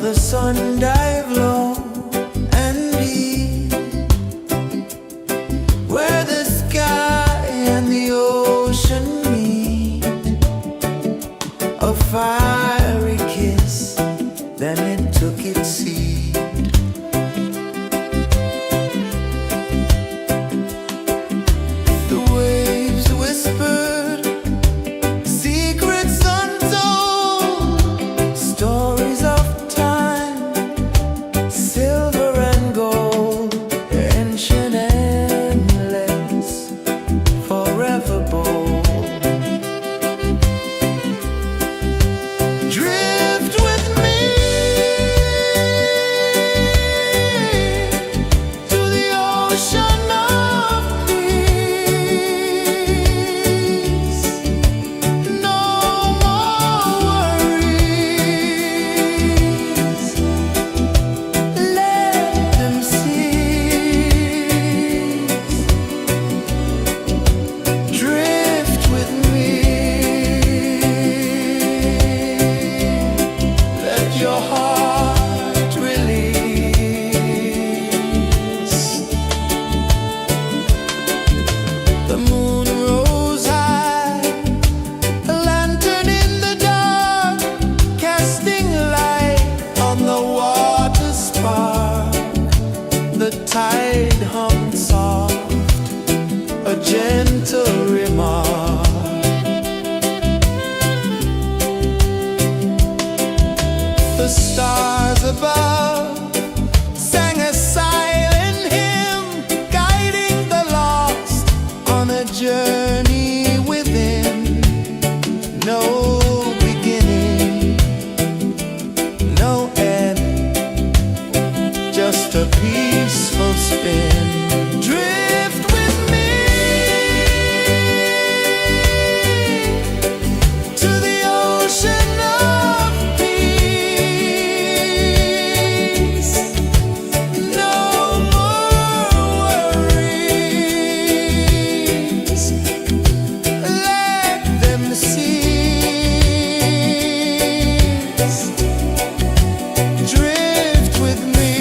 the sun dive low and deep, where the sky and the ocean meet. A fiery kiss, then it took its seat. The waves whispered secrets untold, stories of time, silver and gold, ancient, endless, forever bold. Drift with me stars above sang a silent hymn, guiding the lost on a journey within. No beginning, no end, just a peaceful spin. Drift with me to the ocean of peace. No more worries, let them cease. Drift with me.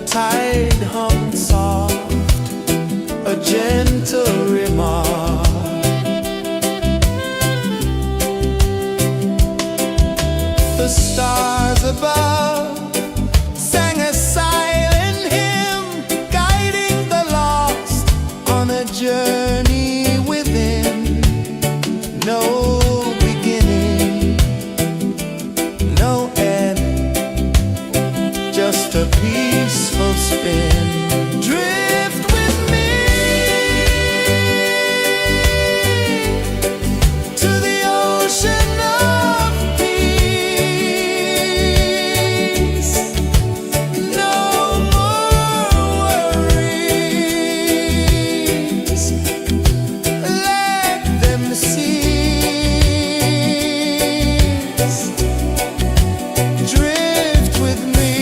tide hung soft, a gentle remark. The stars above sang a silent hymn, guiding the lost on a journey within. No beginning, no end, just a peaceful spin. Drift with me to the ocean of peace. No more worries, let them cease. Drift with me,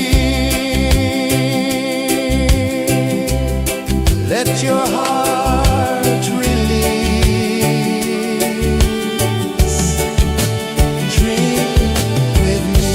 let your heart release. Dream with me.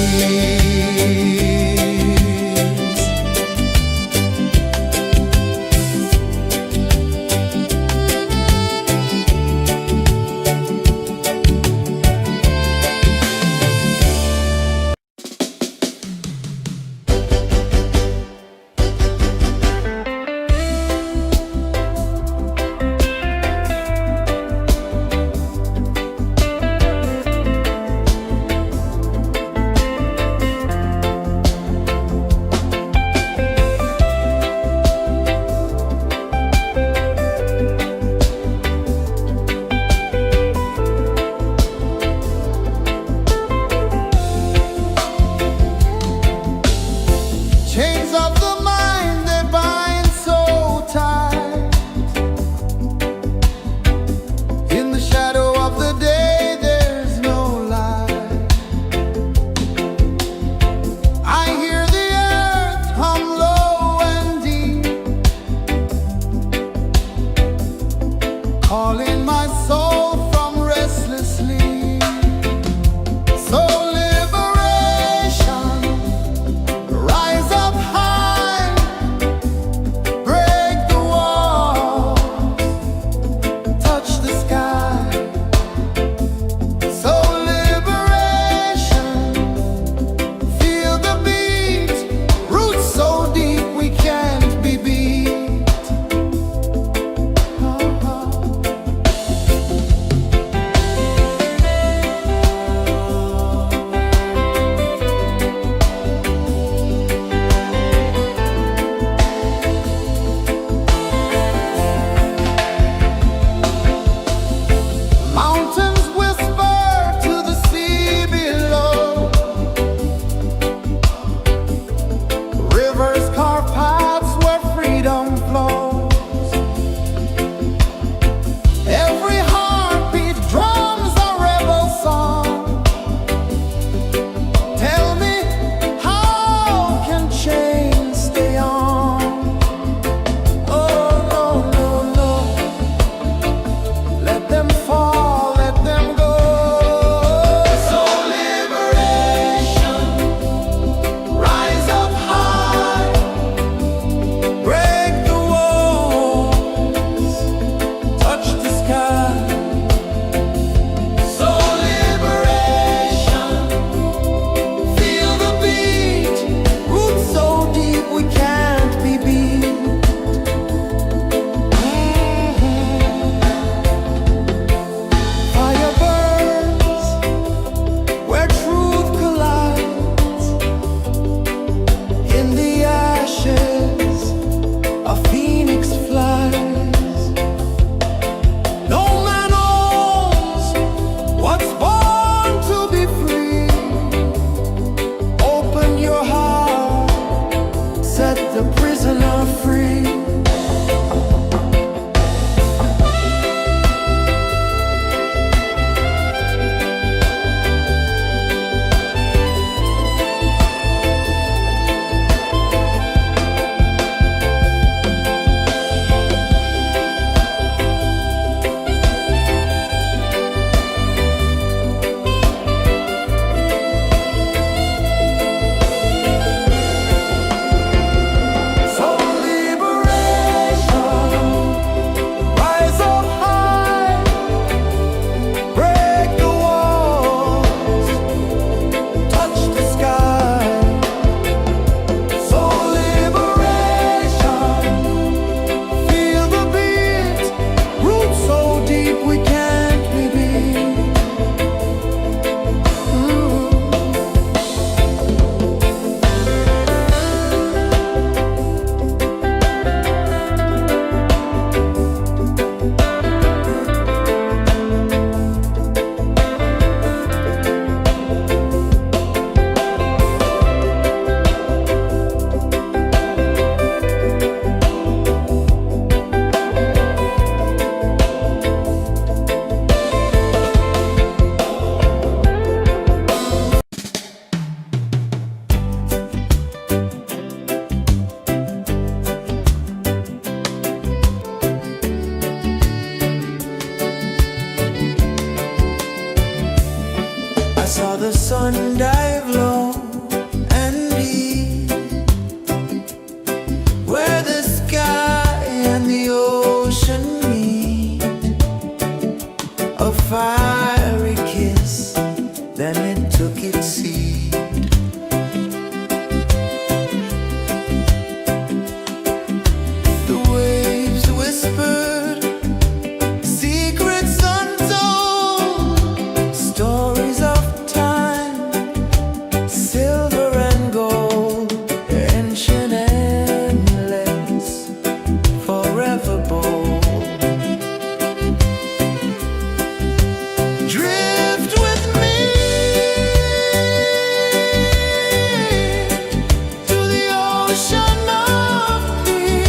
ocean of peace.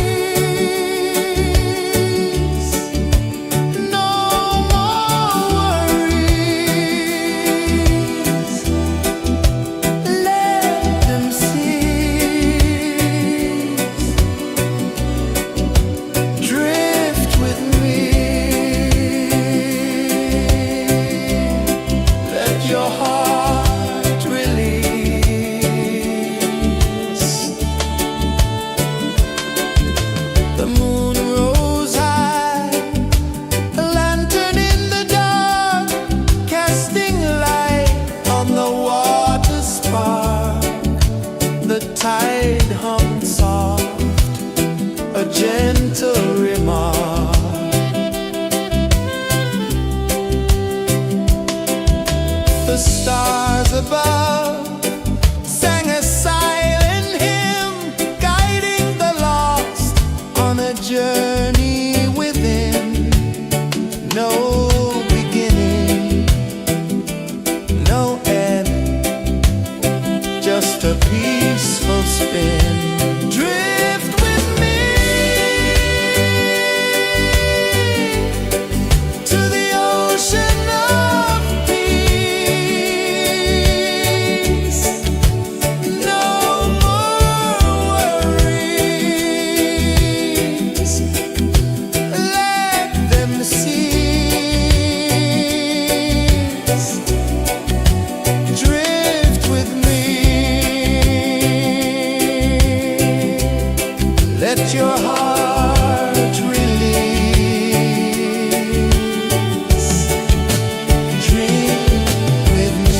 No more worries. Let them cease. Drift with me. Let your heart release. The moon rose high, a lantern in the dark, casting light on the water spark. The tide hung soft, a gentle remark. The stars above sang a silent hymn, guiding the lost on a journey within. No beginning, no end, just a peaceful spin. Drift with me to the ocean of peace. No more worries. Let them cease. Drift with me. Let your heart release. Dream with me.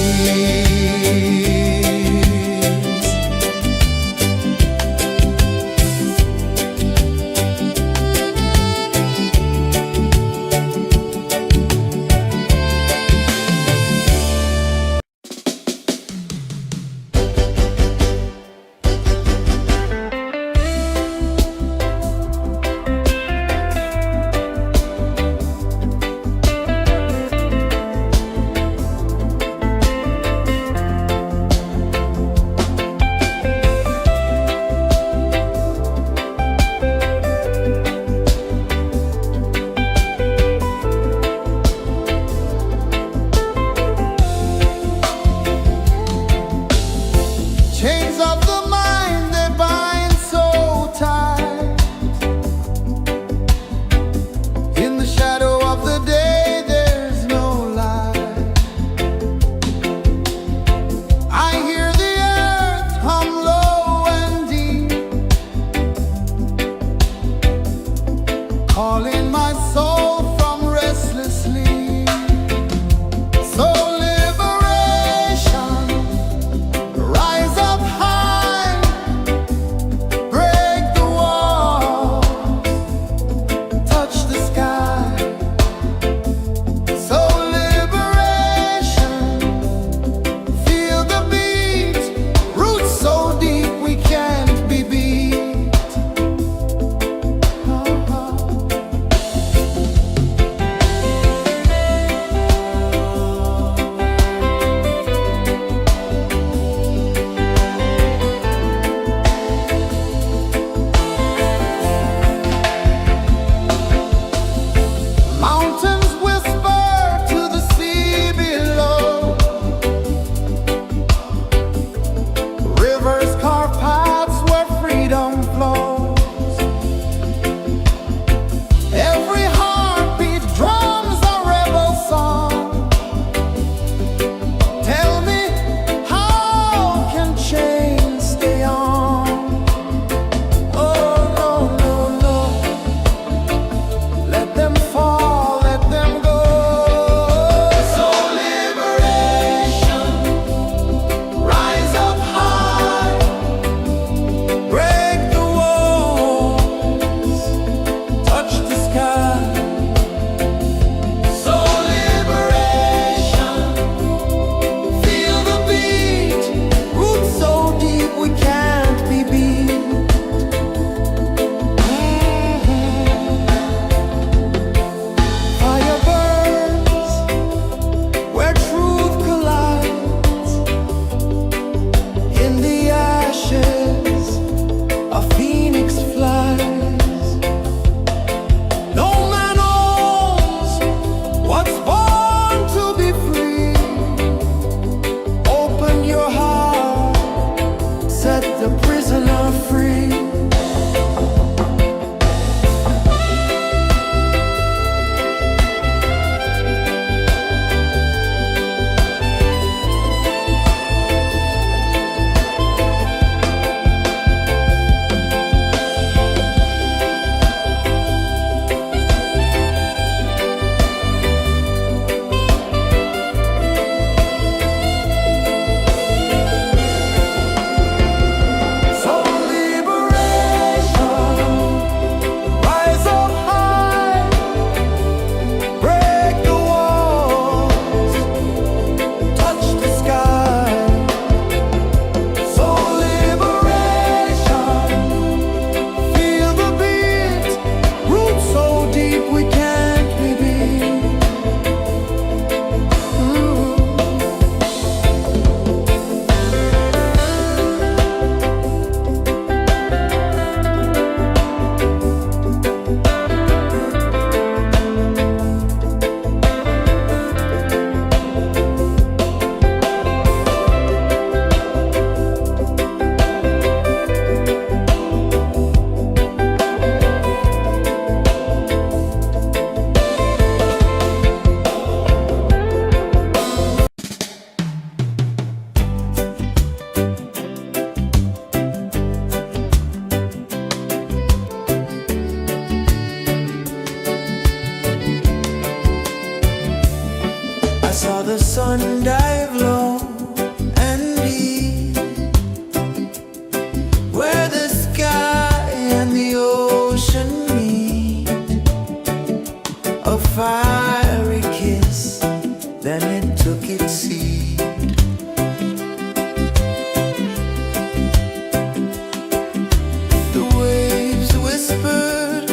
The waves whispered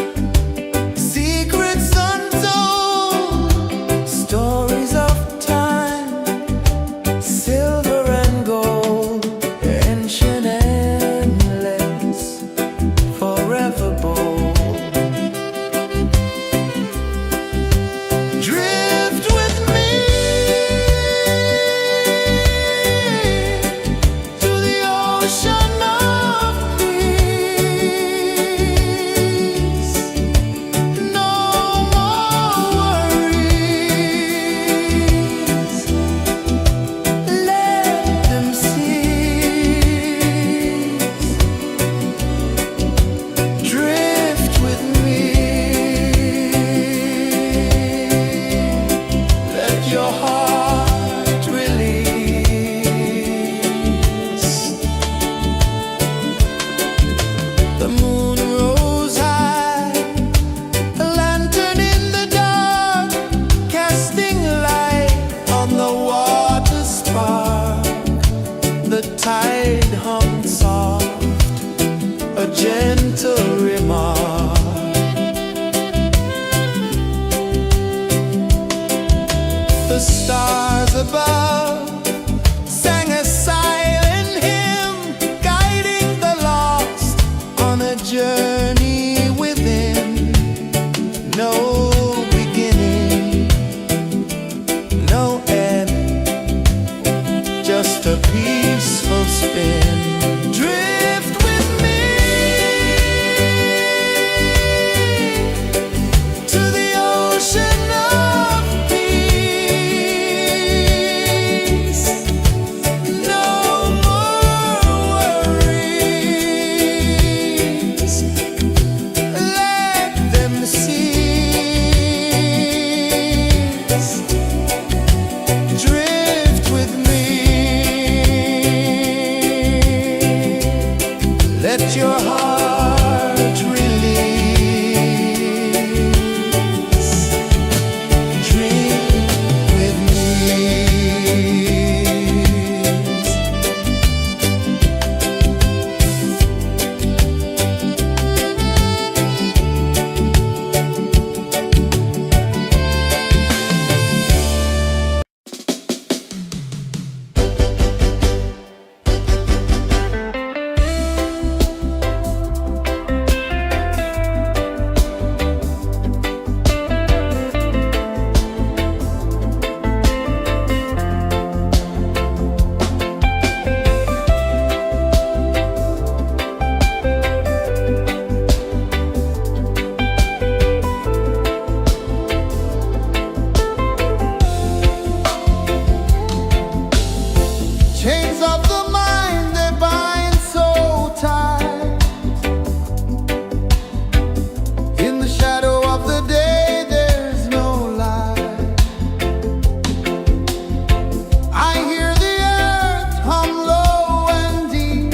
secrets untold, stories of time, silver and gold, ancient, endless, forever bold. Drift with me to the ocean of peace. No more worries. Let them cease. Drift with me. Let your heart release. The moon rose high, a lantern in the dark, casting light on the water spark. The tide hummed soft, a gentle remark. The stars above sang a silent hymn, guiding the lost on a journey within. No beginning, no end, just a peaceful spin. Drift with me to the ocean of peace. No more worries. Let them cease. Drift with me. Let your heart release. Dream with me. Chains of the mind, they bind so tight. In the shadow of the day, there's no light. I hear the earth hum low and deep,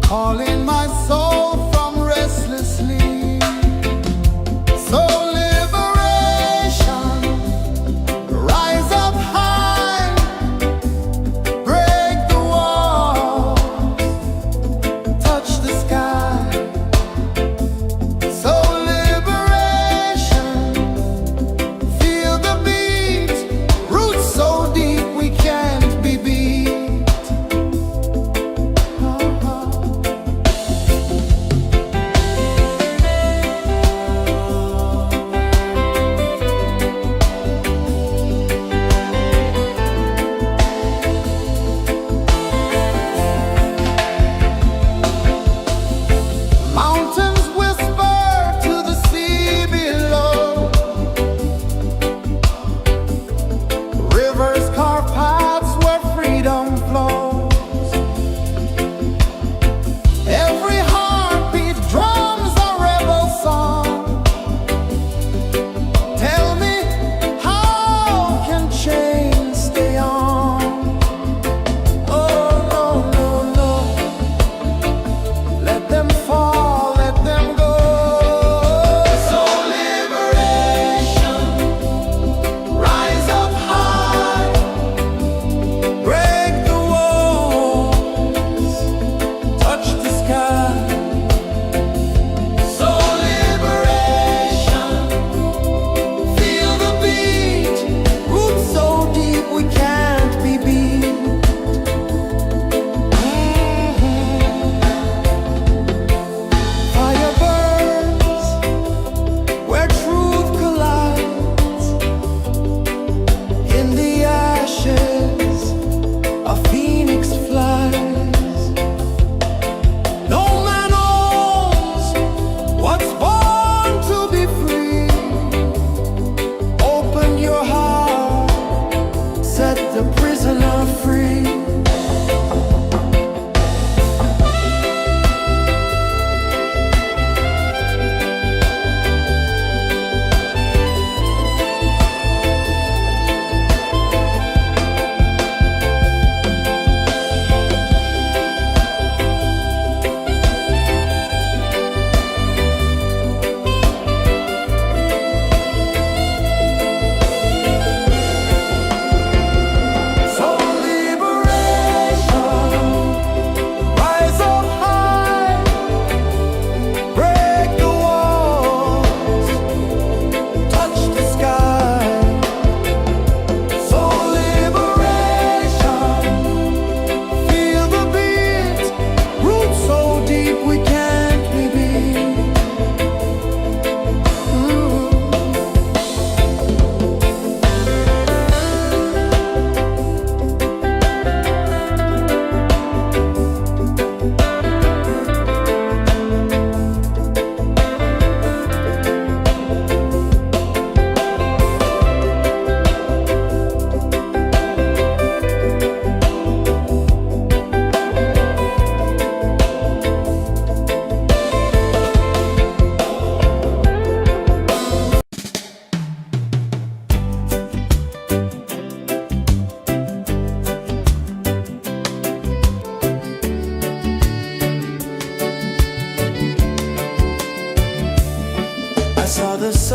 calling my soul from restless sleep. So liberation, rise up high, break the walls, touch the sky. So liberation, feel the beat, roots so deep we can't be beat.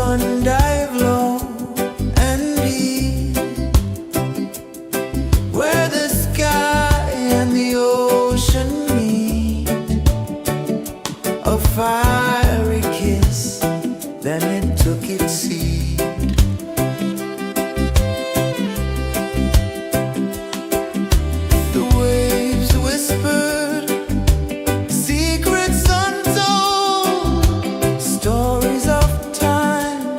sun dive low and deep, where the sky and the ocean meet. A fiery kiss, then it took its seat. The waves whispered secrets untold, stories of time,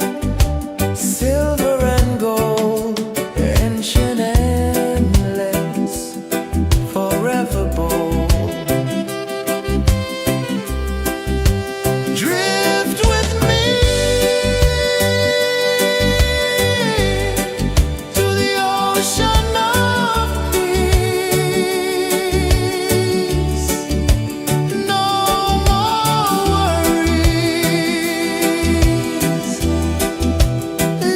silver and gold, ancient, endless, forever bold. Drift with me to the ocean of peace. No more worries,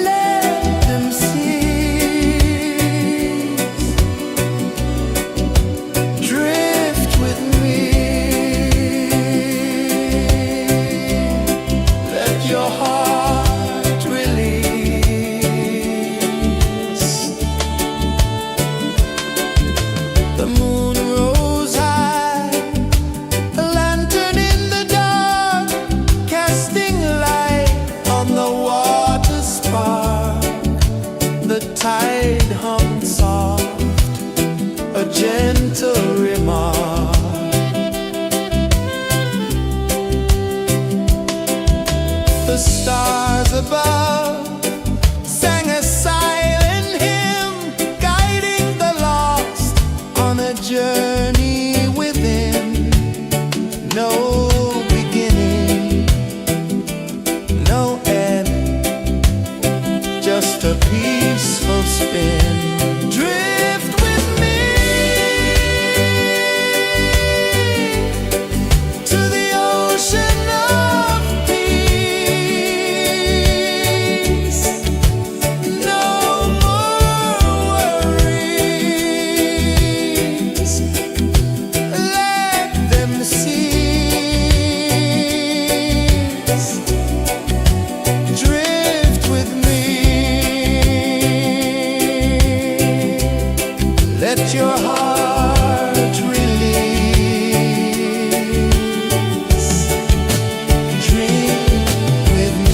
let them cease. Drift with me, let your heart release. The moon rose high, a lantern in the dark, casting light on the water spark. The tide hummed soft, a gentle remark. The stars above sang a silent hymn, guiding the lost on a journey within. No beginning, no end, just a peaceful spin. Drift with me to the ocean of peace. No more worries, let them cease. Drift with me, let your heart release. Dream with me.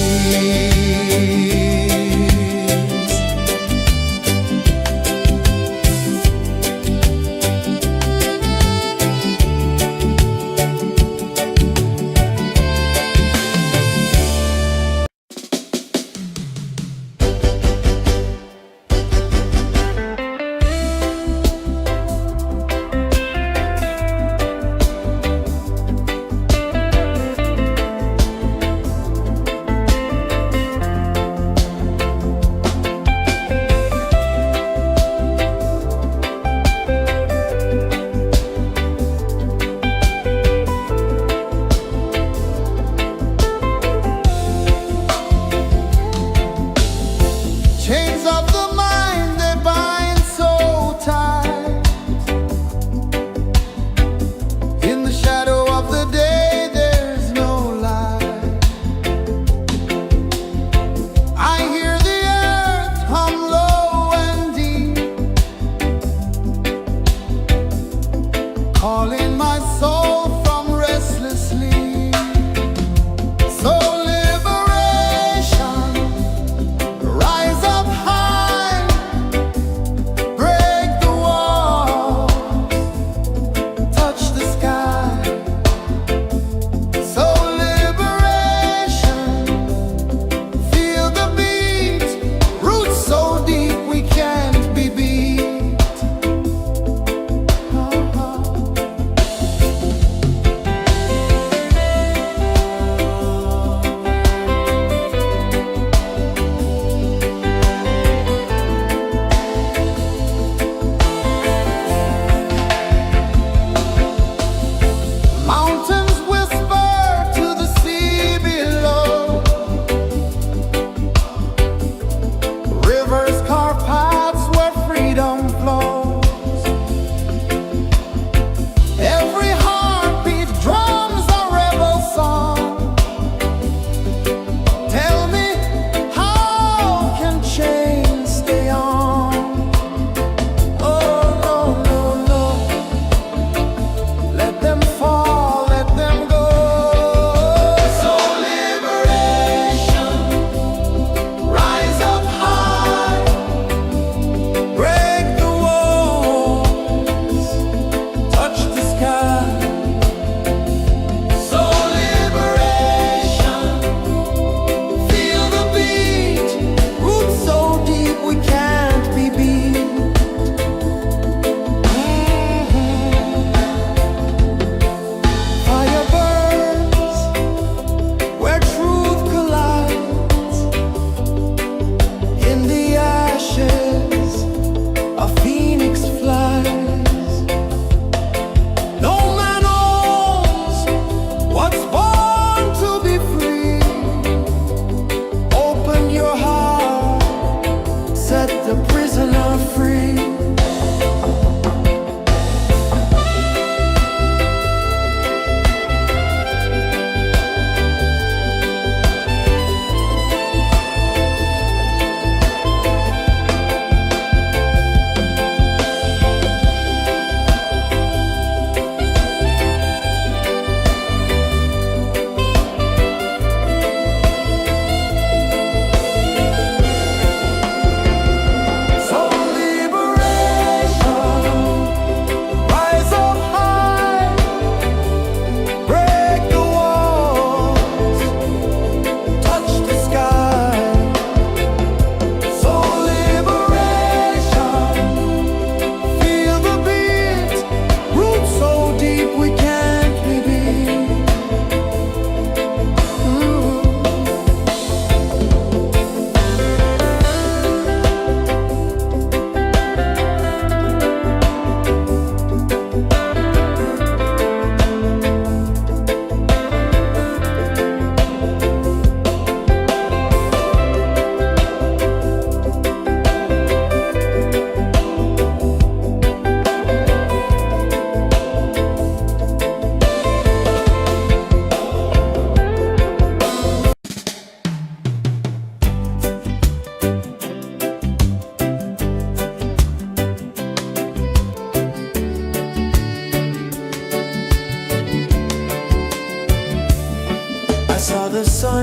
Chains of the mind, they bind so tight. In the shadow of the day, there's no light. I hear the earth hum low and deep, calling my soul from restless sleep. So liberation, rise up high, break the walls, touch the sky. So liberation, feel the beat, roots so deep we can't be beat.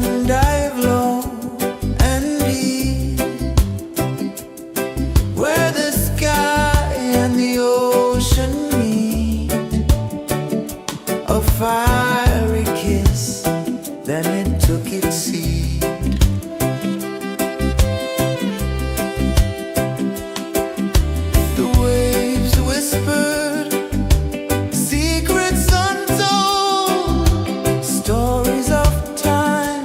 one dive low and deep, where the sky and the ocean meet. A fiery kiss, then it took its seat. The waves whispered secrets untold, stories of time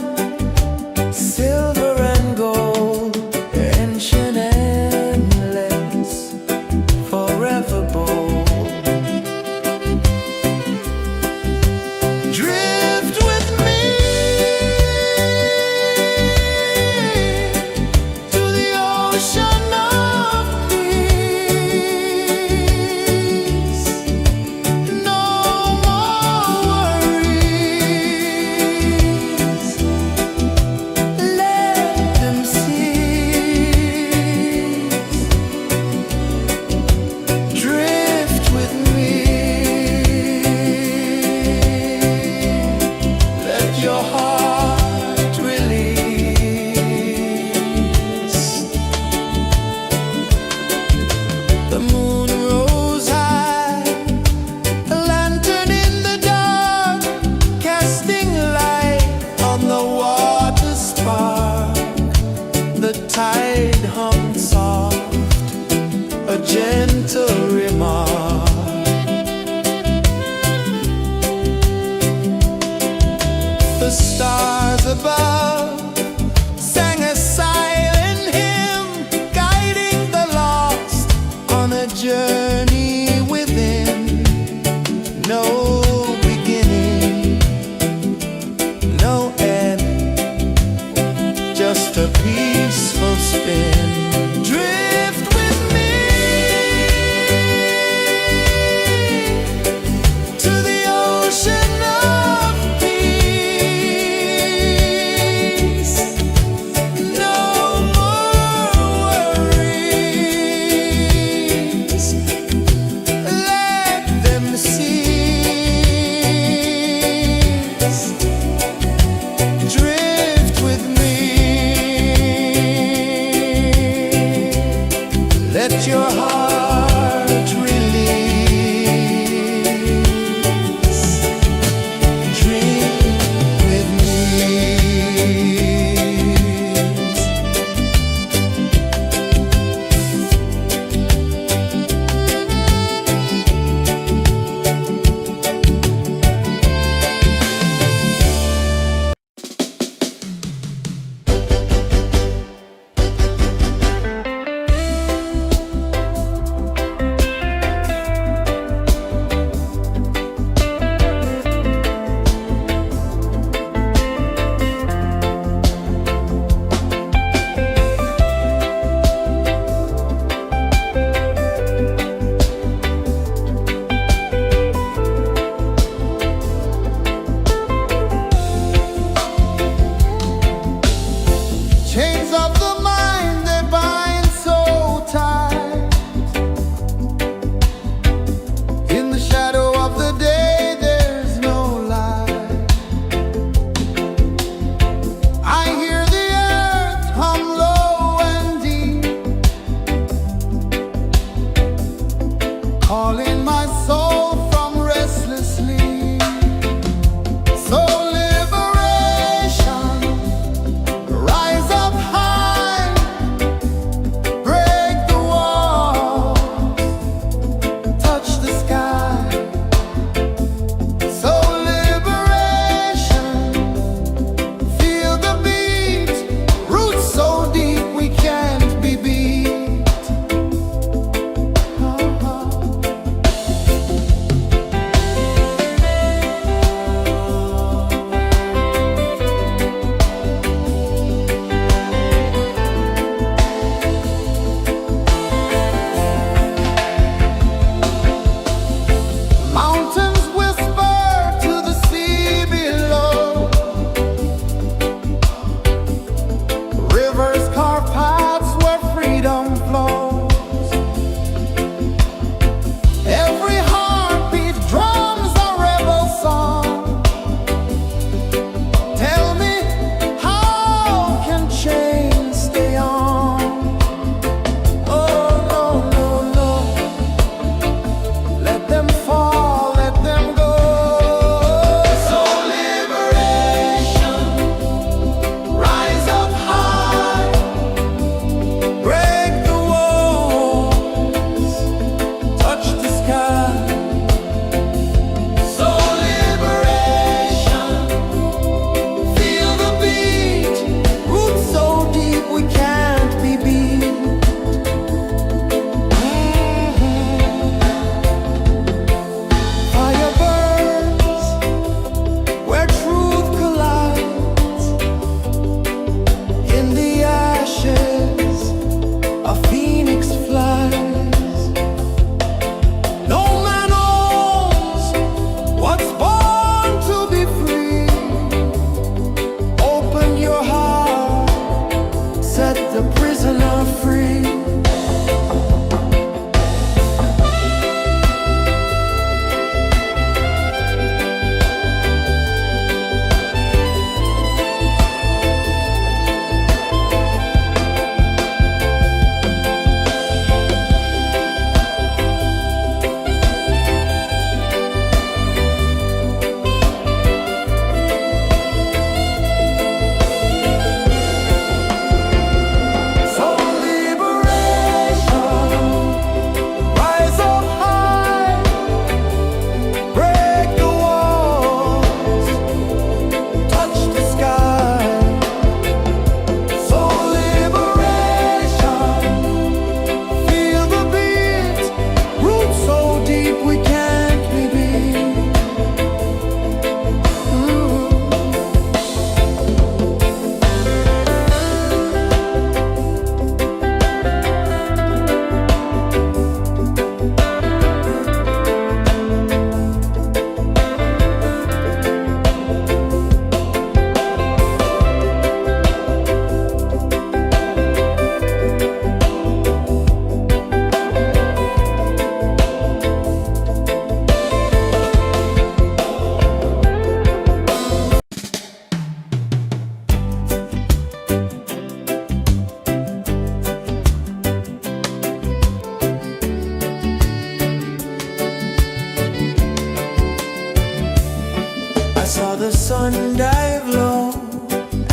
sun dive low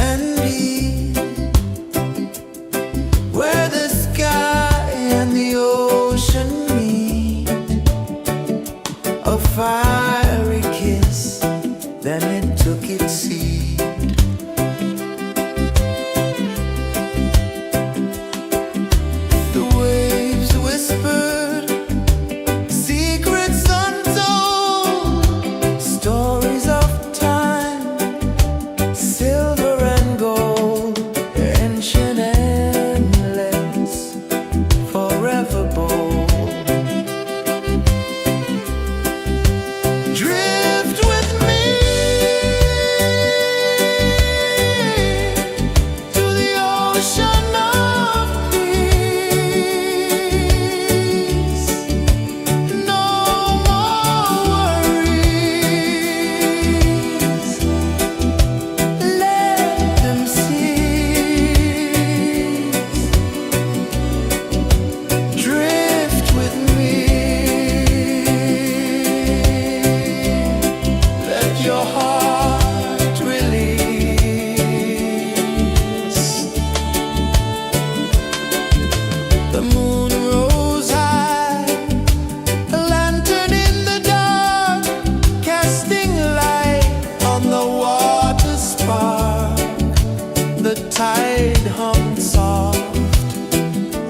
and deep, where the sky and the ocean meet, a fiery kiss, then it took its seat. The waves whispered secrets untold, stories of time, silver and gold, ancient, endless, forever bold. Drift with me to the ocean of peace. No more worries, let them cease. Drift with me, let your heart release. The moon rose high, a lantern in the dark, casting light on the water spark. The tide hummed soft,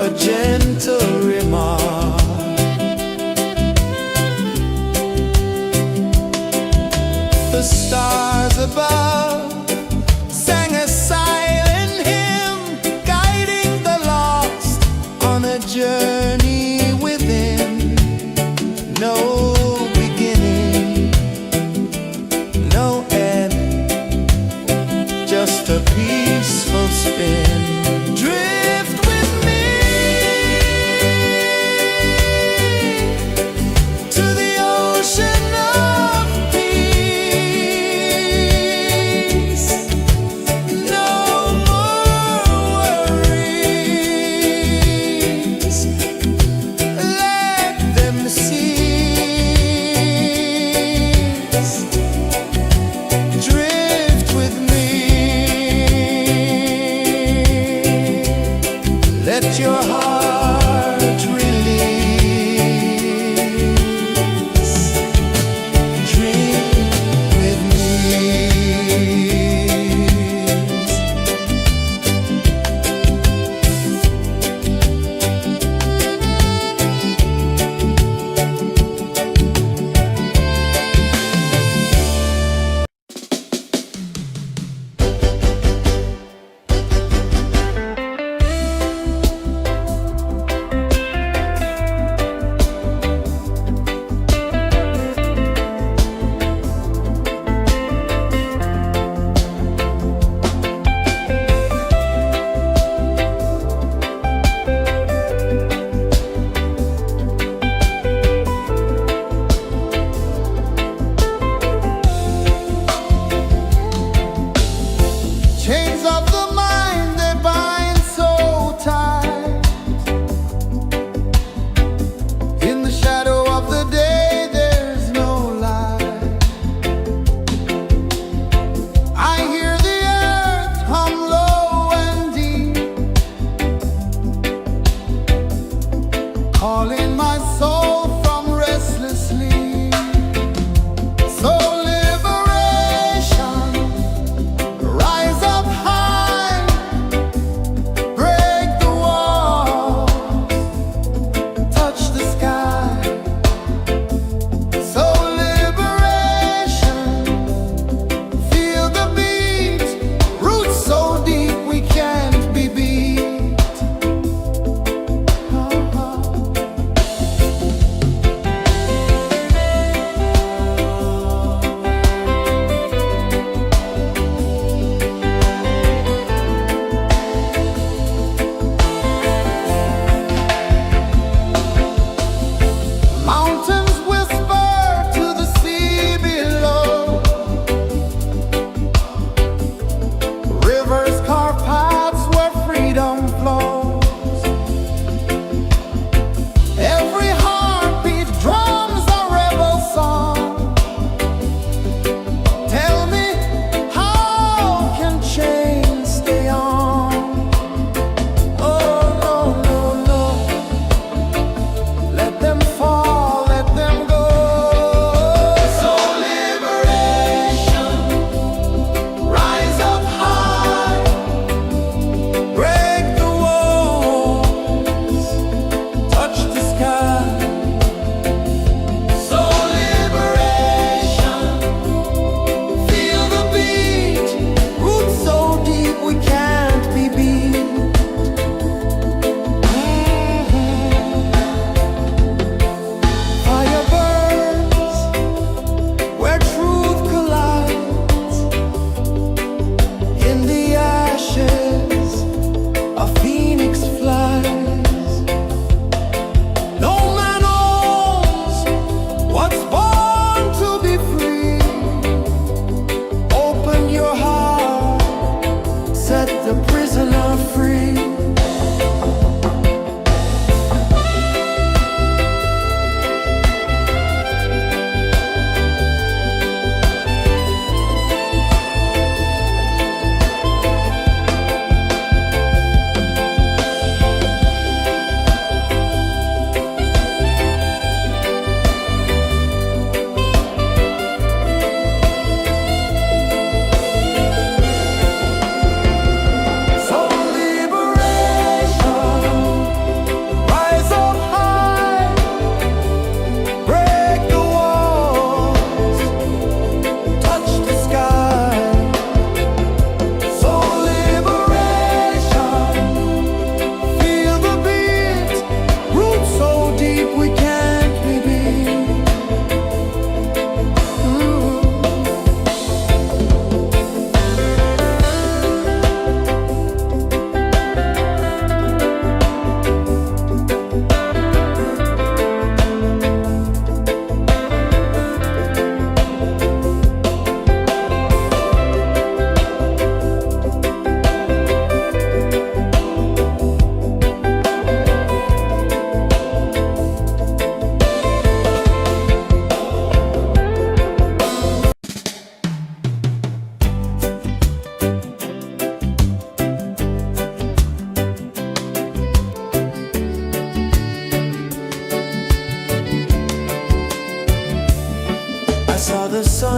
a gentle remark. The stars above sang a silent hymn, guiding the lost on a journey within. No beginning, no end, just a peaceful spin. Drift with me to the ocean of peace.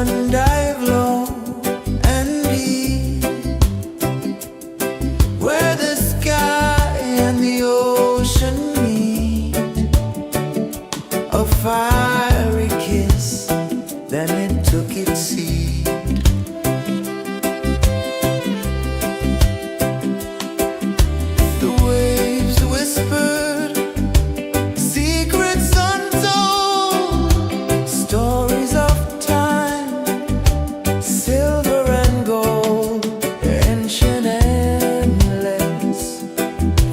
sun dive low and deep, where the sky and the ocean meet. A fiery kiss, then it took its seat. The waves whispered secrets untold, stories of time, silver and gold, ancient, endless,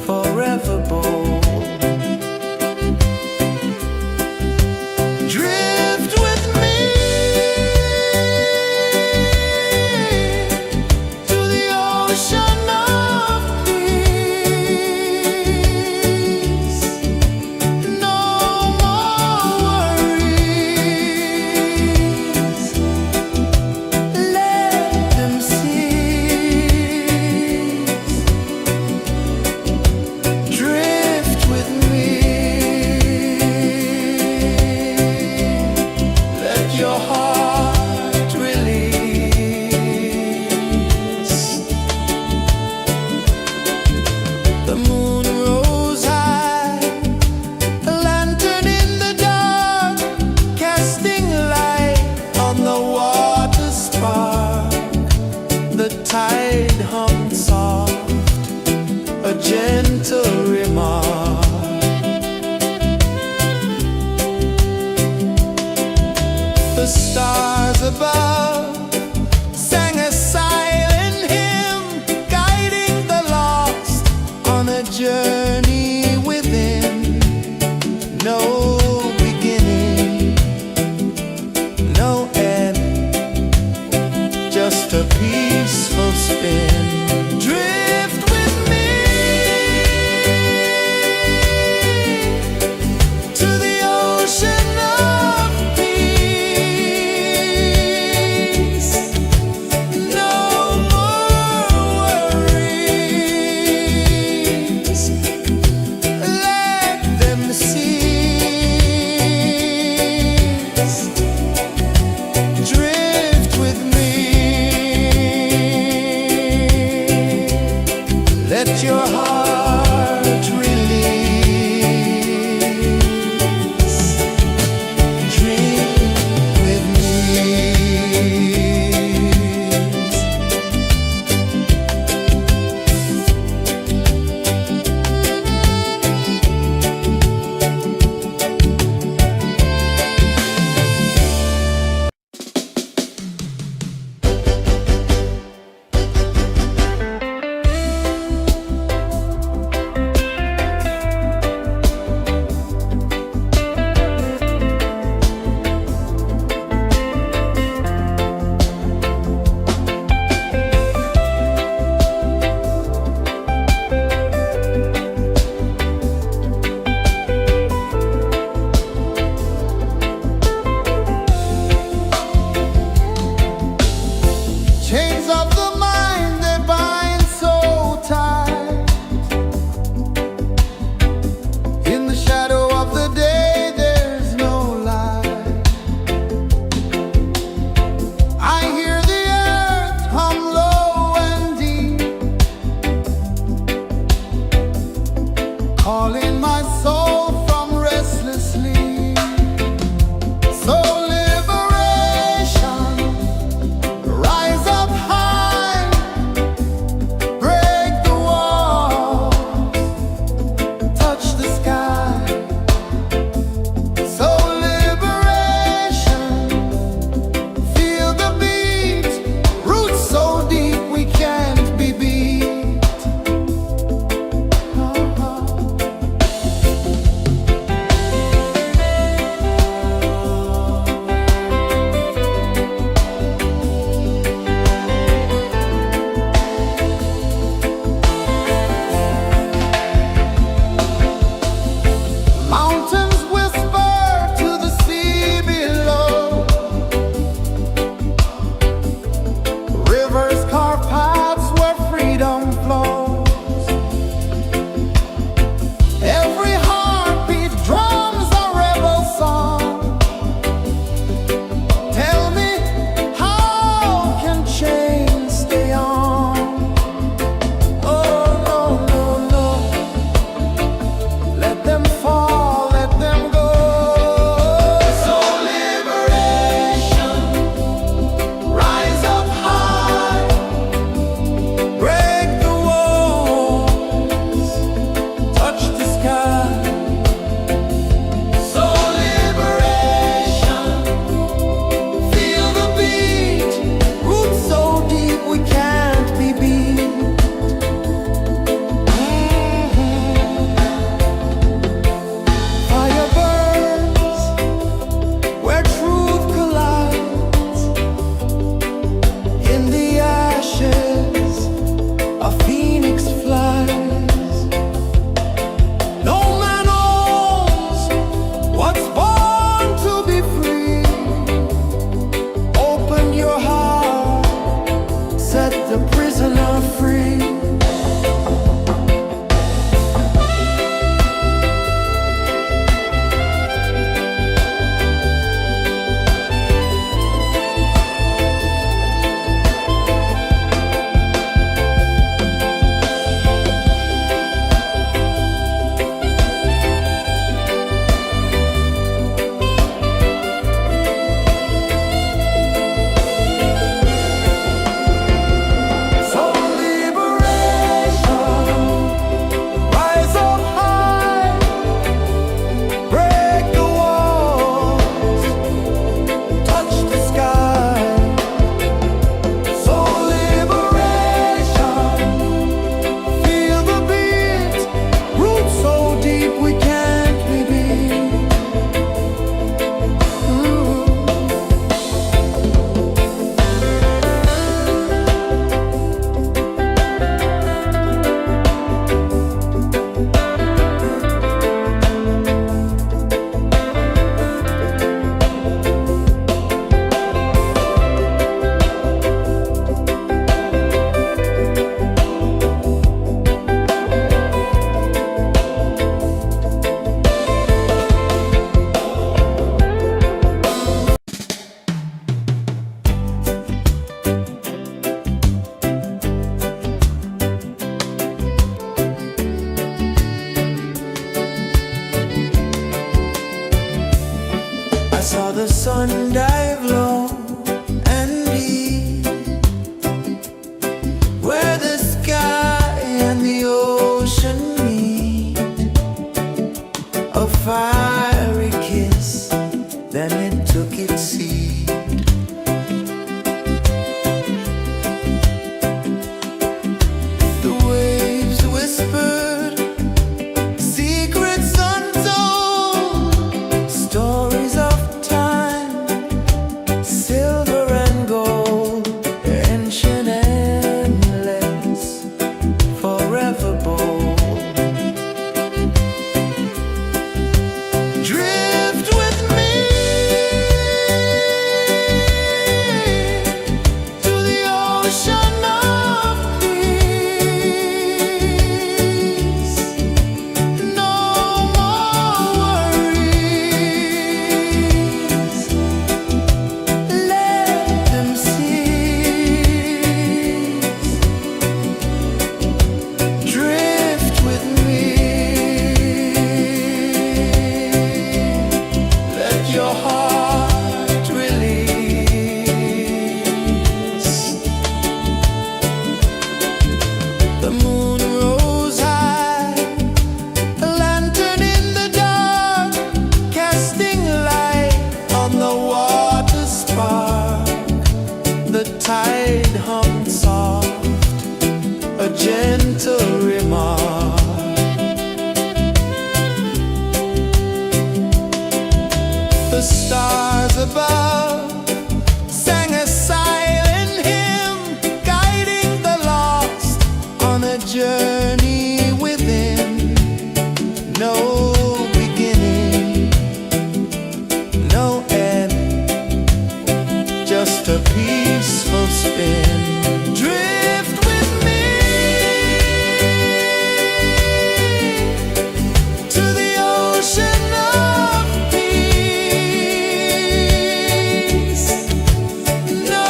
forever bold. Drift with me to the ocean of peace. No more worries, let them cease. Drift with me, let your heart release. The moon rose high, a lantern in the dark, casting light on the water spark. The tide hummed soft, a gentle remark. The stars above sang a silent hymn, guiding the lost on a journey within. No beginning, no end, just a peaceful spin. Drift with me to the ocean of peace. No more worries, let them cease. Drift with me, let your heart release. Dream with me. hum soft, a gentle remark. The stars above sang a silent hymn, guiding the lost on a journey within. No beginning, no end, just a peaceful spin. Drift with me to the ocean of peace. No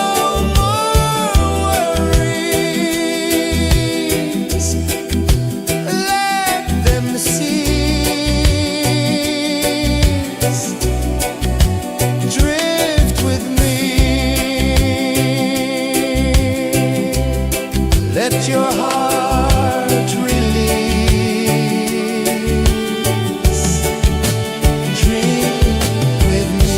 more worries, let them cease. Drift with me. Let your heart release. Dream with me.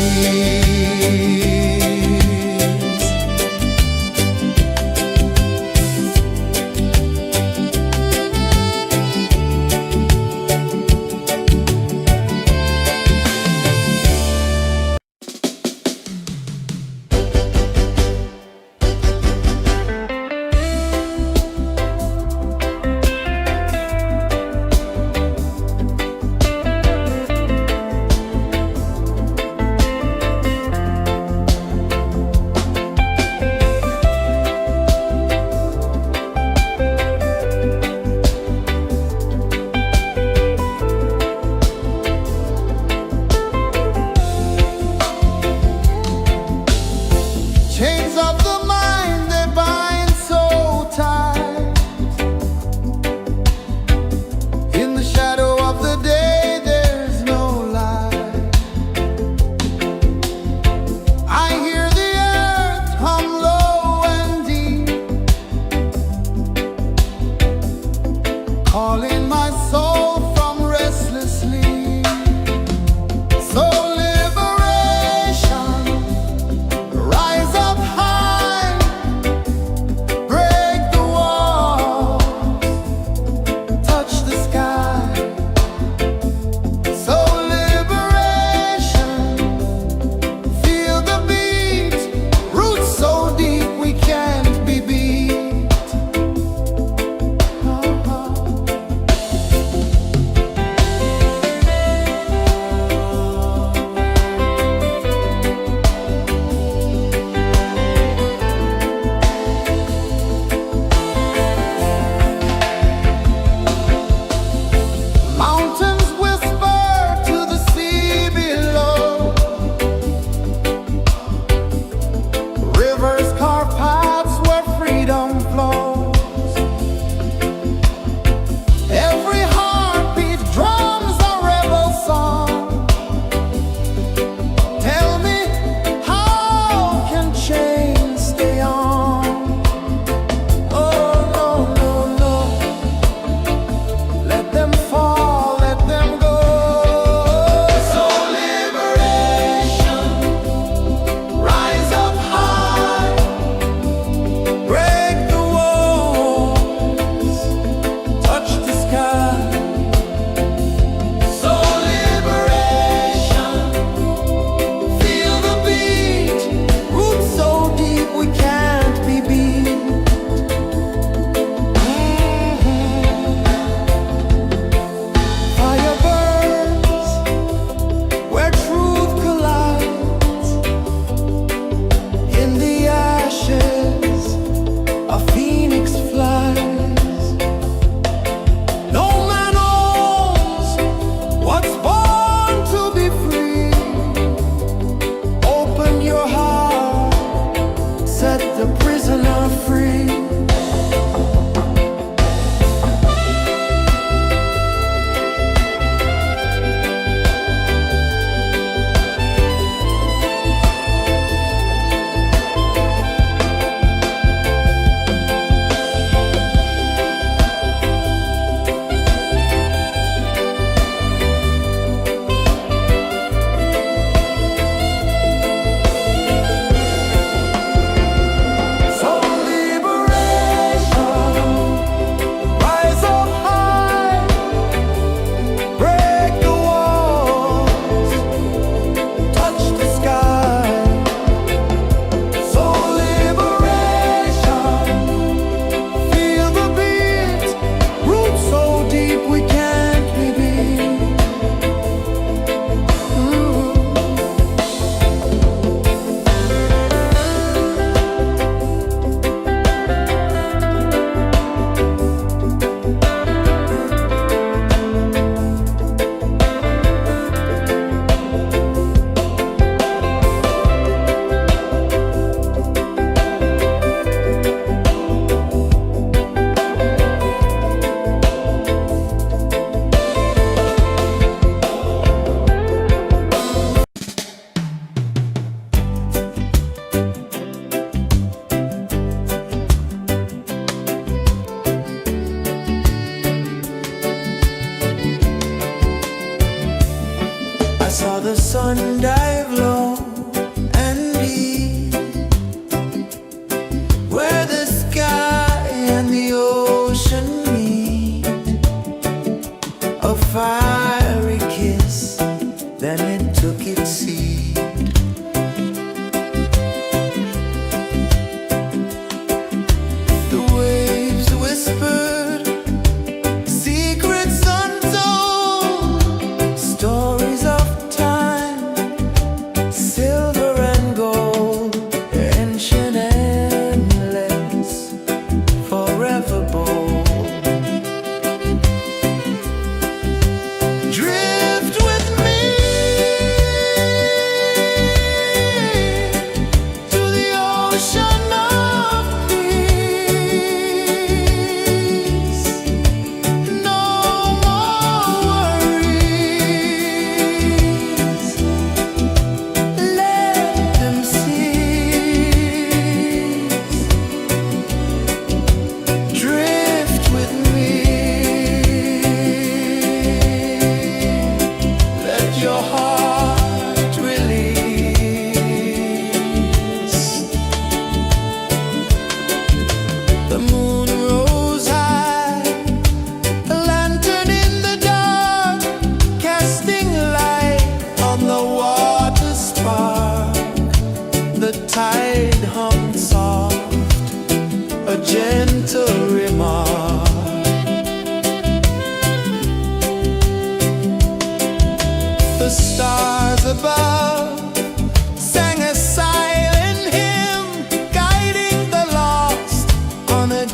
Chains of the mind, they bind so tight. In the shadow of the day, there's no light. I hear the earth hum low and deep, calling my soul from restless sleep. So liberation, rise up high, break the walls, touch the sky. So liberation, feel the beat, roots so deep we can't be beat. Mountains whisper to the sea below. Rivers carve paths where freedom flows. Every heartbeat drums a rebel song. Tell me, how can chains stay on? Oh, no, no, no. Let them fall, let them go. So liberation, rise up high, break the walls, touch the sky. So liberation, feel the beat, roots so deep we can't be beat. Fire burns where truth collides. In the ashes, a phoenix flies. No man owns what's born to be free. Open your heart, set the prisoner free.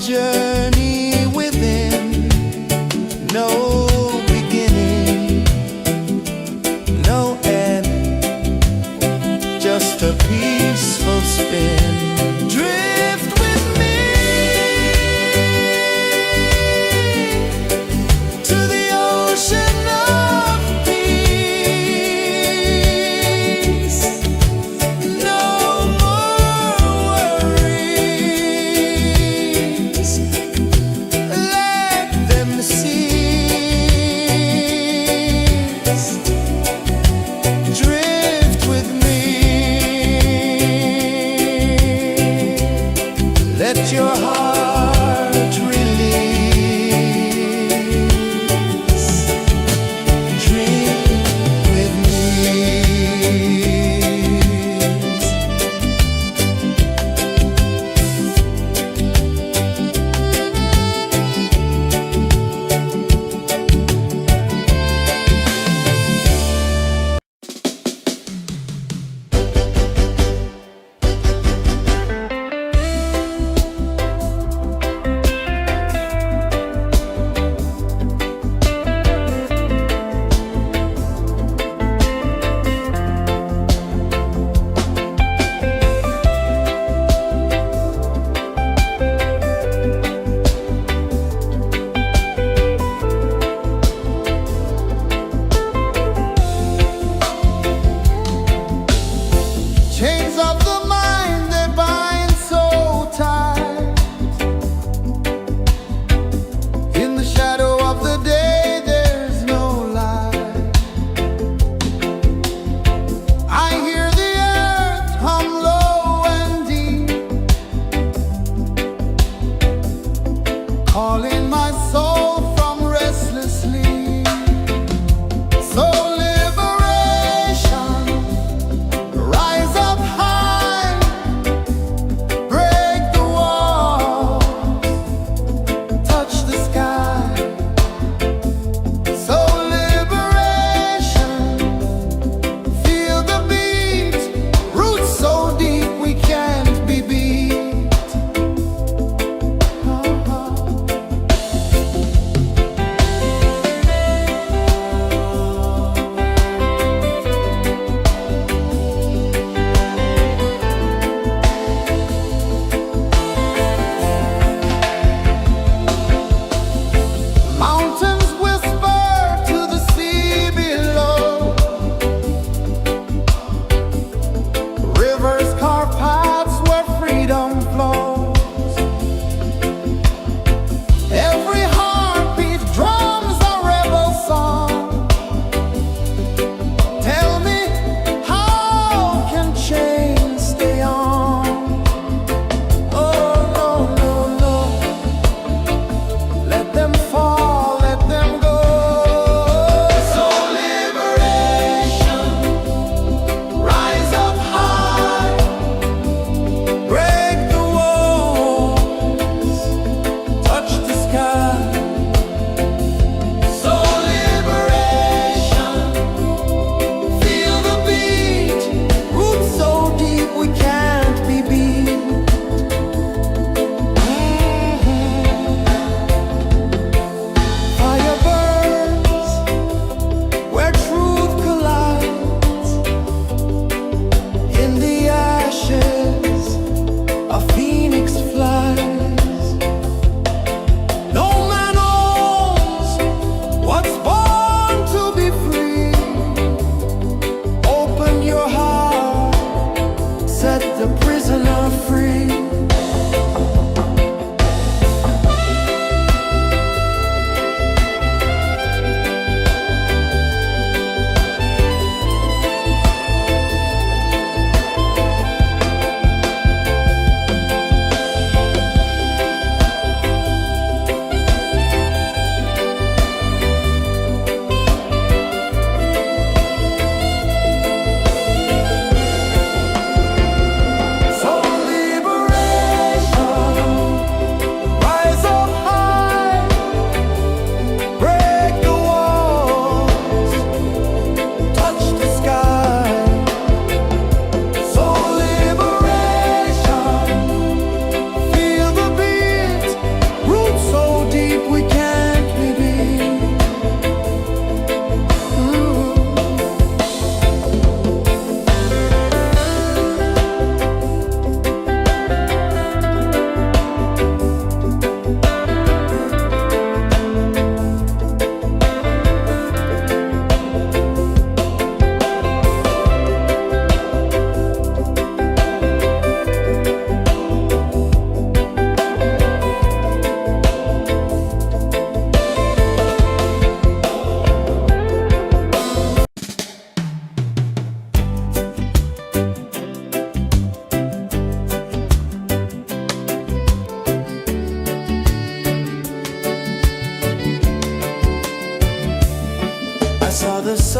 journey within. No beginning, no end, just a peaceful spin. Drift with me to the ocean of peace. No more worries,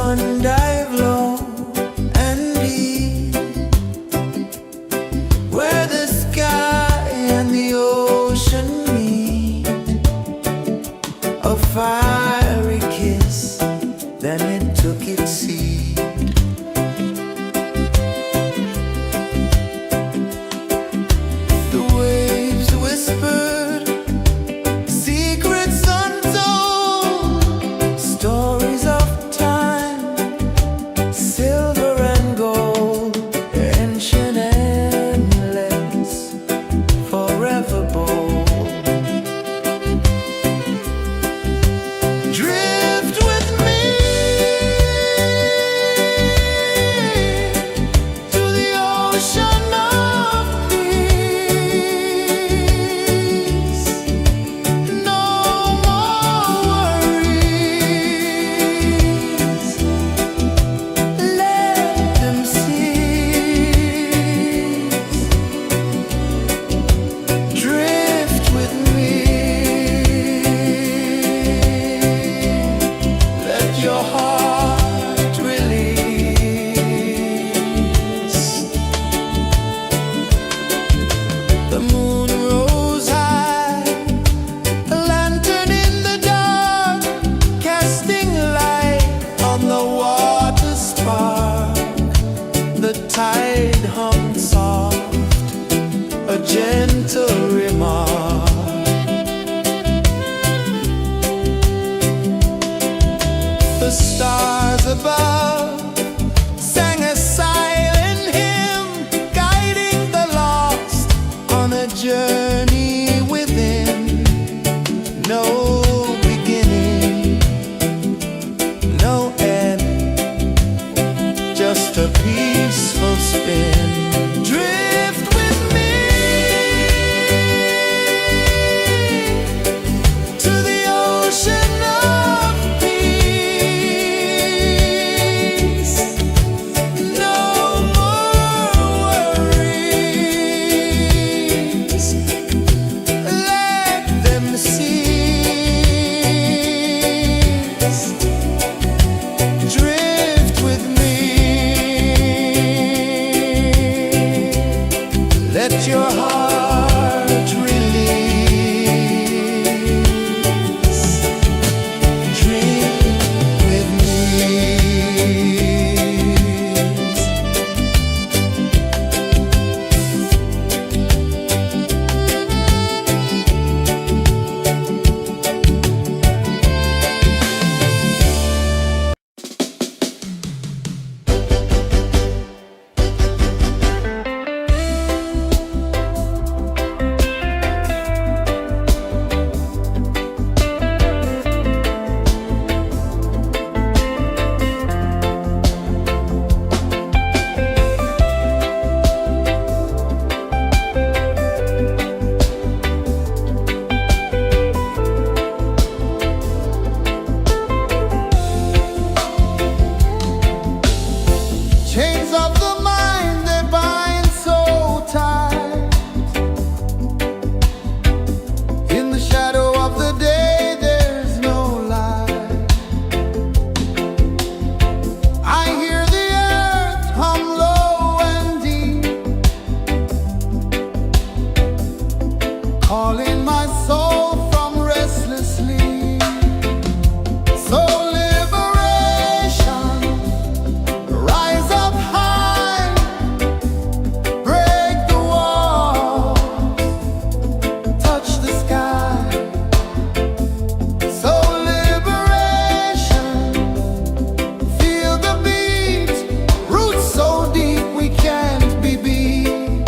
sun dive low and deep, where the sky and the ocean meet. A fiery kiss, then it took its seat. The waves whispered secrets untold, stories of time, silver and gold, ancient, endless, forever bold. Drift with me to the ocean of peace. No more worries. Let them cease. Drift with me. Let your heart release. The moon rose high, a lantern in the dark, casting light on the water spark. The tide hung soft, a gentle remark. The stars above sang a silent hymn, guiding the lost on a journey within. No beginning, no end, just a peaceful spin. Drift with me to the ocean of peace. No more worries. Let them cease. Drift with me. Let your heart release. Dream with me. Chains of the mind, they bind so tight. In the shadow of the day, there's no light. I hear the earth hum low and deep, calling my soul from restless sleep. So liberation, rise up high, break the walls, touch the sky. So liberation, feel the beat, roots so deep we can't be beat.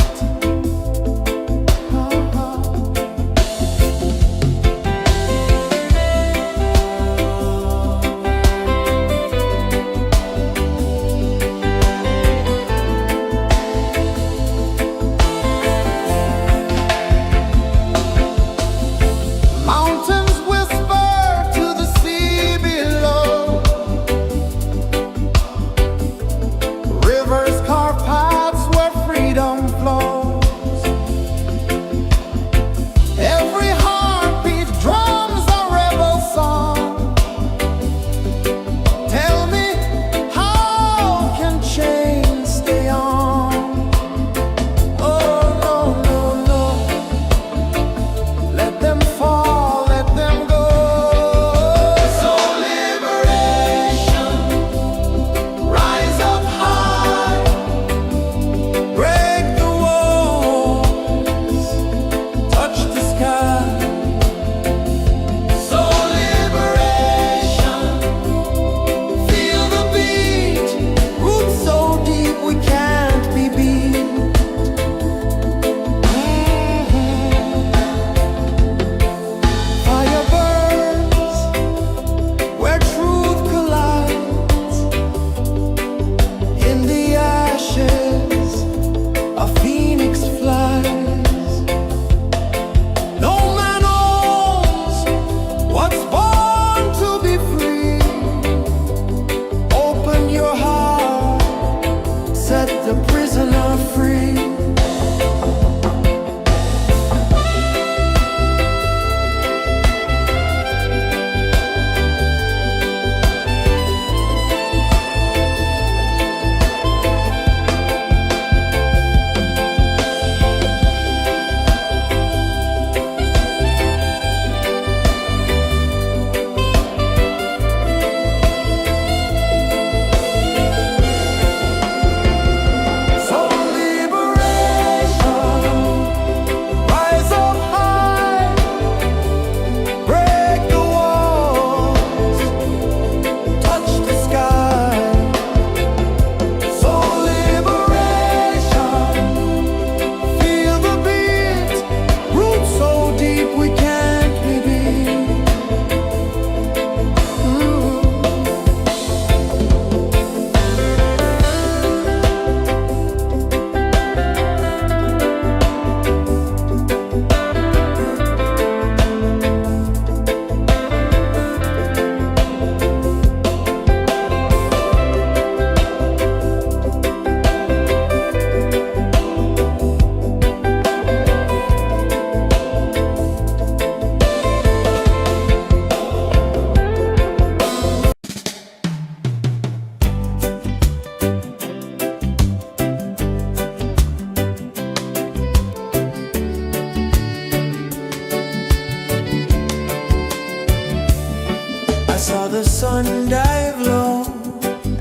sun dive low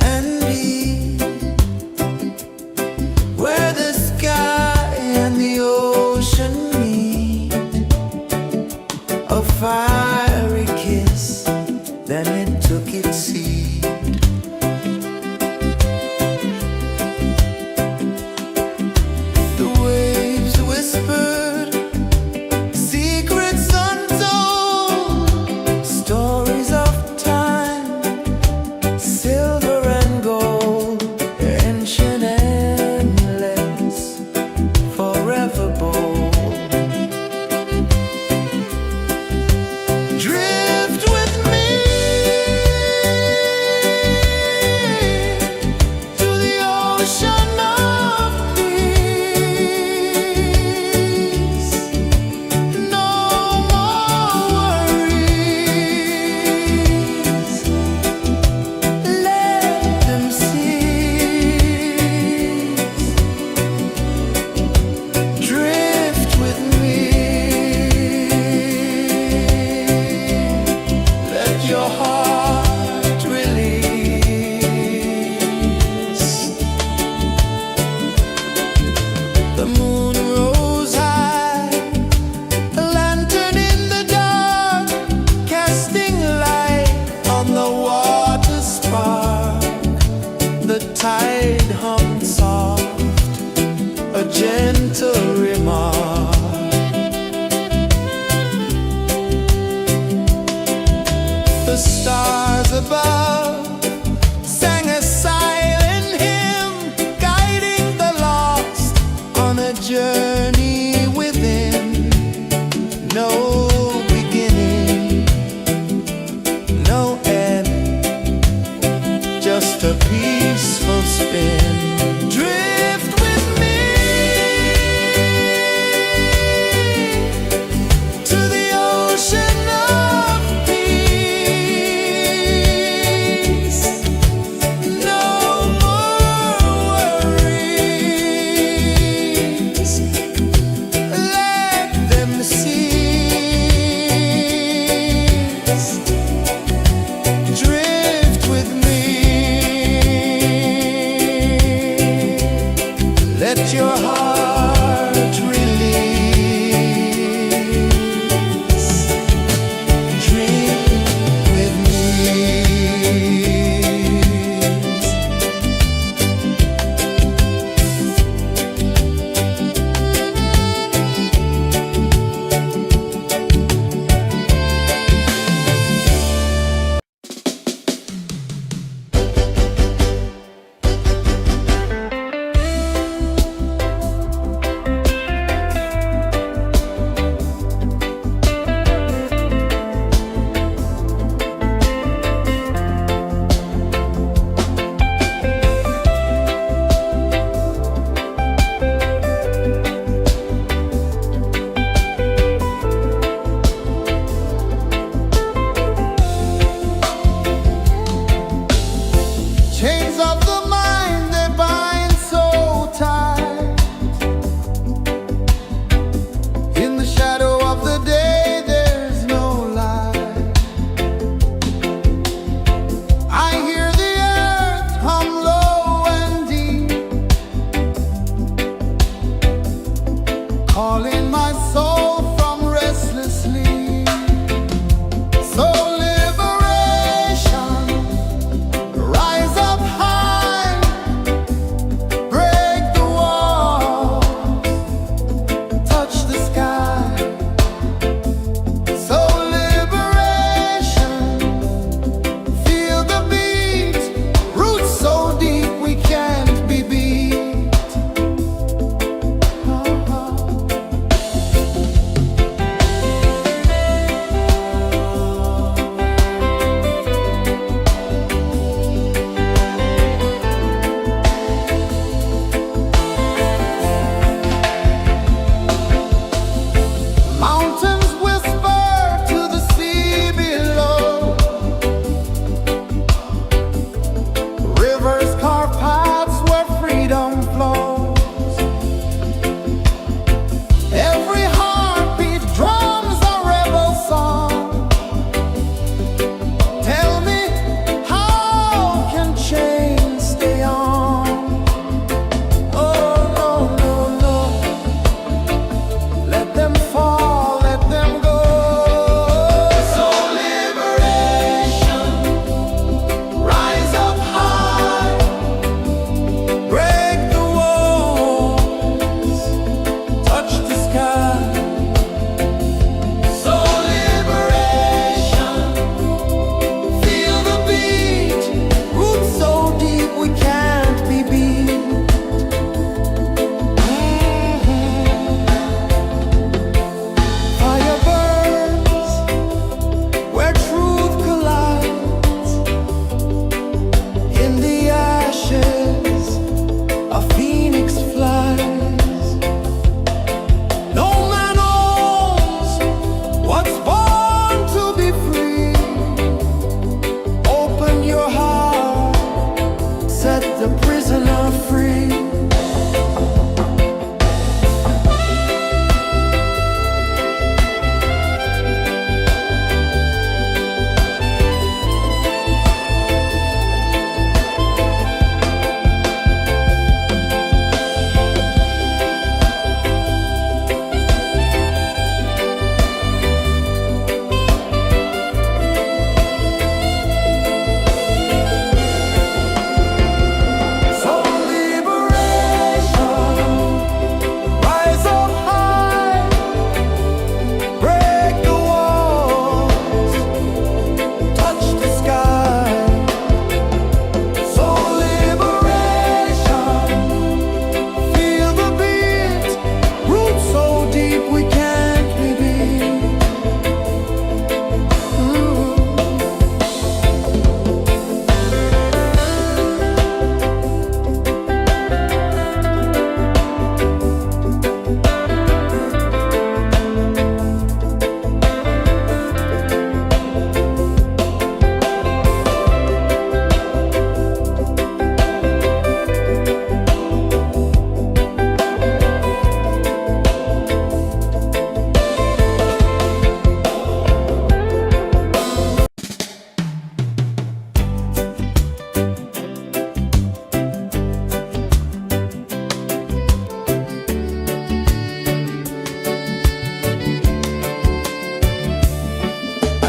and deep, where the sky and the ocean meet. A fiery kiss, then it took its seat. The waves whispered secrets untold, stories of time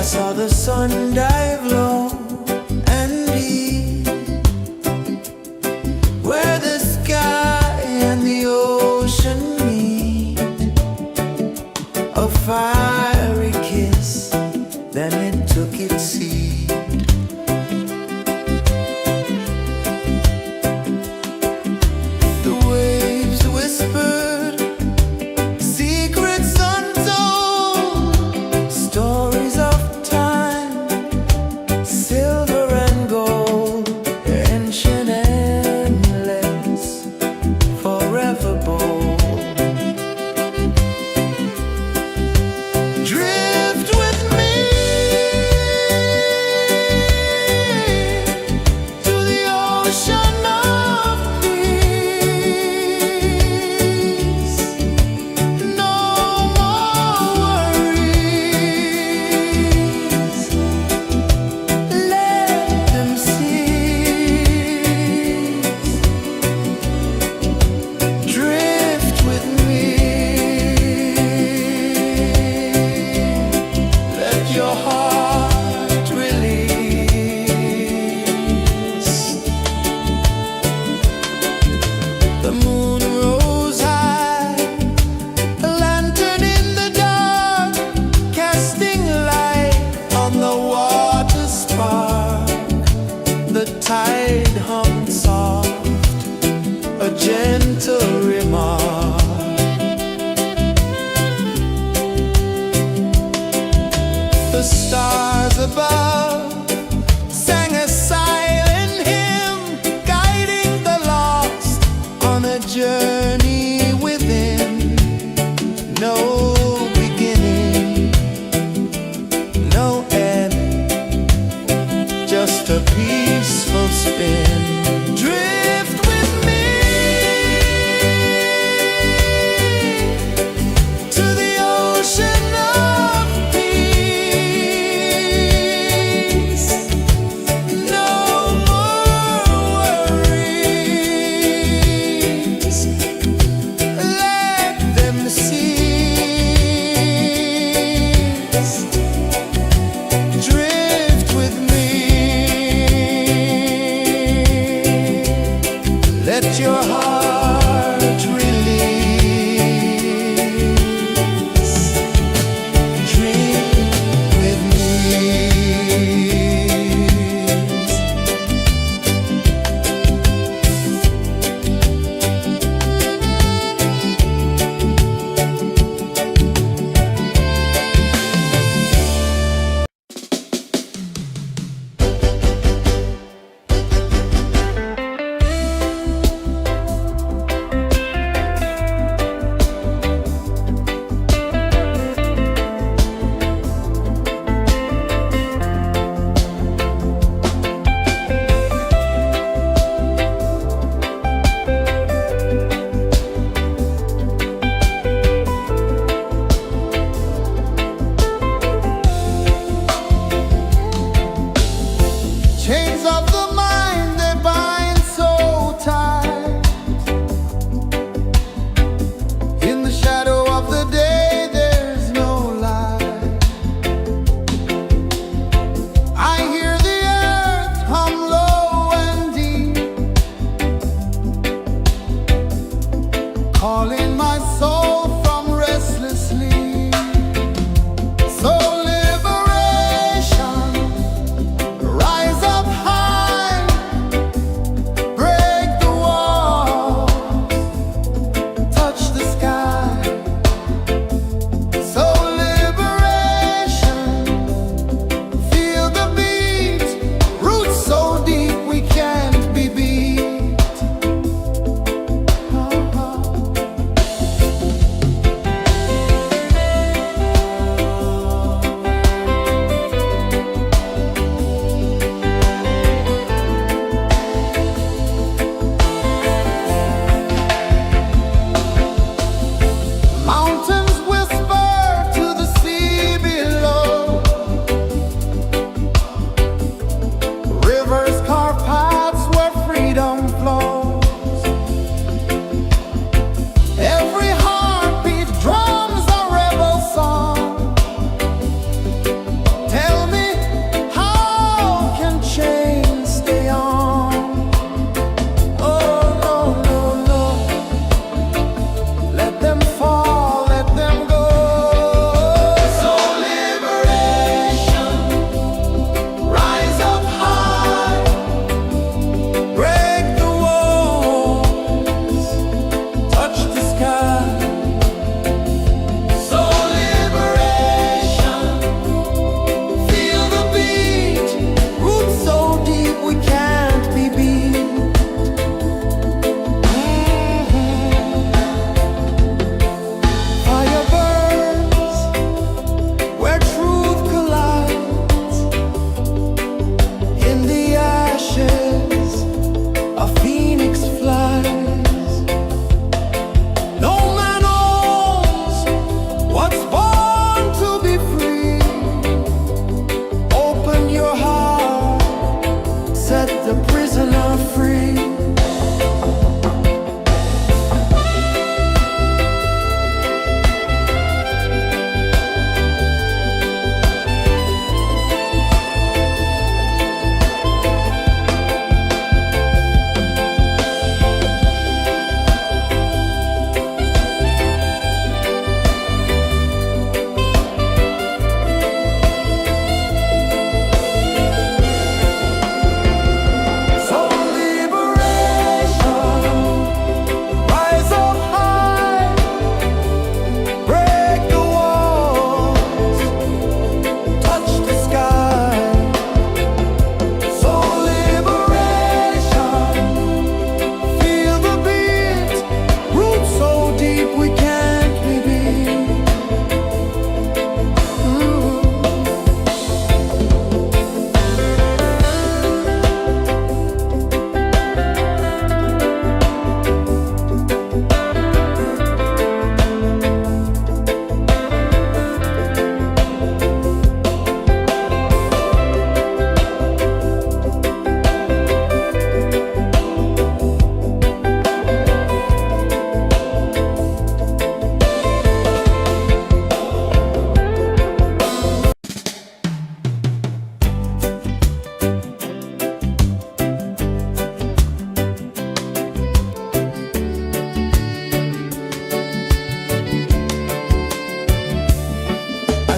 saw the sun dive low and deep, where the sky and the ocean meet. A fiery kiss, then it took its seat. The waves whispered secrets untold, stories of time, silver and gold, ancient, endless, forever bold. Drift with me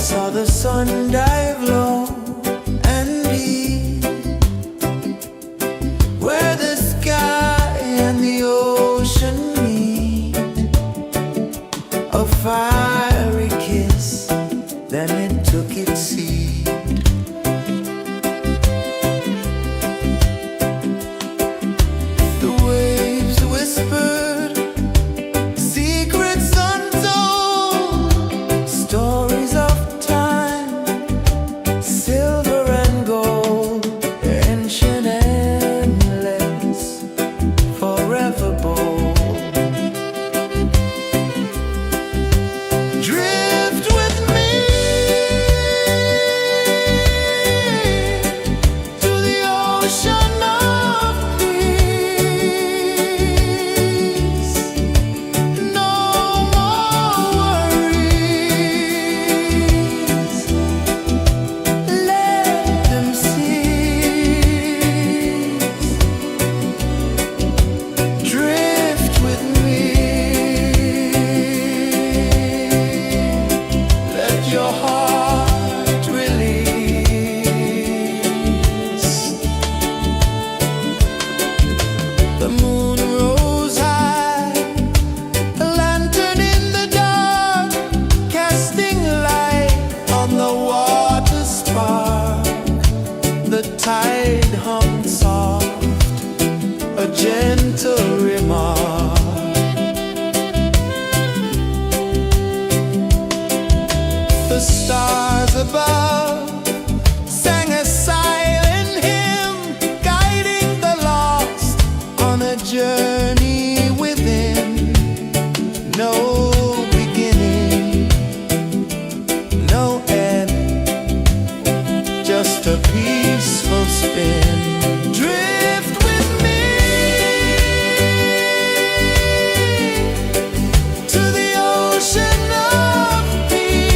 saw the sun dive low and deep, where the sky and the ocean meet. A fiery kiss, then it took its seat. The waves whispered secrets untold, stories of time, silver and gold, ancient, endless, forever bold. Drift with me to the ocean of peace. No more worries, let them cease. Drift with me, let your heart release. The moon rose high, a lantern in the dark, casting light on the water spark. The tide hummed soft, a gentle remark. The stars above sang a silent hymn, guiding the lost on a journey within. No beginning, no end, just a peaceful spin. Drift with me to the ocean of peace.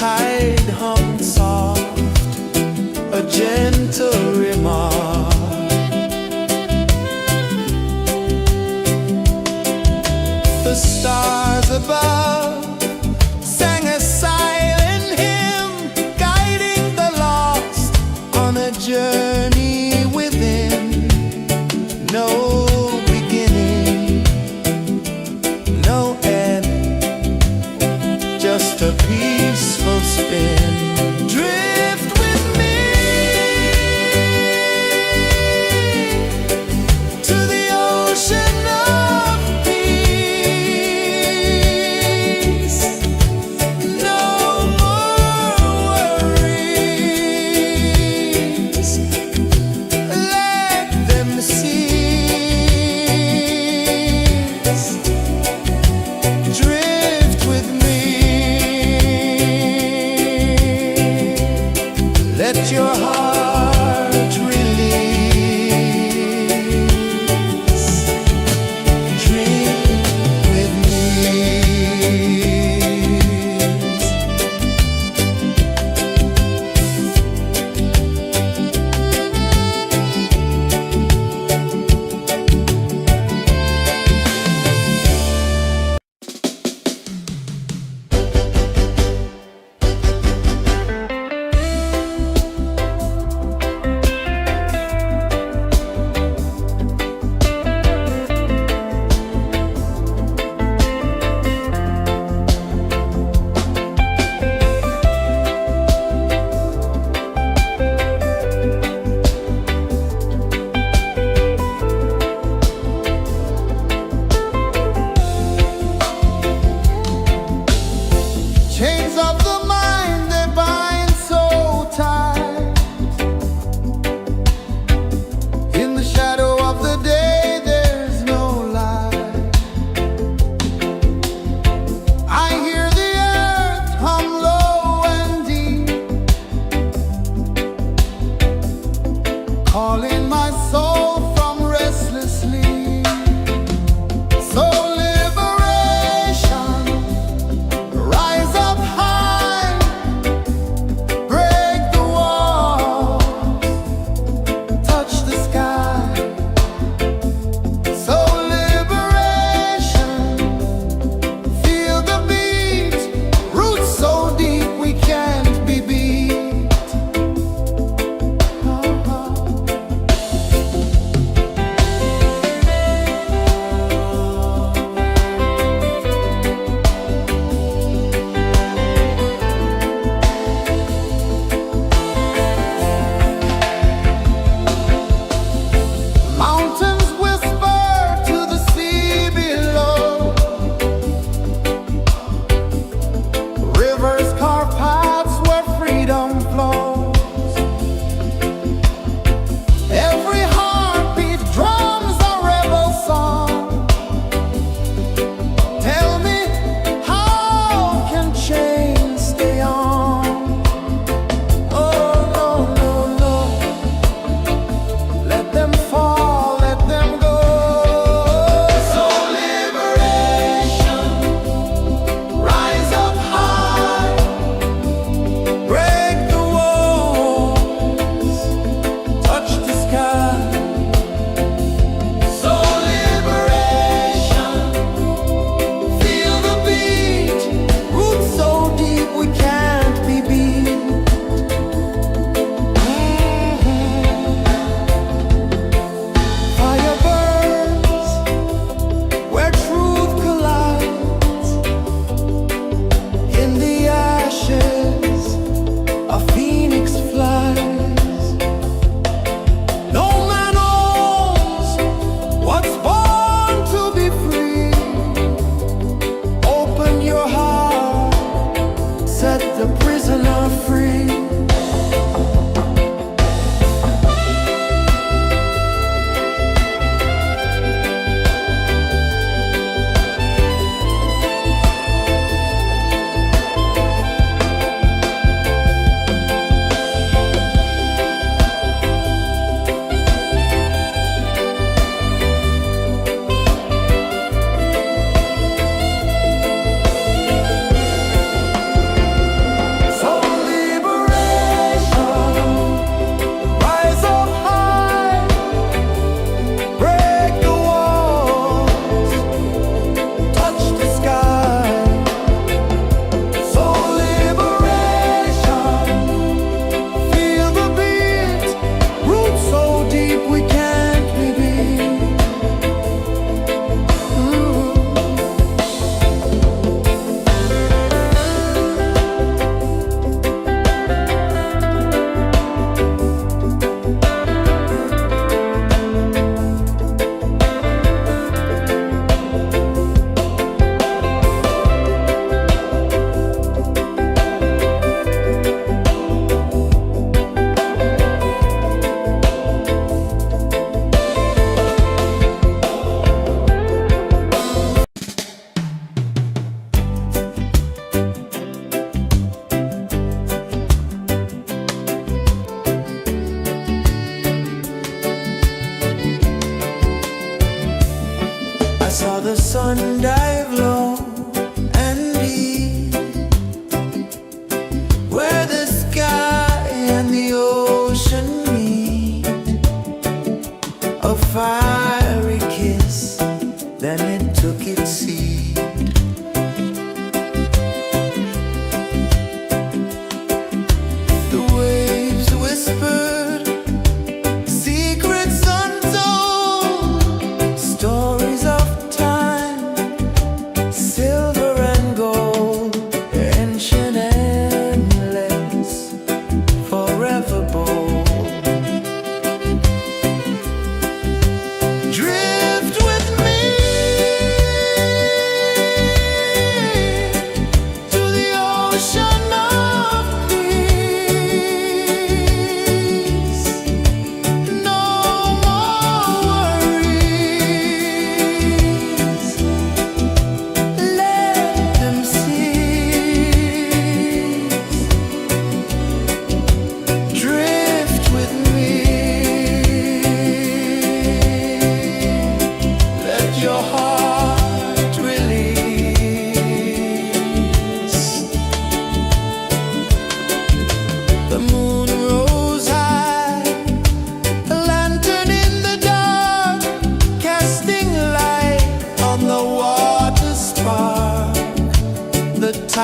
tide hung soft, a gentle remark. The stars above sang a silent hymn, guiding the lost on a journey within. No beginning, no end, just a peaceful spin. Drift with me to the ocean of peace. No more worries, let them cease. Drift with me.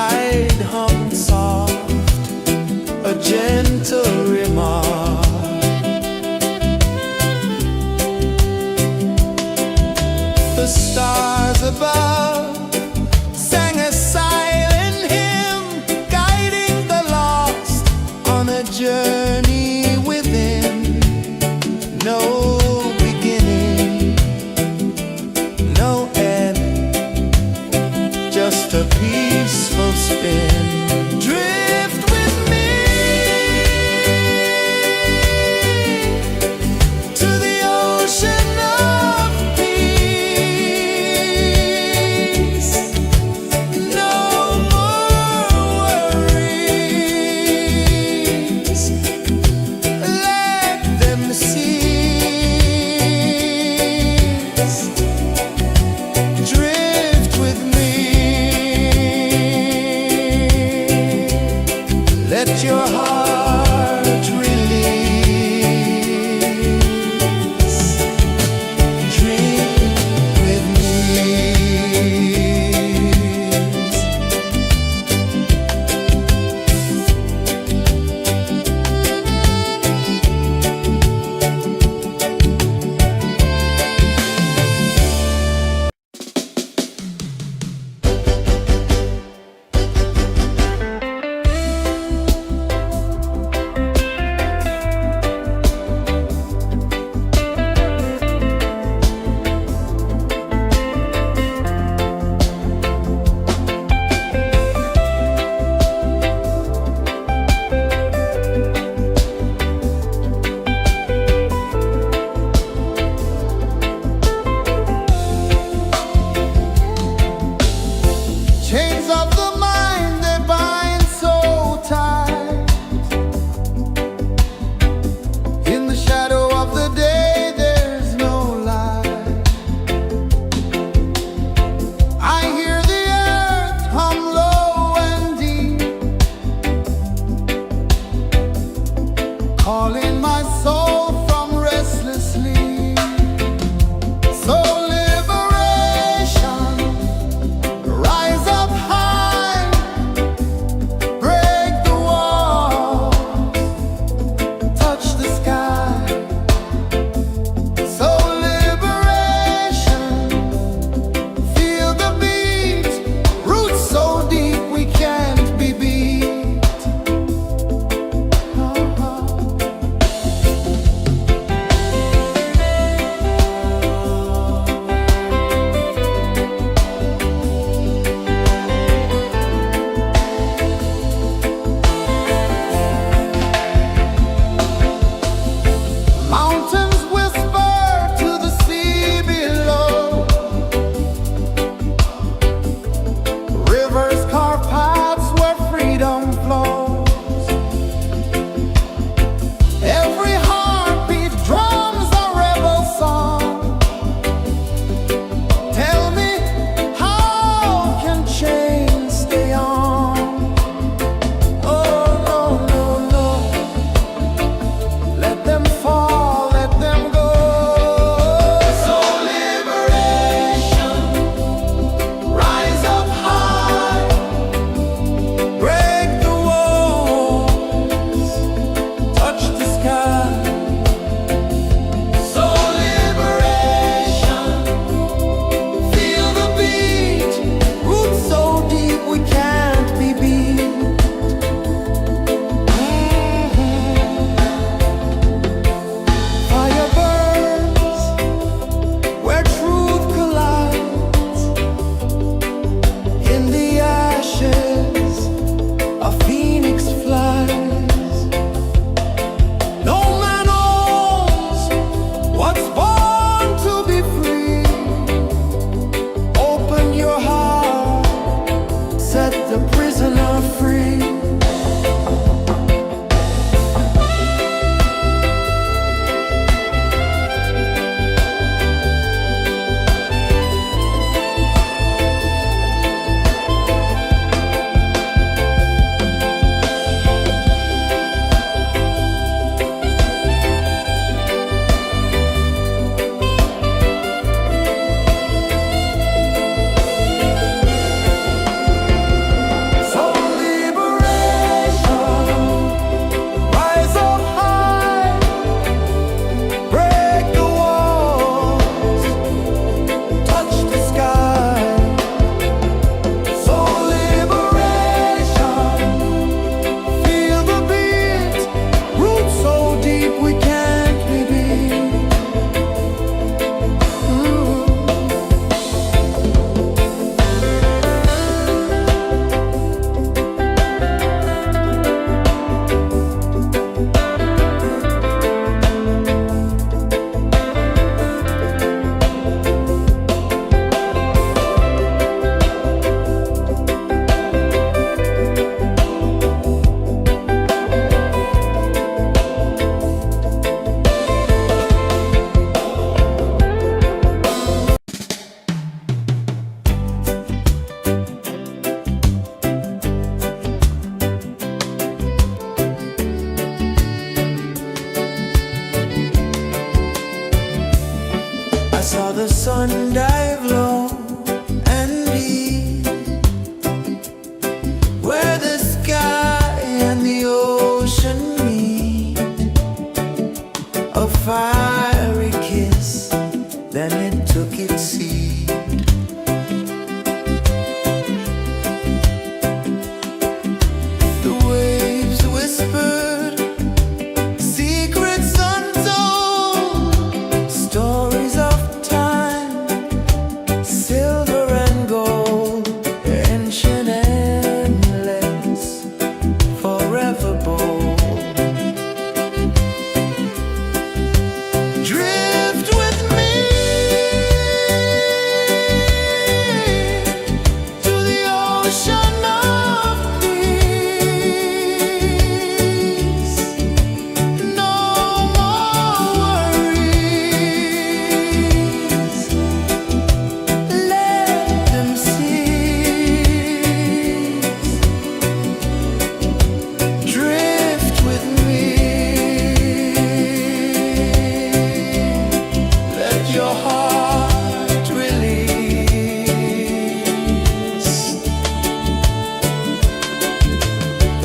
tide hung soft, a gentle remark. The stars above sang a silent hymn, guiding the lost on a journey within. No beginning, no end, just a peaceful spin. Drift with me to the ocean of peace. No more worries, let them cease. Drift with me, let your heart release. Drift with me. Chains of the mind, they bind so tight. In the shadow of the day, there's no light. I hear the earth hum low and deep, calling my soul from restless sleep. So liberation, rise up high, break the walls, touch the sky. So liberation, feel the beat, roots so deep we can't be beat. Mountains whisper to the sea below, rivers carve paths where freedom flows. Every heartbeat drums a rebel song. Tell me, how can chains stay on? Oh no, no, no, let them fall, let them go. So liberation, rise up high, break the walls, touch the sky. So liberation, feel the beat, roots so deep we can't be beat. Fire burns where truth collides. In the ashes, a phoenix flies. No man owns what's born to be free. Open your heart, set the prisoner free. So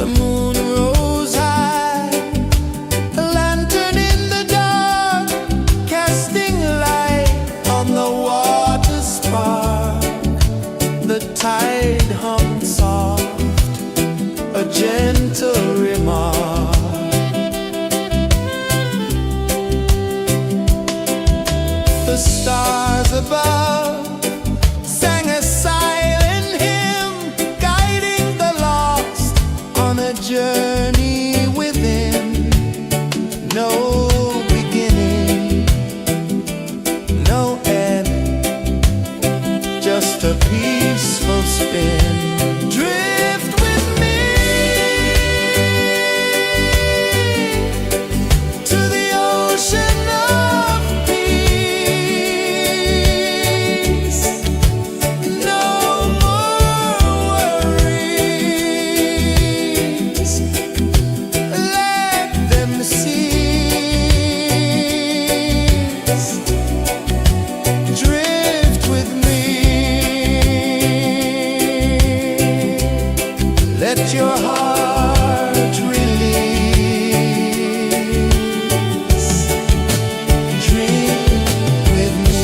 The moon rose high, a lantern in the dark, casting light on the water spark. The tide hung soft, a gentle remark. The stars above sang a silent hymn, guiding the lost on a journey within. No beginning, no end, just a peaceful spin. Drift with me to the ocean of peace. No more worries, let them cease. Drift with me, let your heart release. Dream with me.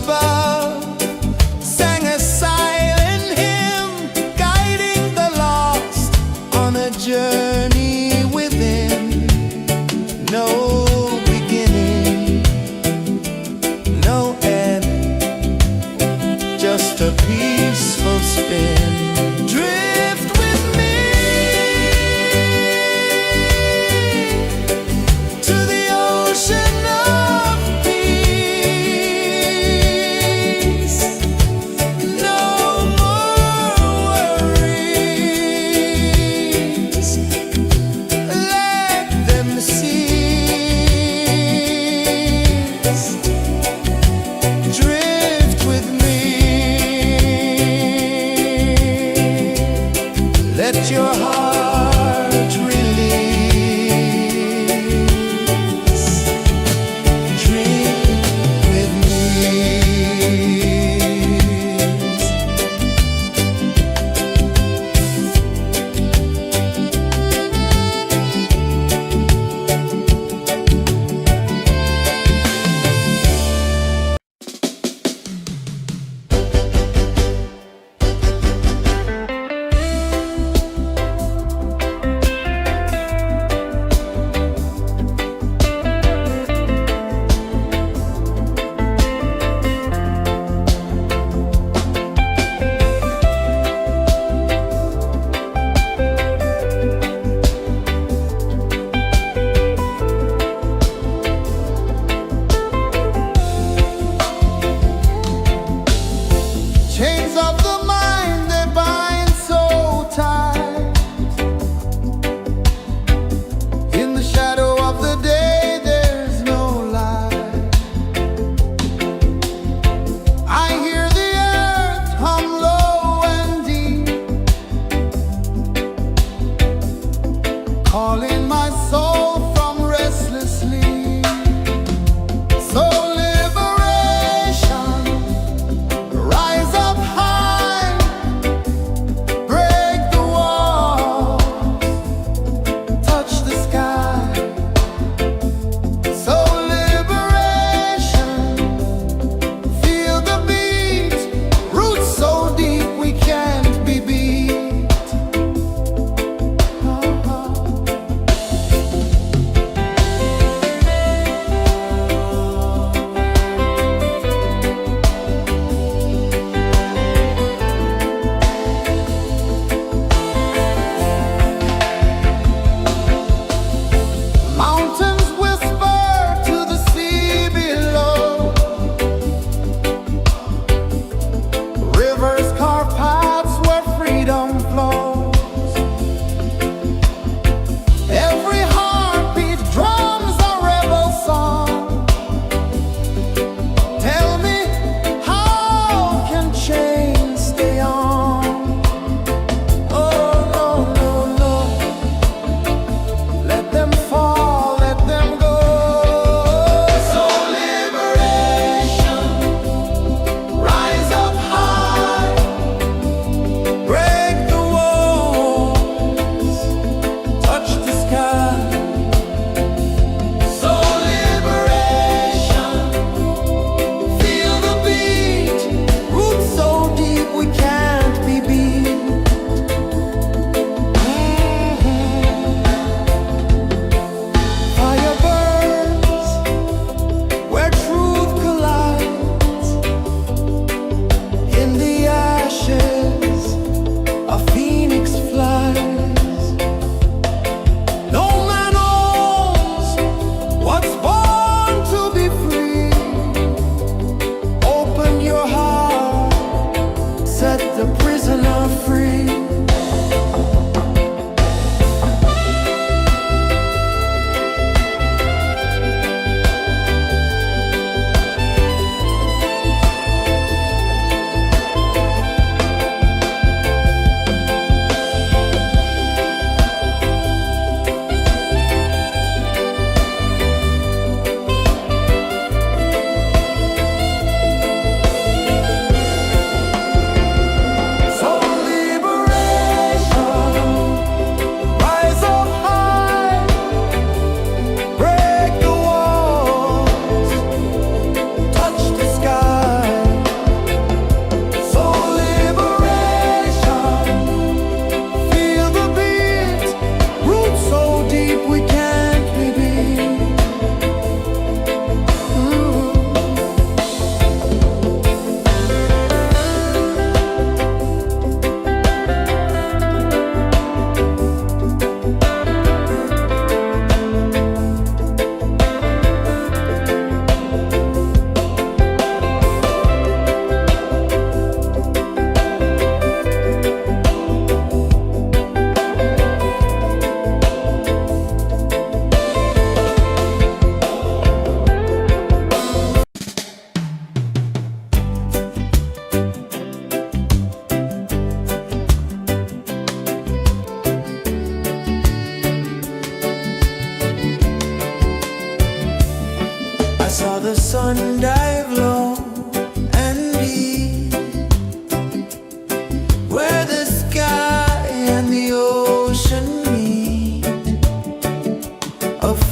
above sang a silent hymn, guiding the lost on a journey within. No beginning, no end, just a peaceful spin. Drift with me to the ocean of peace. No more worries, let them cease. Drift with me, let your heart release. Dream with me. Chains of the mind, they bind so tight. In the shadow of the day, there's no light. I hear the earth hum low and deep, calling my soul from restless sleep. So liberation, rise up high, break the walls, touch the sky. So liberation, feel the beat, roots so deep we can't be beat.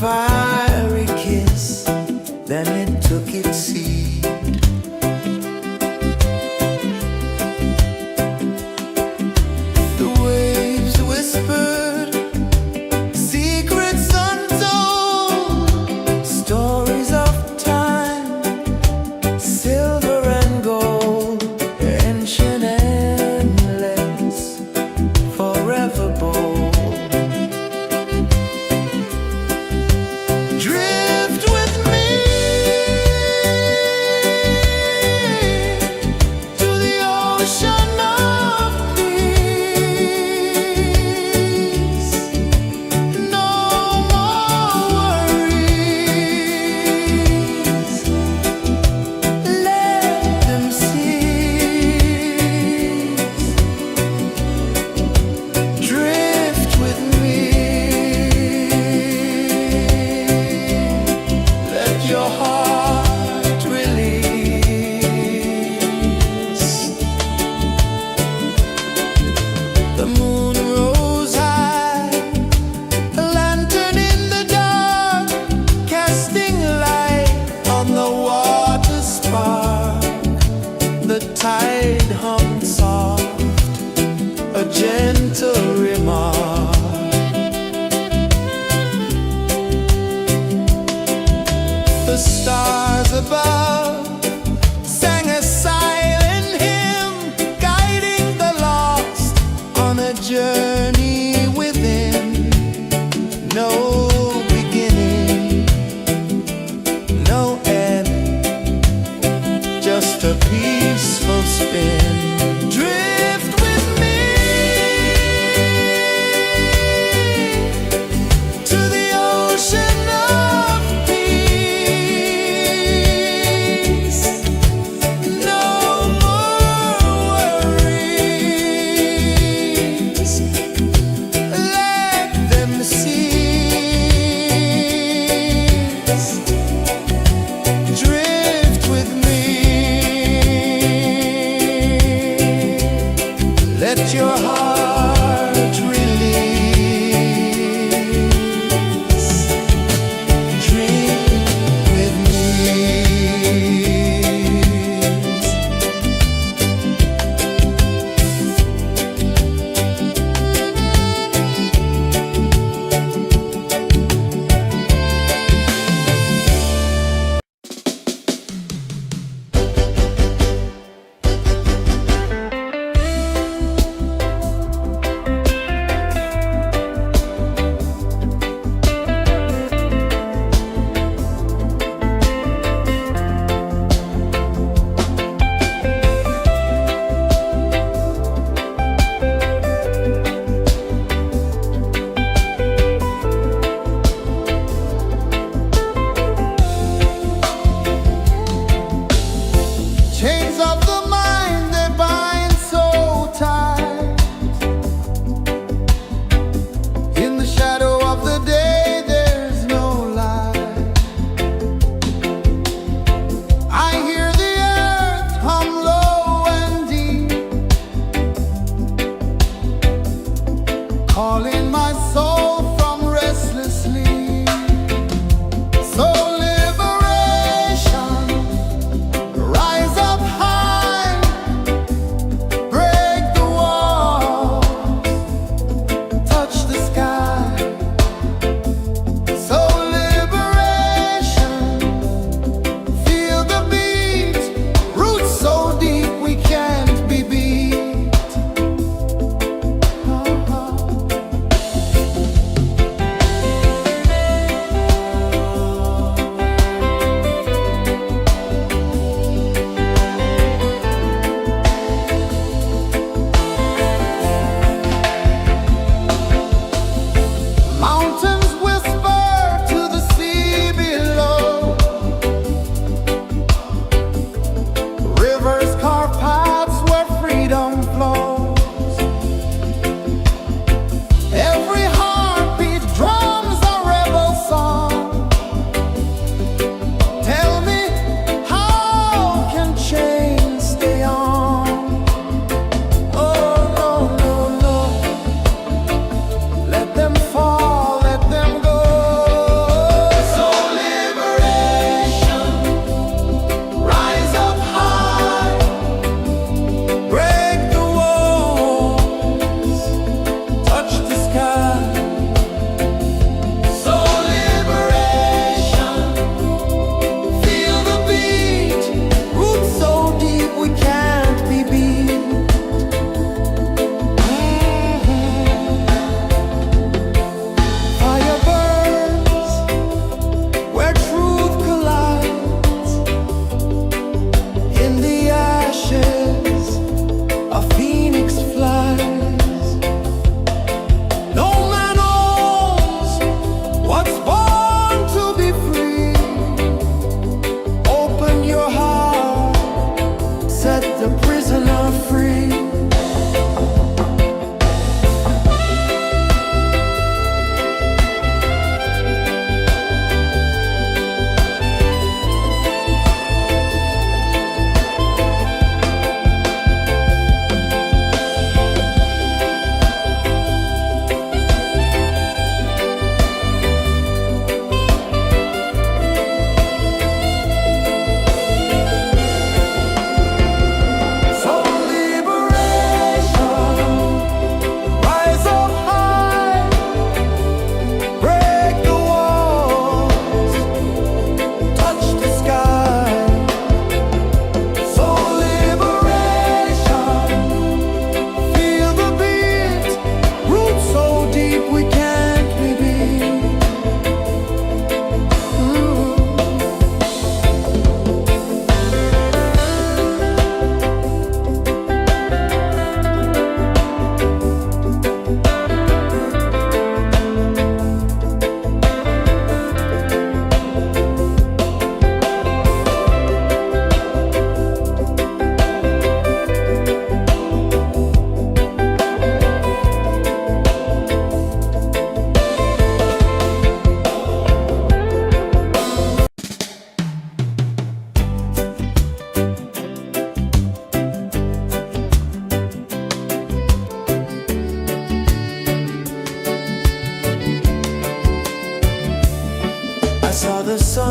fiery kiss, then it took its seed. The waves whispered secrets untold, stories of time, silver and gold, ancient, endless, forever bold.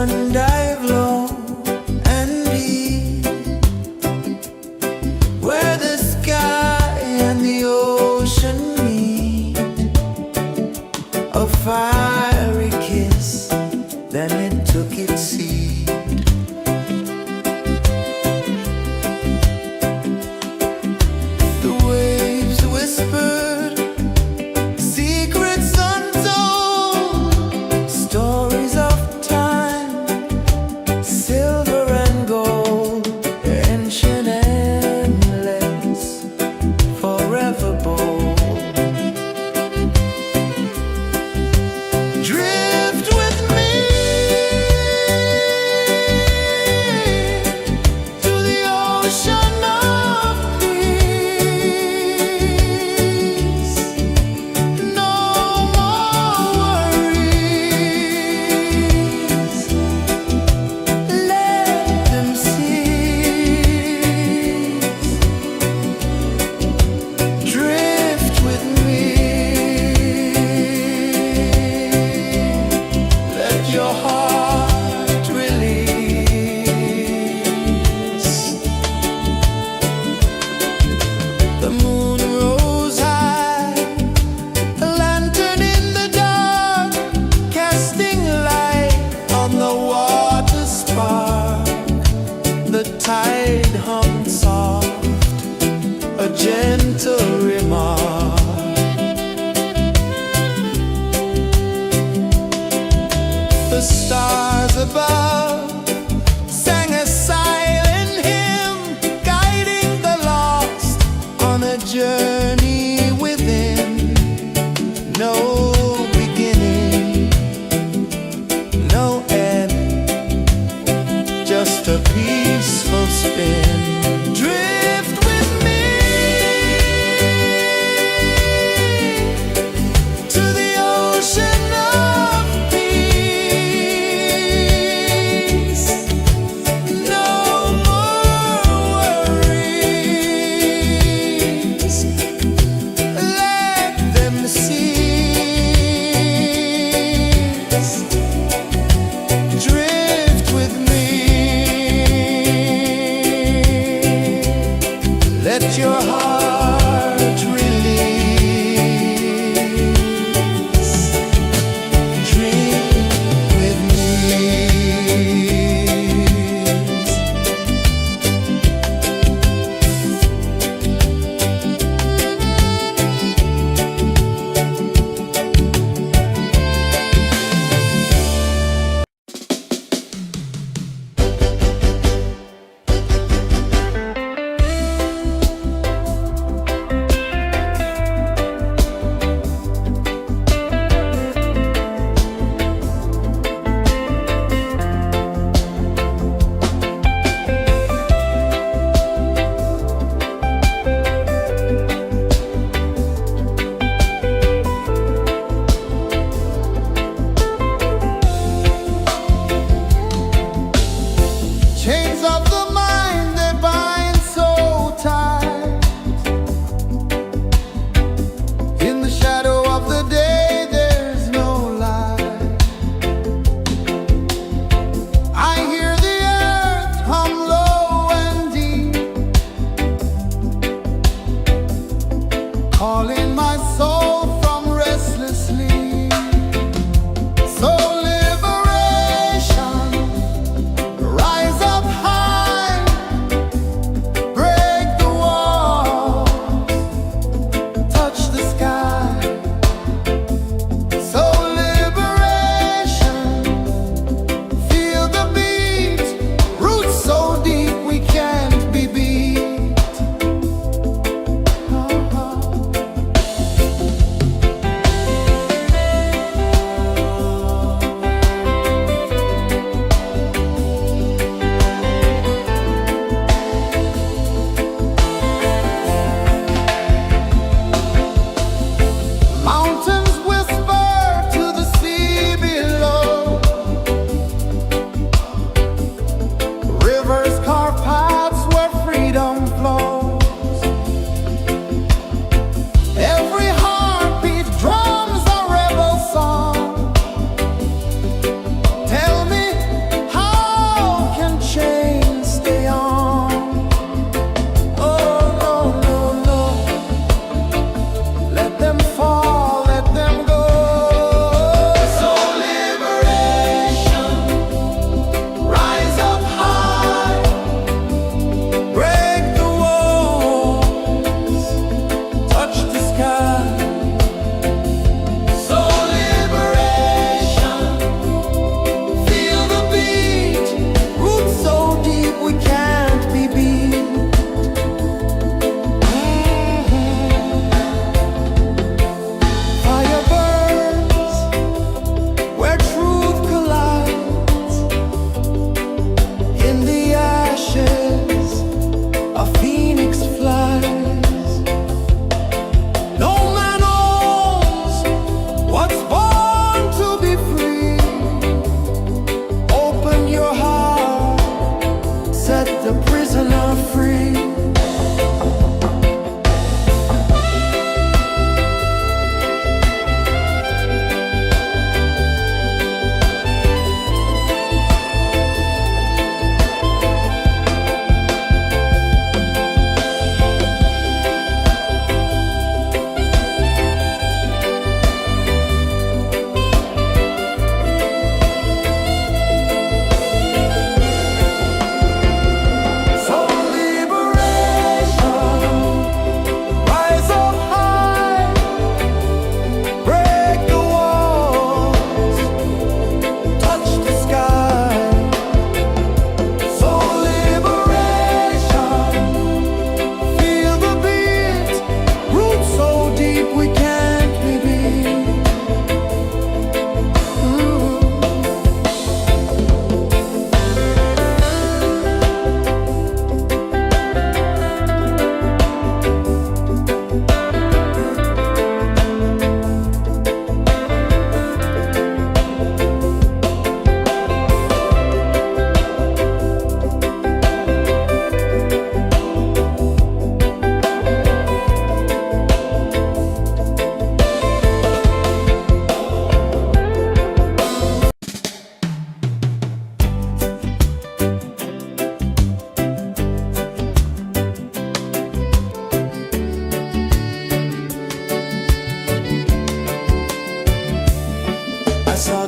one dive low and deep, where the sky and the ocean meet. A fiery kiss, then it took its seat. The waves whispered secrets untold, stories of time, silver and gold, ancient, endless, forever bold.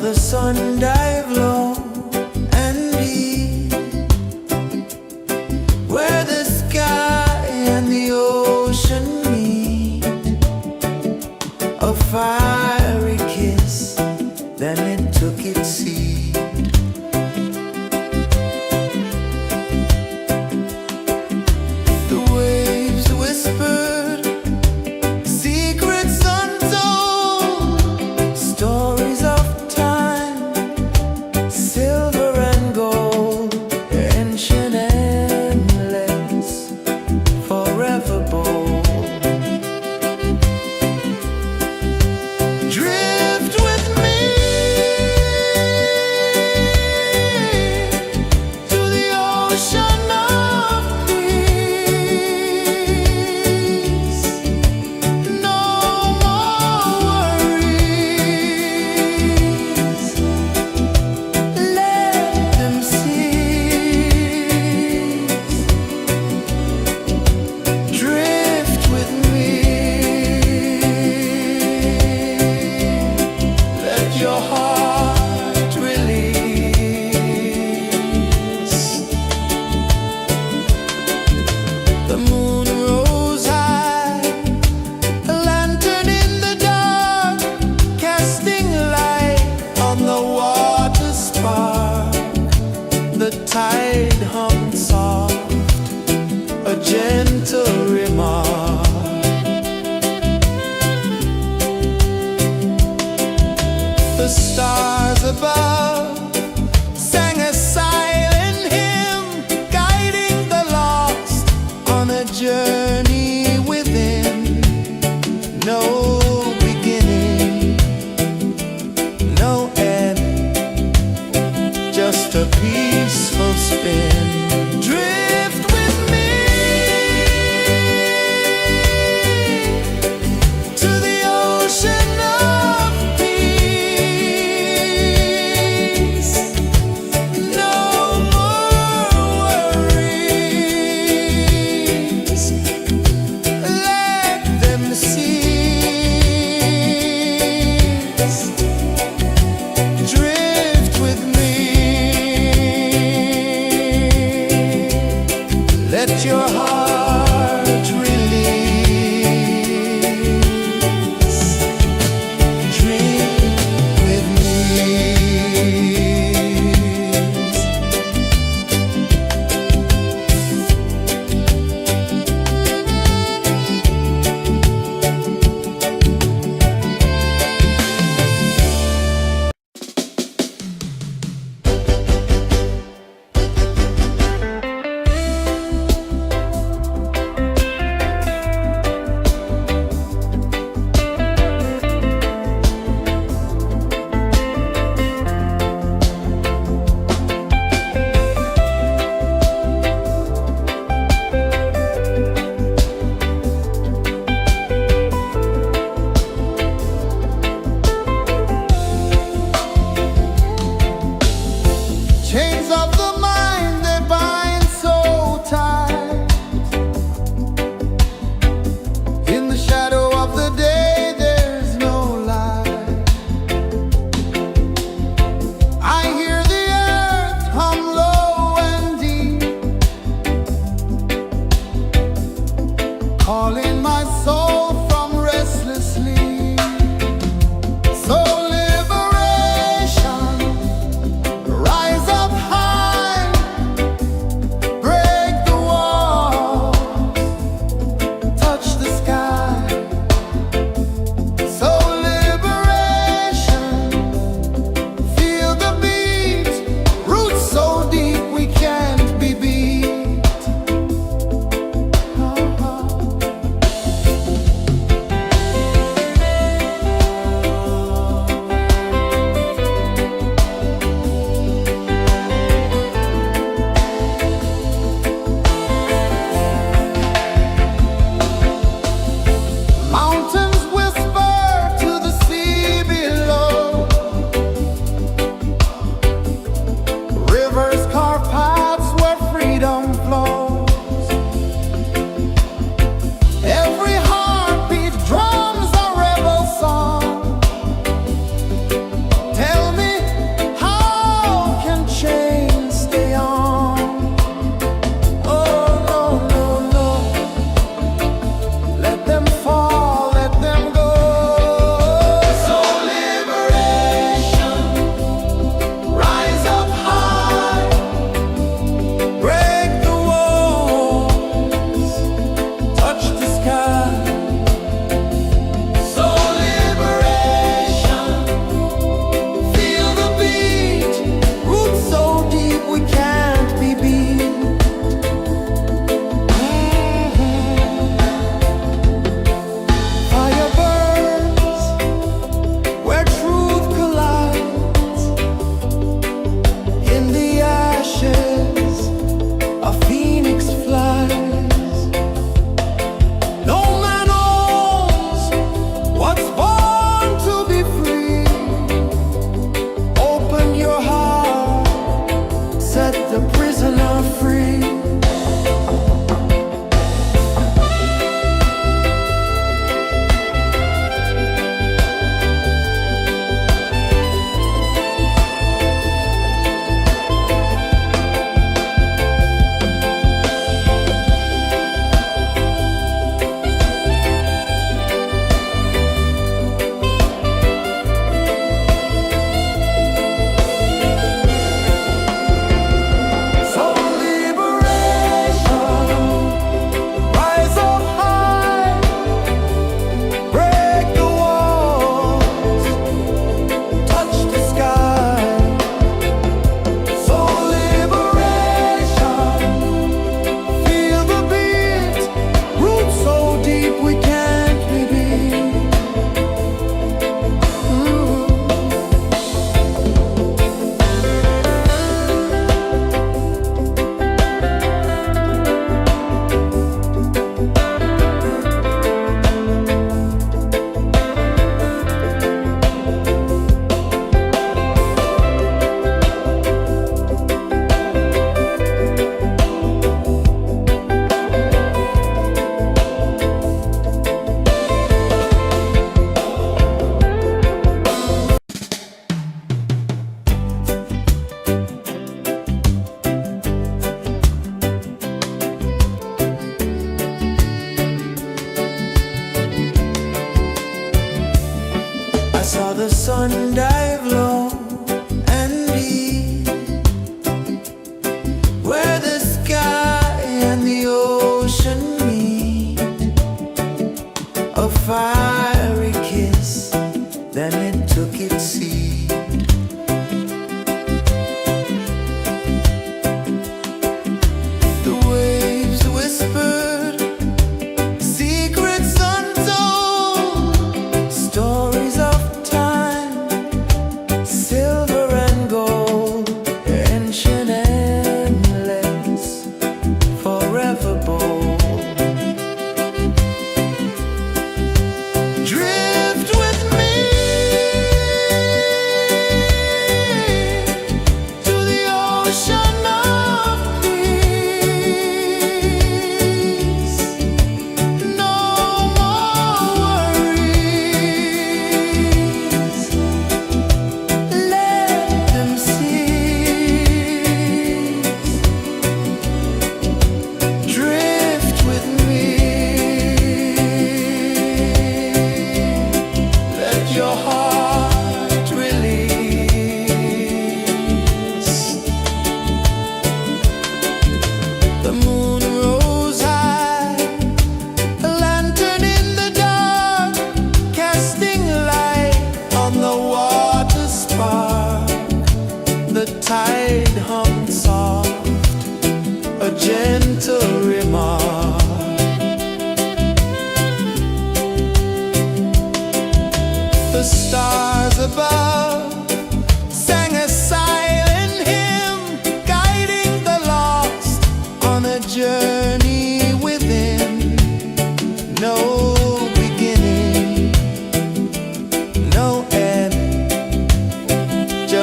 the sun dive low and deep, where the sky and the ocean meet. A fiery kiss, then it took its seat. The waves whispered secrets untold, stories of time, silver and gold, ancient, endless, forever bold. Drift with me to the ocean of peace. No more worries. Let them cease. Drift with me. Let your heart release. The moon rose high, a lantern in the dark, casting light on the water spark. The tide hummed soft, a gentle remark. The stars above sang a silent hymn, guiding the lost on a journey within. No beginning, no end, just a peaceful spin. Drift with me to the ocean of peace. No more worries. Let them cease. Drift with me.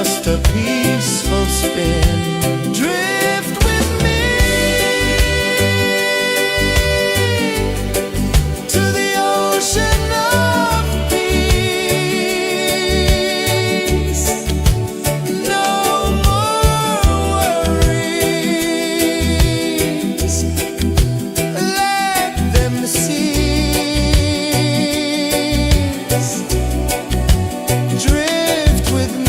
just a peaceful spin. Drift with me to the ocean of peace. No more worries. Let them cease. Drift with me.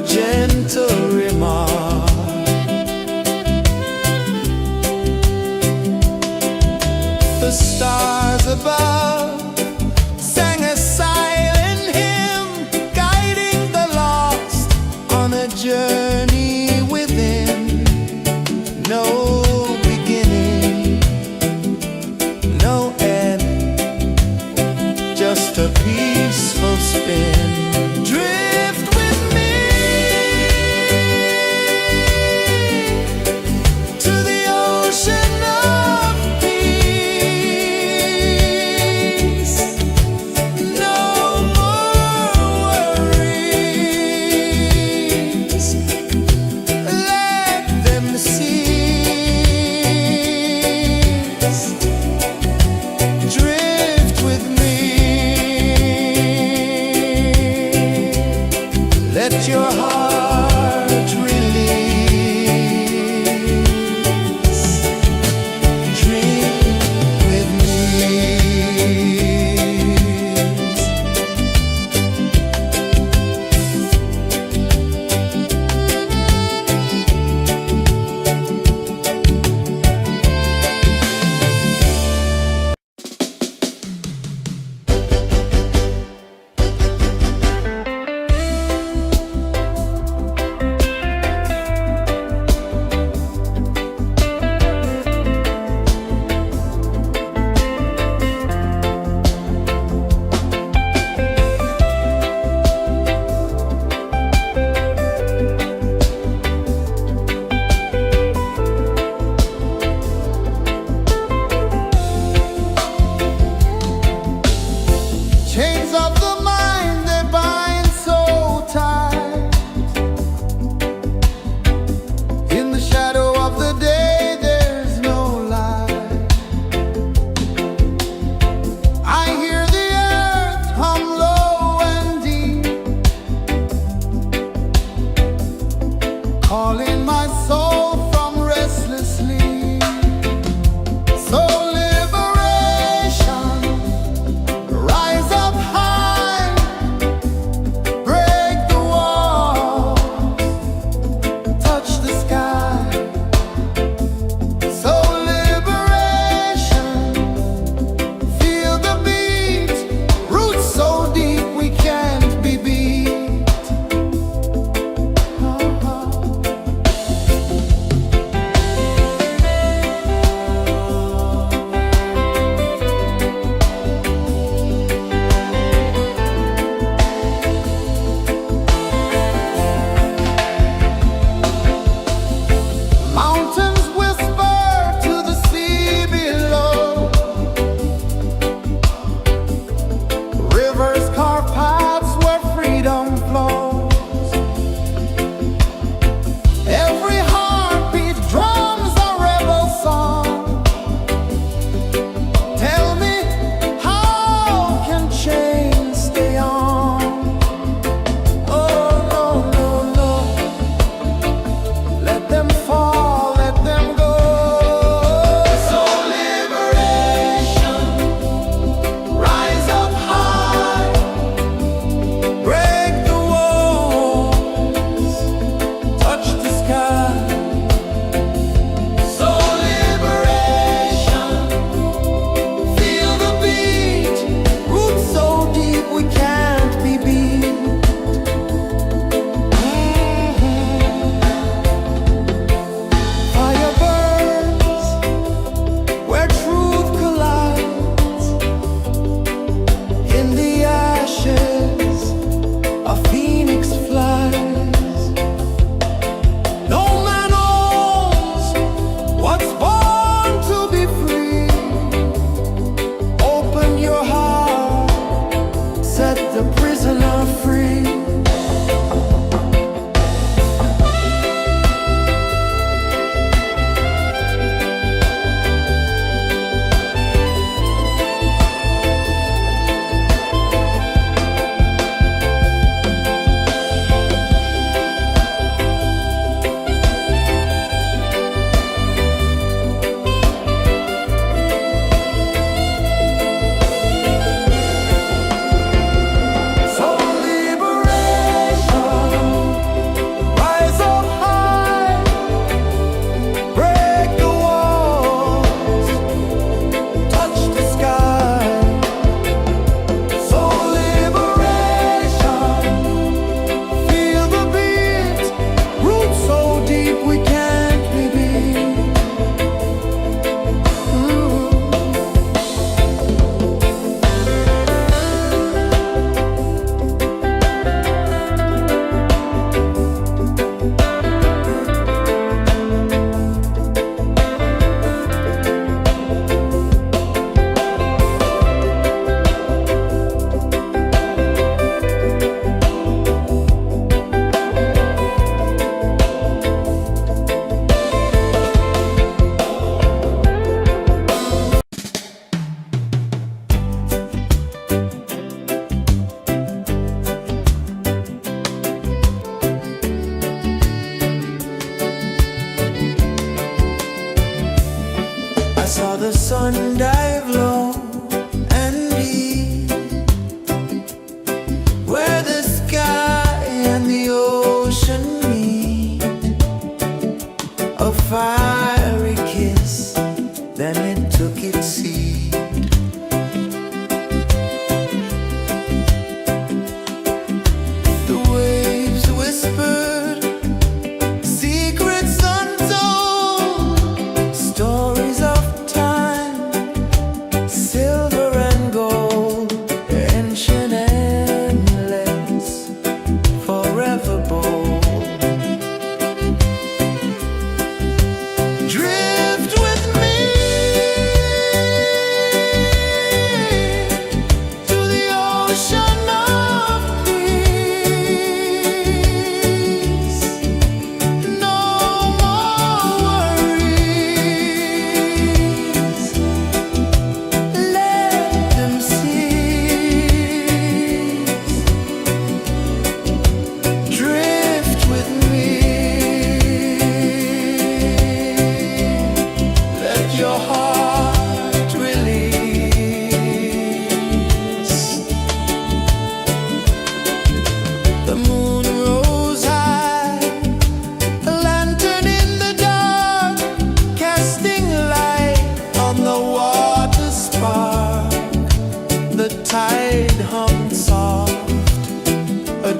gentle remark. The stars above sang a silent hymn, guiding the lost on a journey within. No beginning, no end, just a peaceful spin. Drift with me to the ocean of peace. No more worries, let them cease. Drift with me. Let your heart release. Dream with me.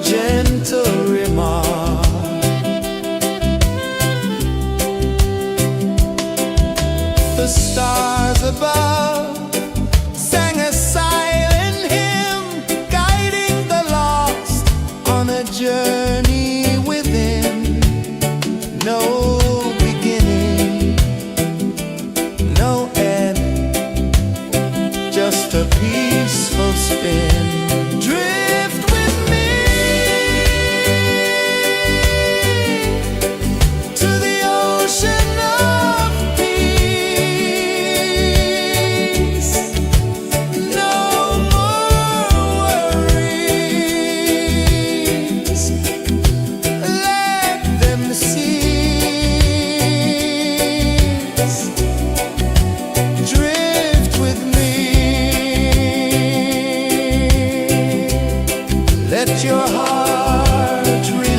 gentle remark. The stars above sang a silent hymn, guiding the lost on a journey within. No beginning, no end, just a peaceful spin. Drift with me to the ocean of peace. No more worries, let them cease. Drift with me, let your heart release.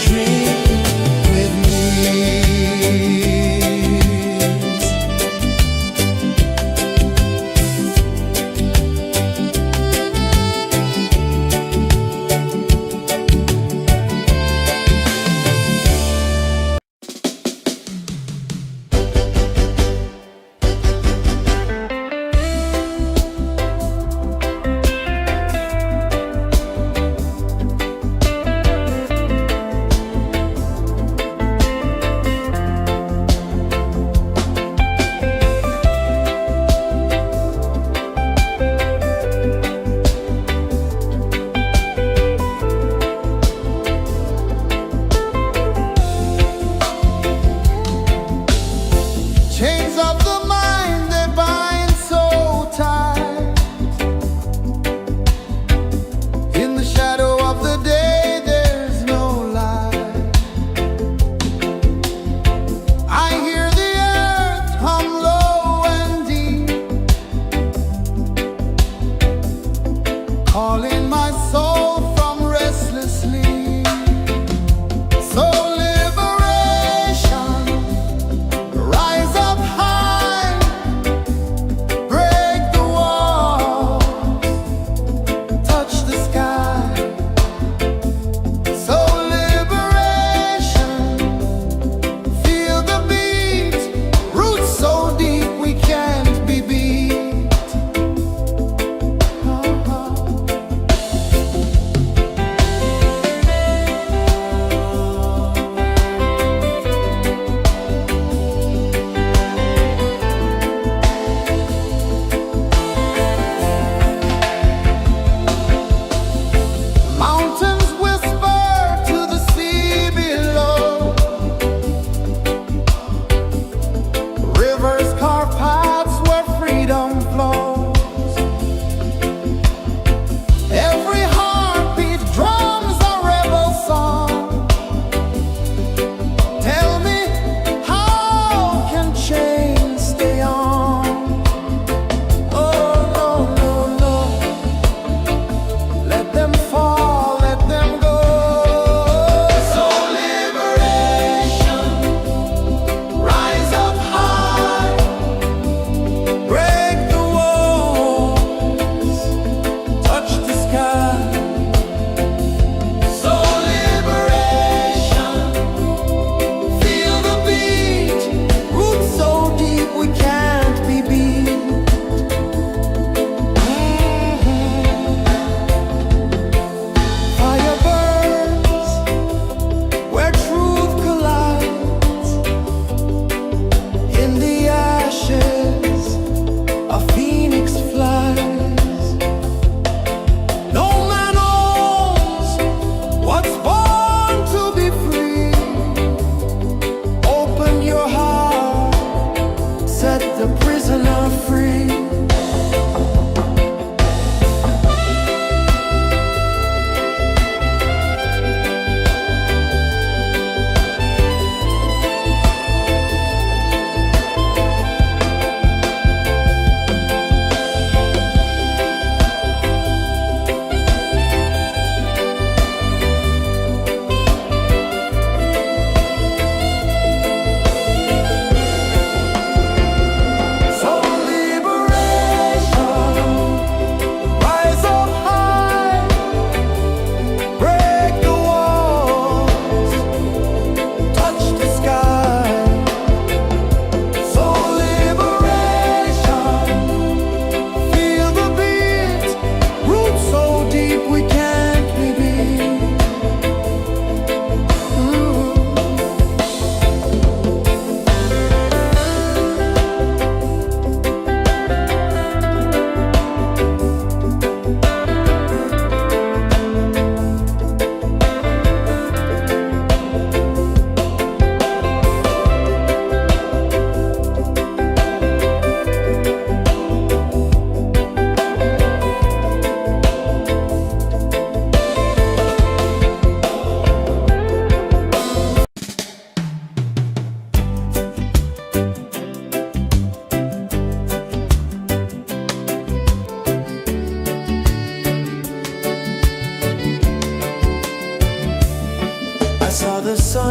Dream with me. Chains of the mind, they bind so tight. In the shadow of the day, there's no light. I hear the earth hum low and deep, calling my soul from restless sleep. So liberation, rise up high, break the walls, touch the sky. So liberation, feel the beat, roots so deep we can't be beat.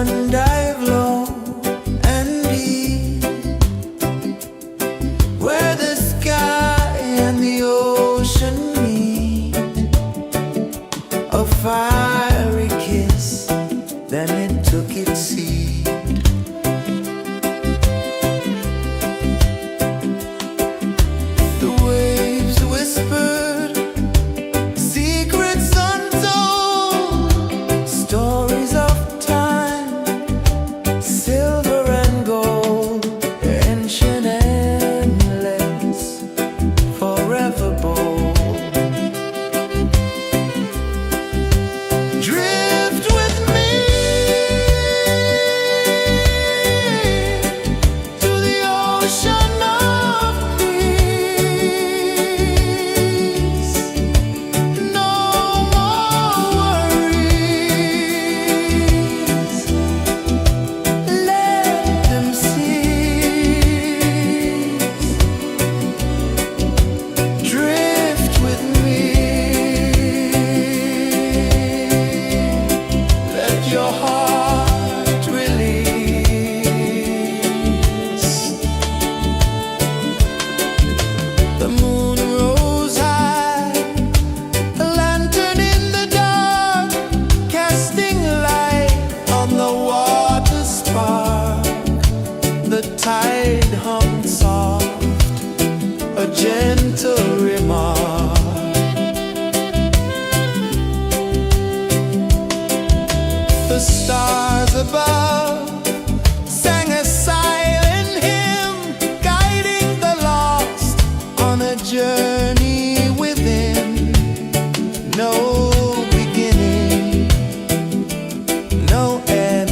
sun dive low and deep, where the sky and the ocean meet. A fiery kiss, then it took its seat. The waves whispered secrets untold, stories of time, silver and gold, ancient, endless, forever bold. Drift with me to the ocean of peace. No more worries. Let them cease. Drift with me. Let your heart release. The moon rose high, a lantern in the dark, casting light on the water spark. The tide hummed soft, a gentle remark. The stars above sang a silent hymn, guiding the lost on a journey within. No beginning, no end,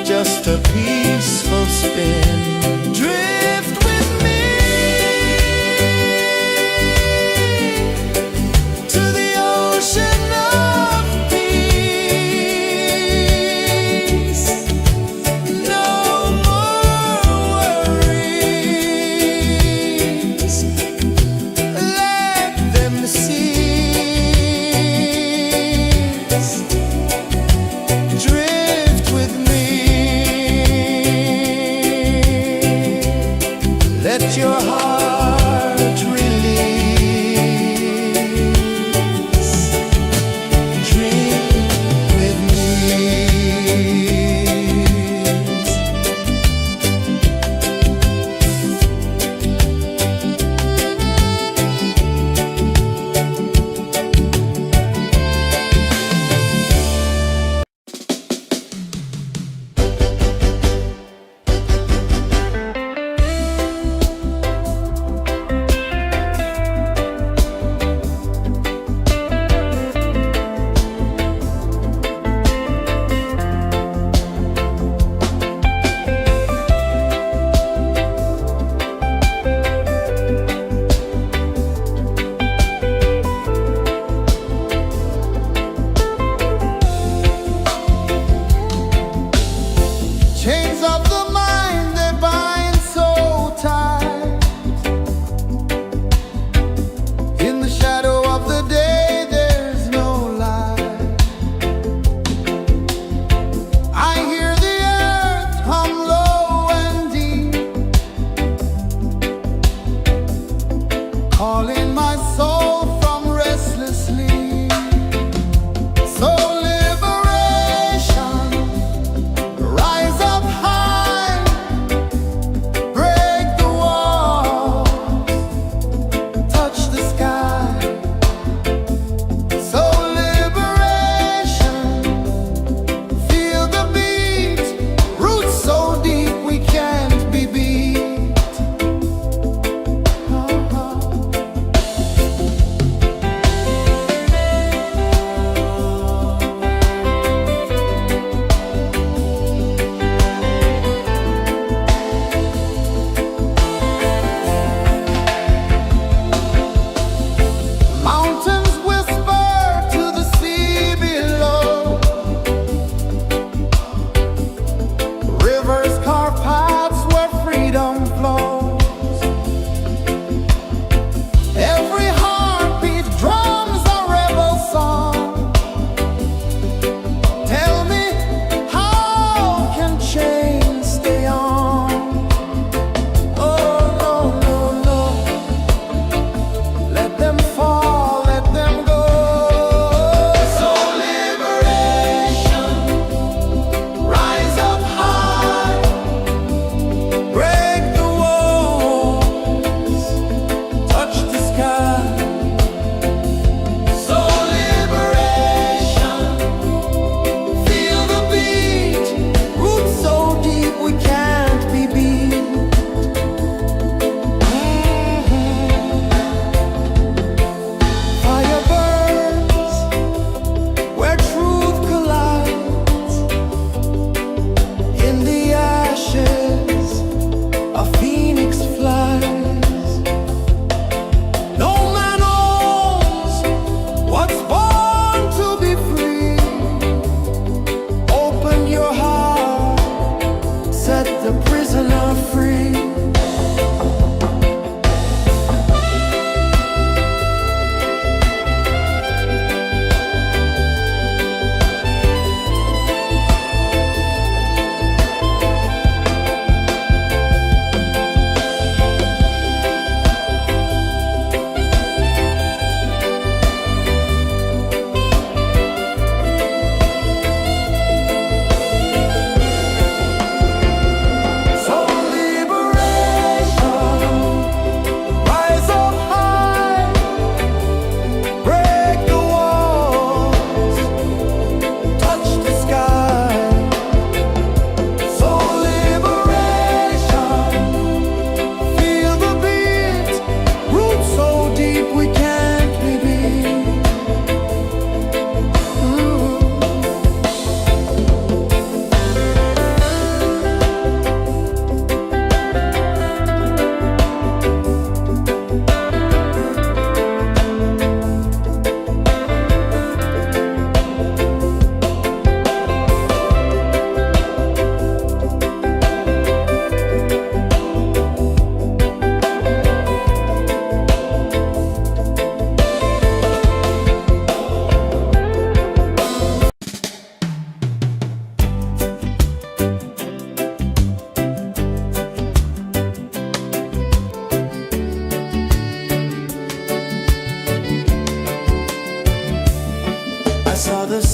just a peaceful spin. Drift with me to the ocean of peace. No more worries. Let them cease. Drift with me. Let your heart release. Dream with me. Chains of the mind, they bind so tight. In the shadow of the day, there's no light. I hear the earth hum low and deep, calling my soul from restless sleep. So liberation, rise up high, break the walls, touch the sky. So liberation, feel the beat, roots so deep we can't be beat.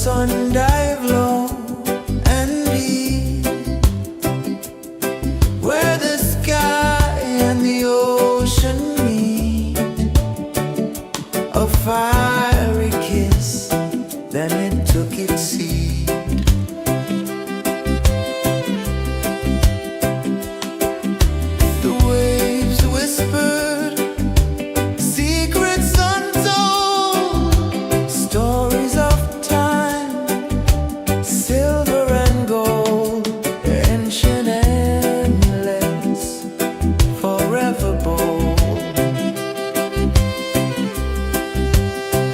sun dive low and deep, where the sky and the ocean meet. A fiery kiss, then it took its seat. The waves whispered secrets untold, stories of time, silver and gold, ancient amulets, forever bold.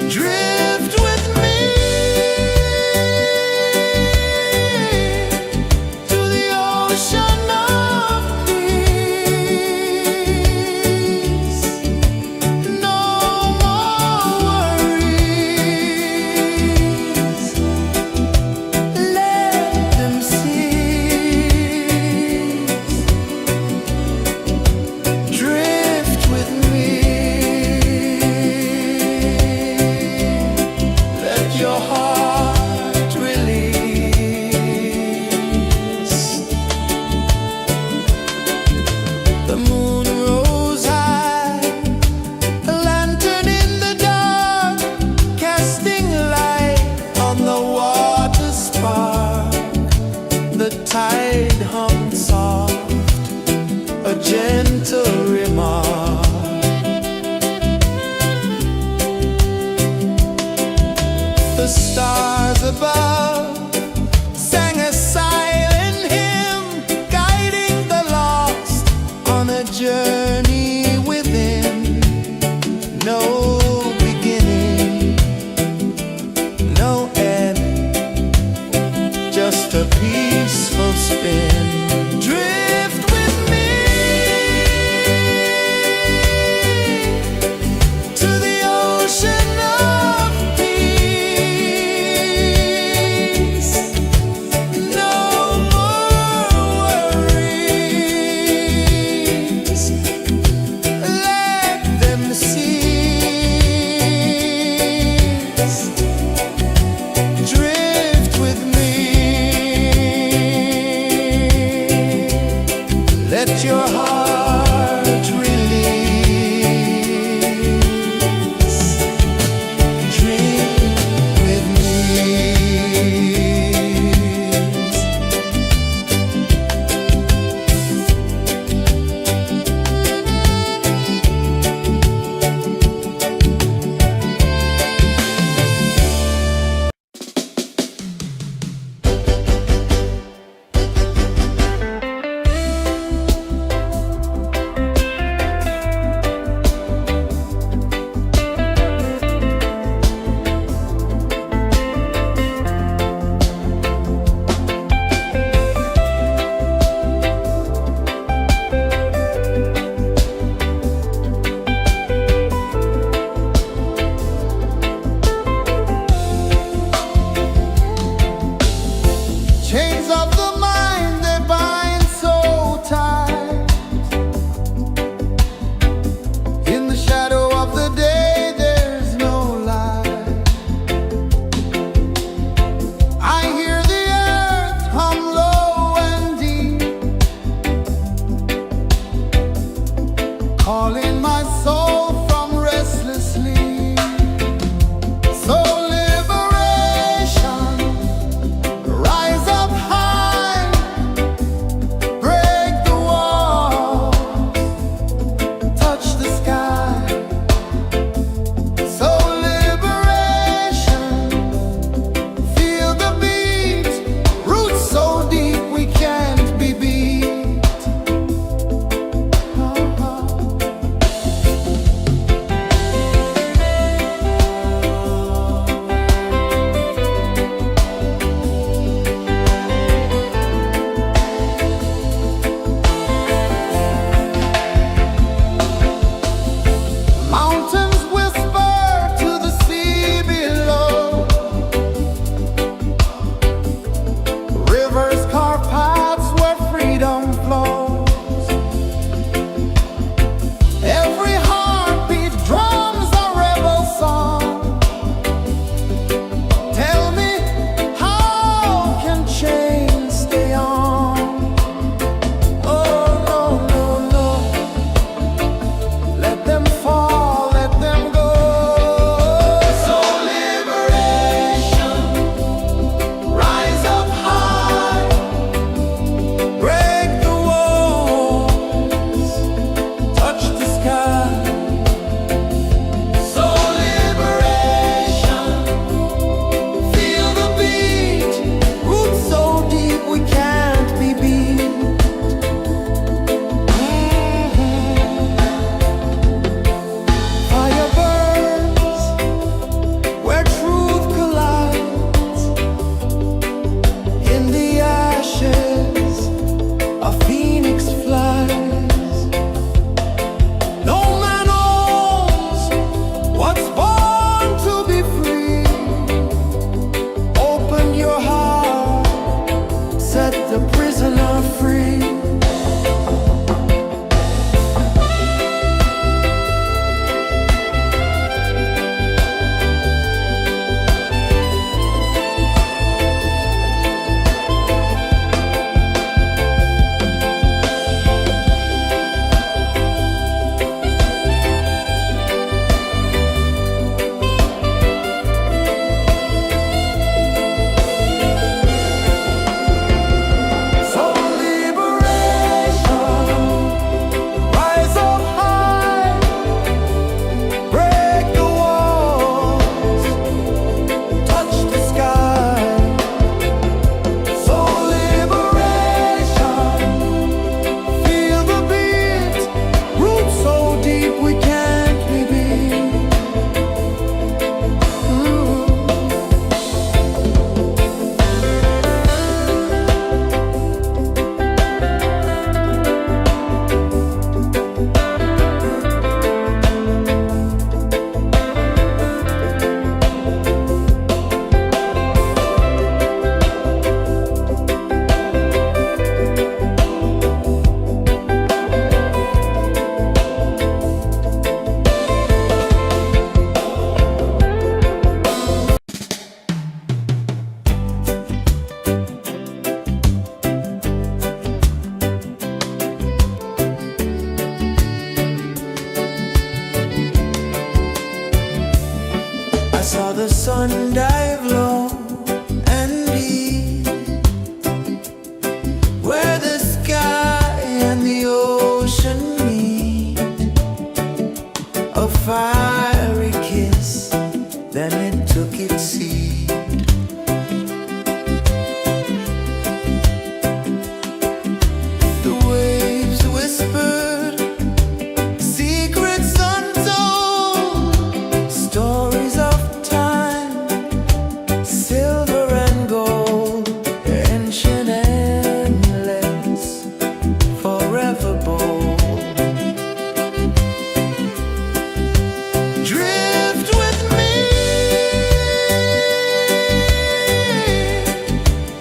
Drift with me to the ocean of peace. No more worries, let them cease. Drift with me, let your heart release. The moon rose high, a lantern in the dark, casting light on the water spark. The tide hummed soft, a gentle remark. The stars above sang a silent hymn, guiding the lost on a journey within. No beginning, no end, just a peaceful spin. Drift with me to the ocean of peace. No more worries, let them cease. sun dive low and deep, where the sky and the ocean meet, a fiery kiss, then it took its seat. The waves whispered secrets untold, stories of time, silver and gold, ancient, endless, forever bold. Drift with me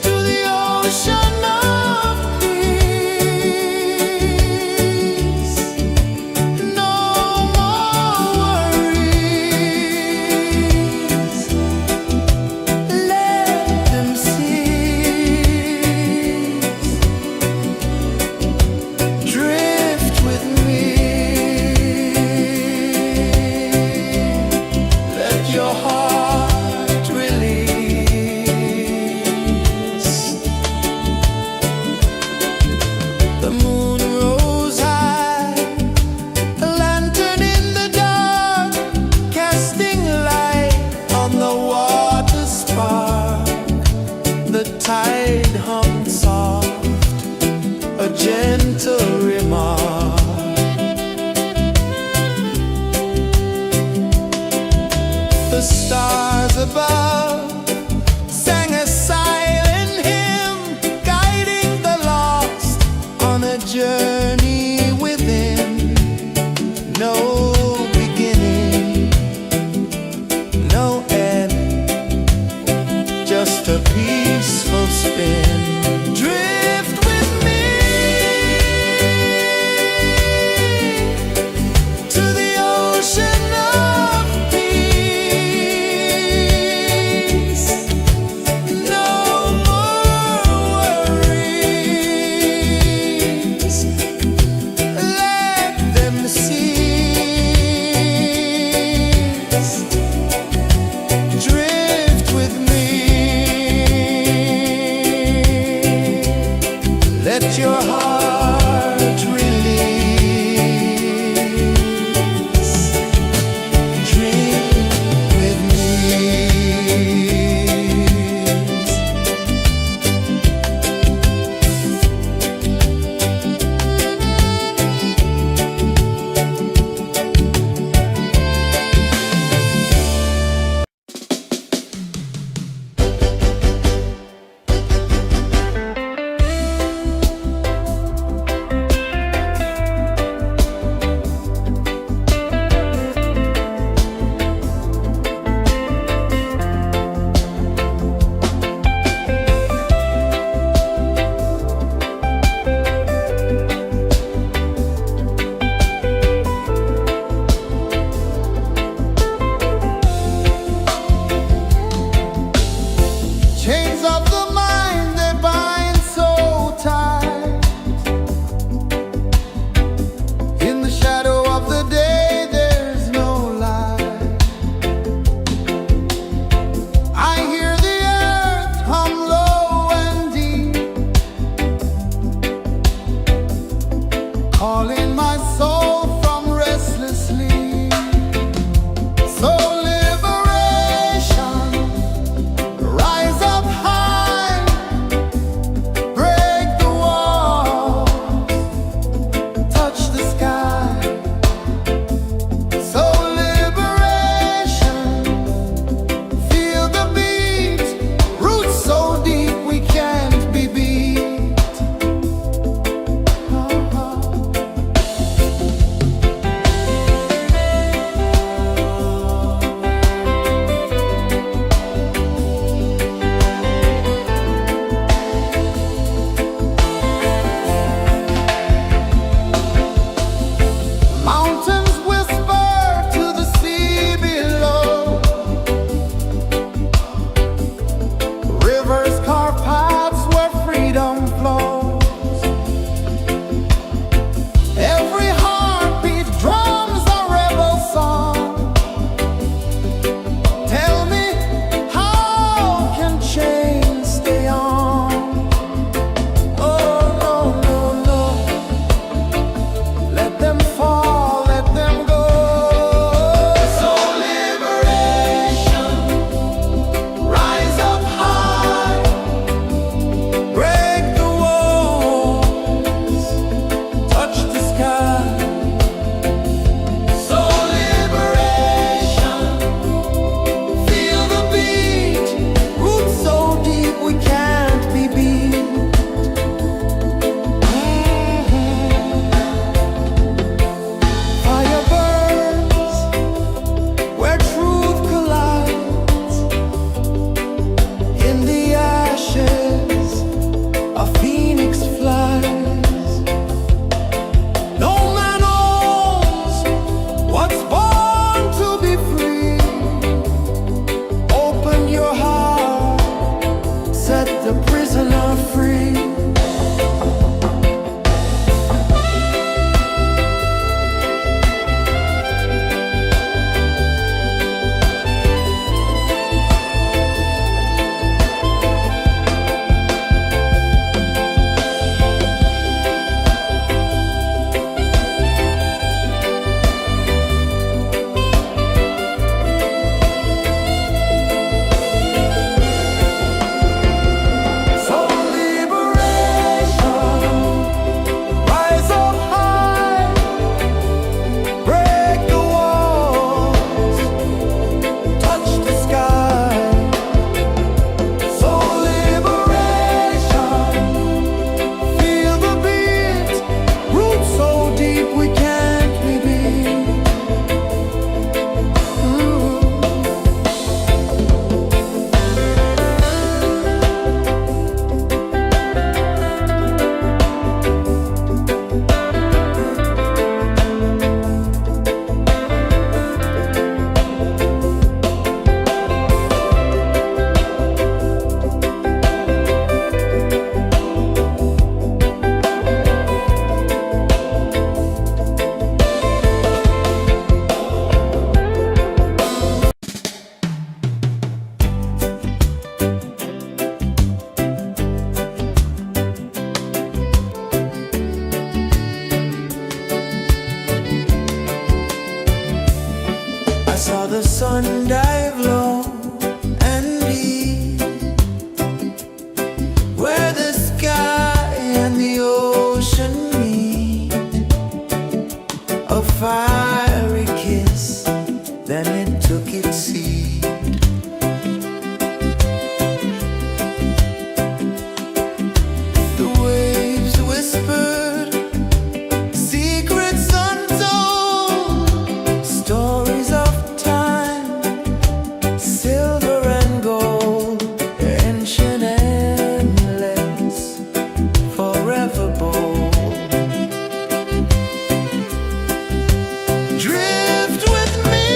to the ocean of peace. No more worries, let them cease. Drift with me, let your heart release. The moon rose high, a lantern in the dark, casting light on the water spark. The tide hummed soft, a gentle remark. The stars above sang a silent hymn, guiding the lost on a journey within. No beginning, no end, just a peaceful spin. Drift with me to the ocean of peace. and dive low and deep, where the sky and the ocean meet. A fiery kiss, then it took its seed. The waves whispered secrets untold, stories of time, silver and gold, ancient amulets, forever bold. Drift with me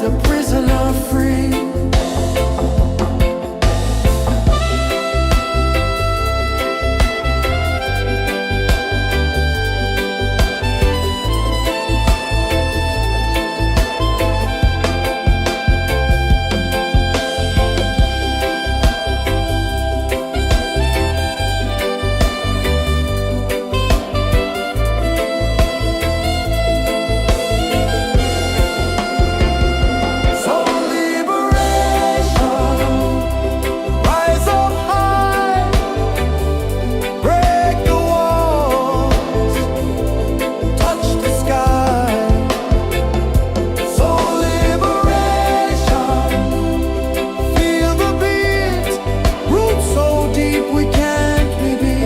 the prisoner free. So liberation, rise up high, break the walls, touch the sky. So liberation, feel the beat, roots so deep we can't be beat.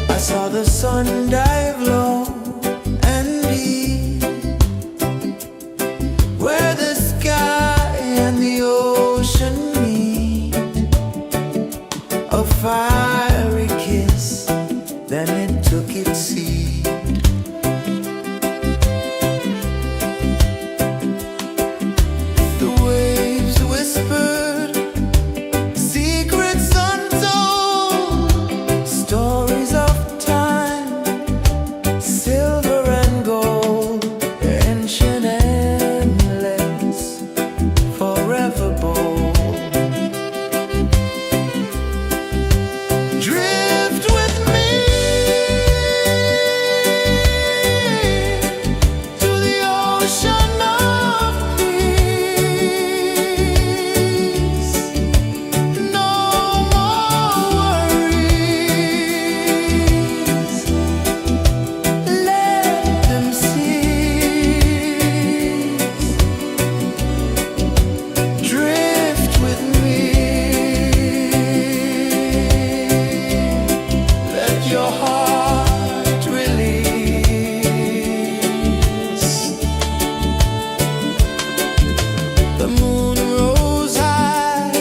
I saw the sun dive low and deep, where the sky and the ocean meet. A fiery kiss, then it took its seat. The waves whispered secrets untold, stories of time, silver and gold, ancient endless, forever bold. Drift with me to the ocean of peace. No more worries. Let them cease. Drift with me. Let your heart release. The moon rose high,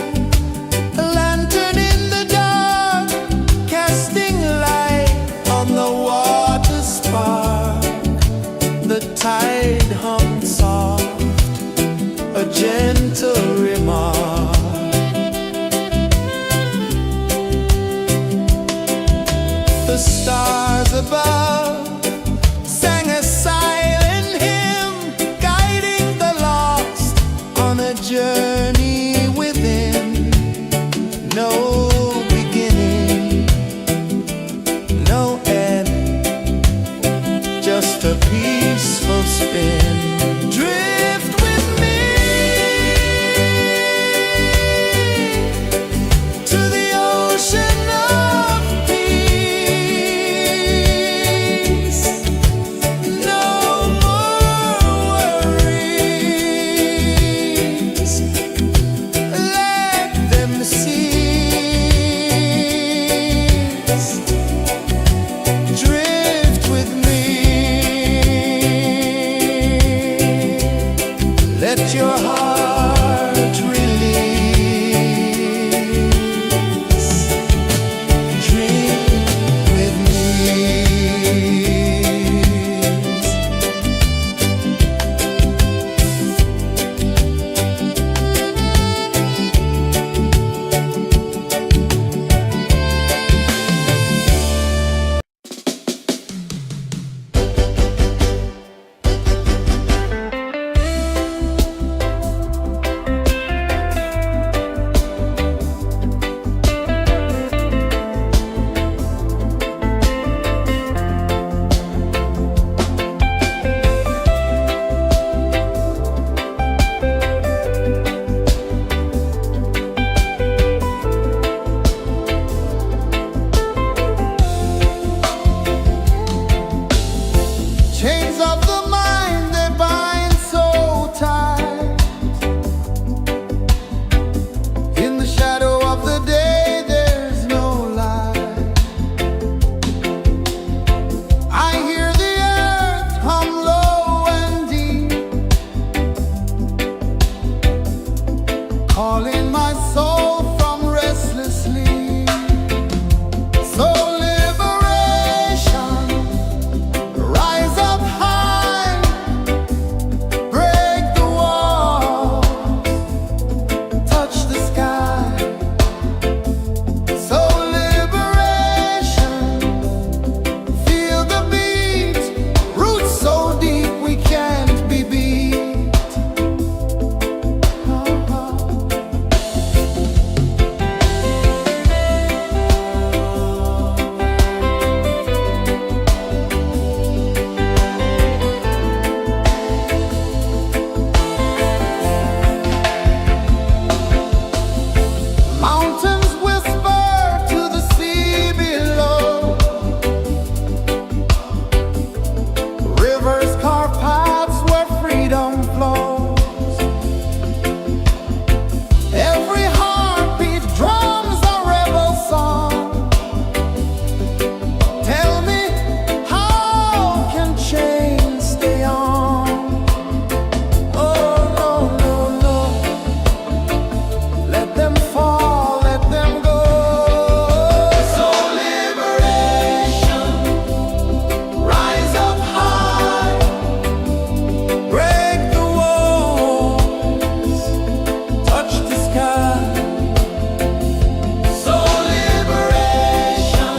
a lantern in the dark, casting light on the water spark. The tide hummed soft, a gentle remark. The stars above sang a silent hymn, guiding the lost on a journey within. No beginning, no end, just a peaceful spin. Drift with me to the ocean of peace. No more worries. Let them cease. Drift with me. Chains of the mind they bind so tight. In the shadow of the day there's no light. I hear the earth hum low and deep, calling my soul from restless sleep. So liberation, rise up high, break the walls, touch the sky. So liberation, feel the beat, roots so deep we can't be beat. Mountains whisper to the sea below. Rivers carve paths where freedom flows. Every heartbeat drums a rebel song. Tell me, how can chains stay on? Oh no, no, no. Let them fall, let them go. So liberation, rise up high, break the walls, touch the sky. So liberation,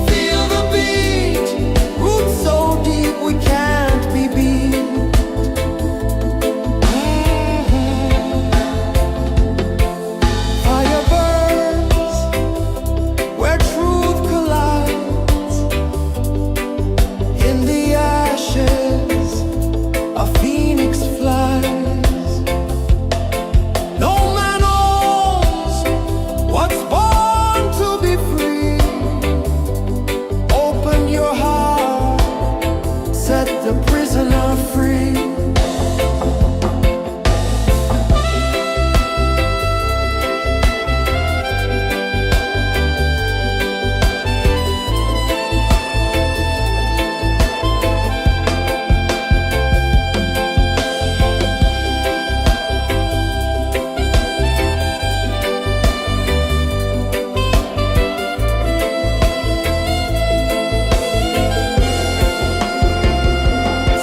feel the beat, roots so deep we can't be beat. Fire burns where truth collides. In the ashes, a phoenix flies. No man owns what's born to be free. Open your heart, set the prisoner free.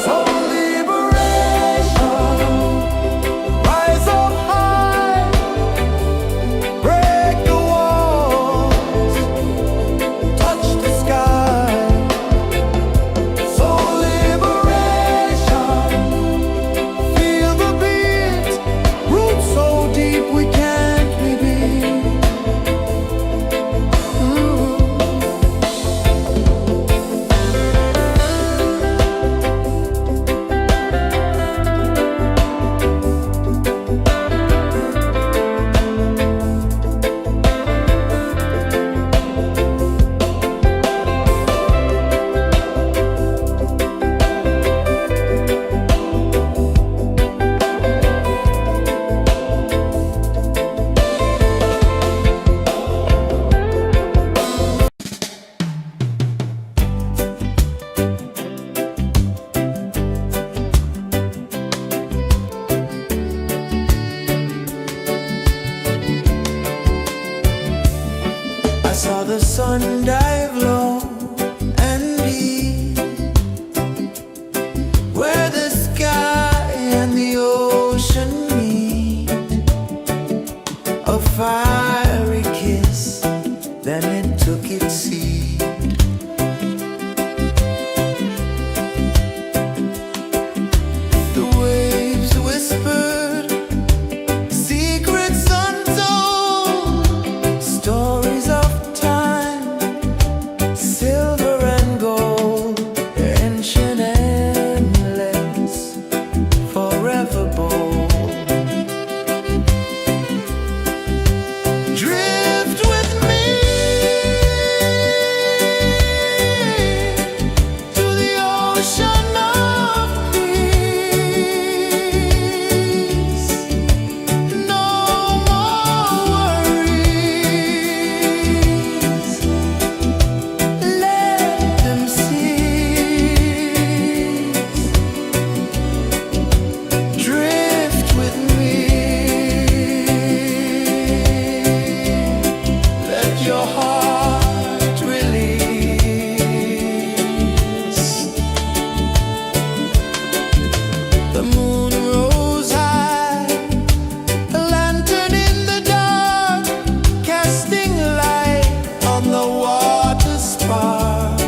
So liberation. ocean of peace. No more worries. Let them cease. Drift with me. Let your heart release. The moon rose high, a lantern in the dark, casting light on the water spark.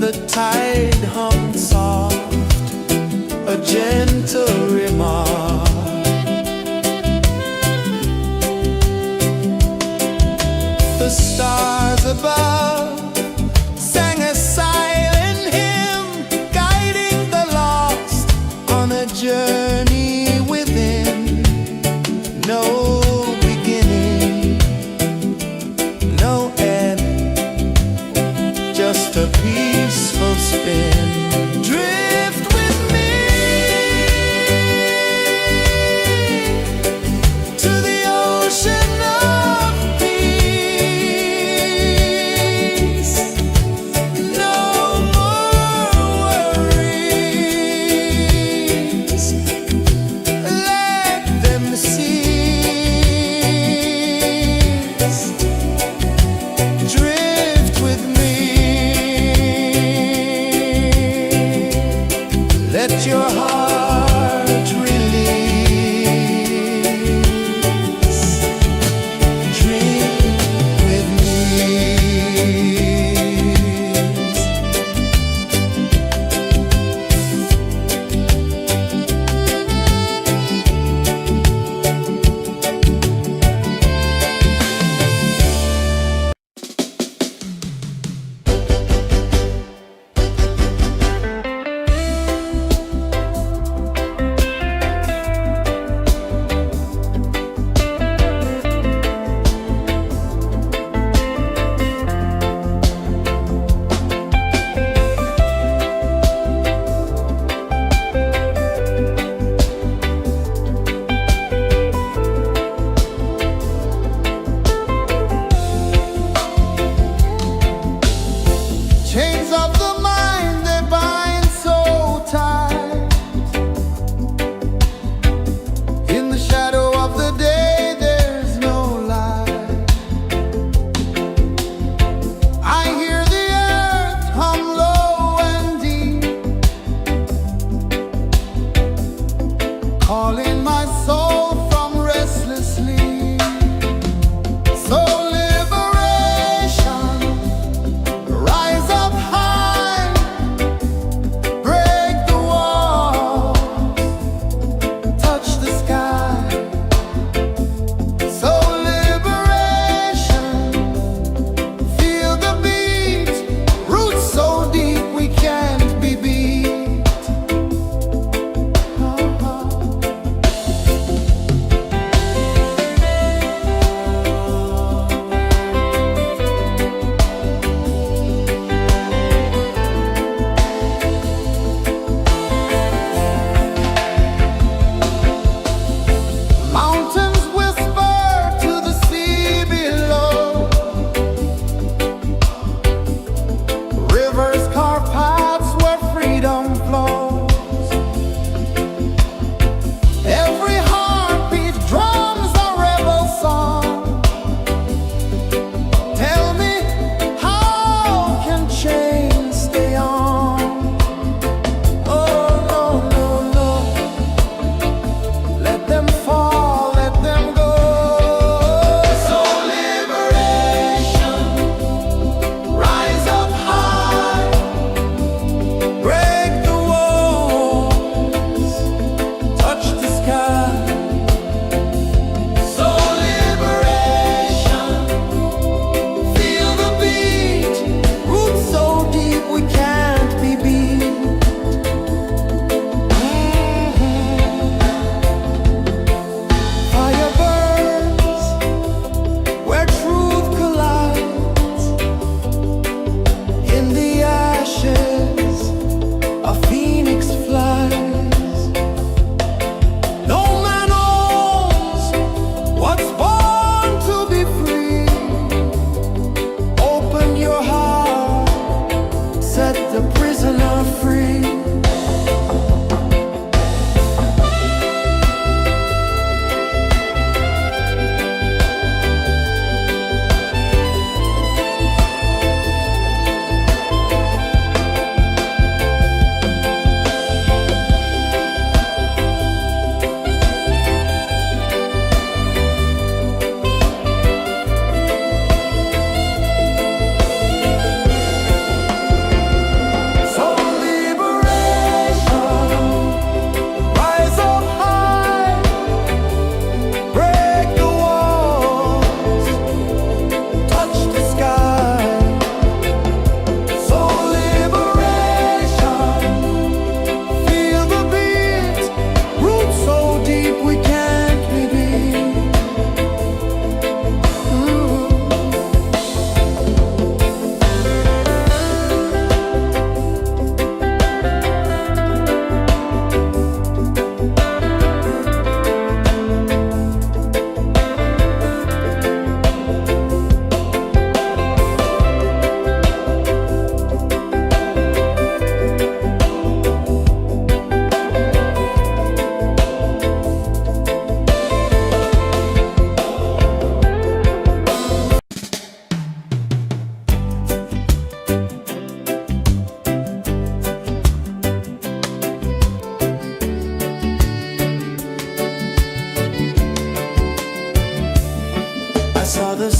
The tide hummed soft, a gentle remark. The stars above sang a silent hymn, guiding the lost on a journey within. No beginning, no end, just a peaceful spin. Drift with me to the ocean of peace. No more worries. Let them cease. Drift with me. Let your heart release. Dream with me.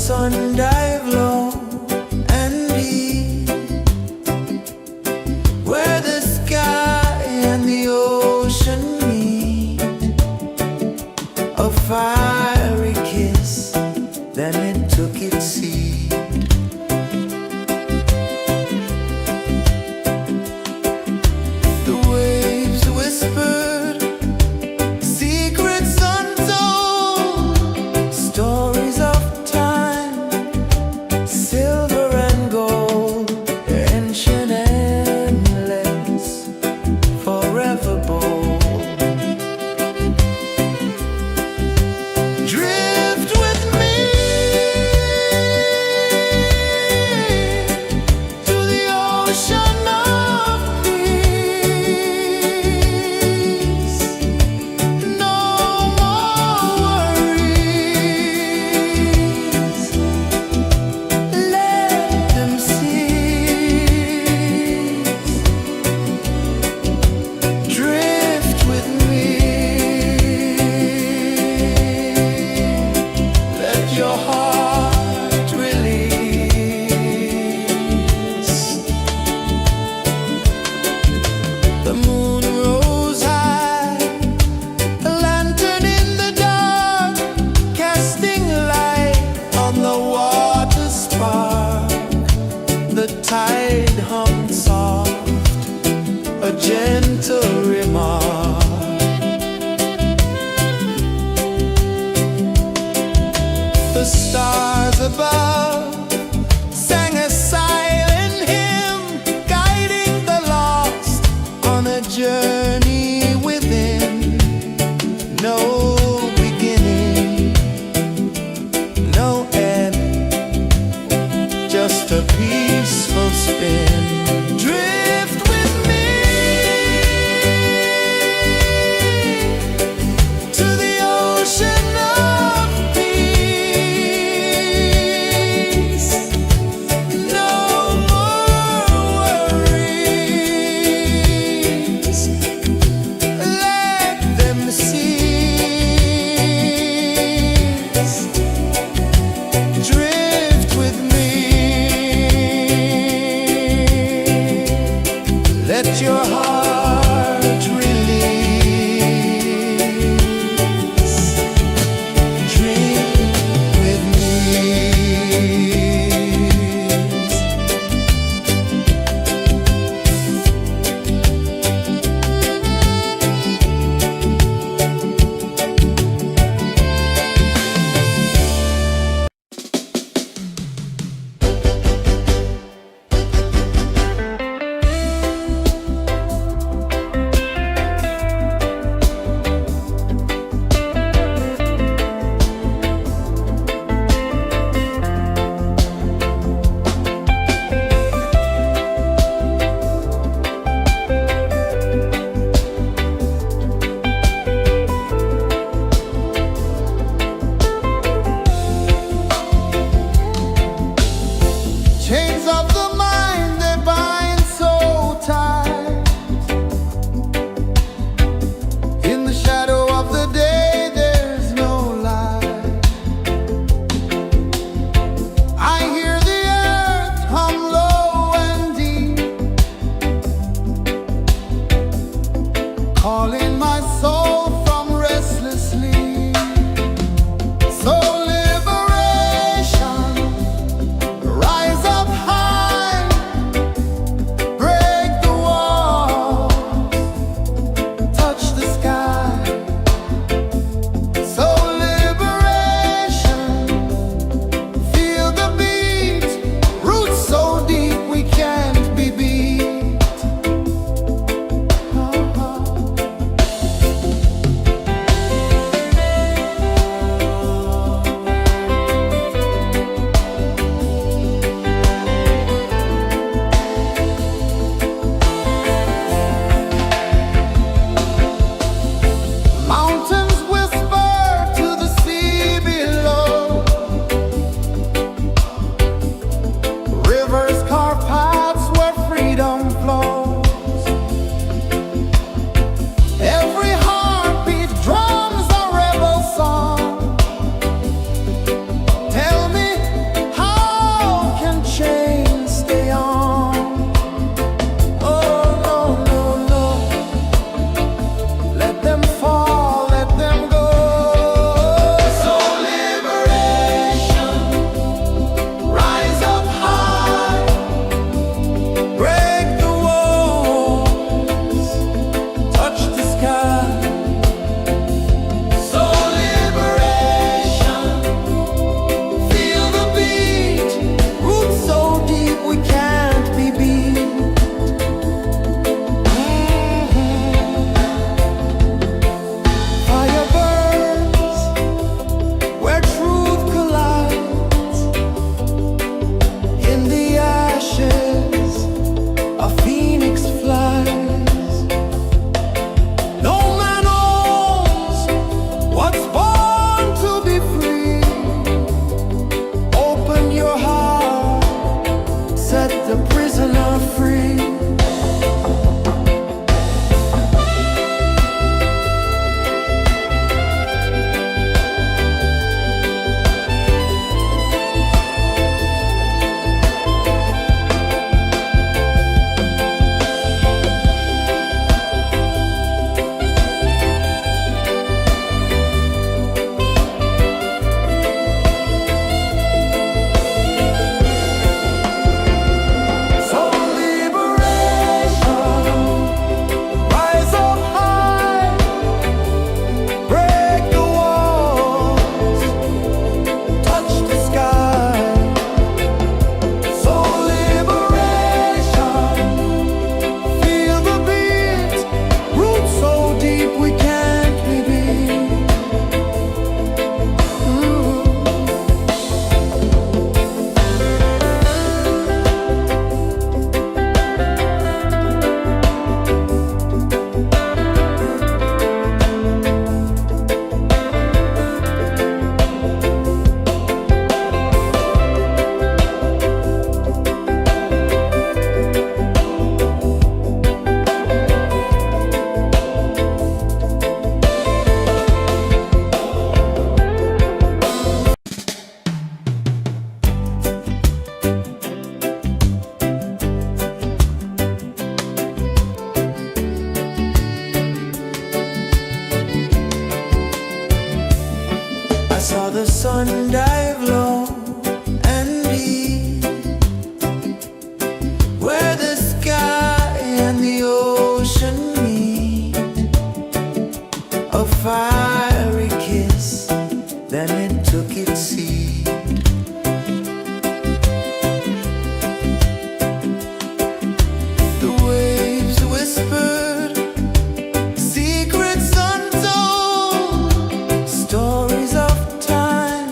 sun dive low and deep, where the sky and the ocean meet, a fiery kiss, then it took its seed. The waves whispered secrets untold, stories of time, silver and gold, ancient, endless, forever bold. Drift with me to the ocean of peace. No more worries. Let them cease. Drift with me. Let your heart release. The moon rose high, a lantern in the dark, casting light on the water spark. The tide hummed soft, a gentle remark. The stars above sang a silent hymn, guiding the lost on a journey within. No beginning, no end, just a peaceful spin. Drift with me to the ocean of peace. No more worries. Let them cease. Drift with me. Let your heart release. Drift with me. Chains of the mind, they bind so tight. In the shadow of the day, there's no light. I hear the earth hum low and deep, calling my soul from restless sleep. So liberation, rise up high, break the wall, touch the sky. So liberation, feel the beat, roots so deep we can't be beat. sun dive low and deep, where the sky and the ocean meet. A fiery kiss, then it took its seed. The waves whispered secrets untold, stories of time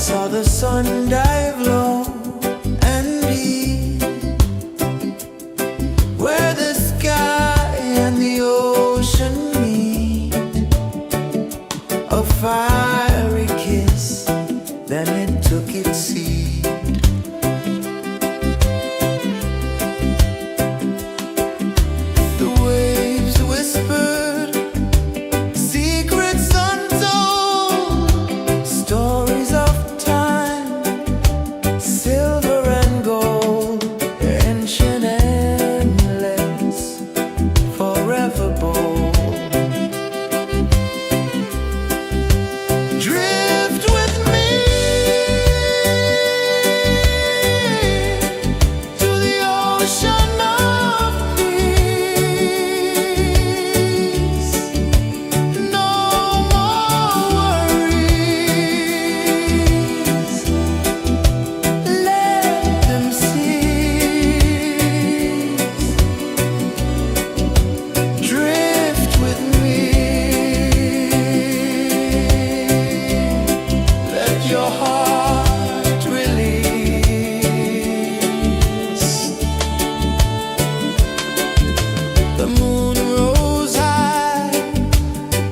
saw the sun dive low and deep, where the sky and the ocean meet. A fiery kiss, then it took its seat. The waves whispered secrets untold, stories of time, silver and gold, ancient, endless, forever bold. Drift with me to the ocean of peace. No more worries, let them cease. Drift with me, let your heart release. The moon rose high,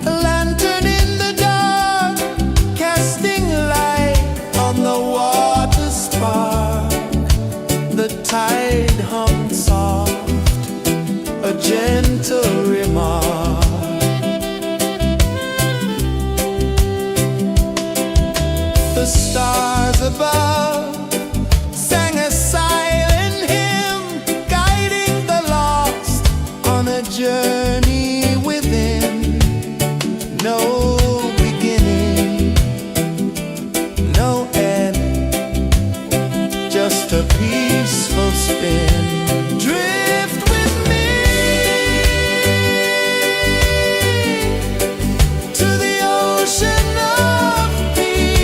a lantern in the dark, casting light on the water spark. The tide hummed soft, a gentle remark. The stars above sang a silent hymn, guiding the lost on a journey within. No beginning, no end, just a peaceful spin. Drift with me to the ocean of peace.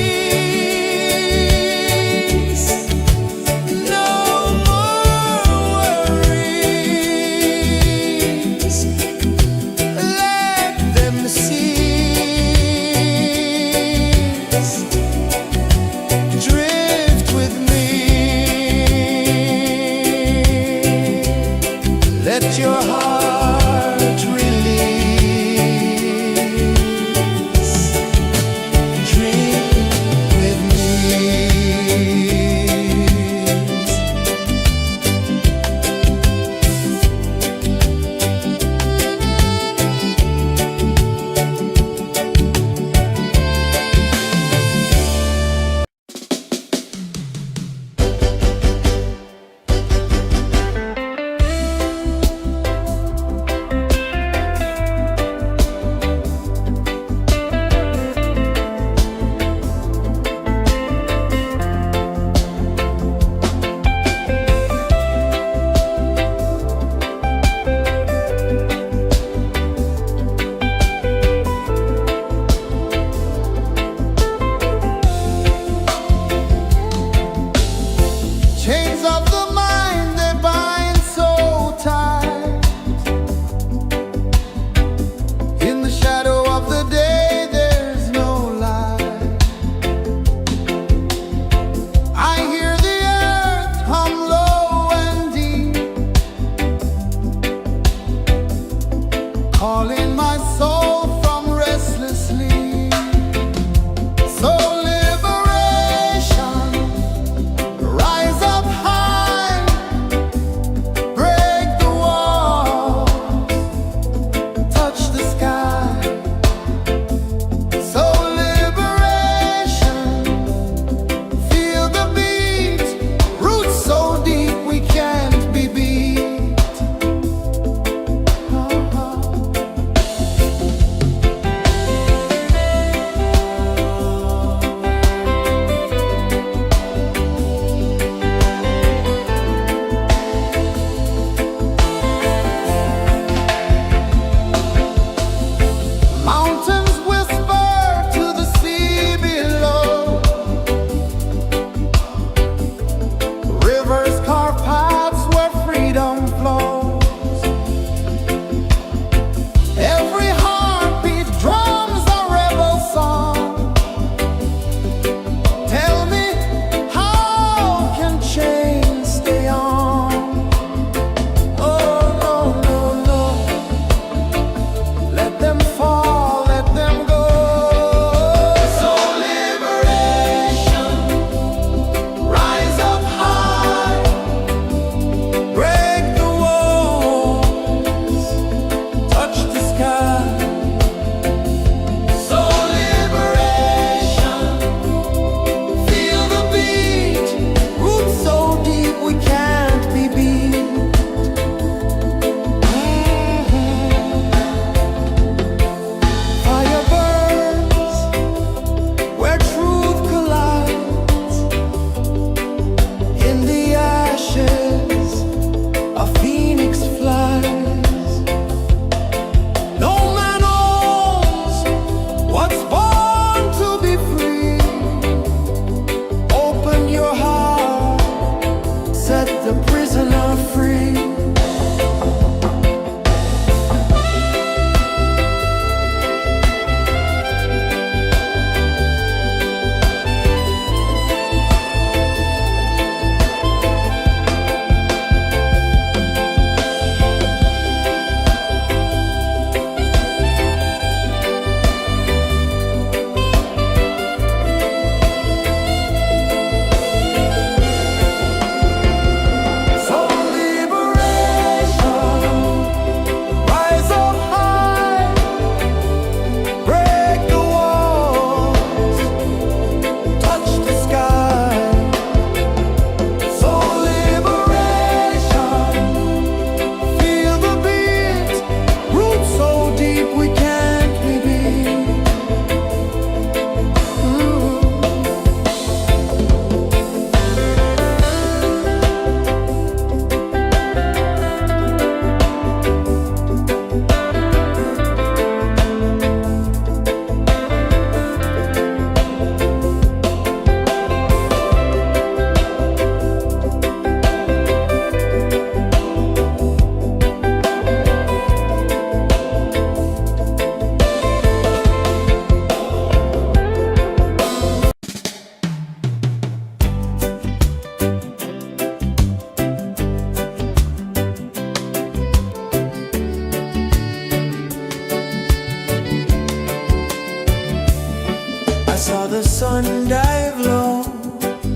I saw the sun dive low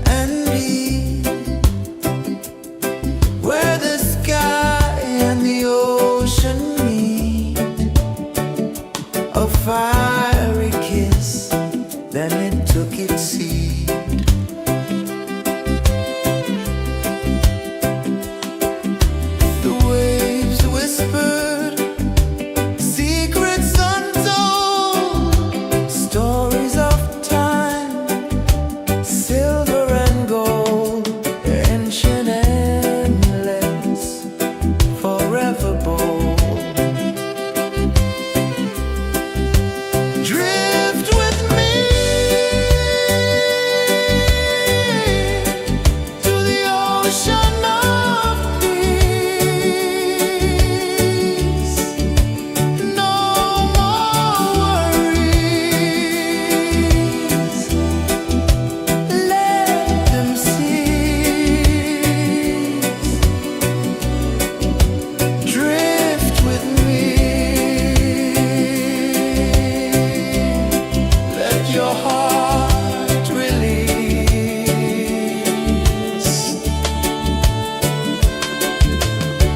and deep, where the sky and the ocean meet. A fiery kiss, then it took its seed. The waves whispered secrets untold, stories of time, silver and gold, ancient, endless, forever bold. Drift with me to the ocean of peace. No more worries, let them cease. Drift with me, let your heart release.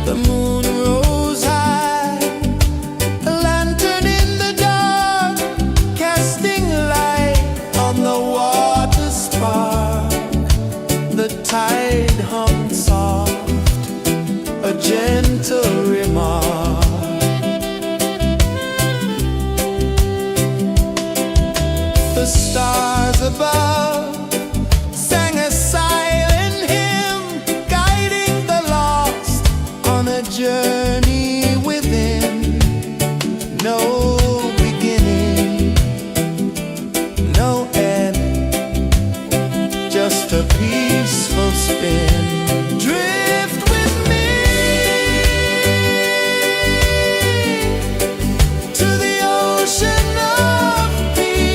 The moon rose high, a lantern in the dark, casting light on the water spark. The tide hummed soft, a gentle remark. The stars above sang a silent hymn, guiding the lost on a journey within. No beginning, no end, just a peaceful spin. Drift with me to the ocean of peace.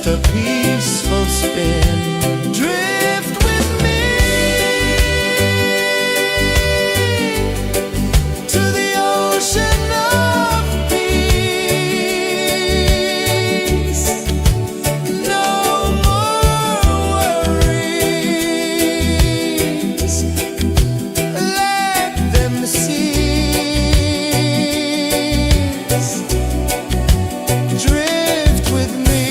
just a peaceful spin. Drift with me to the ocean of peace. No more worries, let them cease. Drift with me.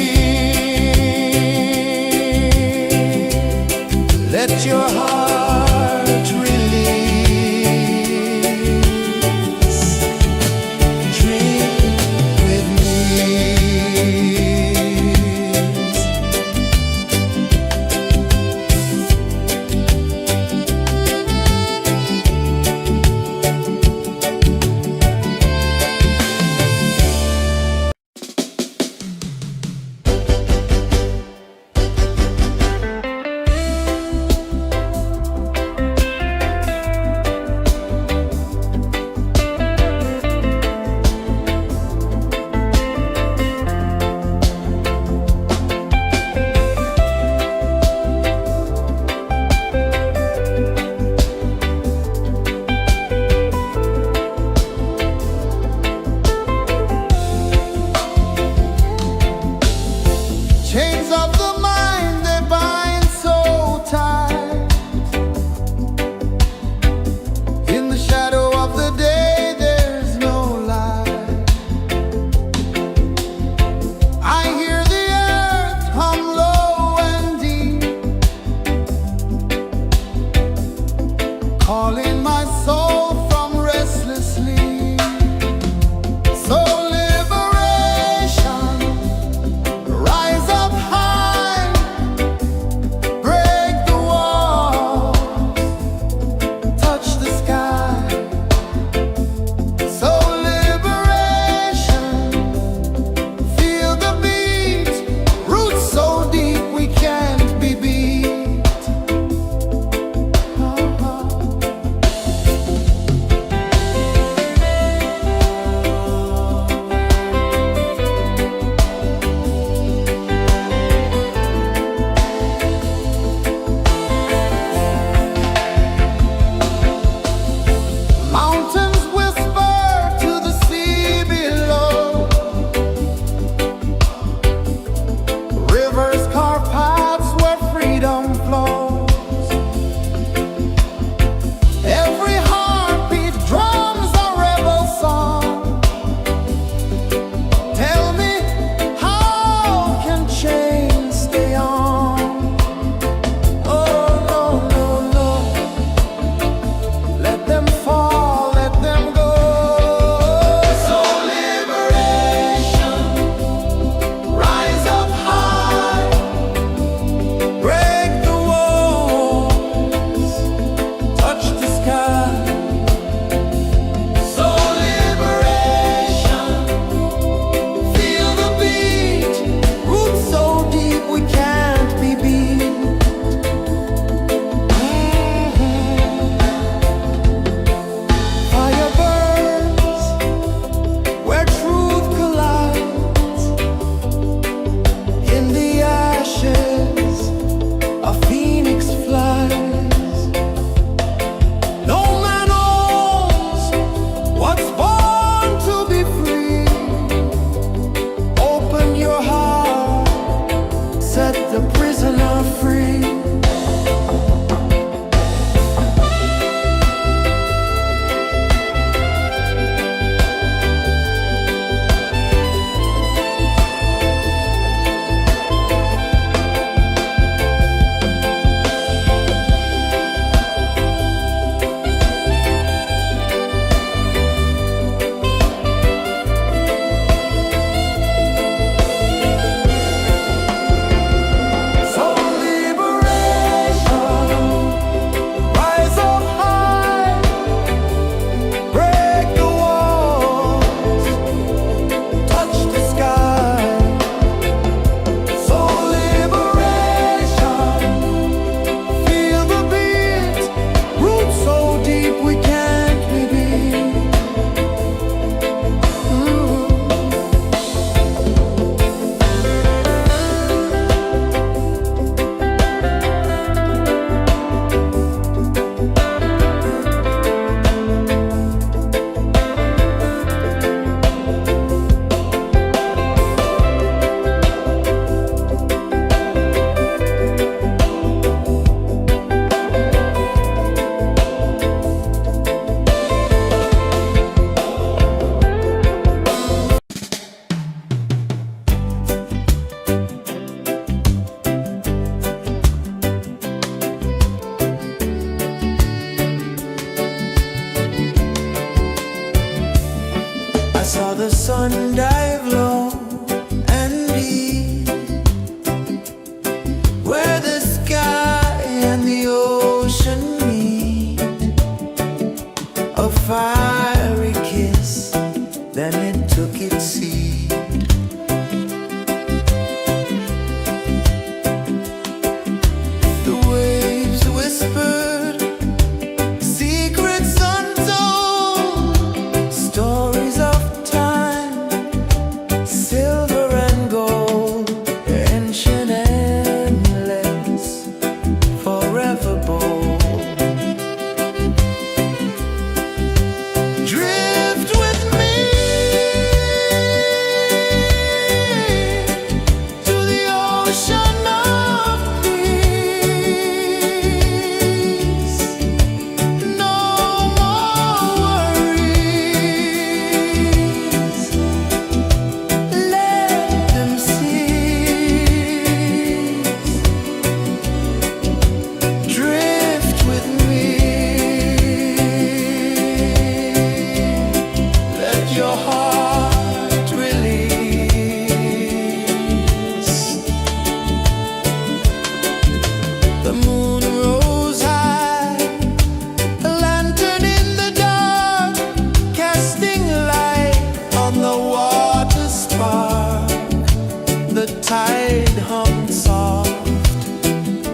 the tide hung soft,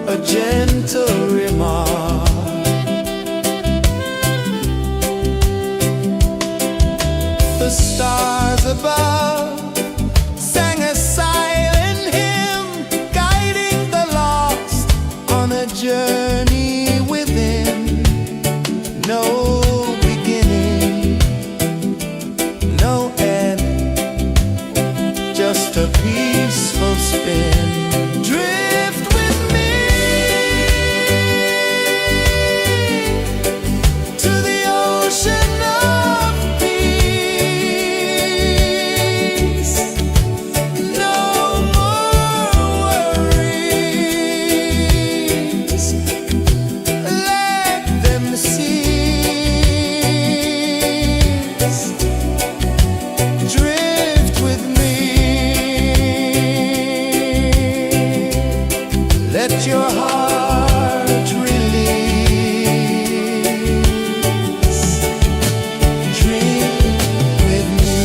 a gentle remark. The stars above sang a silent hymn, guiding the lost on a journey within. No beginning, no end, just a peaceful spin. Drift with me to the ocean of peace. No more worries, let them cease. Drift with me, let your heart release. Dream with me.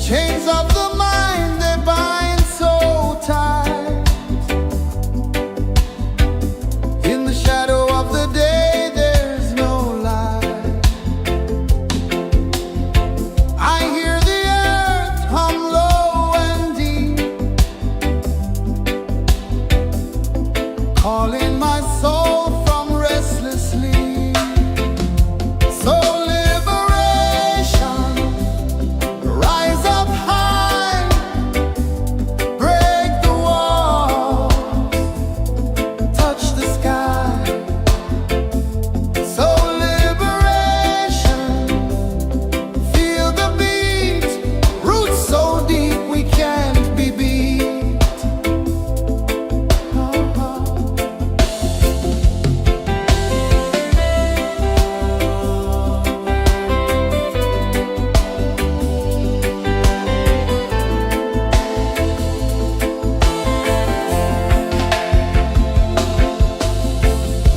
Chains of the mind, they bind so tight. In the shadow of the day, there's no light. I hear the earth hum low and deep, calling my soul from restless sleep. So liberation, rise up high, break the walls, touch the sky. So liberation, feel the beat, roots so deep we can't be beat.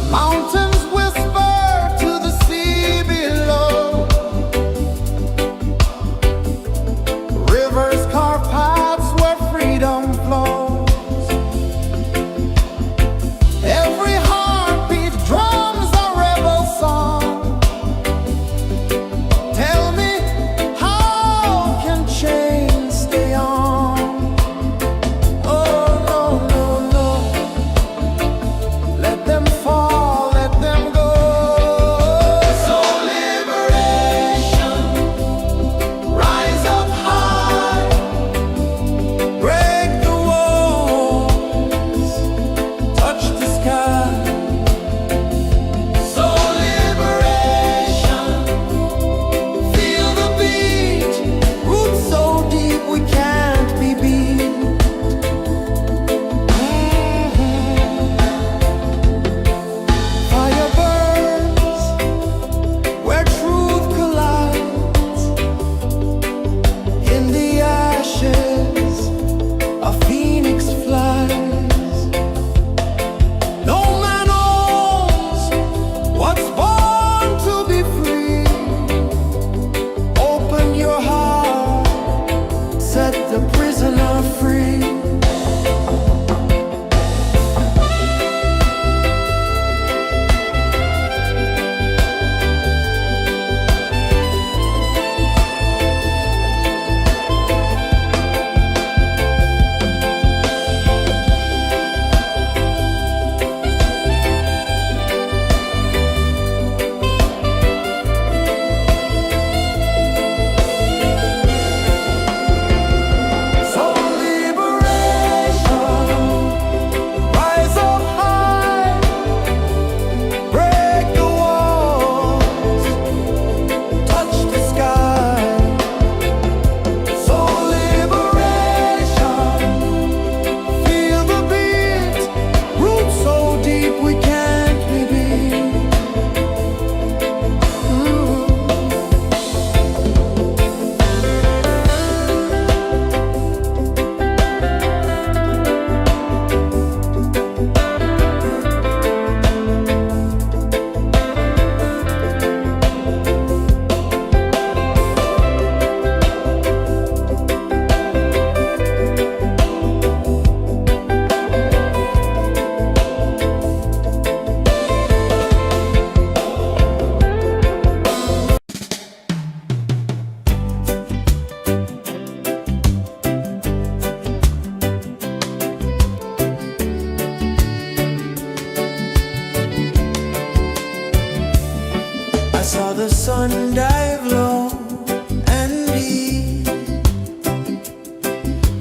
Mountains whisper to the sea below, rivers carve paths where freedom flows. Every heartbeat drums a rebel song. Tell me, how can chains stay on? Oh no, no, no, let them fall, let them go. So liberation, rise up high, break the walls, touch the sky. So liberation, feel the beat, roots so deep we can't be beat. Fire burns where truth collides. In the ashes, a phoenix flies. No man owns what's born to be free. Open your heart, set the prisoner free.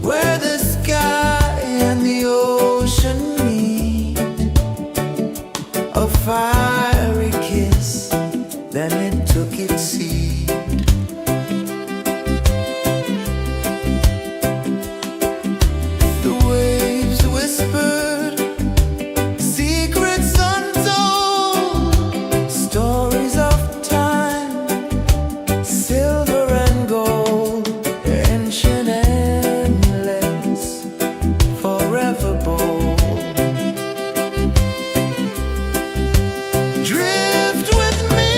where the sky and the ocean meet. A fiery kiss, then it took its seed. The waves whispered secrets untold, stories of time, silver and gold, ancient, endless, forever bold. Drift with me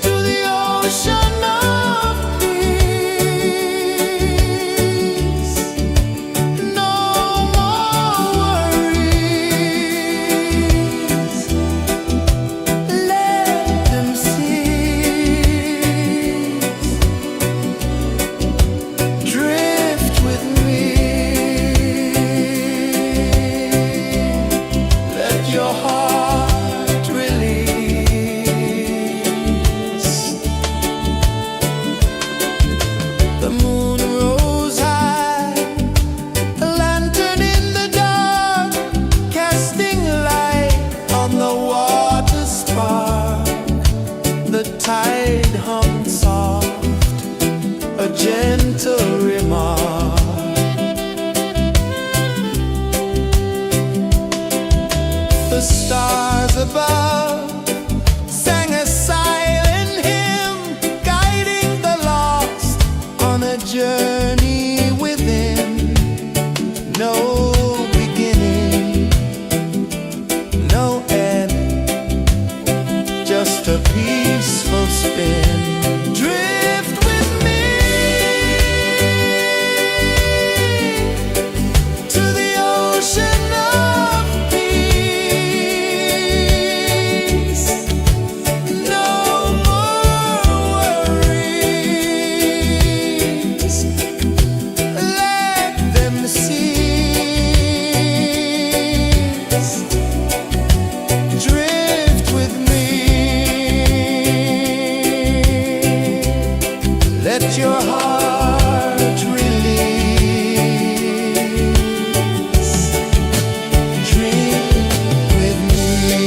to the ocean of peace. No more worries. Let them cease. Drift with me. Let your heart release. The moon rose high, a lantern in the dark, casting light on the water spark. The tide hummed soft, a gentle remark. The stars above sang a silent hymn, guiding the lost on a journey within. No beginning, no end, just a peaceful spin. Drift with me to the ocean of peace. No more worries. Let them cease. Drift with me. Let your heart release. Drift with me.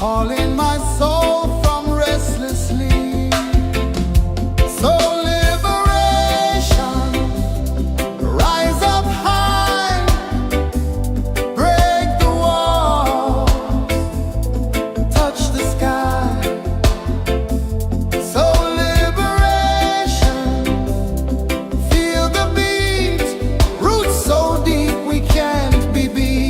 calling my soul from restless sleep. So liberation, rise up high, break the walls, touch the sky. So liberation, feel the beat, roots so deep we can't be beat.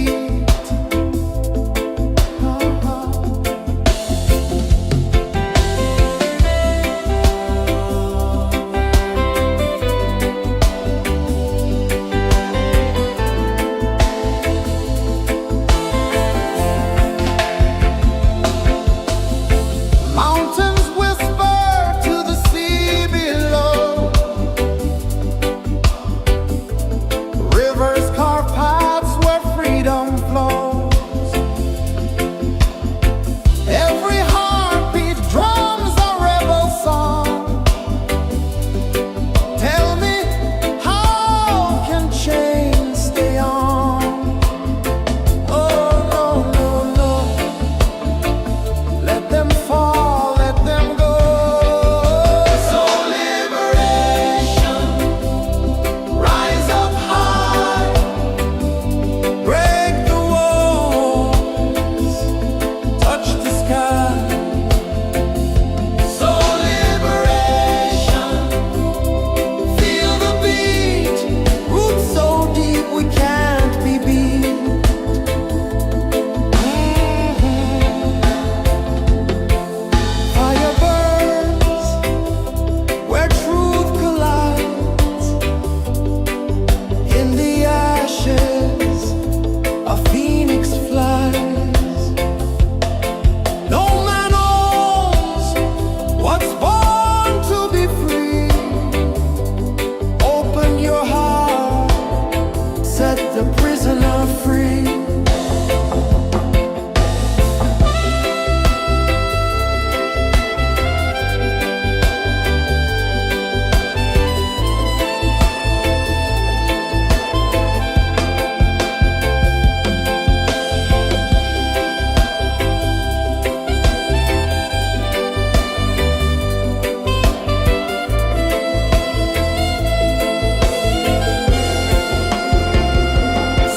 Mountains whisper to the sea below. Rivers carve paths where freedom flows. Every heartbeat drums a rebel song. Tell me, how can chains stay on? Oh, no, no, no. Let them fall, let them go. So liberation, rise up high, break the walls, touch the sky. So liberation, feel the beat, roots so deep we can't be beat. Fire burns where truth collides. In the ashes, a phoenix flies. No man knows what's born to be free. Open your heart, set the prisoner free.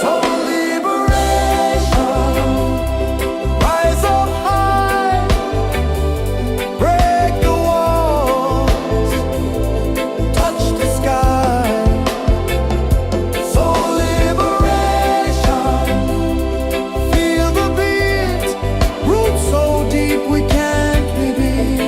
So liberation, rise up high, break the walls, touch the sky. So liberation, feel the beat, roots so deep we can't be beat.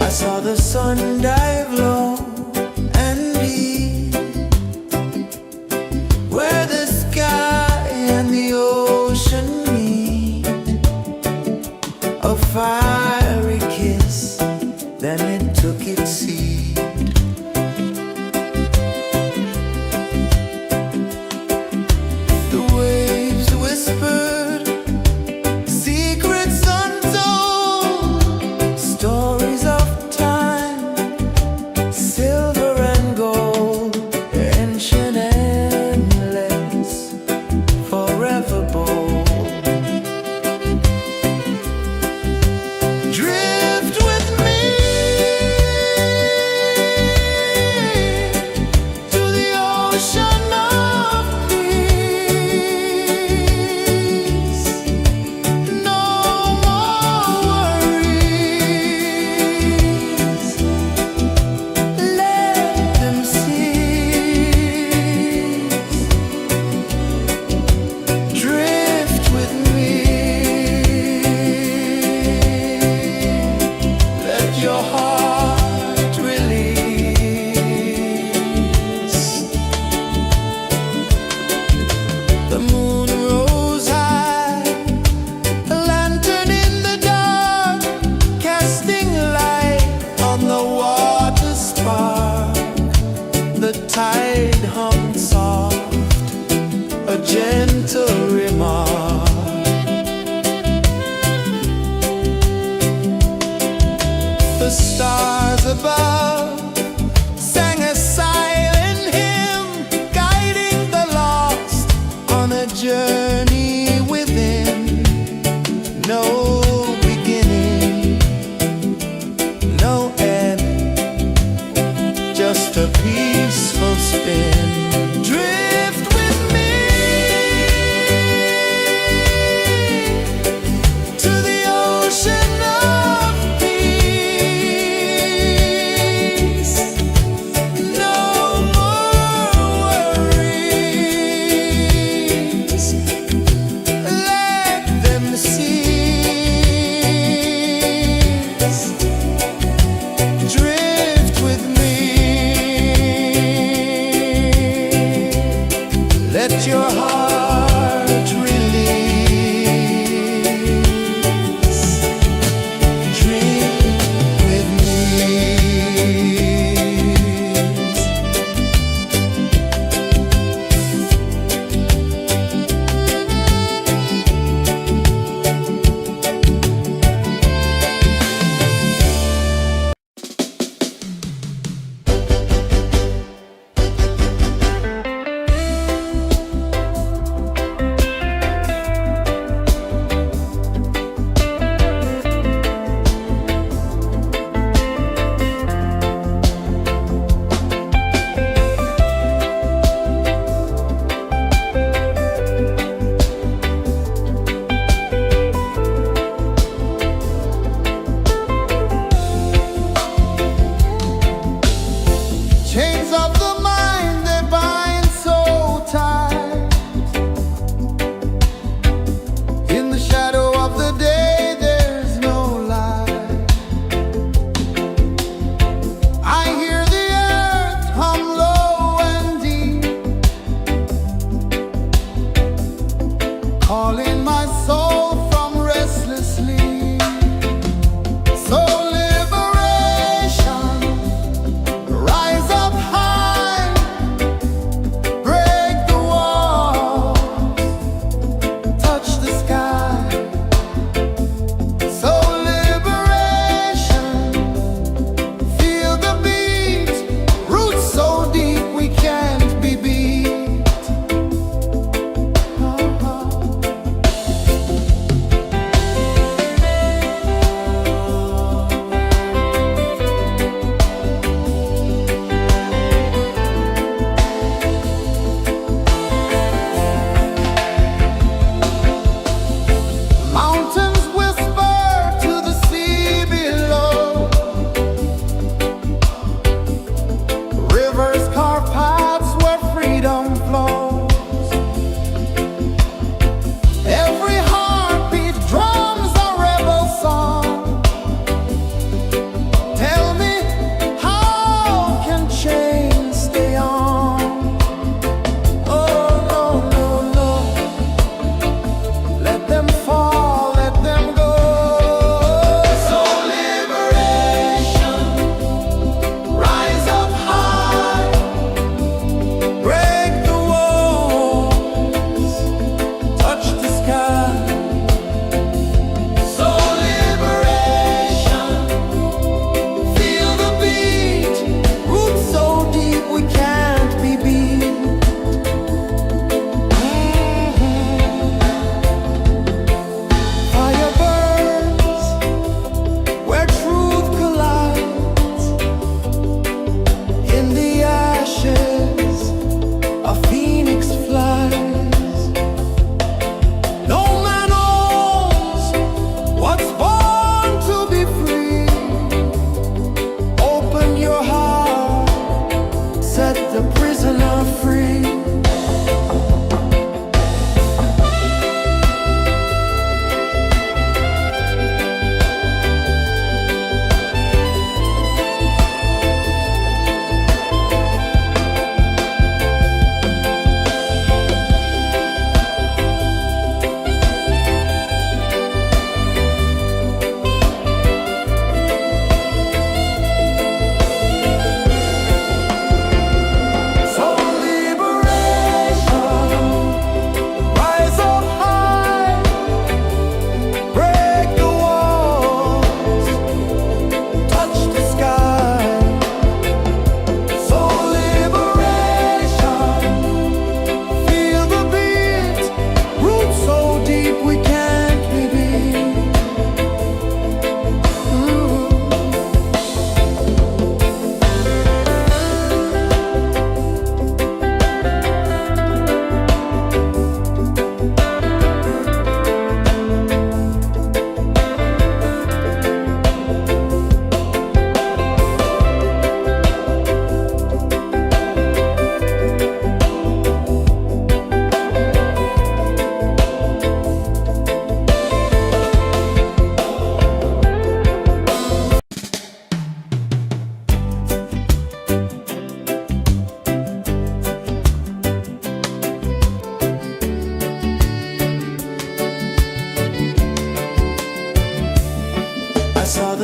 I saw the sun dive low and deep, where the sky and the ocean meet. A fiery kiss, then it took its seed. The waves whispered secrets untold, stories of time, silver and gold, ancient, endless, forever bold.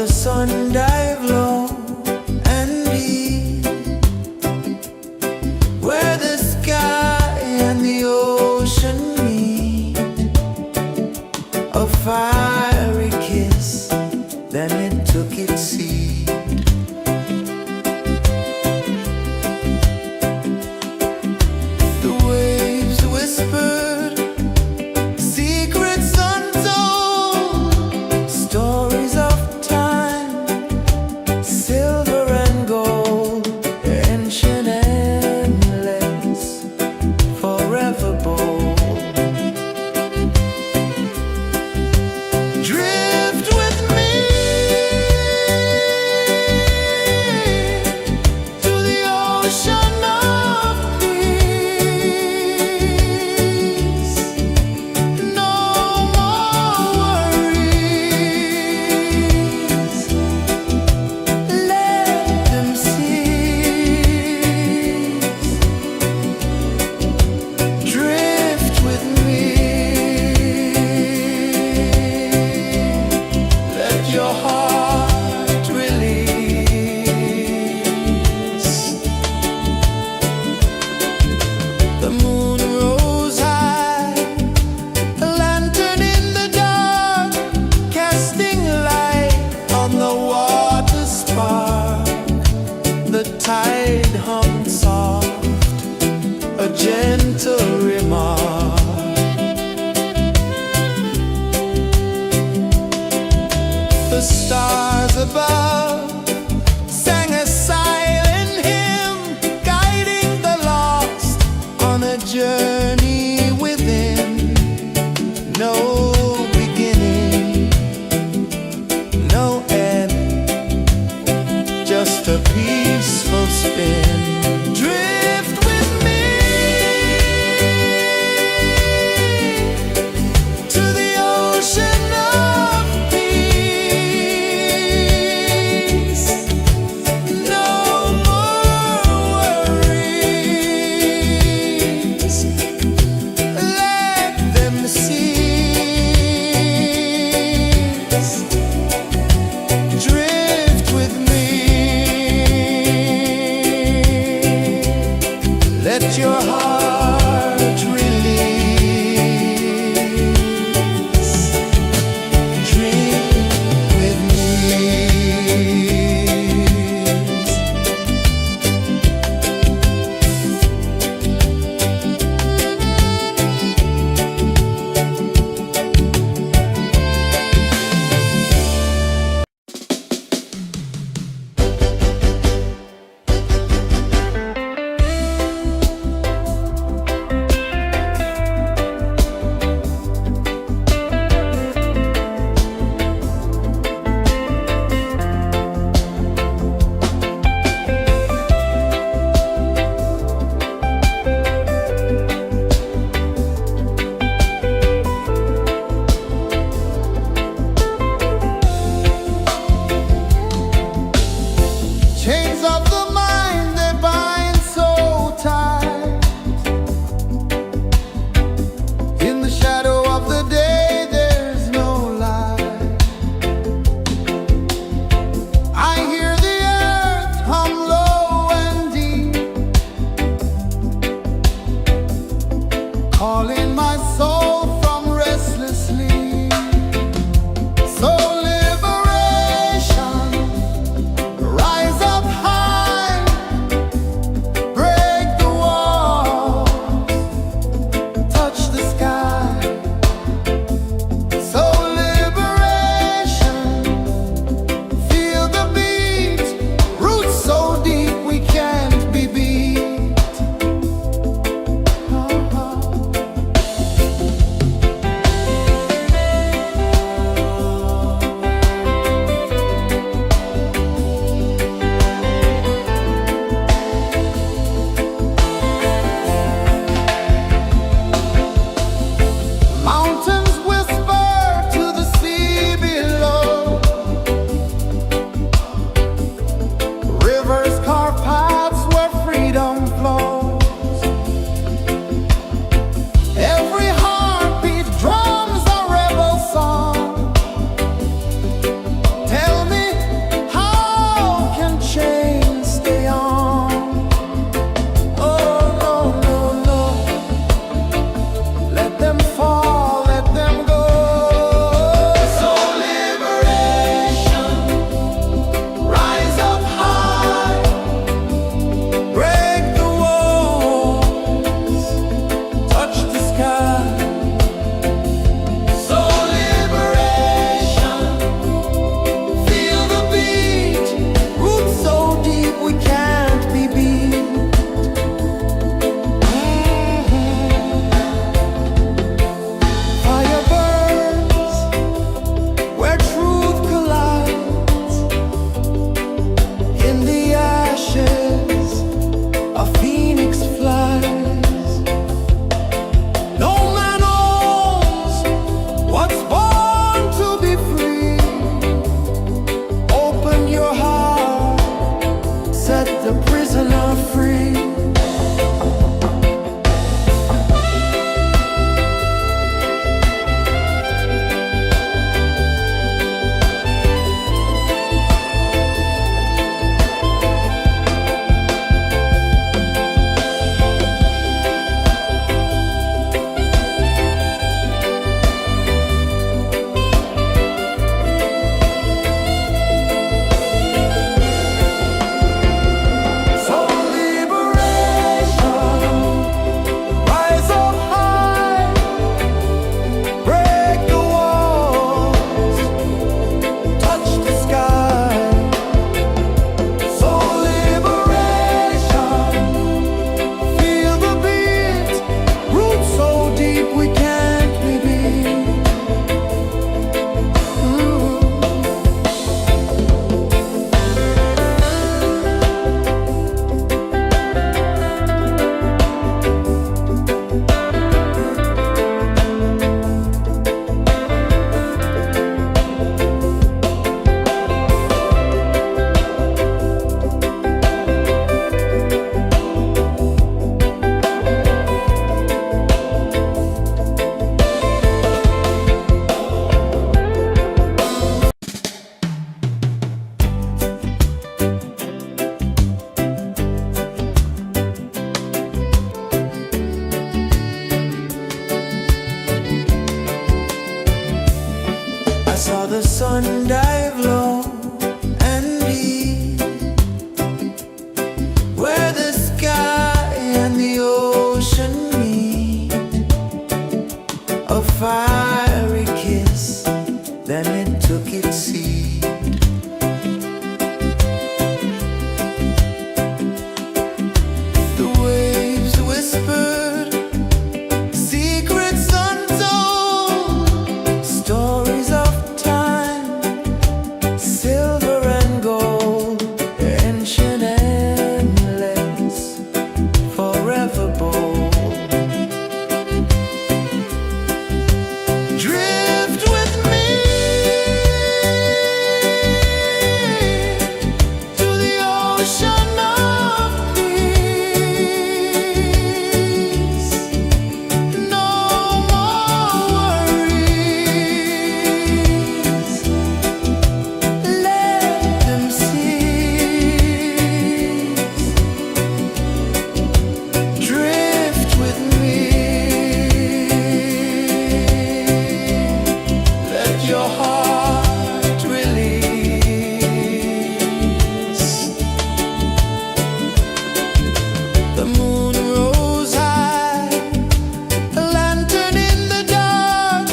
the sun dive low and deep, where the sky and the ocean meet. A fiery kiss, then it took its seed. The waves whispered secrets untold, stories of time, silver and gold, ancient, endless, forever bold. Drift with me to the ocean of peace. No more worries, let them cease. Drift with me, let your heart release. The moon rose high, a lantern in the dark, casting light on the water spark. The tide hummed soft, a gentle remark. The stars above sang a silent hymn, guiding the lost on a journey within. No beginning, no end, just a peaceful spin. Drift with me to the ocean of peace. sun dive low and deep, where the sky and the ocean meet. A fiery kiss, then it took its seed. The waves whispered secrets untold, stories of time, silver and gold, ancient endless, forever bold. Drift with me to the ocean of peace. No more worries, let them cease. Drift with me, let your heart release. The moon rose high, a lantern in the dark,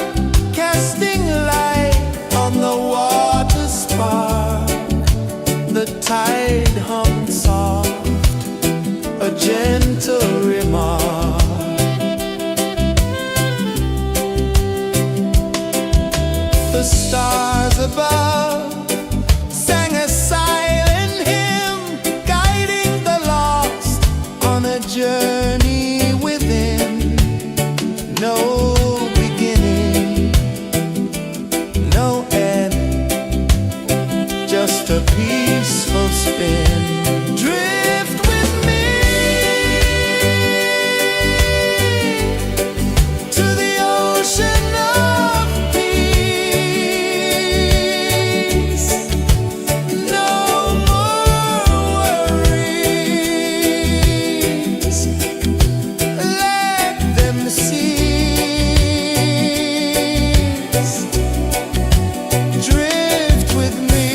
casting light on the water spark. The tide hummed soft, a gentle remark. The stars above sang a silent hymn, guiding the lost on a journey within. No beginning, no end, just a peaceful spin. Drift with me to the ocean of peace. No more worries, let them cease. Drift with me,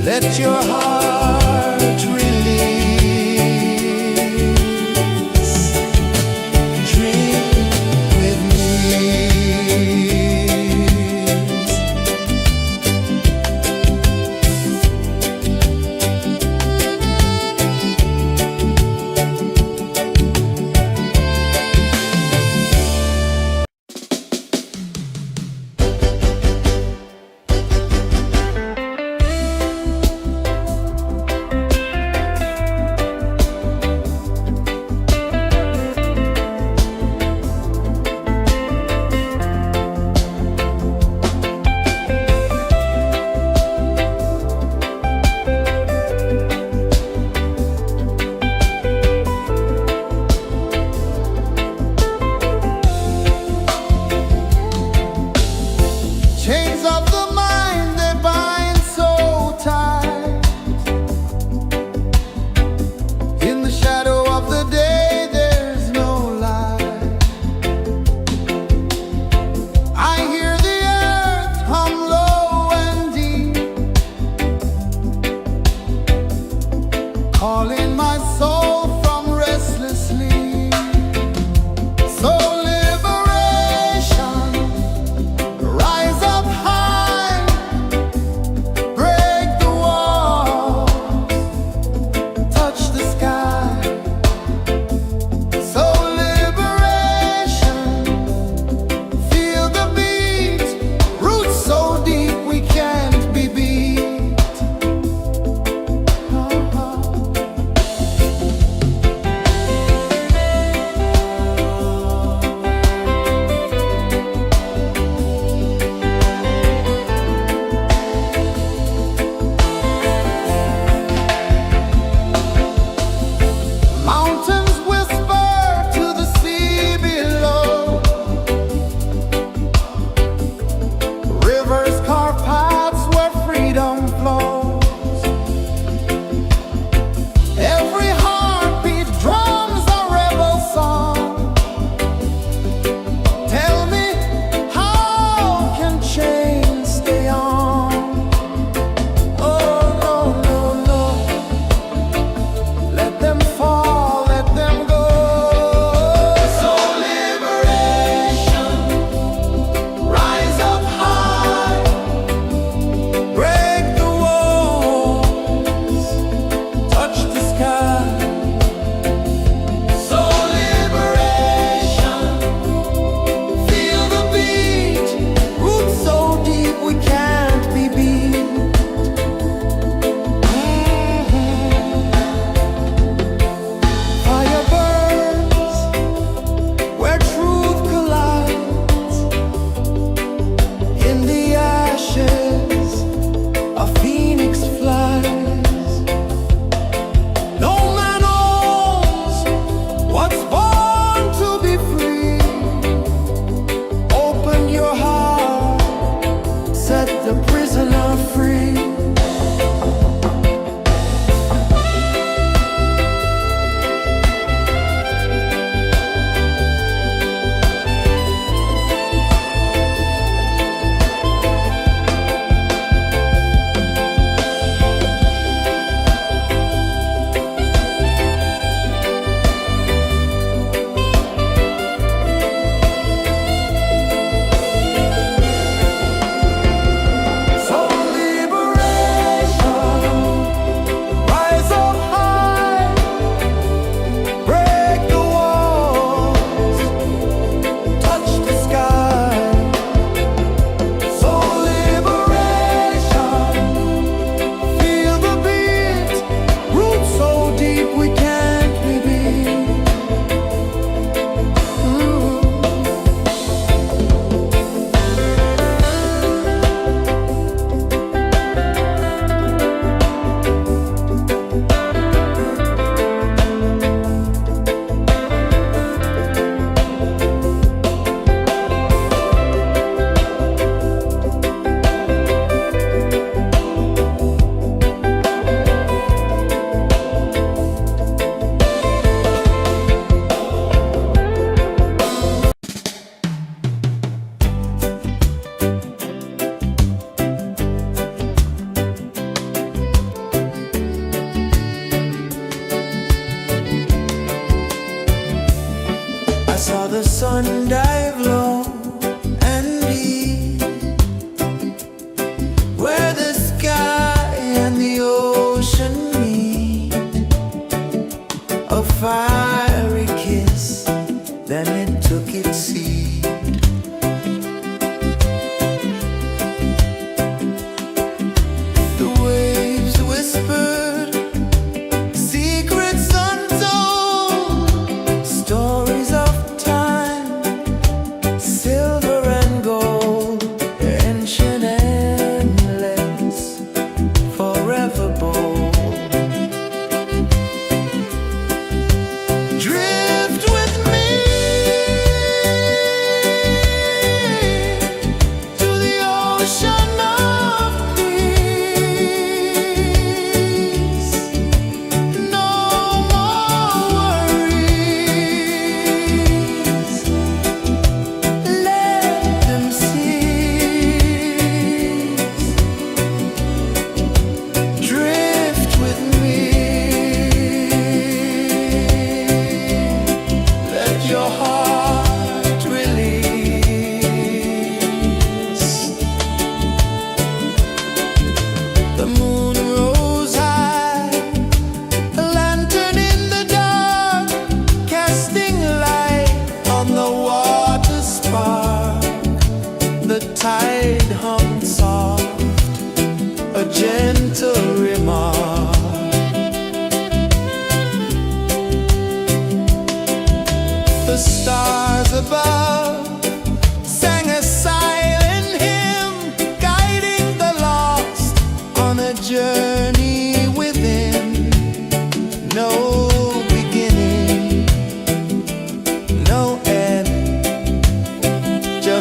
let your heart release. Dream with me.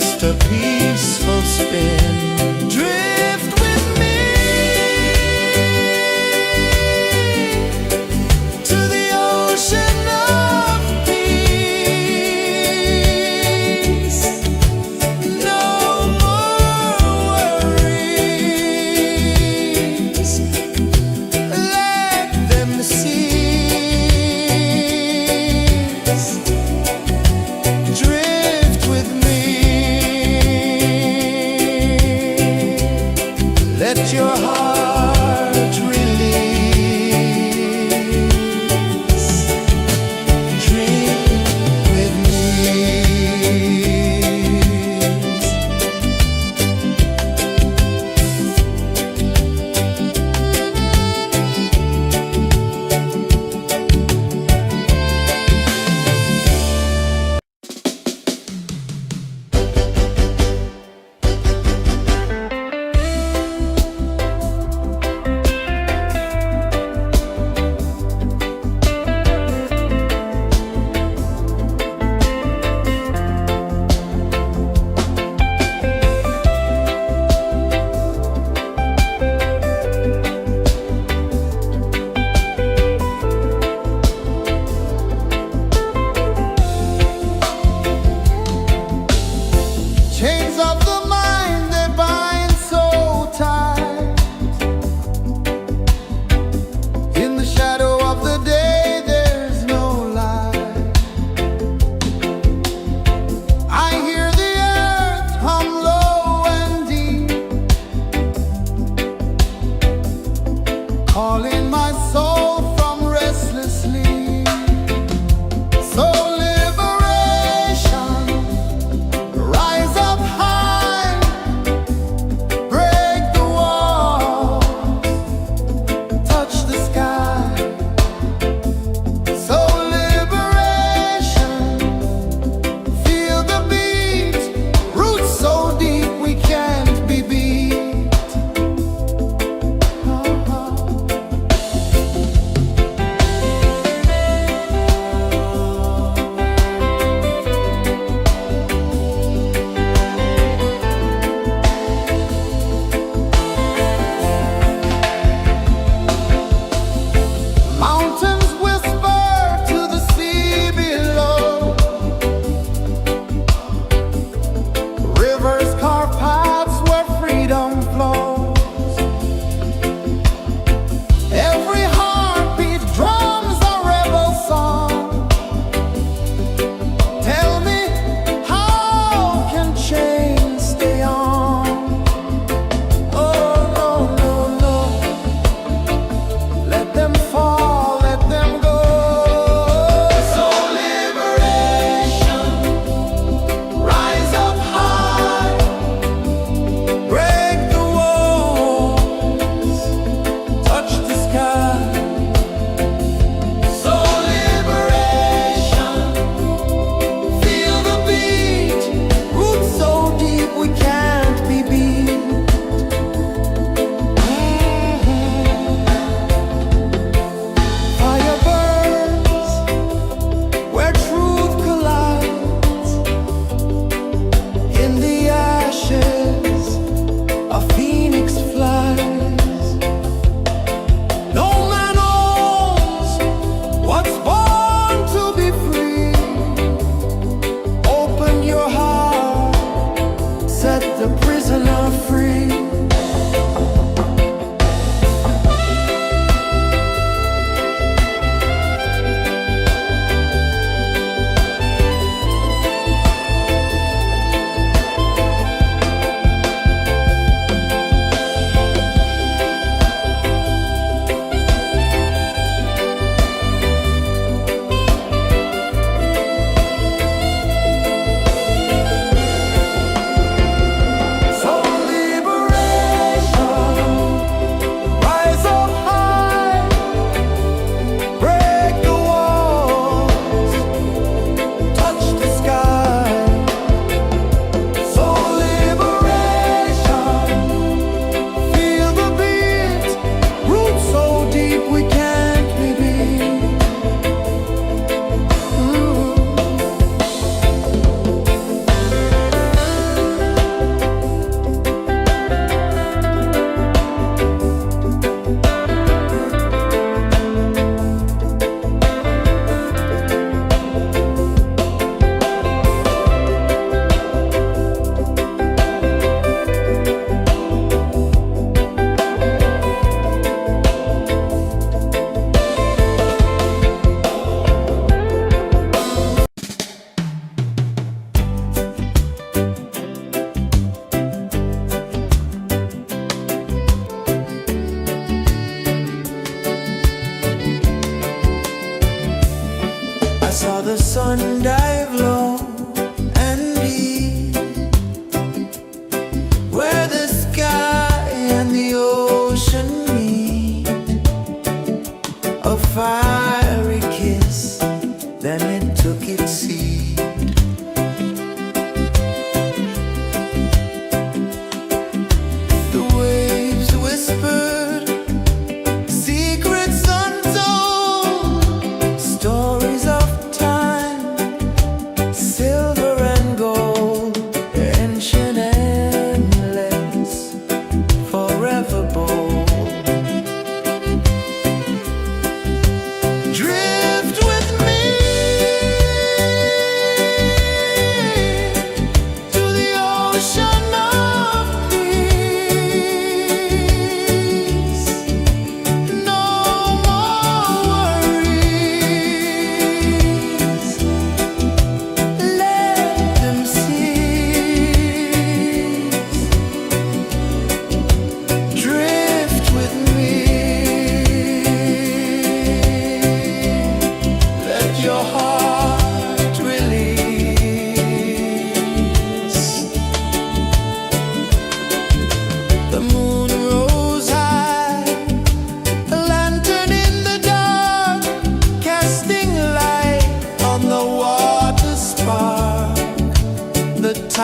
just a peaceful spin. Drift with me to the ocean of peace. No more worries, let them cease. Drift with me.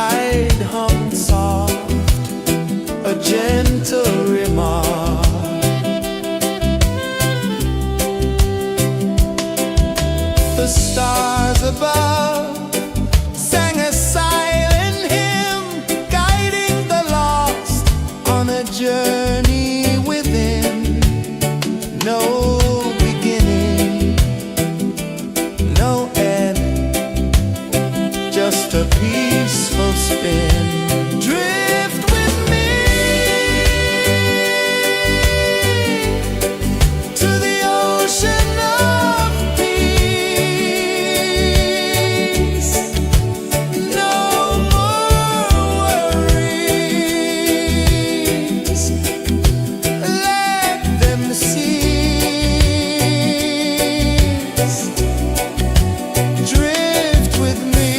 tide hummed soft, a gentle remark. The stars above sang a silent hymn, guiding the lost on a journey within. No beginning, no end, just a peaceful spin. Drift with me to the ocean of peace. No more worries, let them cease. Drift with me,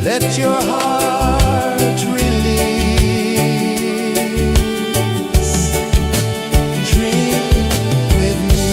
let your heart release. Dream with me.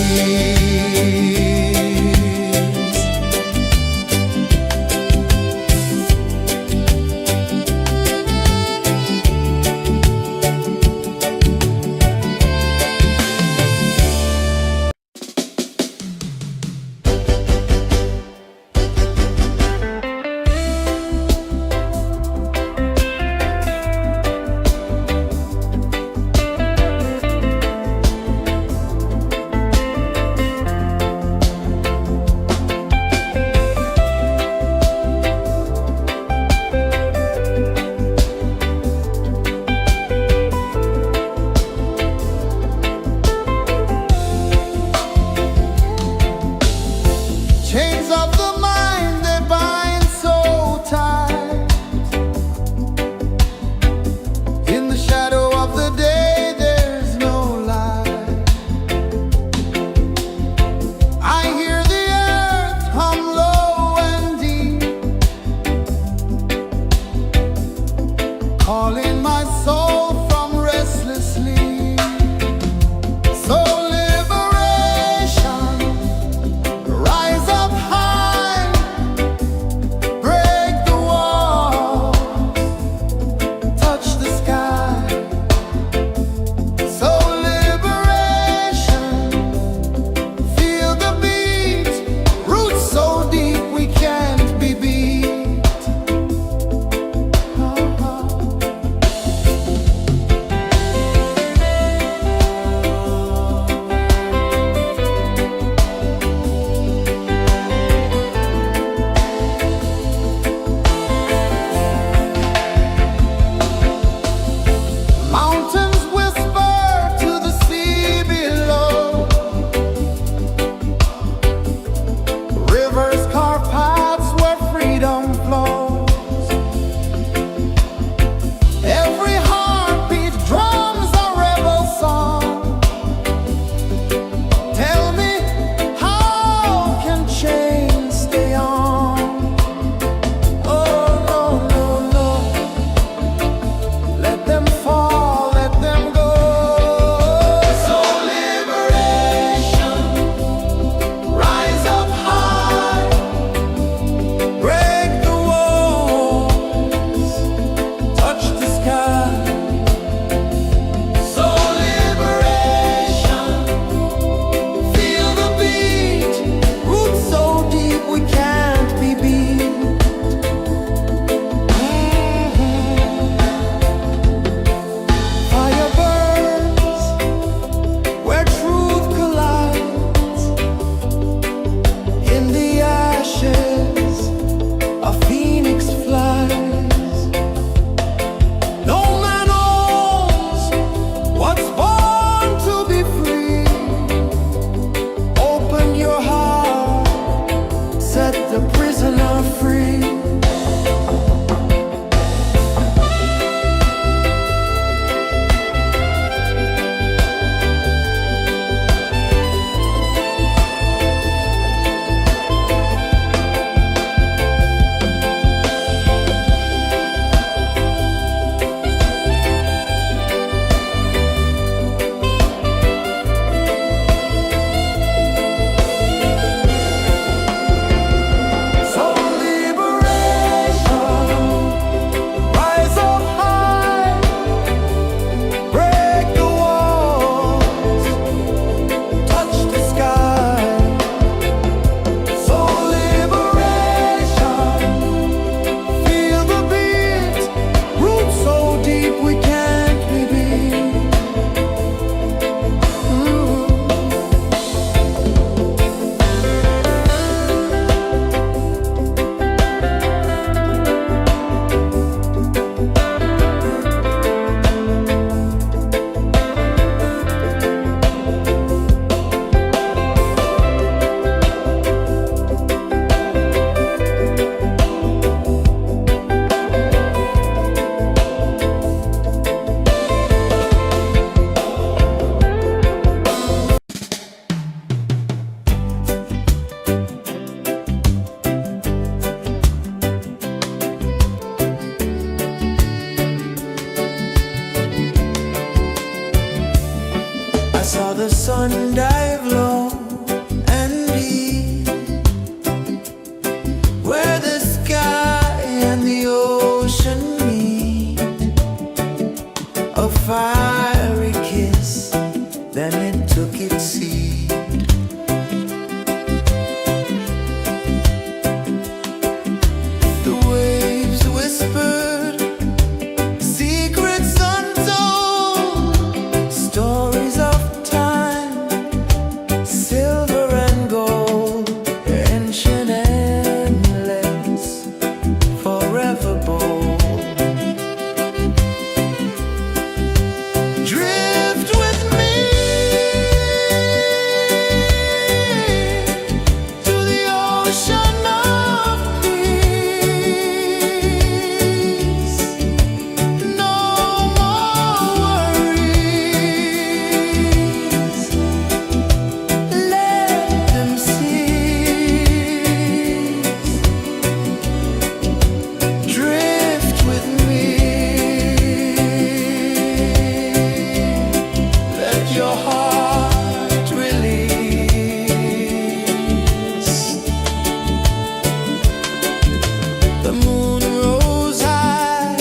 The moon rose high,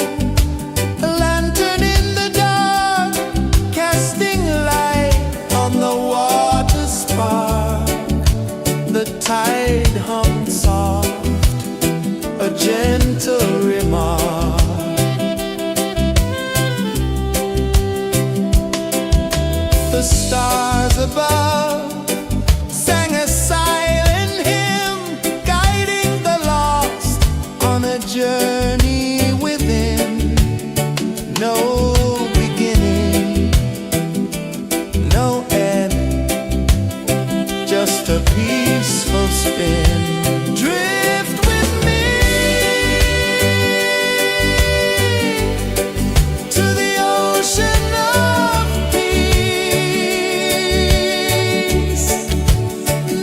a lantern in the dark, casting light on the water spark. The tide hummed soft, a gentle remark. The stars above sang a silent hymn, guiding the lost on a journey within. No beginning, no end, just a peaceful spin. Drift with me to the ocean of peace.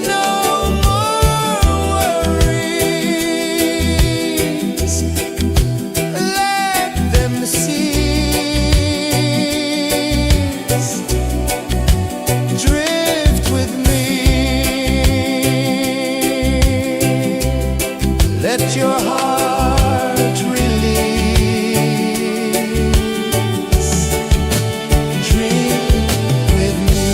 No more worries, let them cease. Drift with me, let your heart release. Dream with me.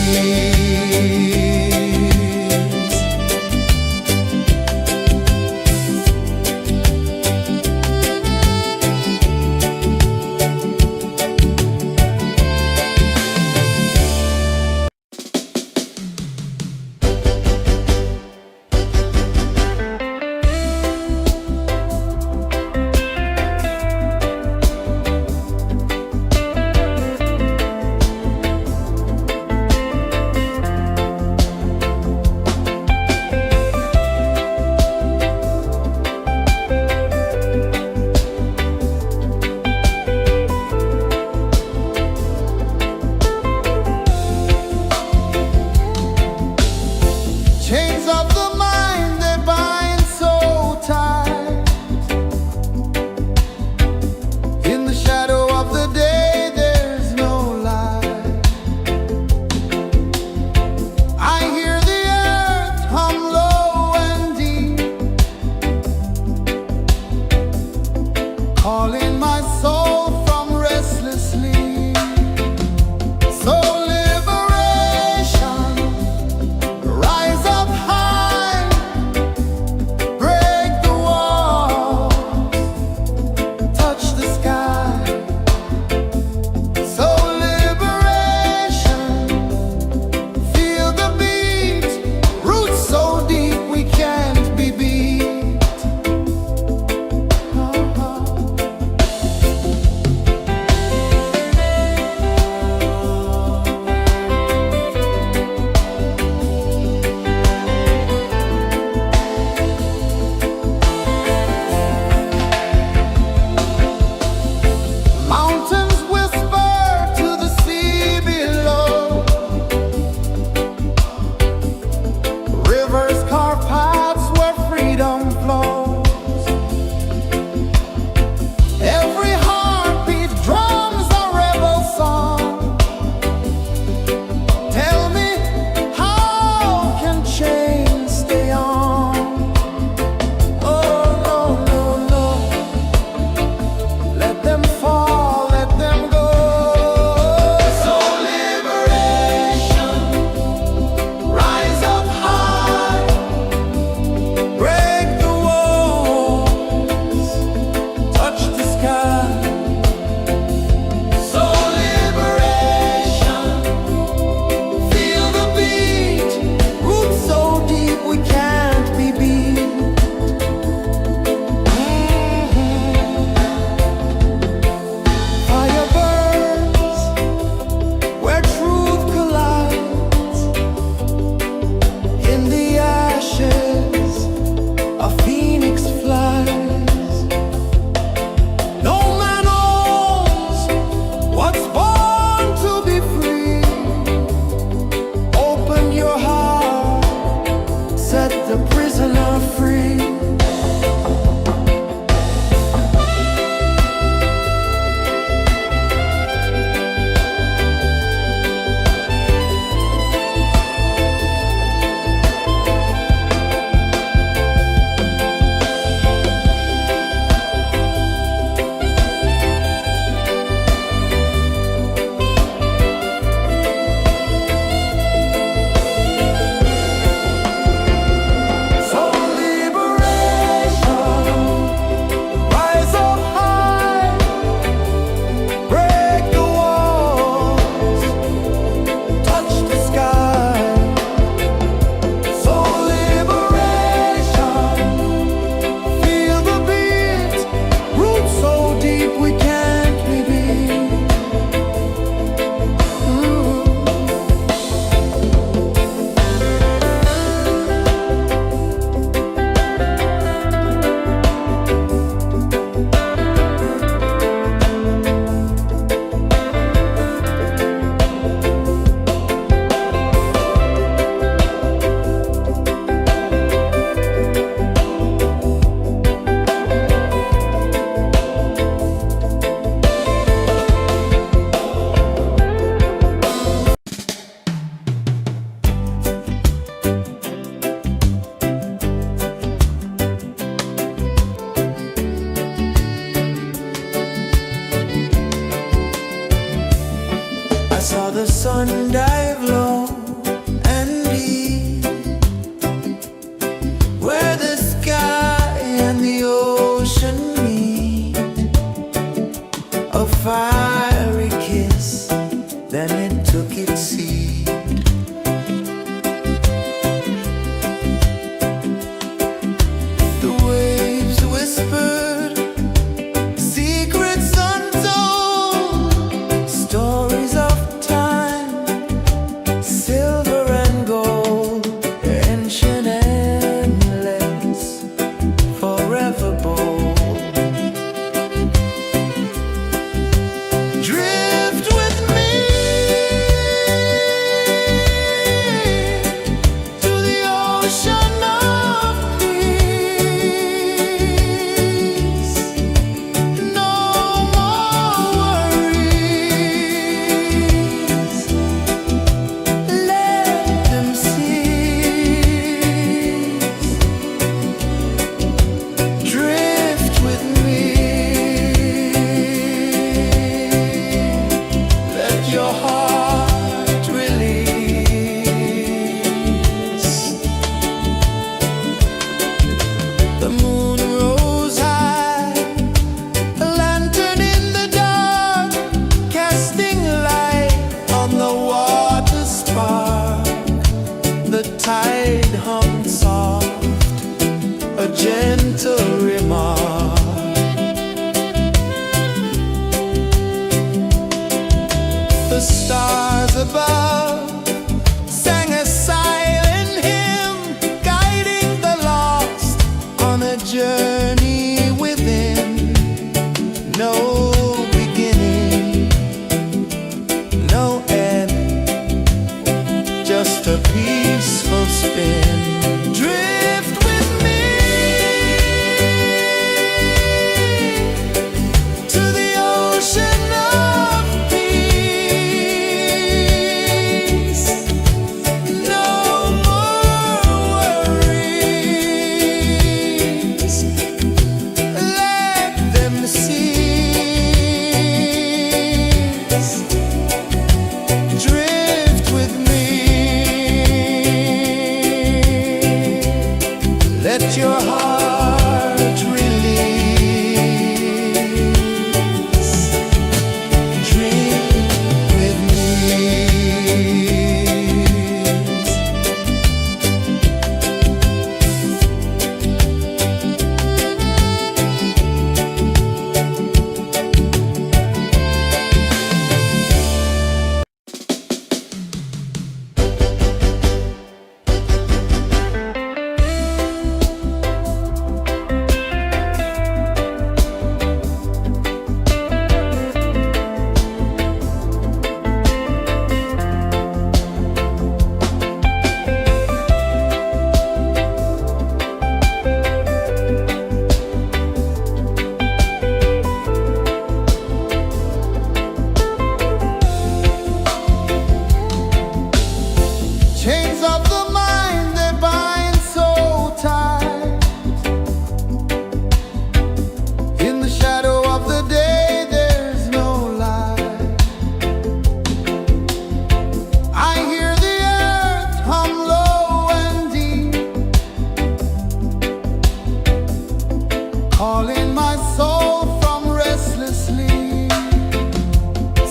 my soul from restless sleep.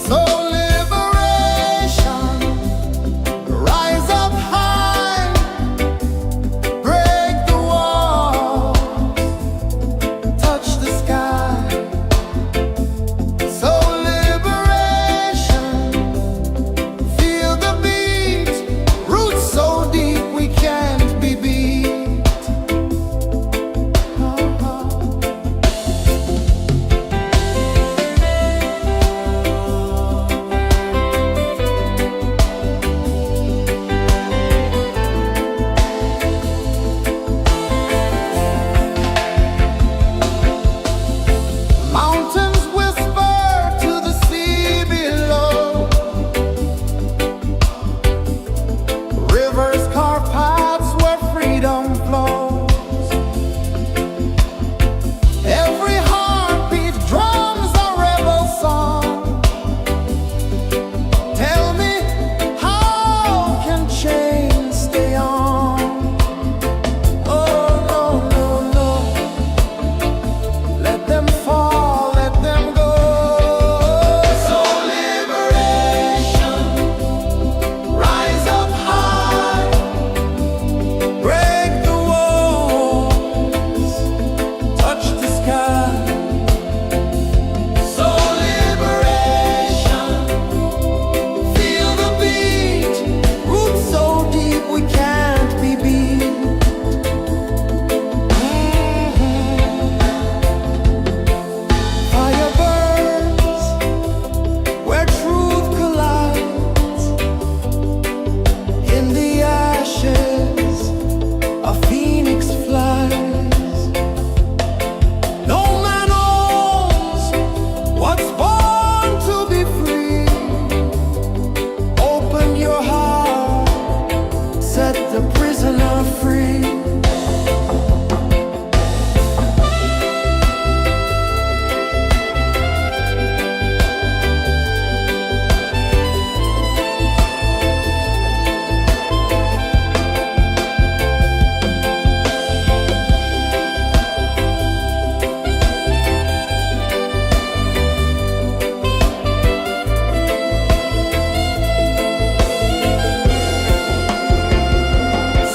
So liberation, rise up high, break the walls, touch the sky. So liberation, feel the beat, roots so deep we can't be beat. Mountains whisper to the sea below. Rivers carve paths where freedom flows. Every heartbeat drums a rebel song. Tell me, how can chains stay on? Oh, no, no, no. Let them fall, let them go. So liberation, rise up high, break the walls, touch the sky. So liberation, feel the beat, roots so deep we can't be beat. Fire burns where truth collides. In the ashes, a phoenix flies. No man owns what's born to be free. Open your heart, set the prisoner free.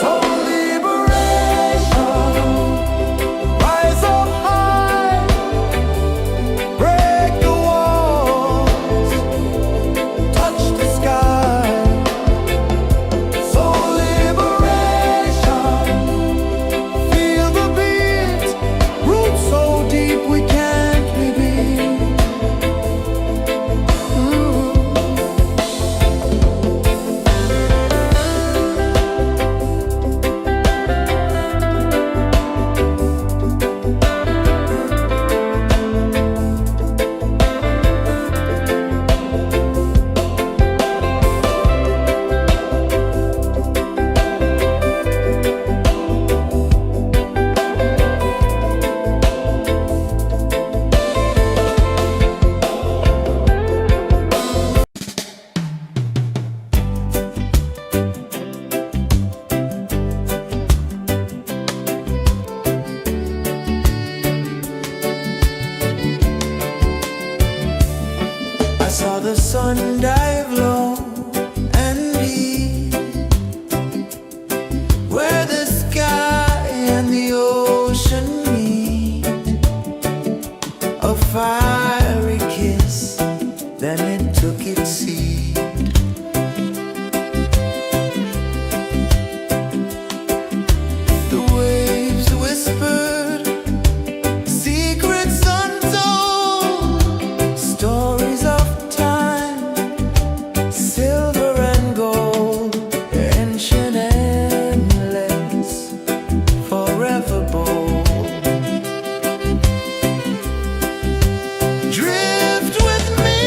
So liberation, rise up high, break the walls, touch the sky. So liberation, feel the beat, roots so deep we can't be beat. I saw the sun dive low and deep, where the sky and the ocean meet. A fiery kiss, then it took its seat. The waves whispered secrets untold, stories of time, silver and gold, ancient, endless, forever bold. Drift with me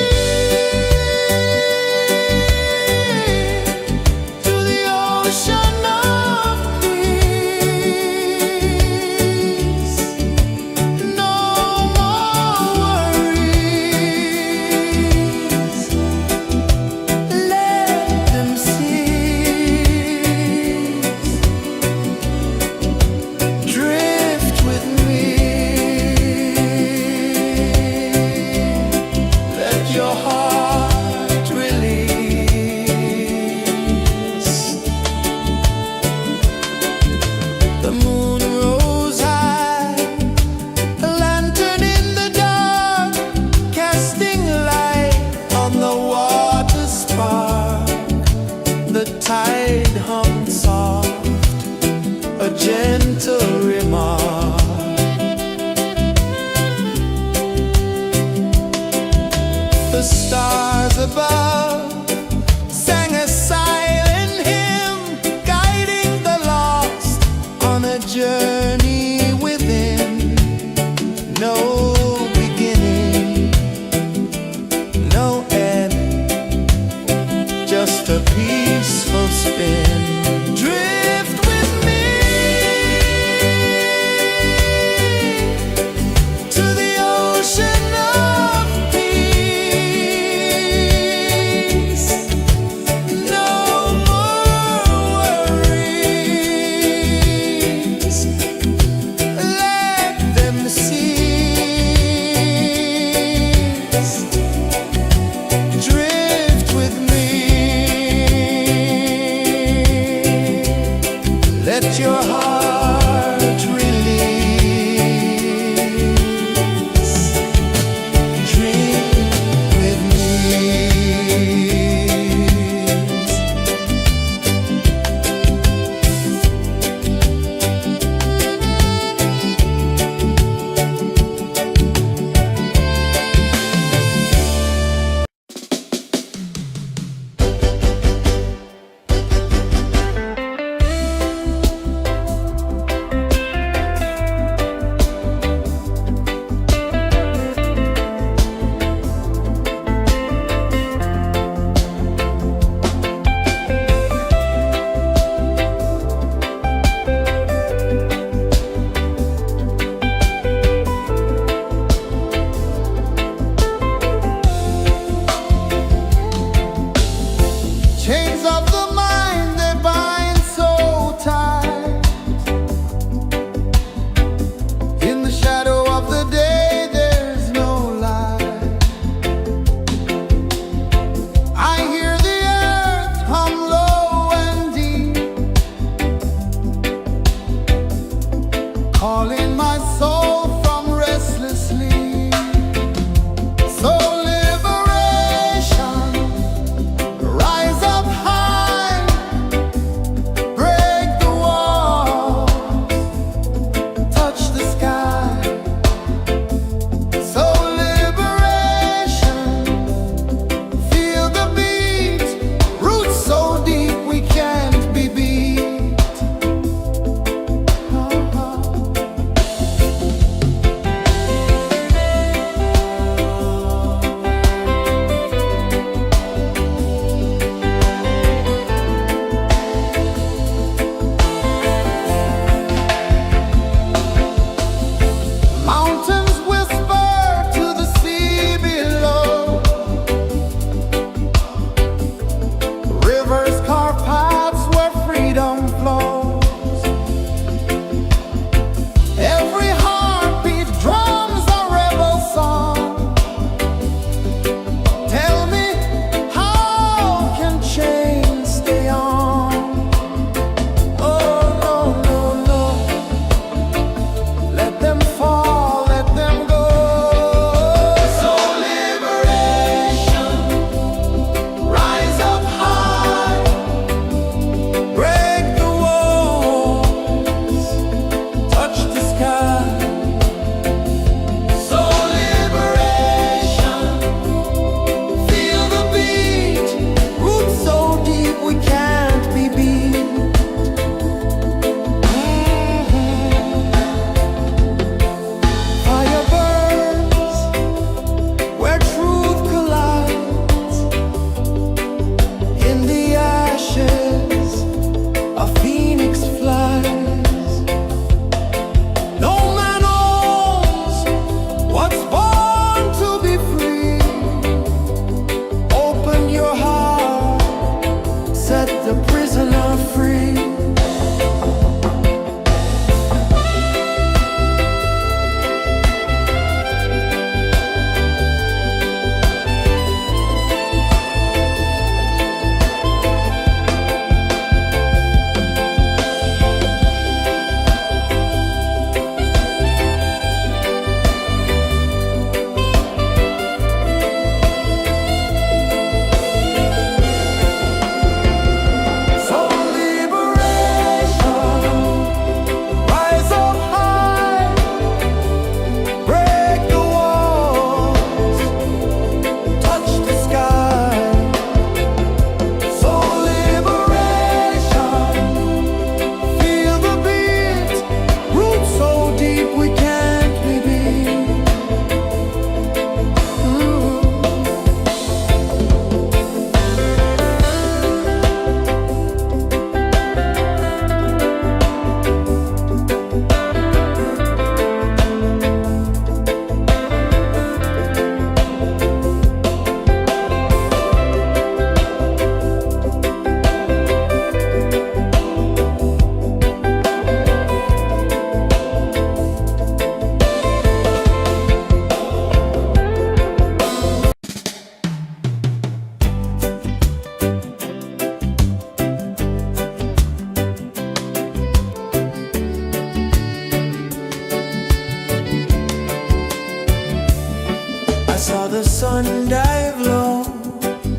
the sun dive low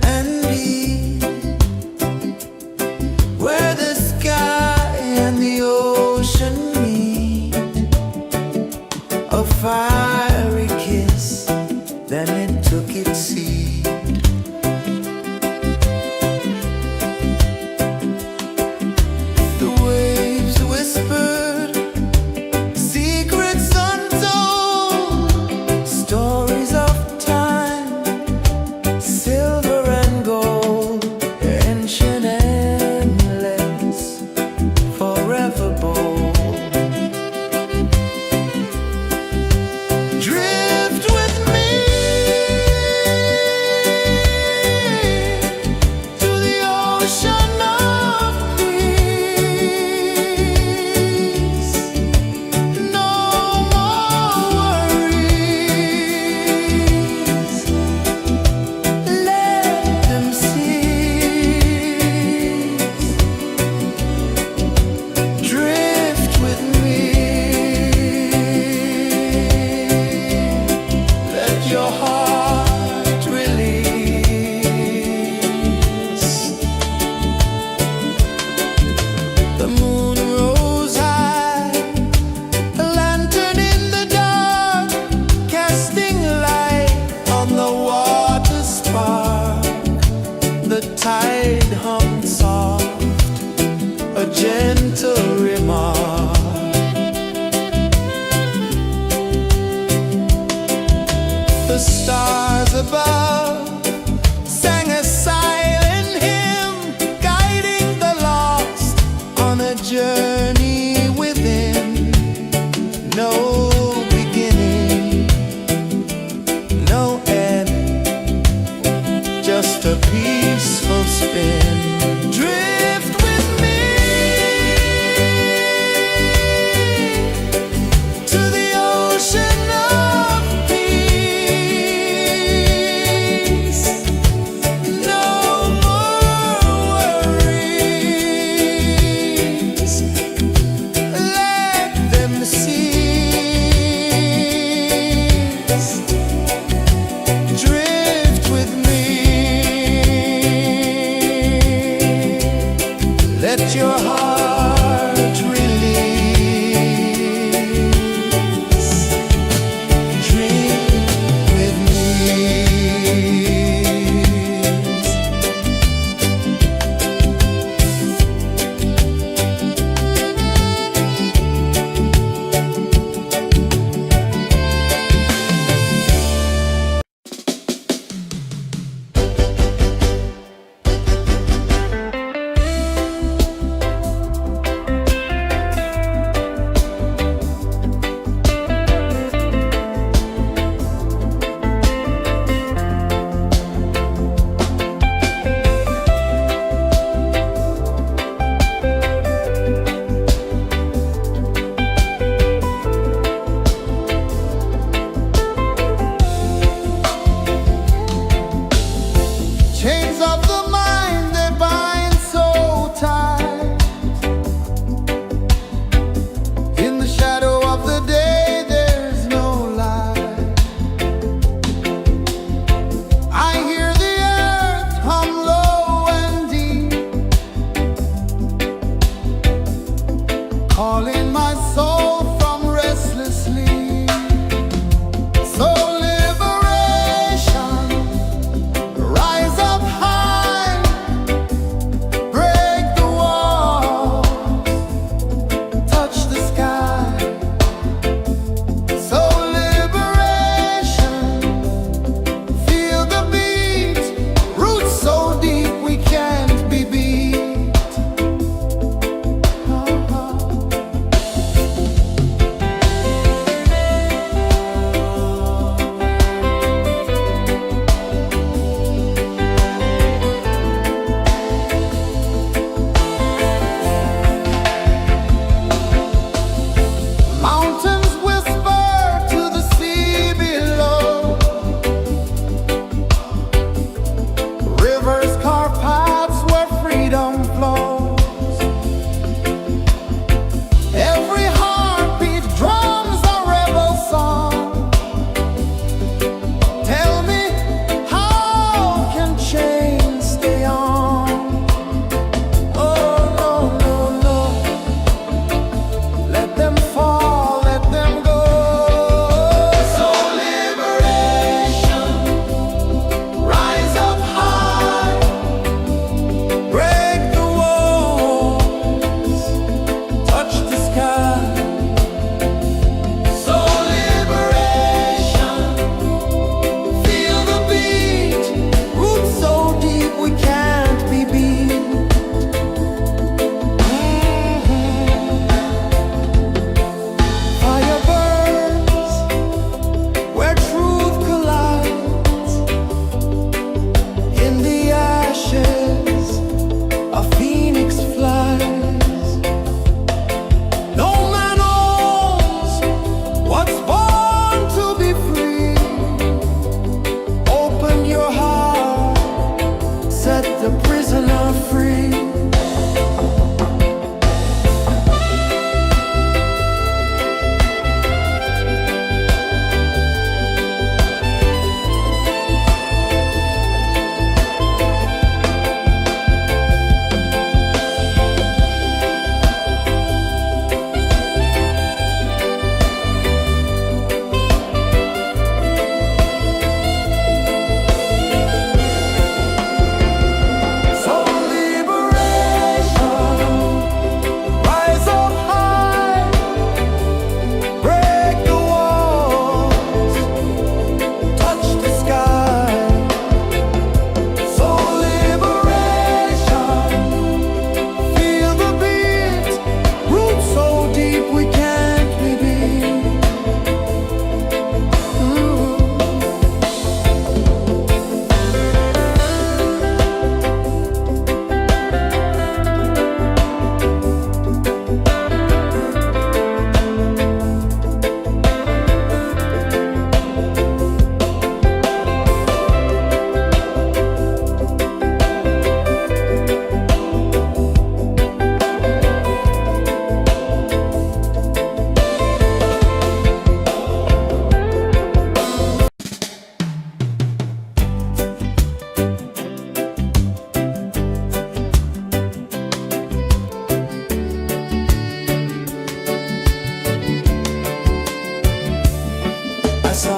and deep, where the sky and the ocean meet. A fiery kiss, then it took its seat. The waves whispered secrets untold, stories of time, silver and gold, ancient, endless, forever bold. Drift with me to the ocean of peace. No more worries, let them cease. Drift with me, let your heart release. The moon rose high, a lantern in the dark, casting light on the water spark. The tide hummed soft, a gentle remark. The stars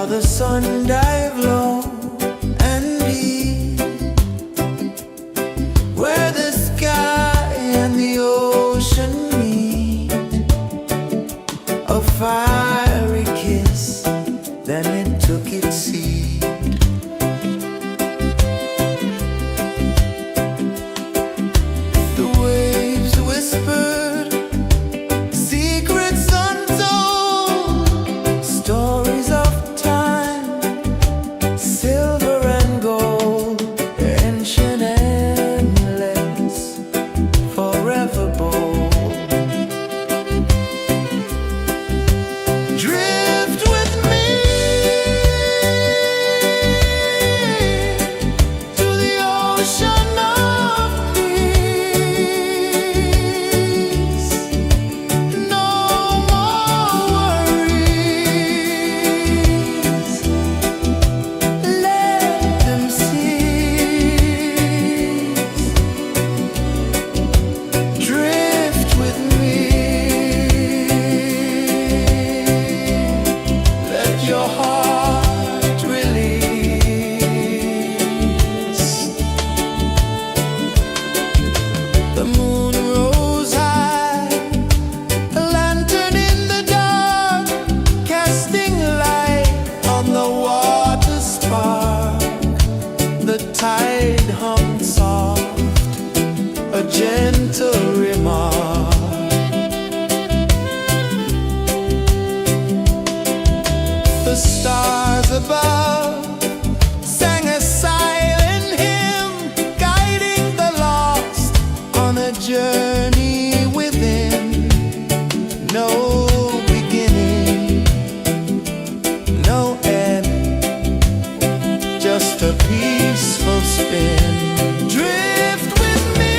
saw the sun dive low and deep, where the sky and the ocean meet. A fiery kiss, then it took its seed. The waves whispered secrets untold, stories of time, silver and gold, ancient, endless, forever bold. Drift with me to the ocean of peace. No more worries, let them cease. Drift with me, let your heart release. The moon rose high, a lantern in the dark, casting light on the water spark. The tide hummed soft, a gentle remark. The stars above sang a silent hymn, guiding the lost on a journey within. No beginning, no end, just a peaceful spin. Drift with me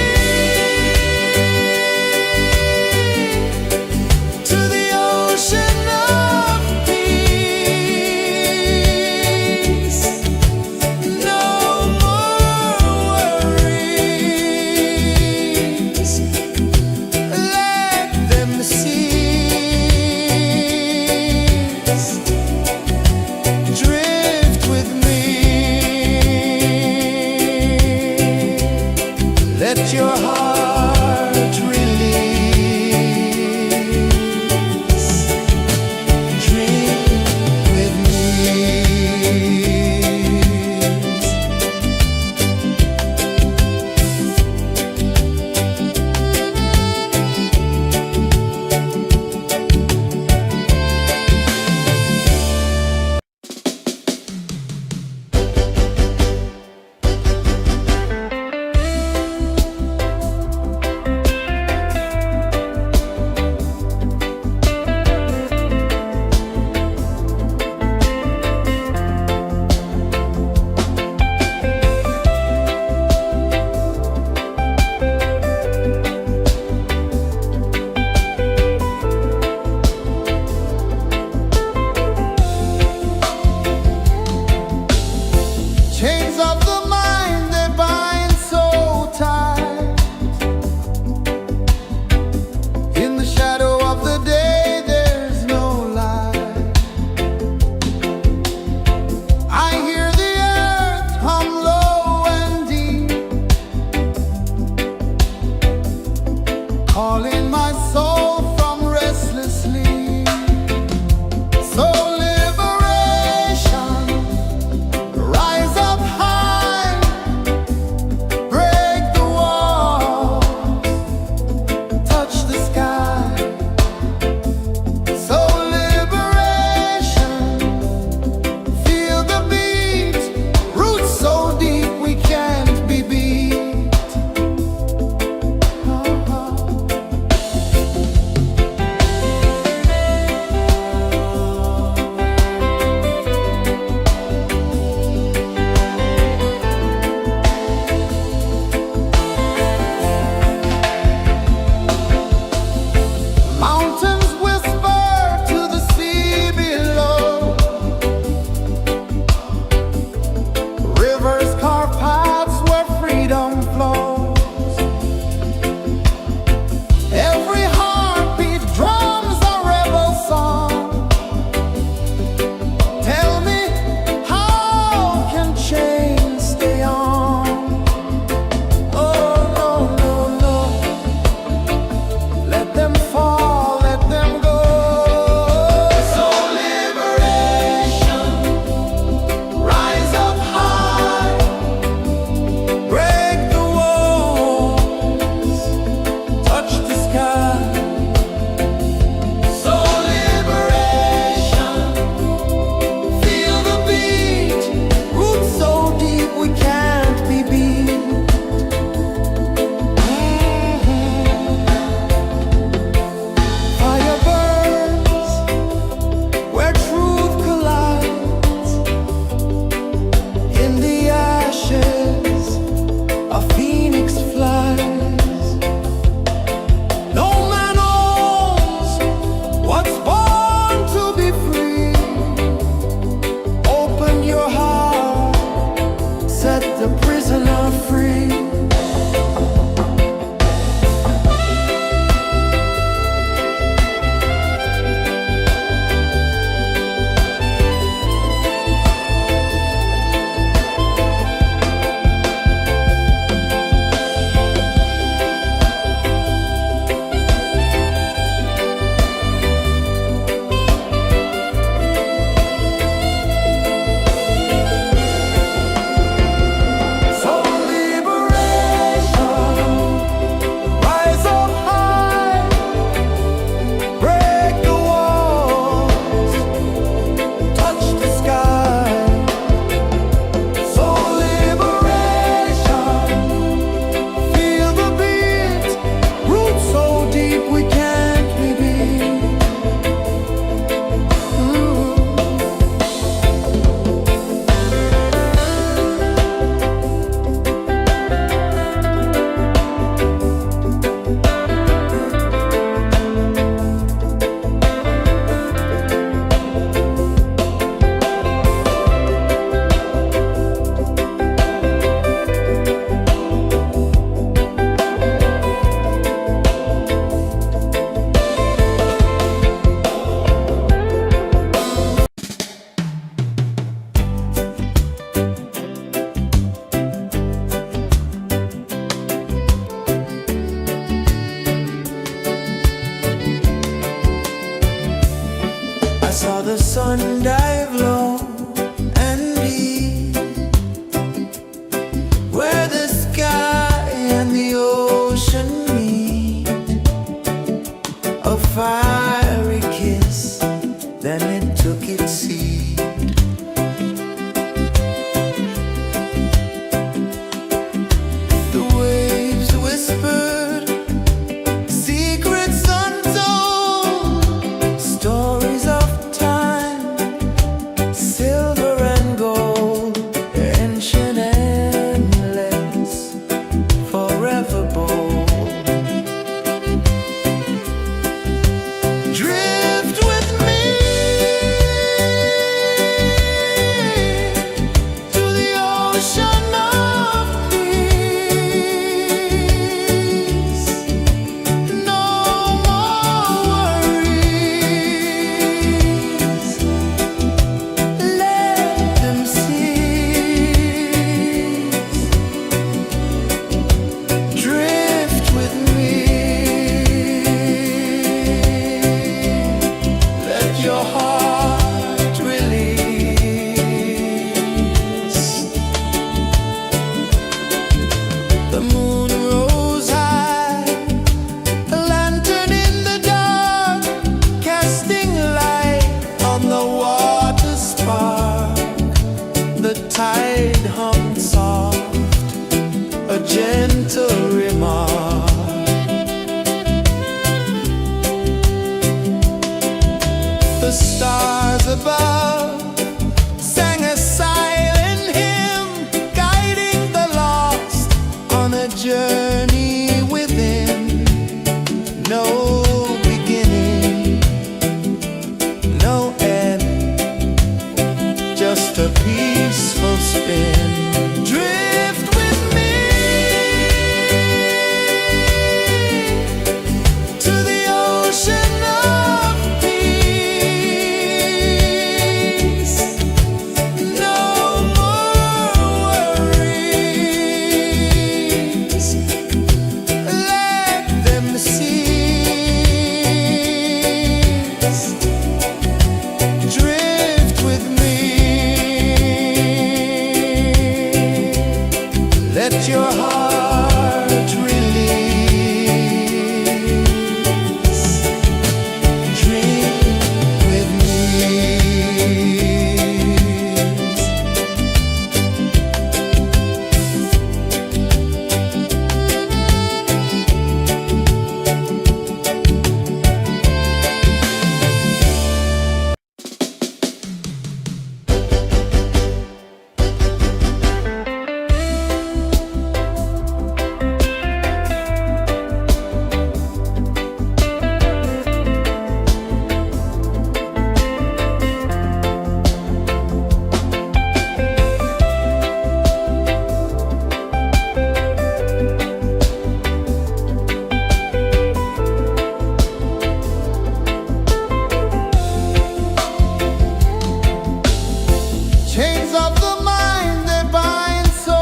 Chains of the mind, they bind so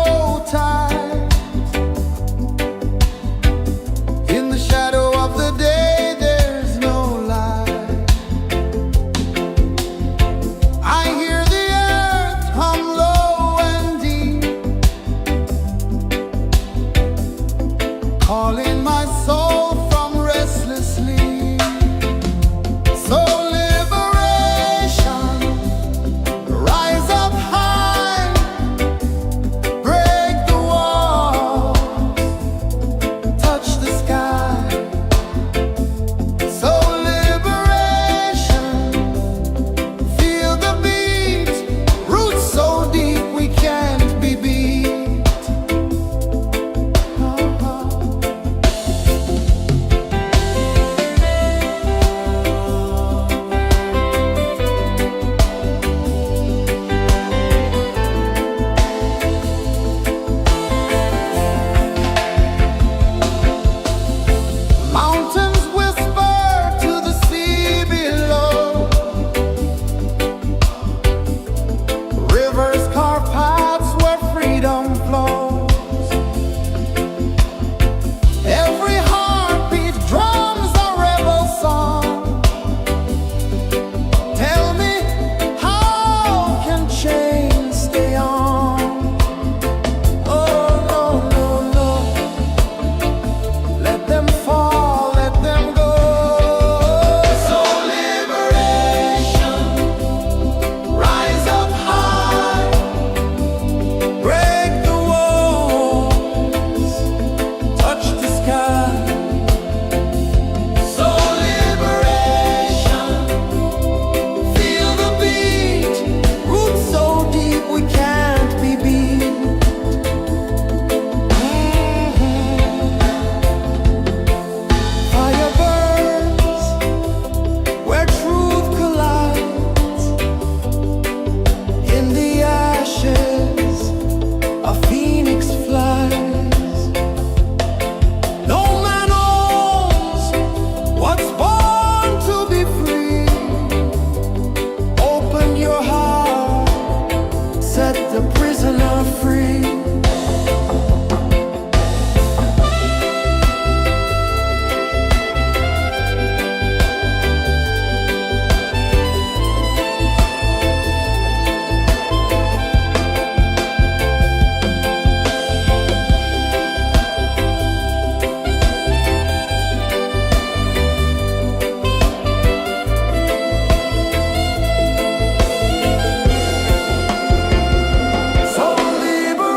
tight. In the shadow of the day, there's no light. I hear the earth hum low and deep, calling my soul from restless sleep. So liberation, rise up high, break the walls, touch the sky. So liberation, feel the beat, roots so deep we can't be beat. Mountains whisper to the sea below. Rivers carve paths where freedom flows. Every heartbeat drums a rebel song. Tell me, how can chains stay on? Oh, no, no, no. Let them fall, let them go. So liberation, rise up high, break the walls, touch the sky. So liberation, feel the beat, roots so deep we can't be beat. Fire burns where truth collides. In the ashes, a phoenix flies. No man owns what's born to be free. Open your heart, set the prisoner free. So liberation.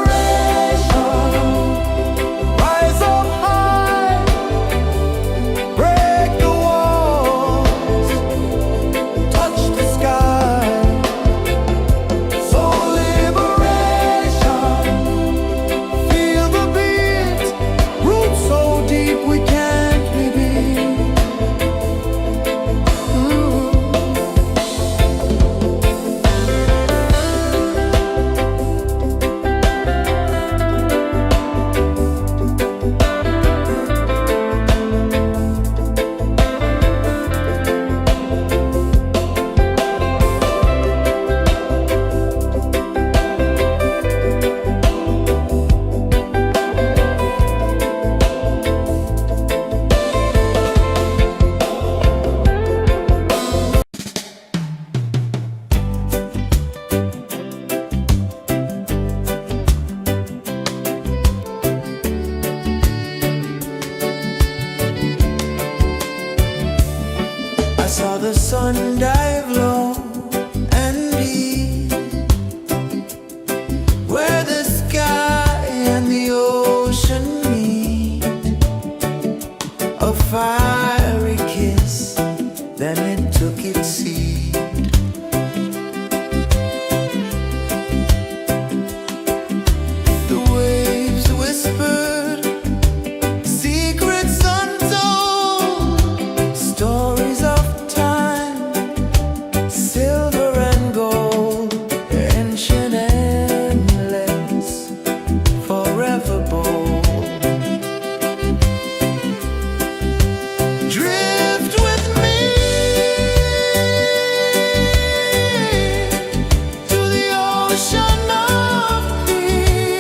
ocean of peace.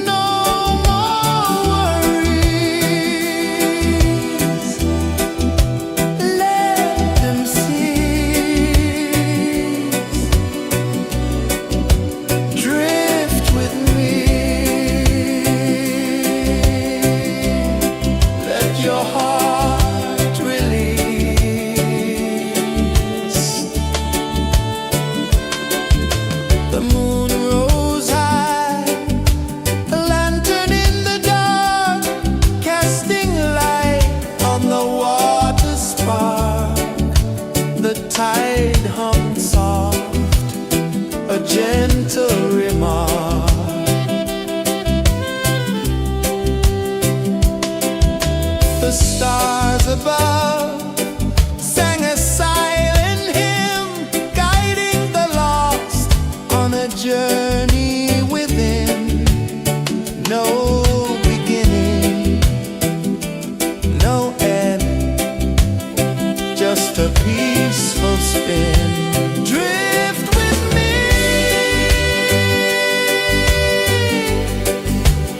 No more worries. Let them cease. Drift with me. Let your heart release. The moon rose high, a lantern in the dark, casting light on the water spark. The tide hummed soft, a gentle remark. The stars above sang a silent hymn, guiding the lost on a journey within. No beginning, no end, just a peaceful spin. Drift with me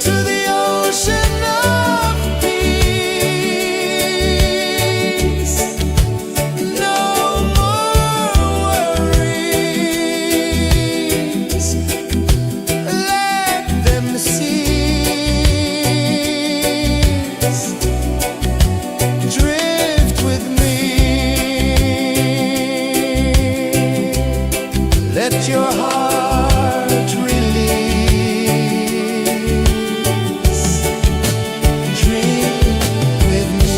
to the ocean of peace. No more worries. Let them cease. Drift with me. Let your heart release. Dream with me.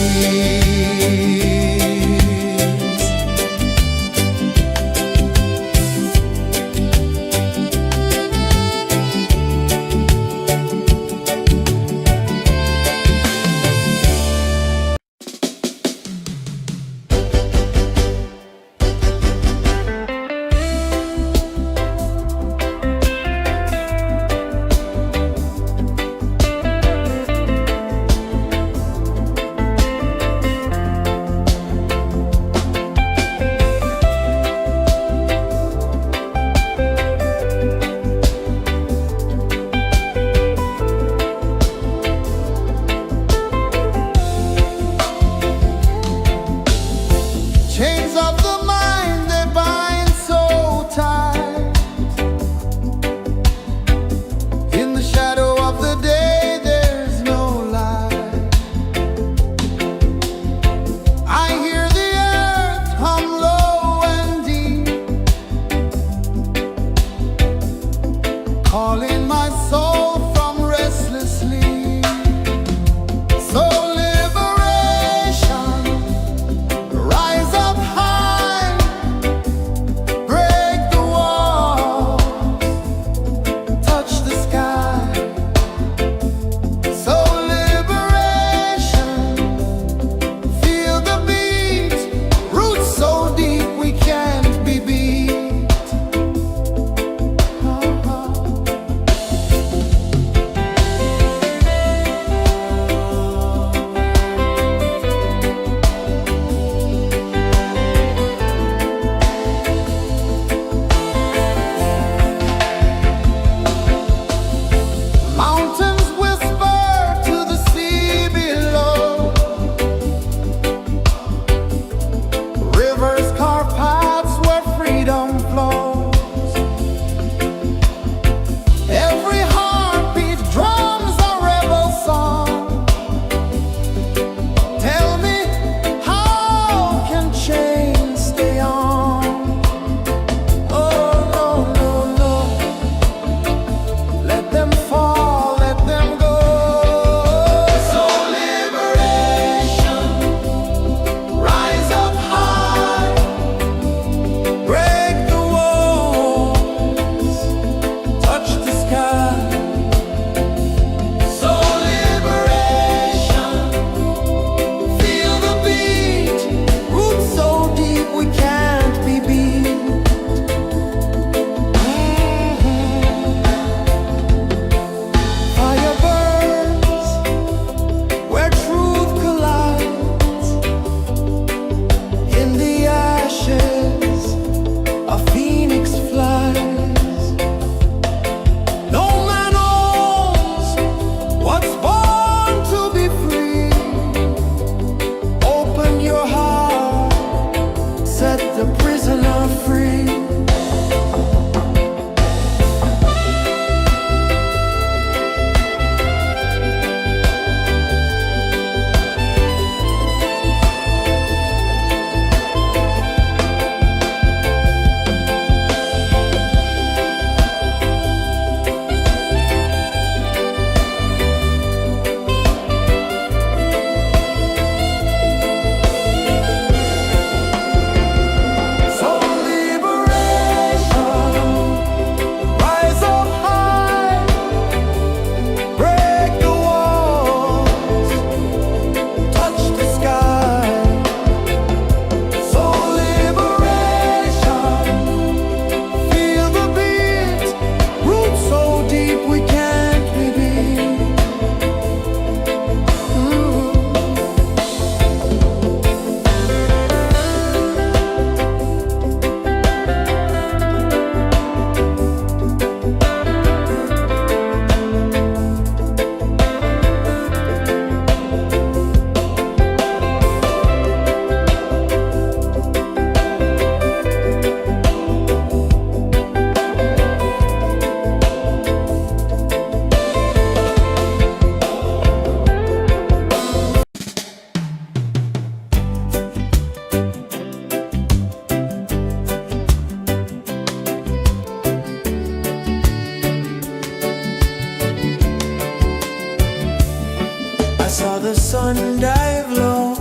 sun dive low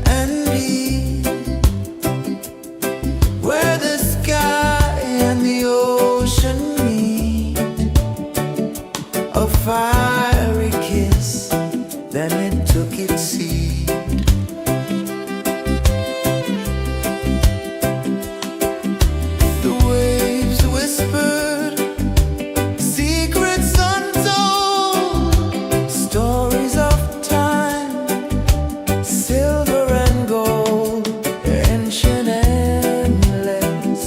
and deep, where the sky and the ocean meet, a fiery kiss, then it took its seed. The waves whispered secrets untold, stories of time, silver and gold, ancient, endless,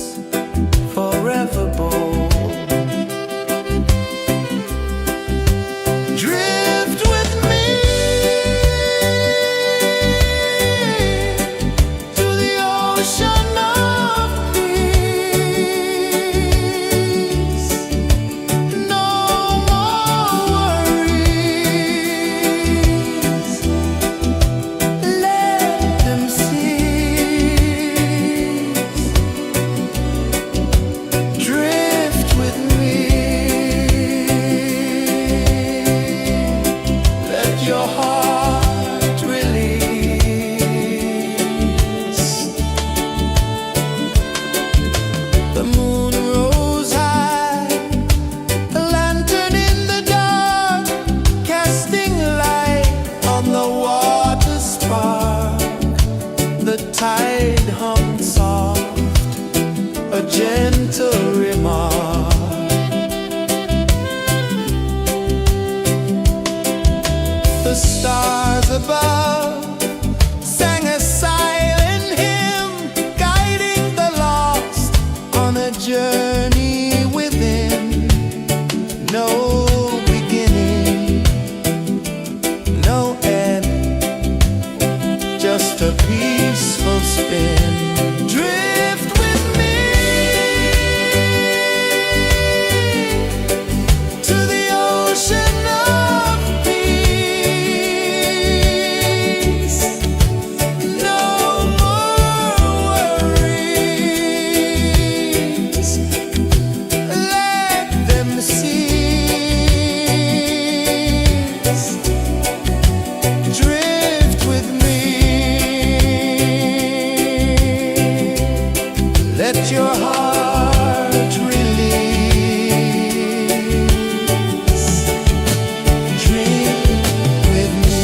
forever bold. Drift with me to the ocean of peace. No more worries. Let them cease. Drift with me. Let your heart release. The moon rose high, a lantern in the dark, casting light on the water spark. The tide hummed soft, a gentle remark. The stars above sang a silent hymn, guiding the lost on a journey within. No beginning, no end, just a peaceful spin. Drift with me to the ocean of peace. No more worries. Let them cease. Drift with me. Let your heart release. Drift with me.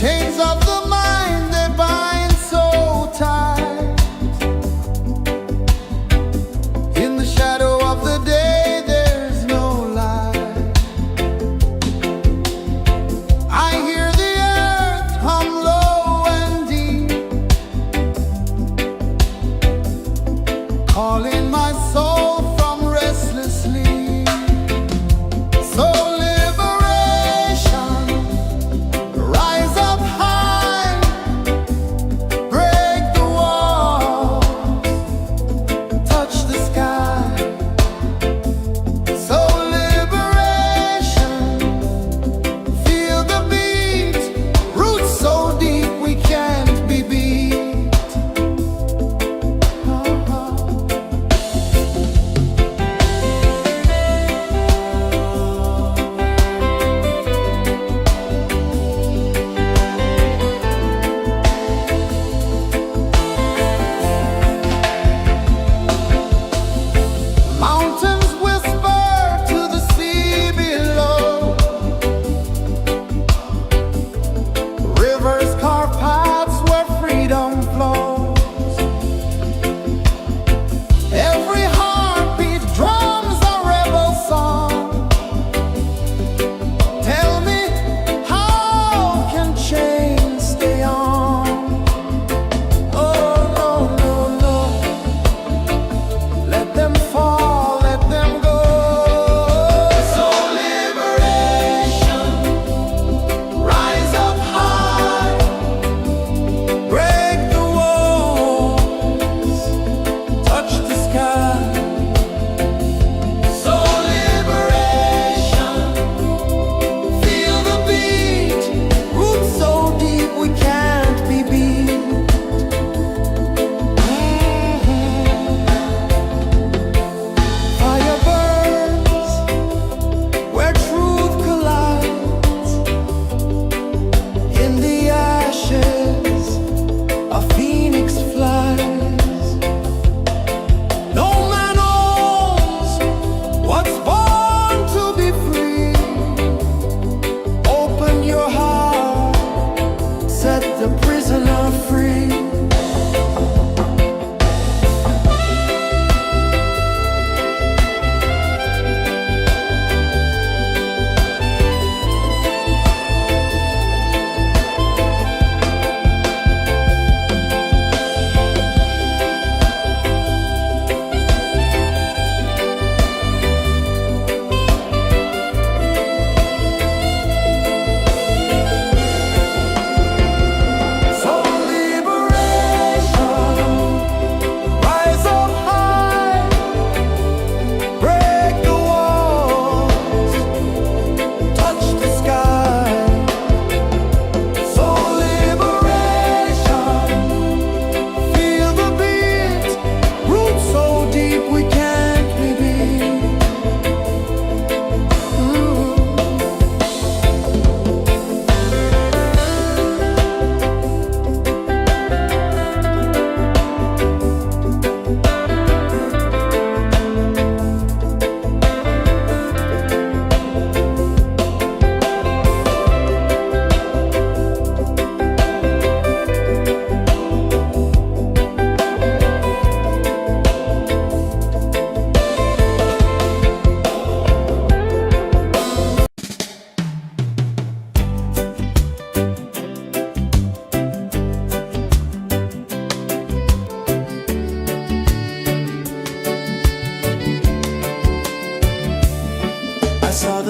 Chains of the mind, they bind so tight. In the shadow of the day, there's no light. I hear the earth hum low and deep, calling my soul from restless sleep. So liberation, rise up high, break the walls, touch the sky. So liberation, feel the beat, roots so deep we can't be beat.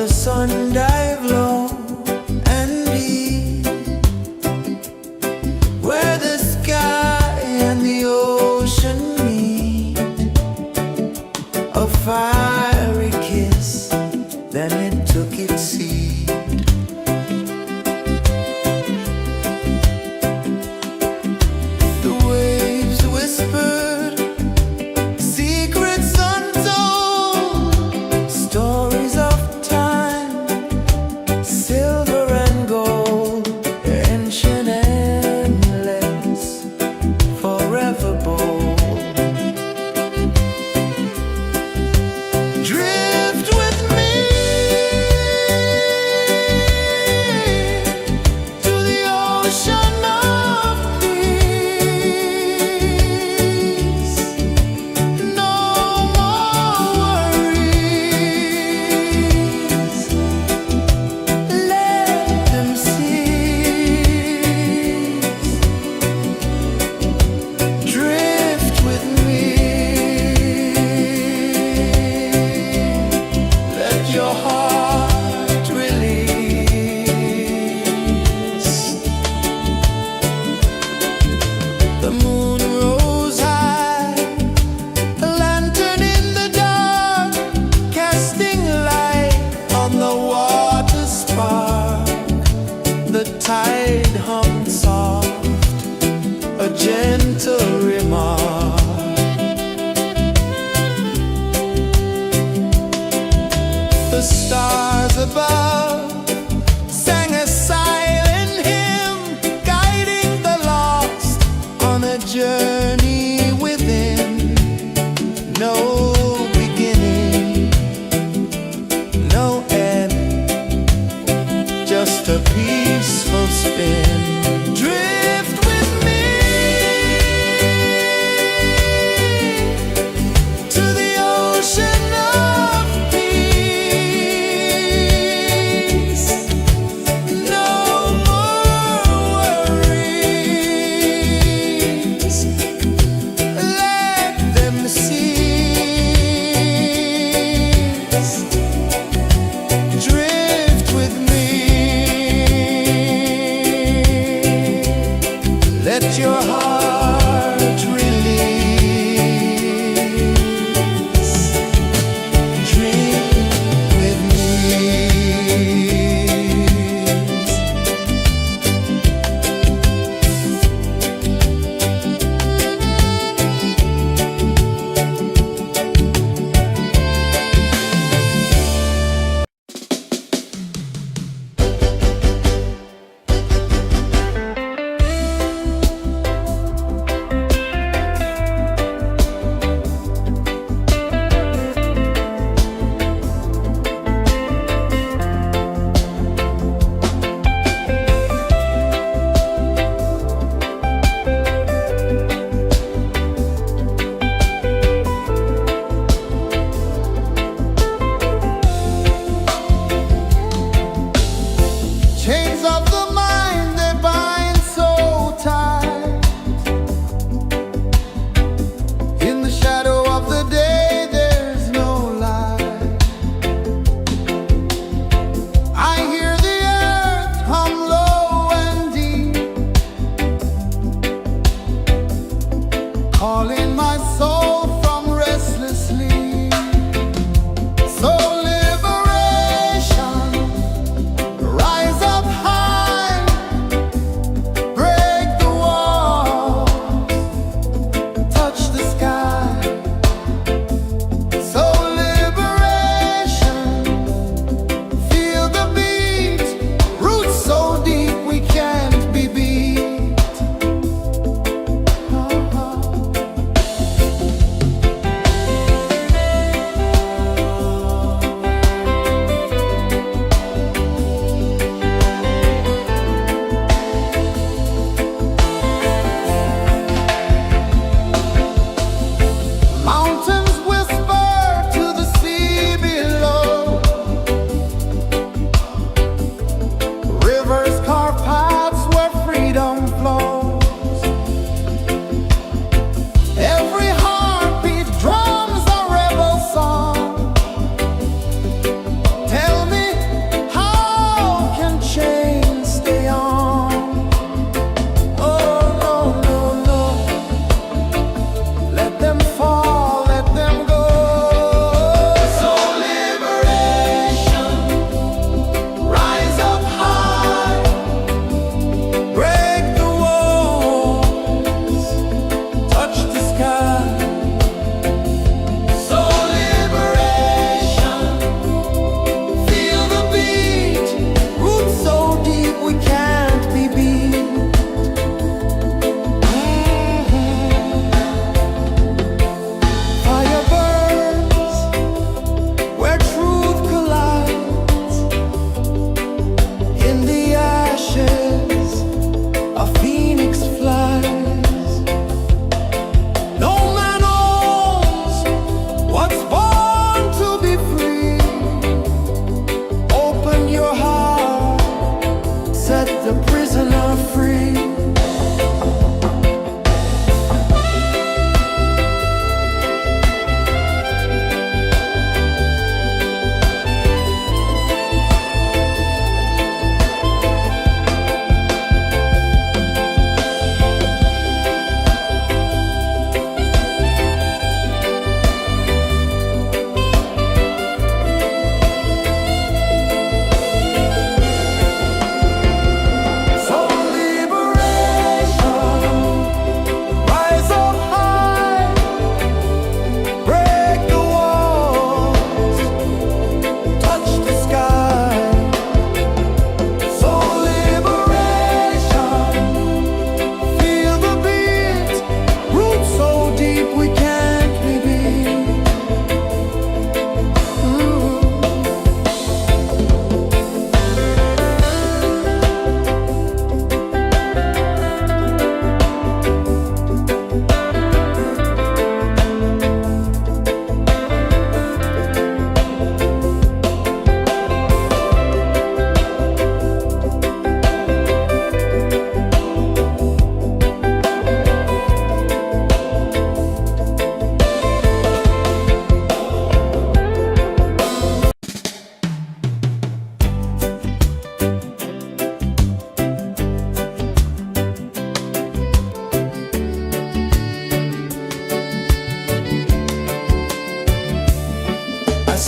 the sun dive low and deep, where the sky and the ocean meet. A fiery kiss, then it took its seed. The waves whispered secrets untold, stories of time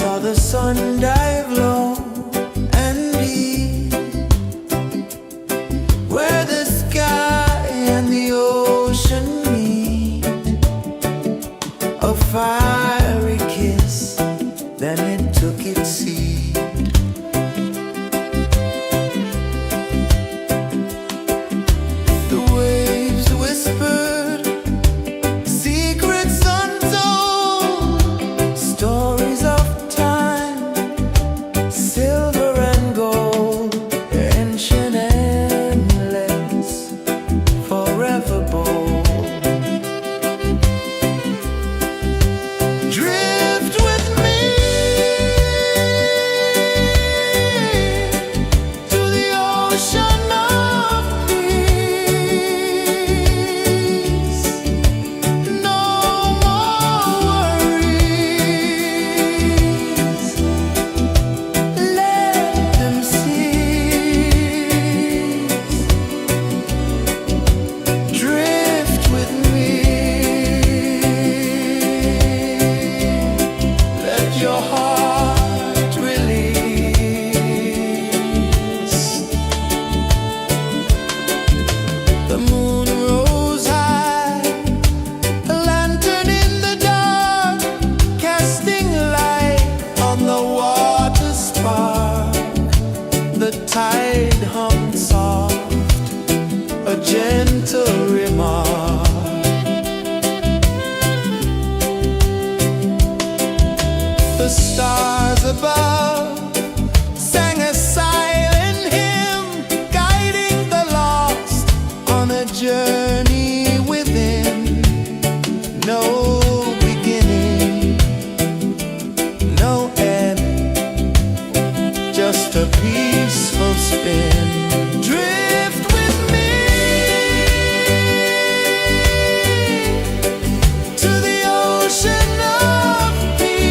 saw the sun dive low and deep, where the sky and the ocean meet. A fiery kiss, then it took its seed. The waves whispered secrets untold, stories of time, silver and gold, ancient, endless, forever bold. Drift with me to the ocean of peace. No more worries, let them cease. Drift with me, let your heart release. The moon rose high, a lantern in the dark, casting light on the water spark. The tide hummed soft, a gentle remark. The stars above sang a silent hymn, guiding the lost on a journey within. No beginning, no end, just a peaceful spin. Drift with me to the ocean of peace.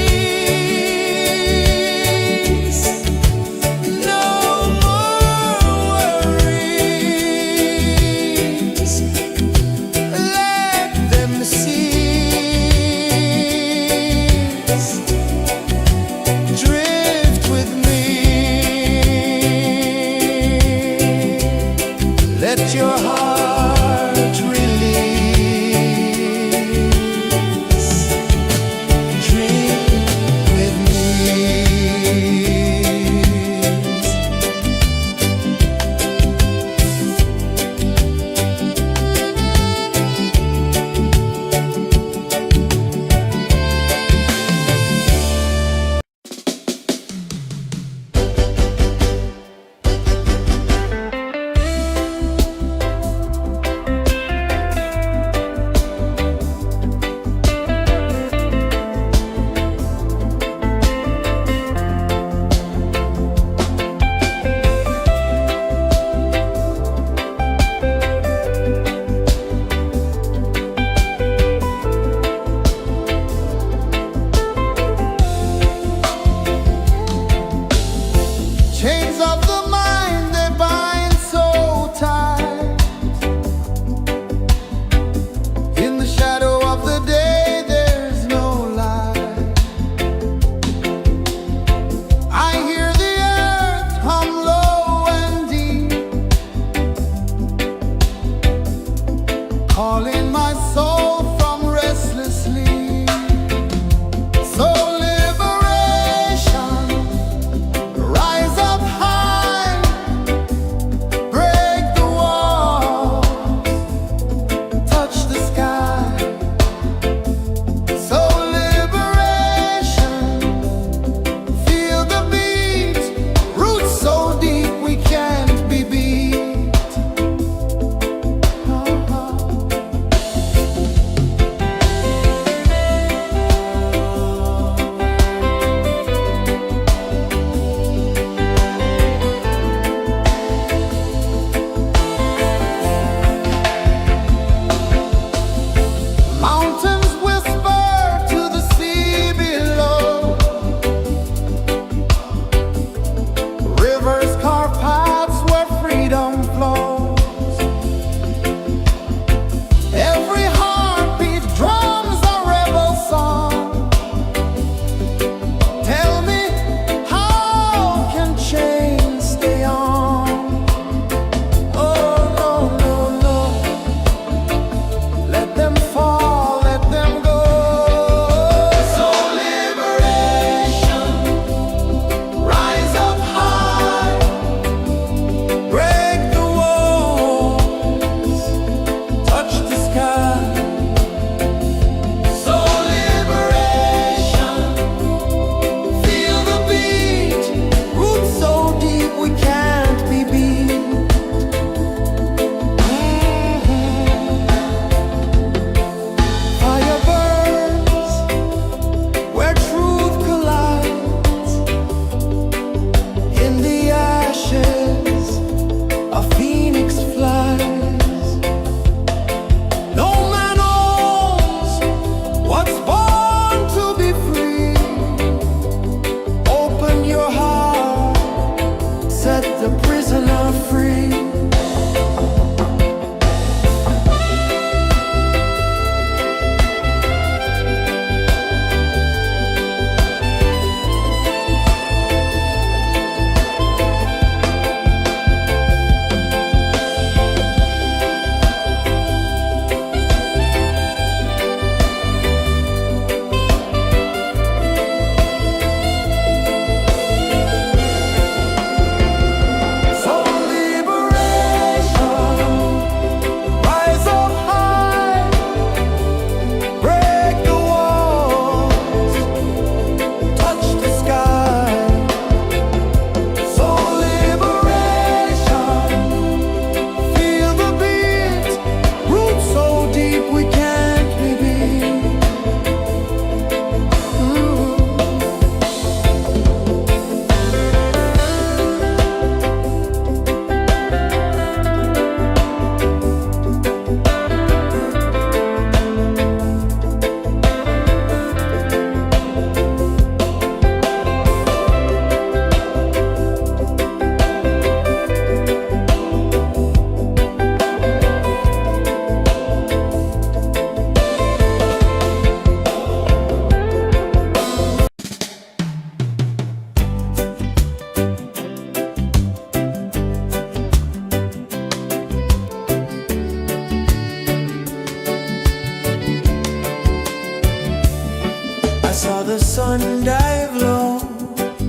I saw the sun dive low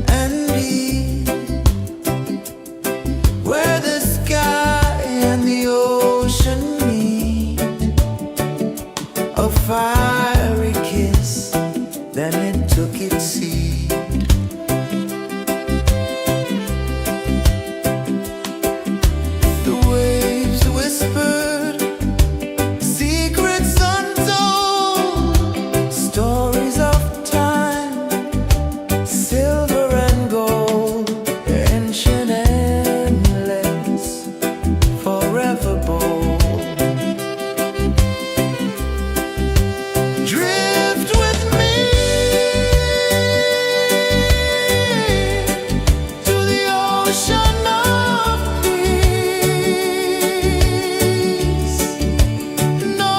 and deep, where the sky and the ocean meet. A fiery kiss, then it took its seed. The waves whispered secrets untold, stories of time, silver and gold, ancient, endless, forever bold. Drift with me to the ocean of peace. No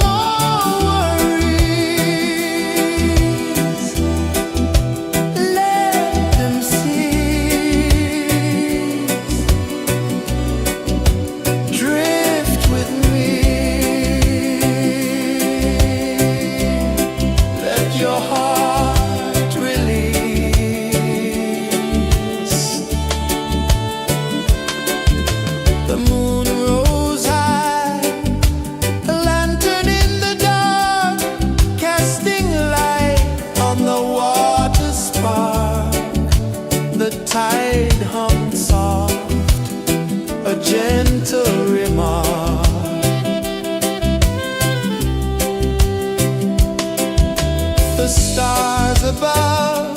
more worries, let them cease. Drift with me, let your heart release. The moon rose high, a lantern in the dark, casting light on the water spark. The tide hummed soft, a gentle remark. The stars above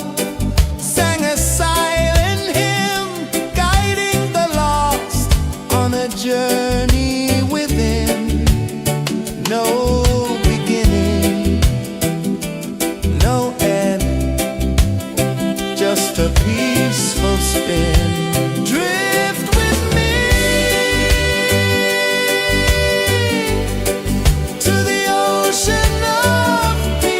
sang a silent hymn, guiding the lost on a journey within. No beginning, no end, just a peaceful spin. Drift with me to the ocean of peace.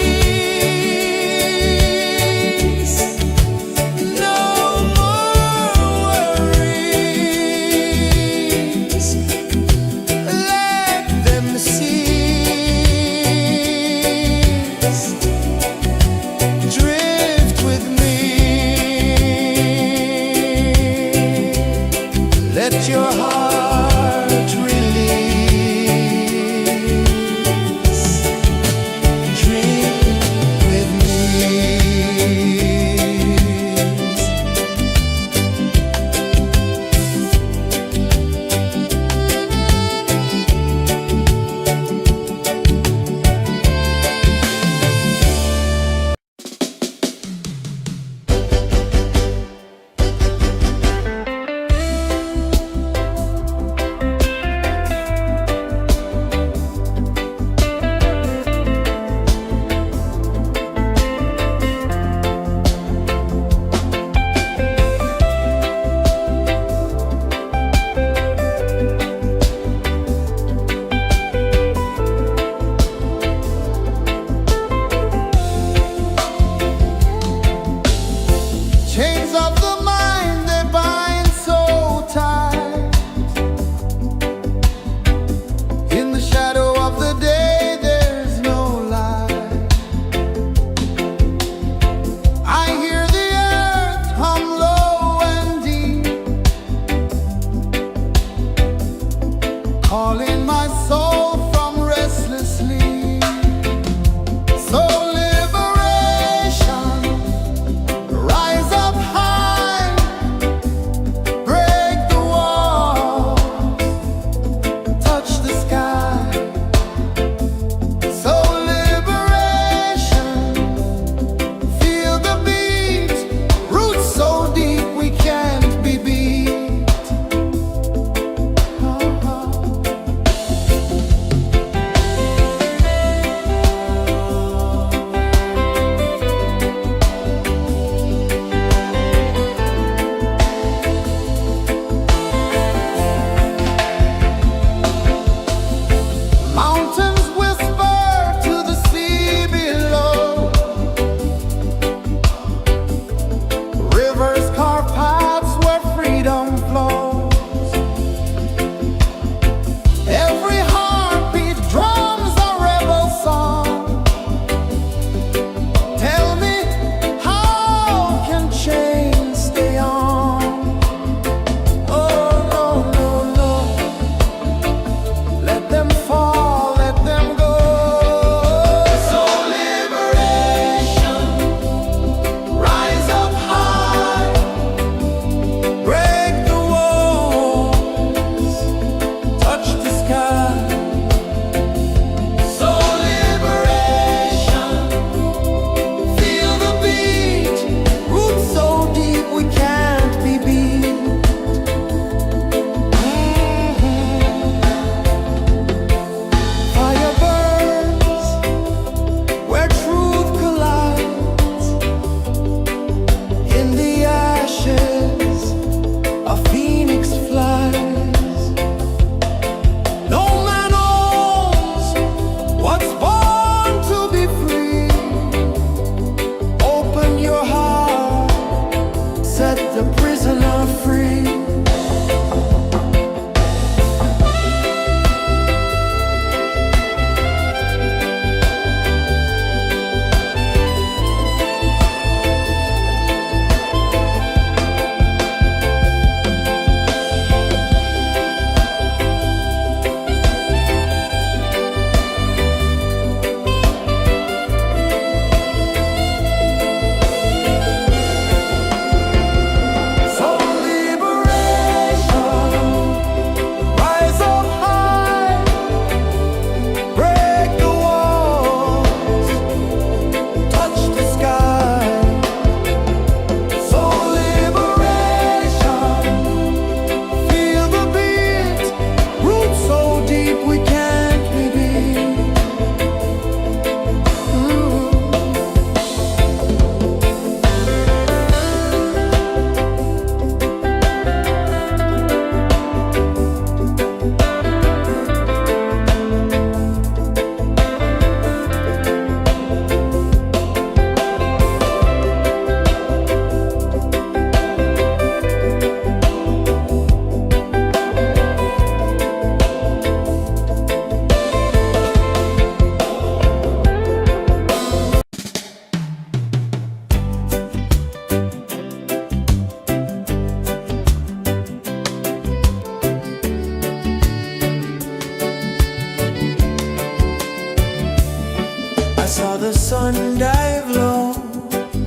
sun dive low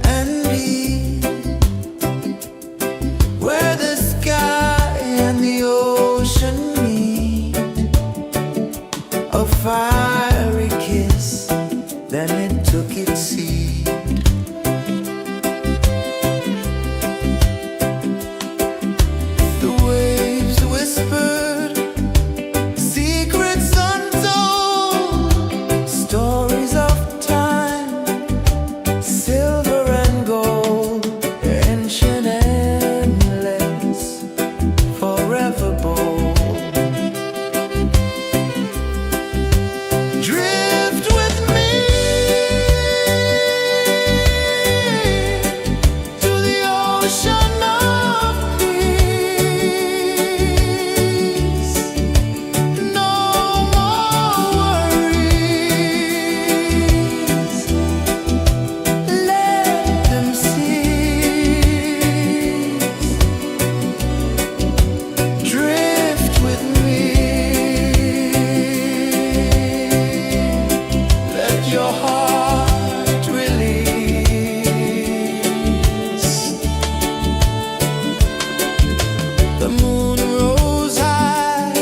and deep, where the sky and the ocean meet, a fiery kiss, then it took its seed. The waves whispered secrets untold, stories of time, silver and gold, ancient, endless, forever bold. Drift with me to the ocean of peace. No more worries. Let them cease. Drift with me. Let your heart release. The moon rose high,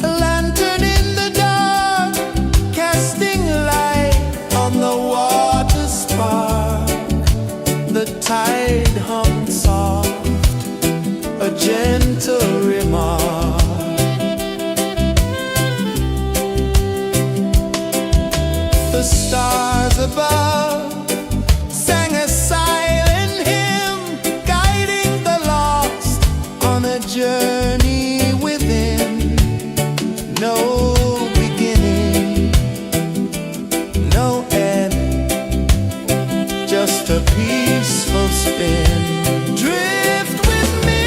a lantern in the dark, casting light on the water spark. The tide hummed soft, a gentle remark. The stars above sang a silent hymn, guiding the lost on a journey within. No beginning, no end, just a peaceful spin. Drift with me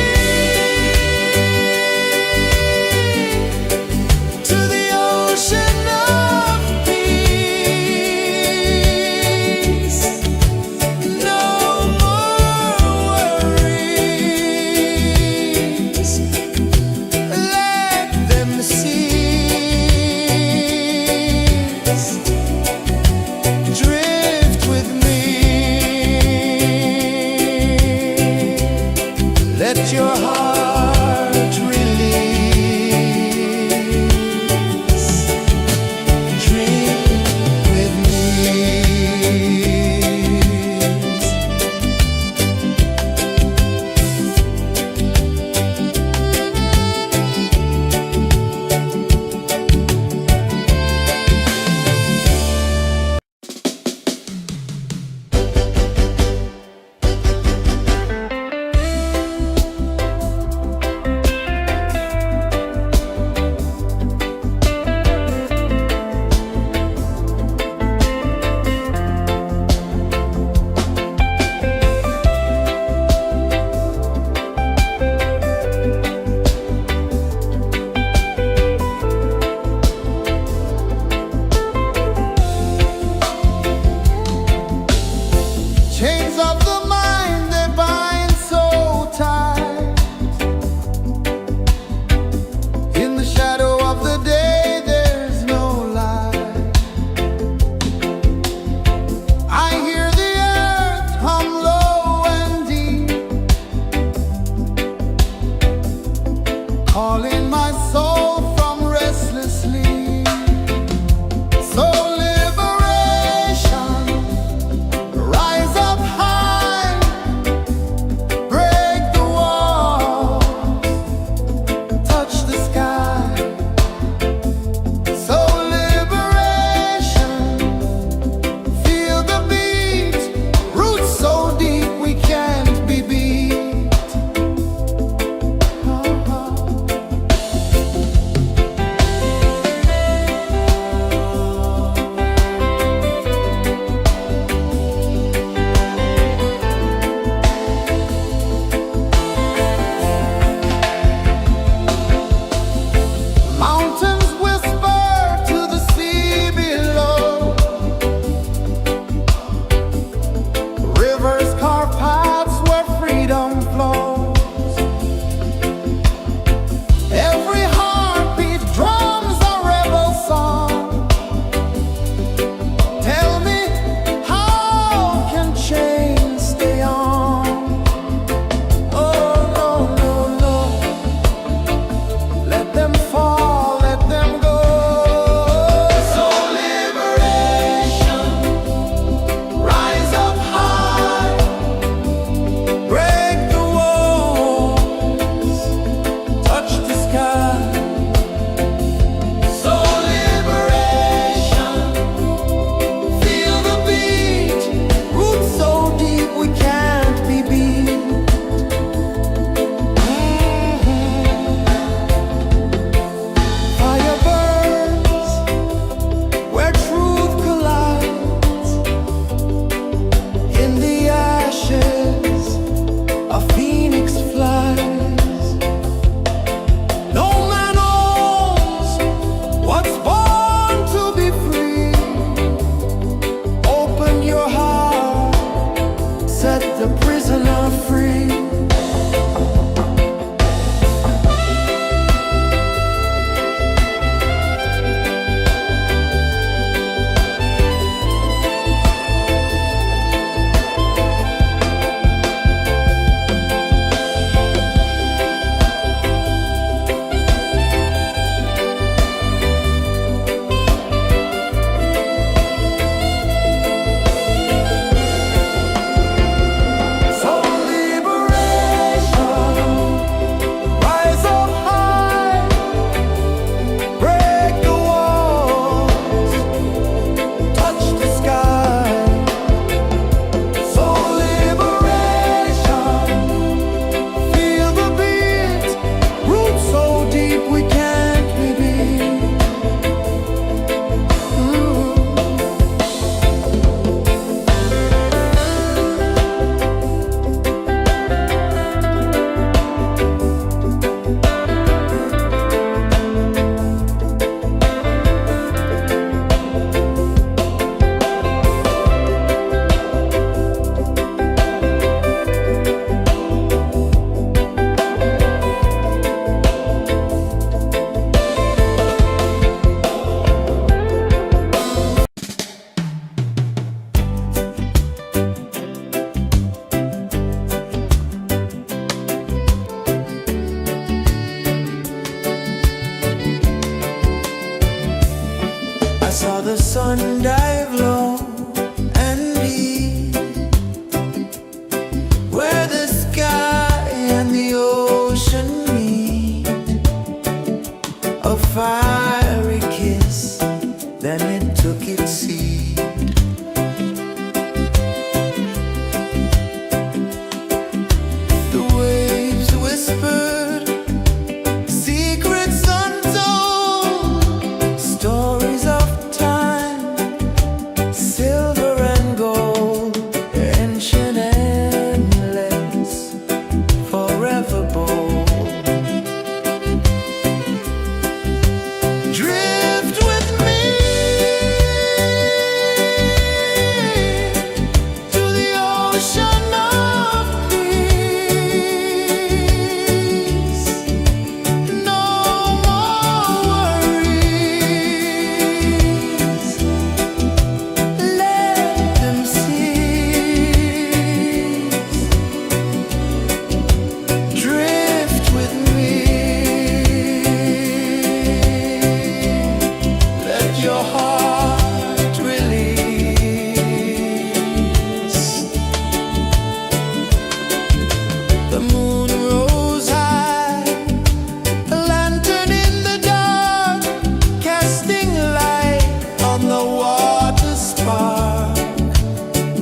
to the ocean of peace. No more worries. Let them cease. Drift with me.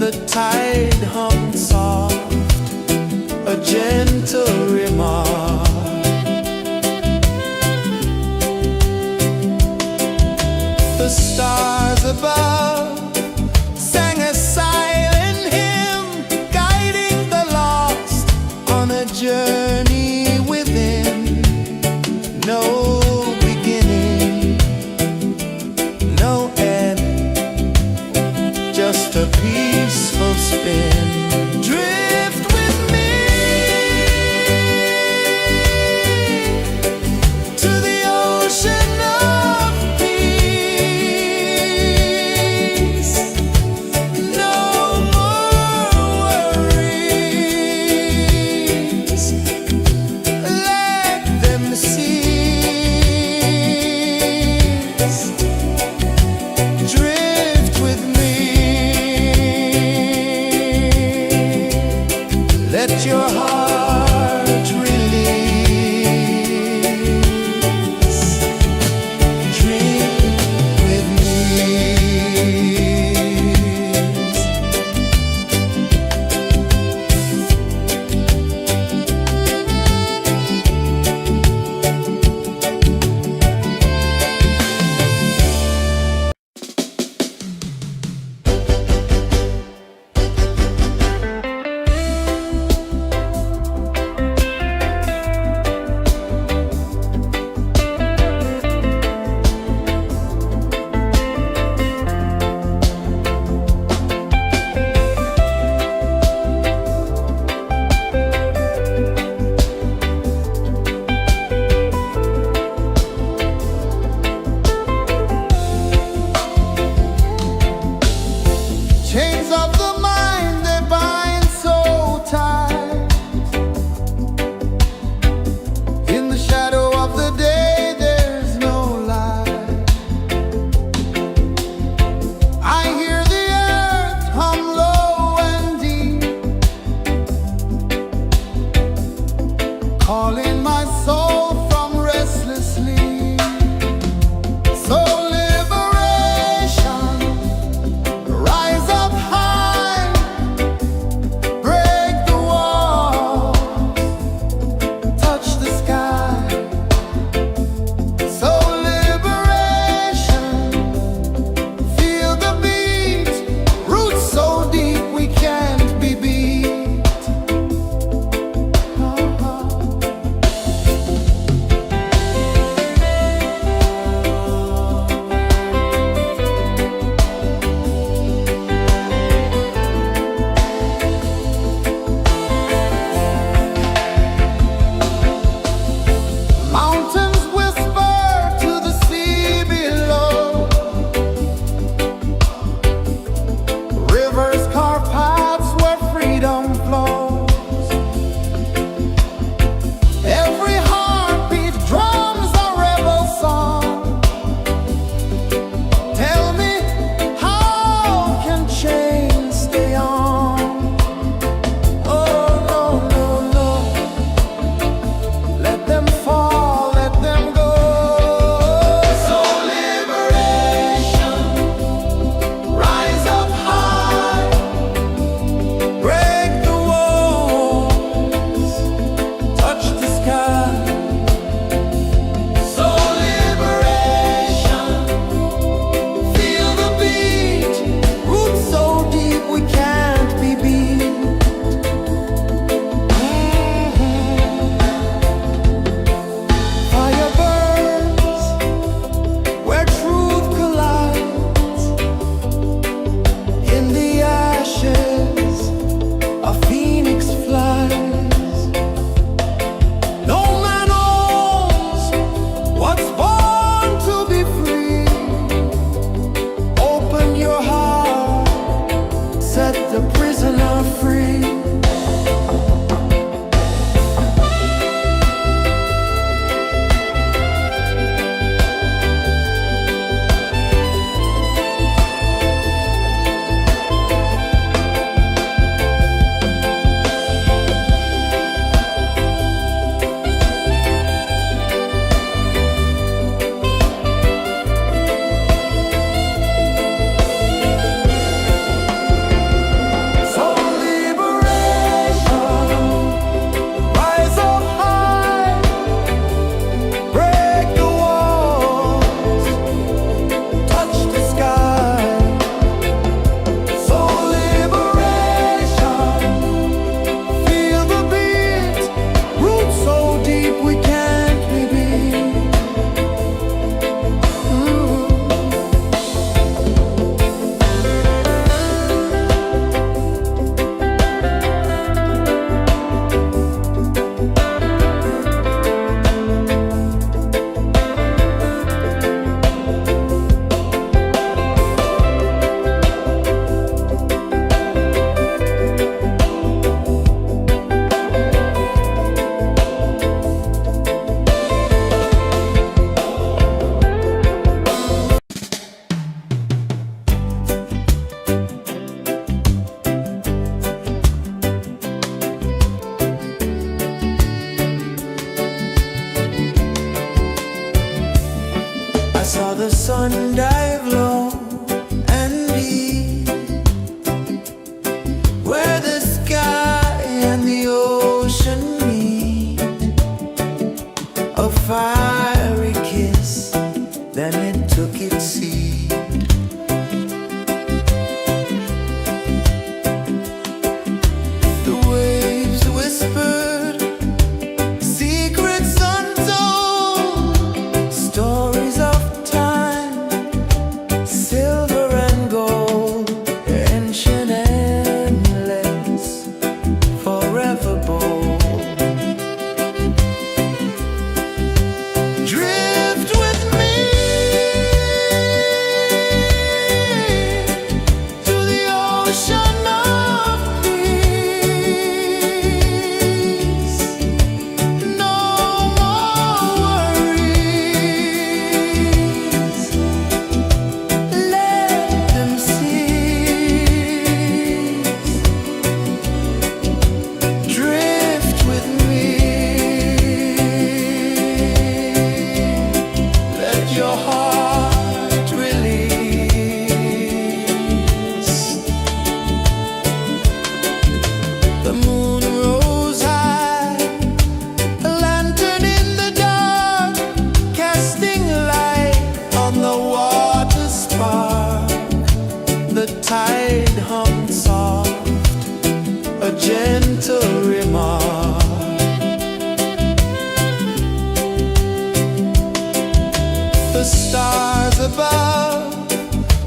the tide hung soft, a gentle remark. The stars above sang a silent hymn, guiding the lost on a journey within. No beginning, no end, just a peaceful spin. Drift with me to the ocean of peace. No more worries, let them cease. Drift with me, let your heart release. Dream with me. Chains of the mind, they bind so tight. In the shadow of the day, there's no light. I hear the earth hum low and deep, calling my soul from restless sleep. So liberation, rise up high, break the wall, touch the sky. So liberation, feel the beat, roots so deep we can't be beat. Mountains whisper to the sea below, rivers carve paths where freedom flows. Every heartbeat drums a rebel song. Tell me, how can chains stay on? Oh no, no, no, let them fall, let them go. So liberation, rise up high, break the walls, touch the sky. So liberation, feel the beat, roots so deep we can't be beat. Fire burns where truth collides. In the ashes, a phoenix flies. No man owns what's born to be free. Open your heart, set the prisoner free. sun dive low and deep, where the sky and the ocean meet, a fiery kiss, then it took its seed. The waves whispered secrets untold, stories of time, silver and gold, ancient, endless, forever bold. Drift with me to the ocean of peace. No more worries. Let them cease. Drift with me. Let your heart release. The moon rose high, a lantern in the dark, casting light on the water spark. The tide hummed soft, a gentle remark. The stars above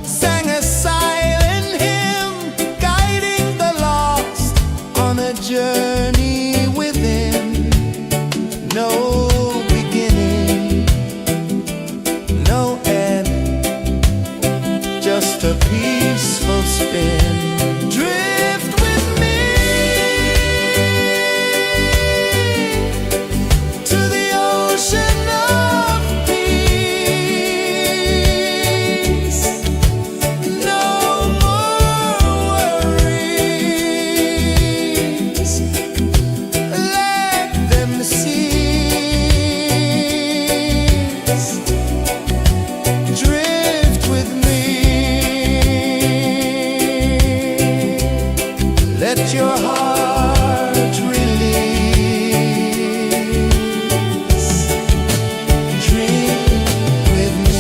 sang a silent hymn, guiding the lost on a journey within. No beginning, no end, just a peaceful spin. Drift with me to the ocean of peace. No more worries. Let them cease. Drift with me. Let your heart release. Drift with me.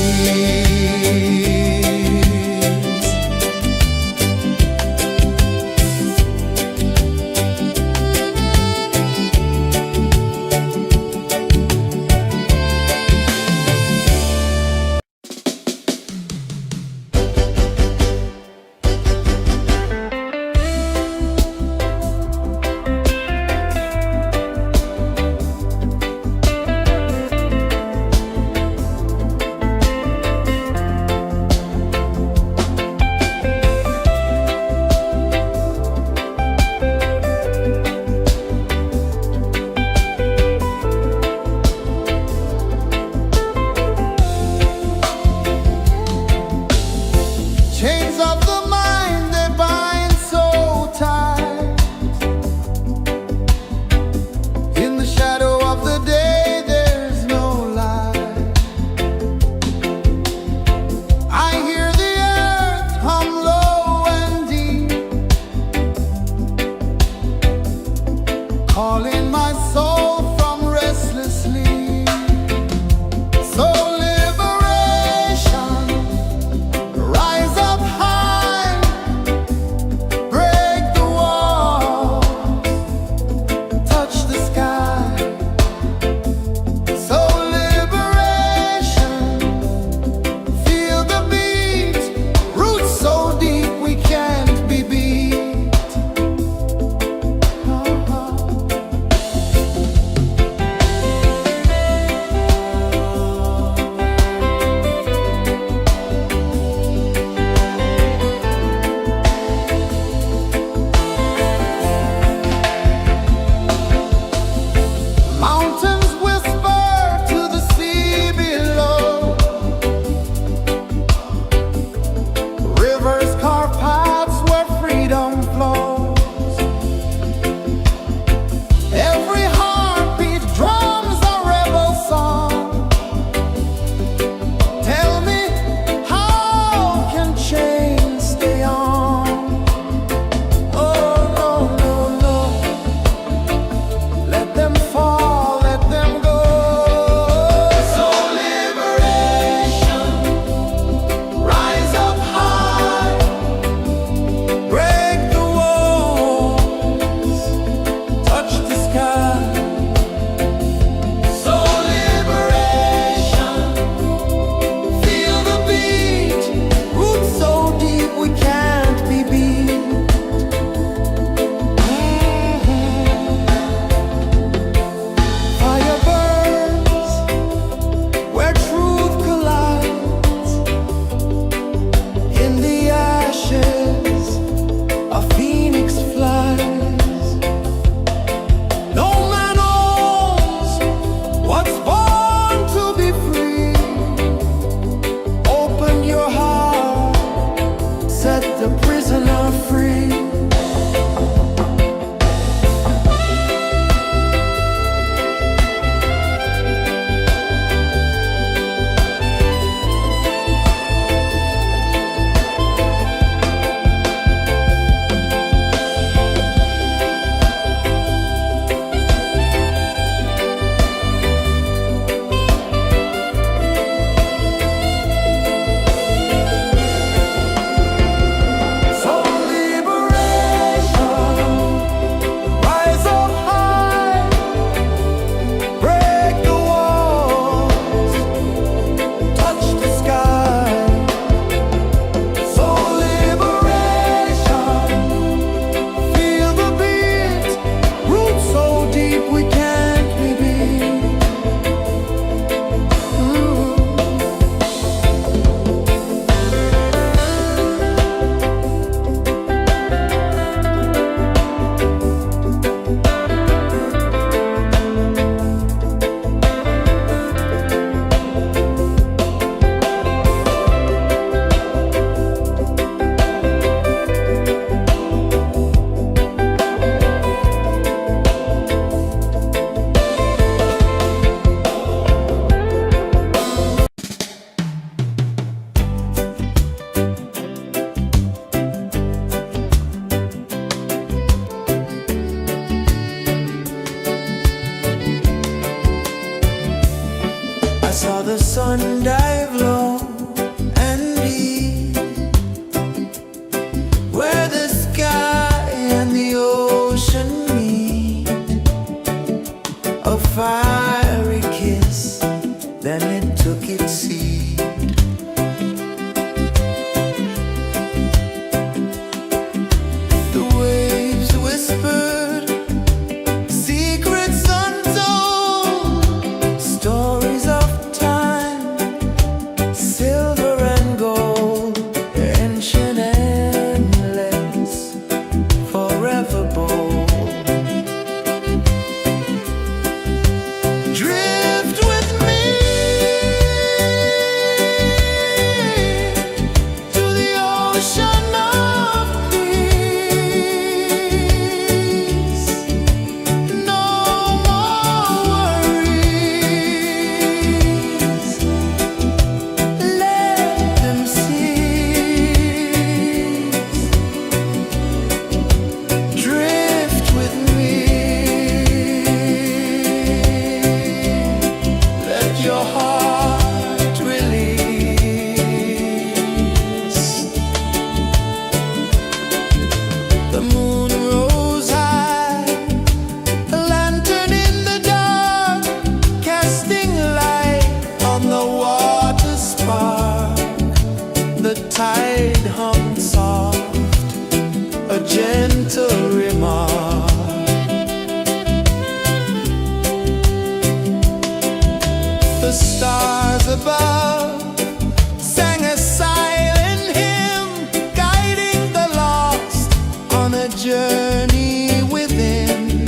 journey within,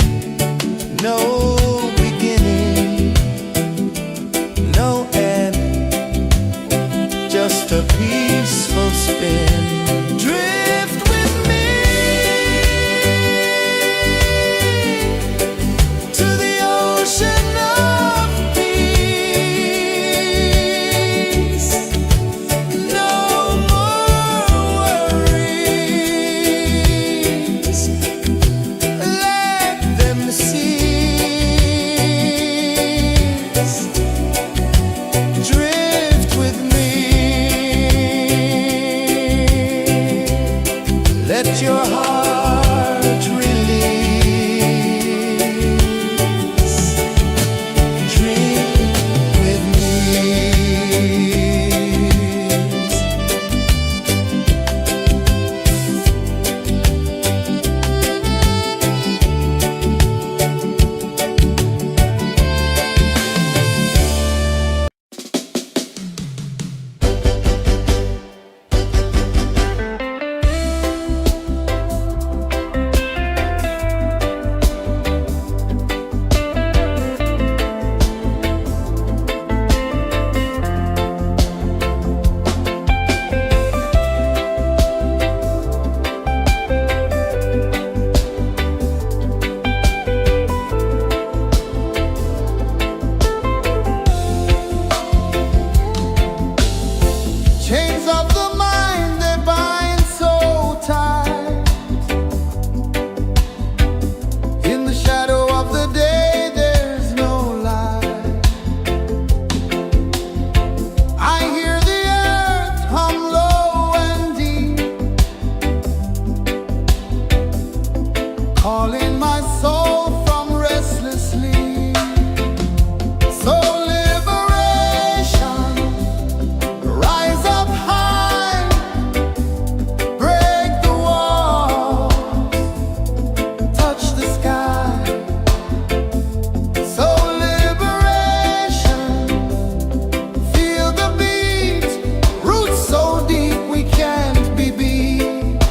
no beginning, no end, just a peaceful spin. Drift with me to the ocean of peace. No more worries, let them cease. Drift with me, let your heart release. Dream with me. Chains of the mind, they bind so tight. In the shadow of the day, there's no light. I hear the earth hum low and deep, calling my soul from restless sleep. So liberation, rise up high, break the walls, touch the sky. So liberation, feel the beat, roots so deep we can't be beat.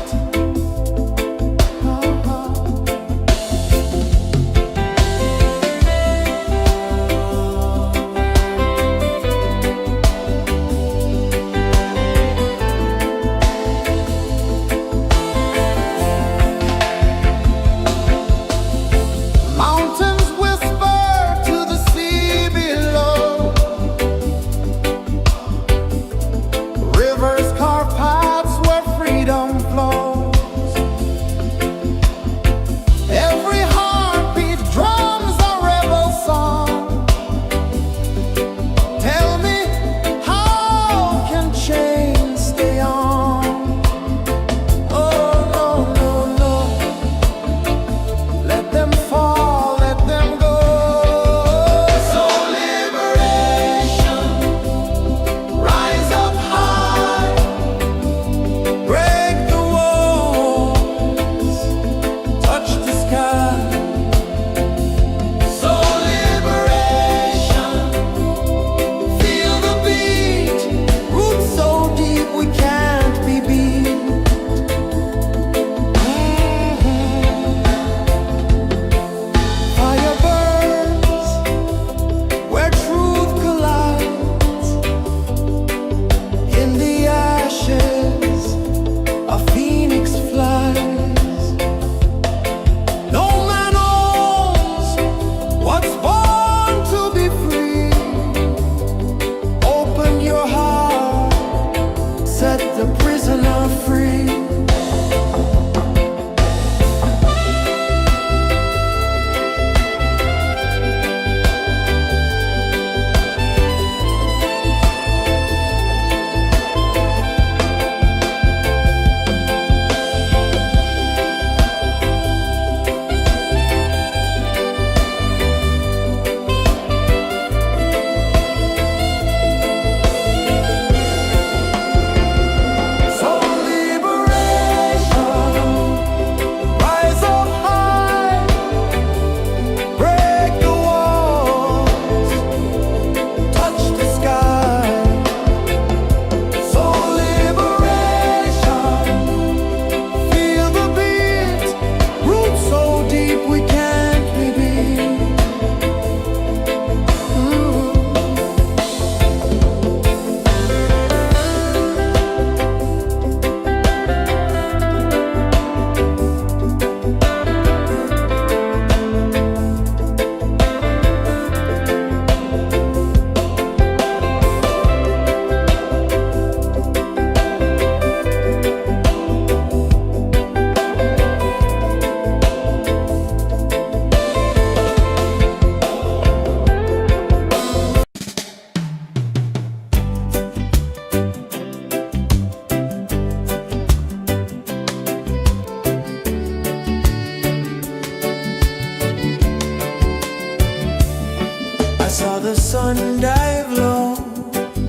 sun dive low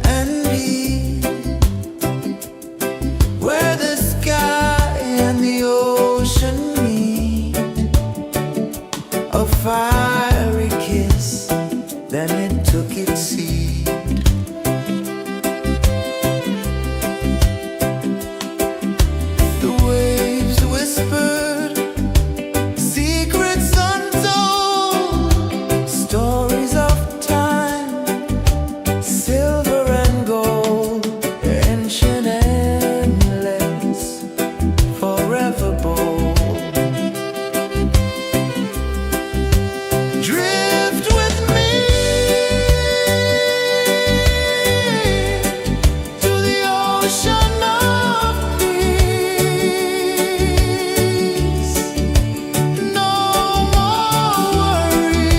and deep, where the sky and the ocean meet. A fiery kiss, then it took its seed. The waves whispered secrets untold, stories of time, silver and gold, ancient, endless, forever bold. Drift with me to the ocean of peace. No more worries.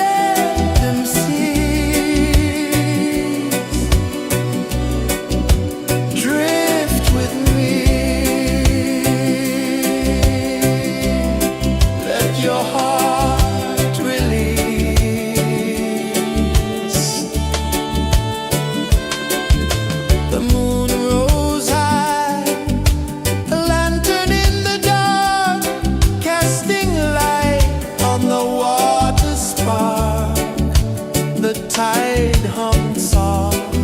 Let them cease. Drift with me. Let your heart release. The moon rose high, a lantern in the dark, casting light on the water spark. The tide hummed soft,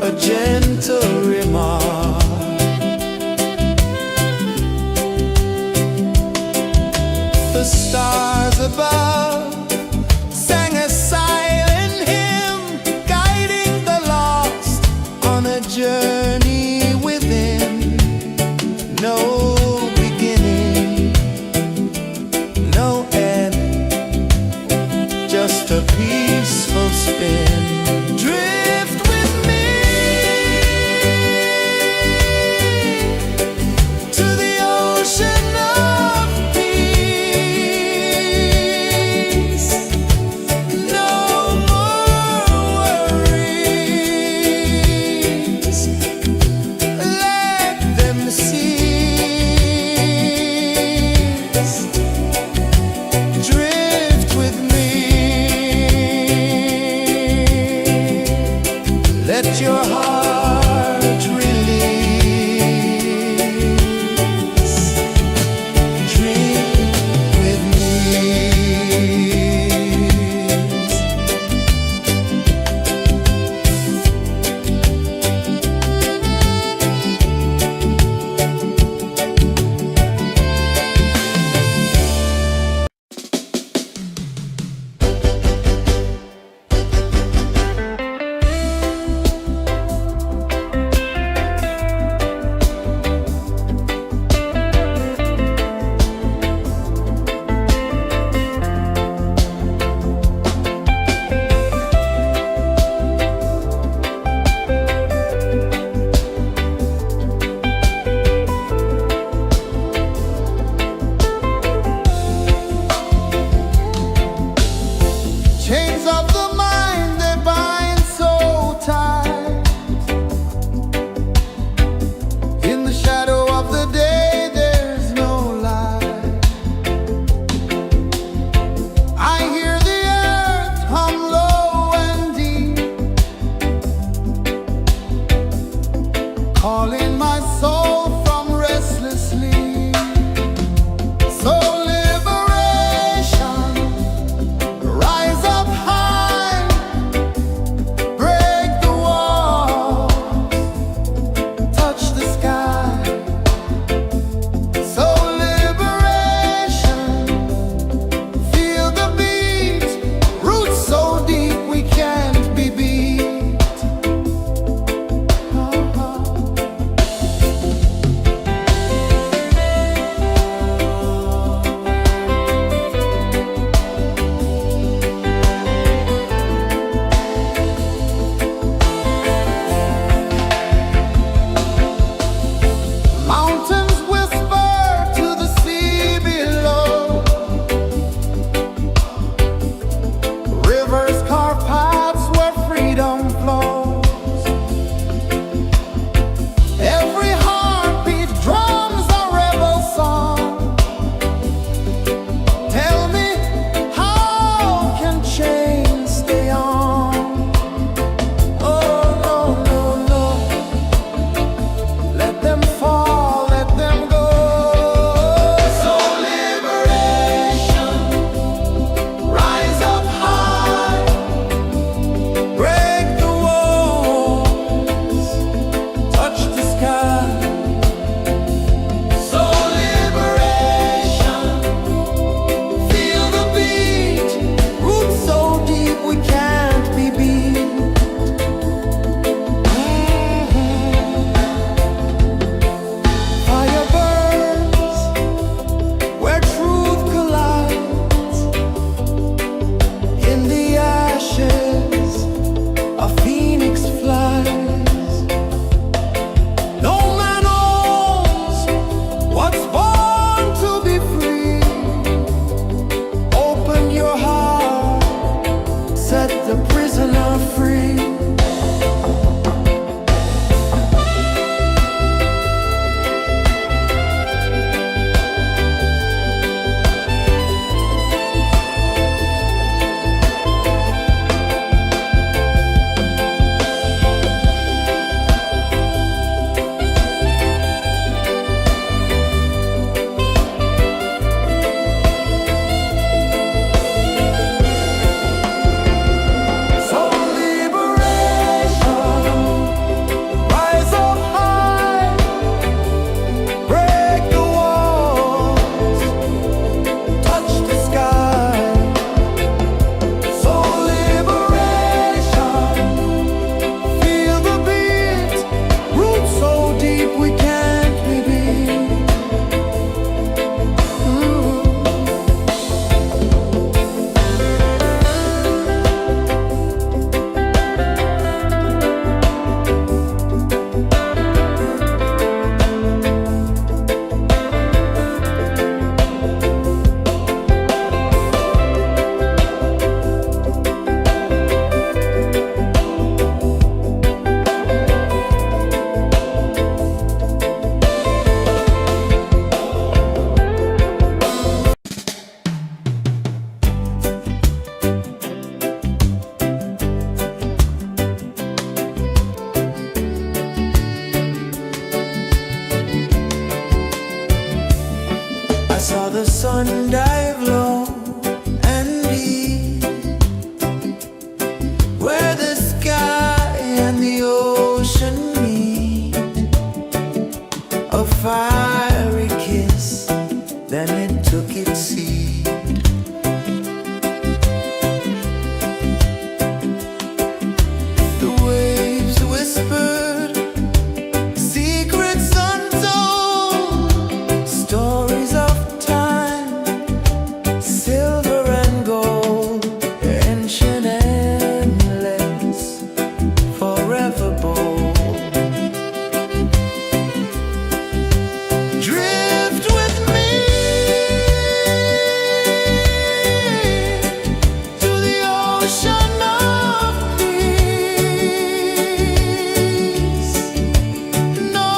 a gentle remark. The stars above sang a silent hymn, guiding the lost on a journey within. No beginning, no end, just a peaceful spin. Drift with me to the ocean of peace. No more worries. Let them cease. the sun dive low and deep, where the sky and the ocean meet. A fiery kiss, then it took its seed. The waves whispered secrets untold, stories of time, silver and gold, ancient, endless, forever bold. Drift with me to the ocean of peace. No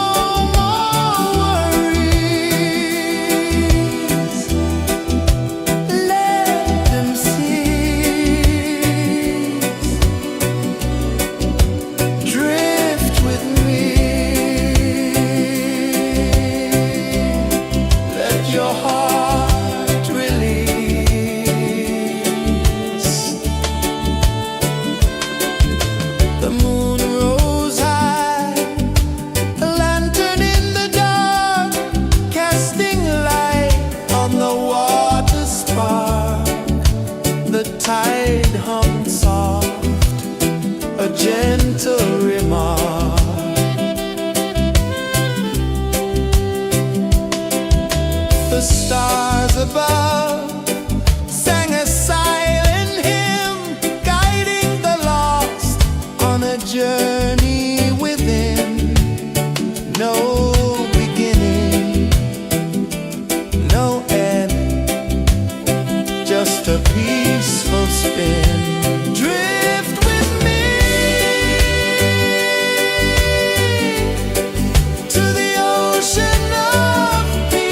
more worries, let them cease. Drift with me, let your heart release. The moon rose high, a lantern in the dark, casting light on the water spark. The tide hummed soft, a gentle remark. The stars above sang a silent hymn, guiding the lost on a journey within. No beginning, no end, just a peaceful spin. Drift with me to the ocean of peace.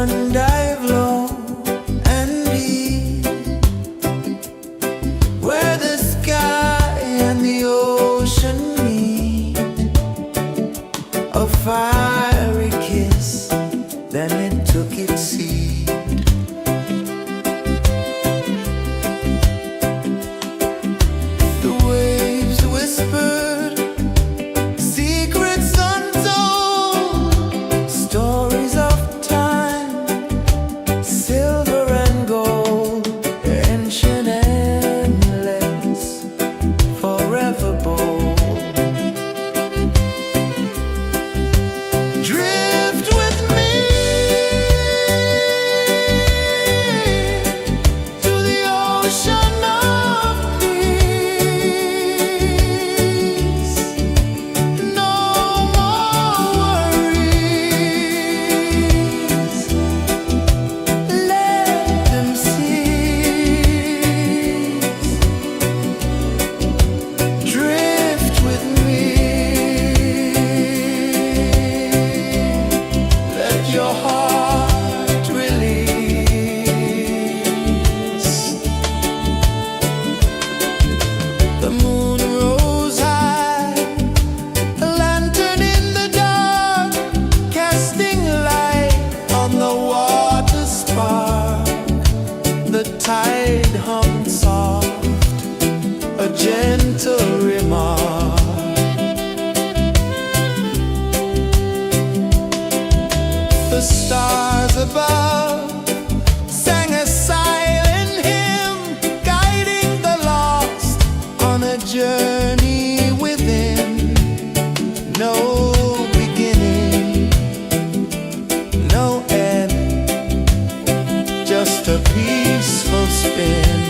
sun dive low and deep, where the sky and the ocean meet, a fiery kiss, then it took its seed. The waves whispered secrets untold, stories of time, silver and gold, ancient, endless, forever bold. Drift with me to the ocean of peace. No more worries. Let them cease. Drift with me. Let your heart release. The moon rose high, a lantern in the dark, casting light on the water spark. The tide hummed soft, a gentle remark. The stars above sang a silent hymn, guiding the lost on a journey within. No beginning, no end, just a peaceful spin.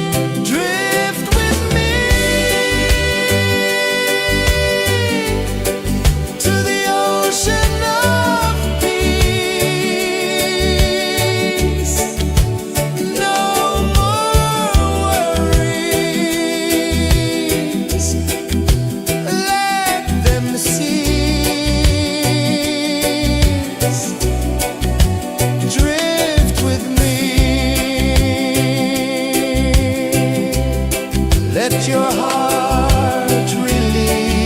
Drift with me to the ocean of peace. No more worries. Let them cease. Drift with me. Let your heart release.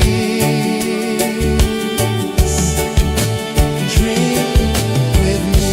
Dream with me.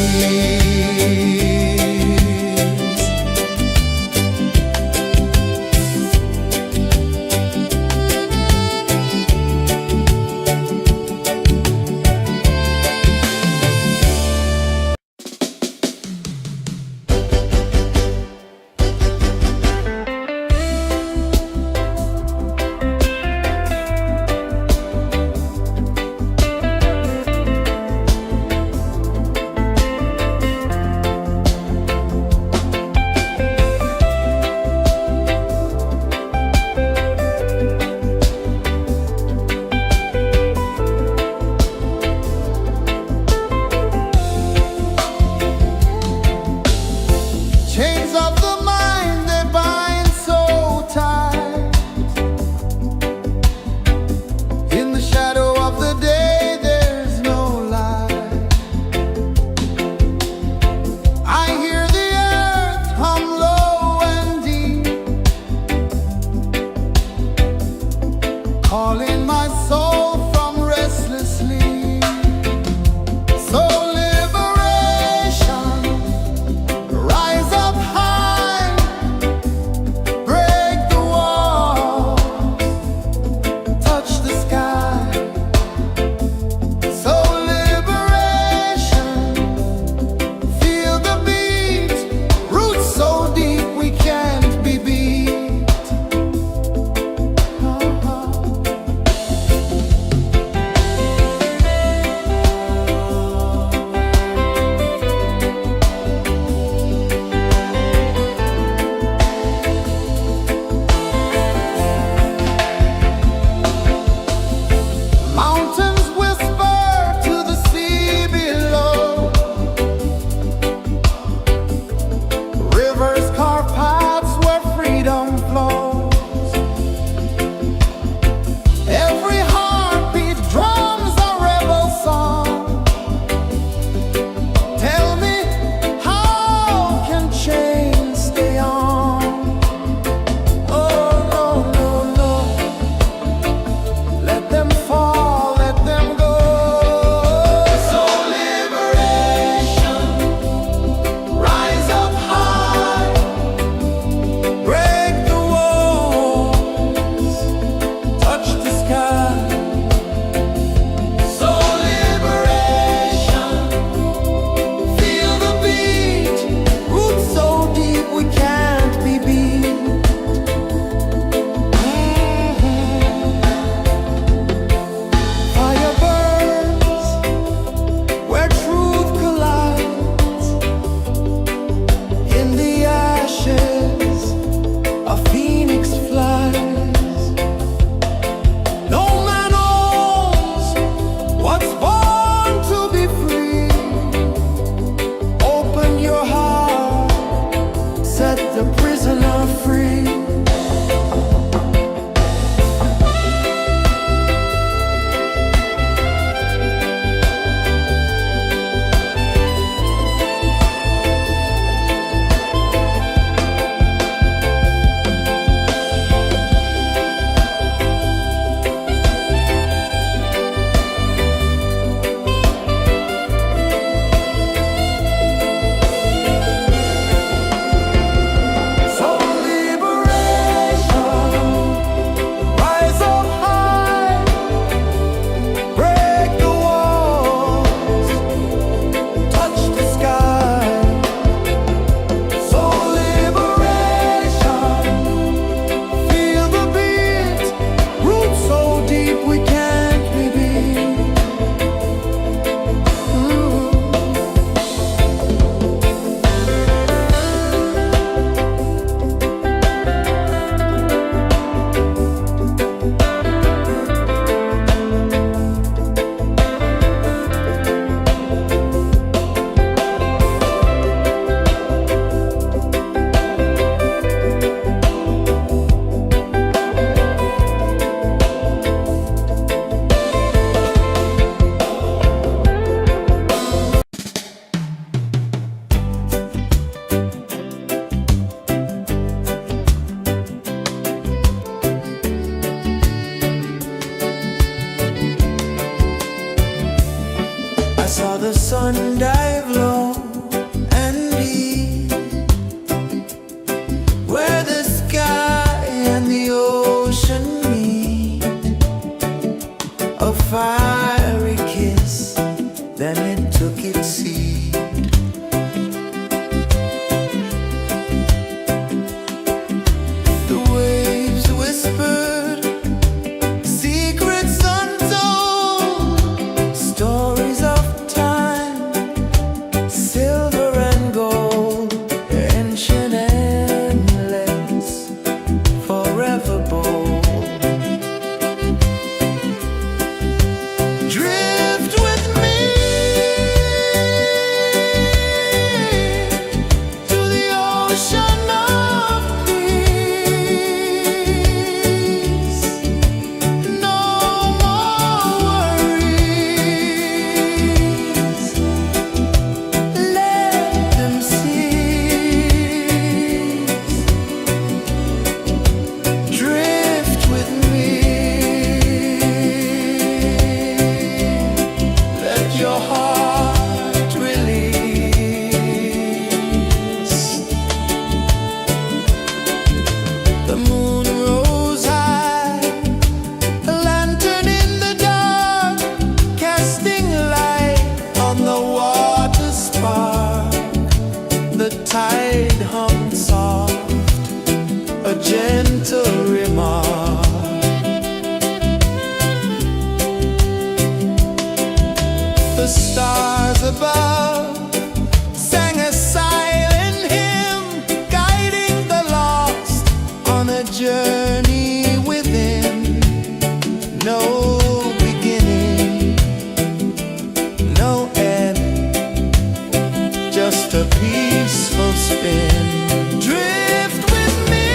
just a peaceful spin. Drift with me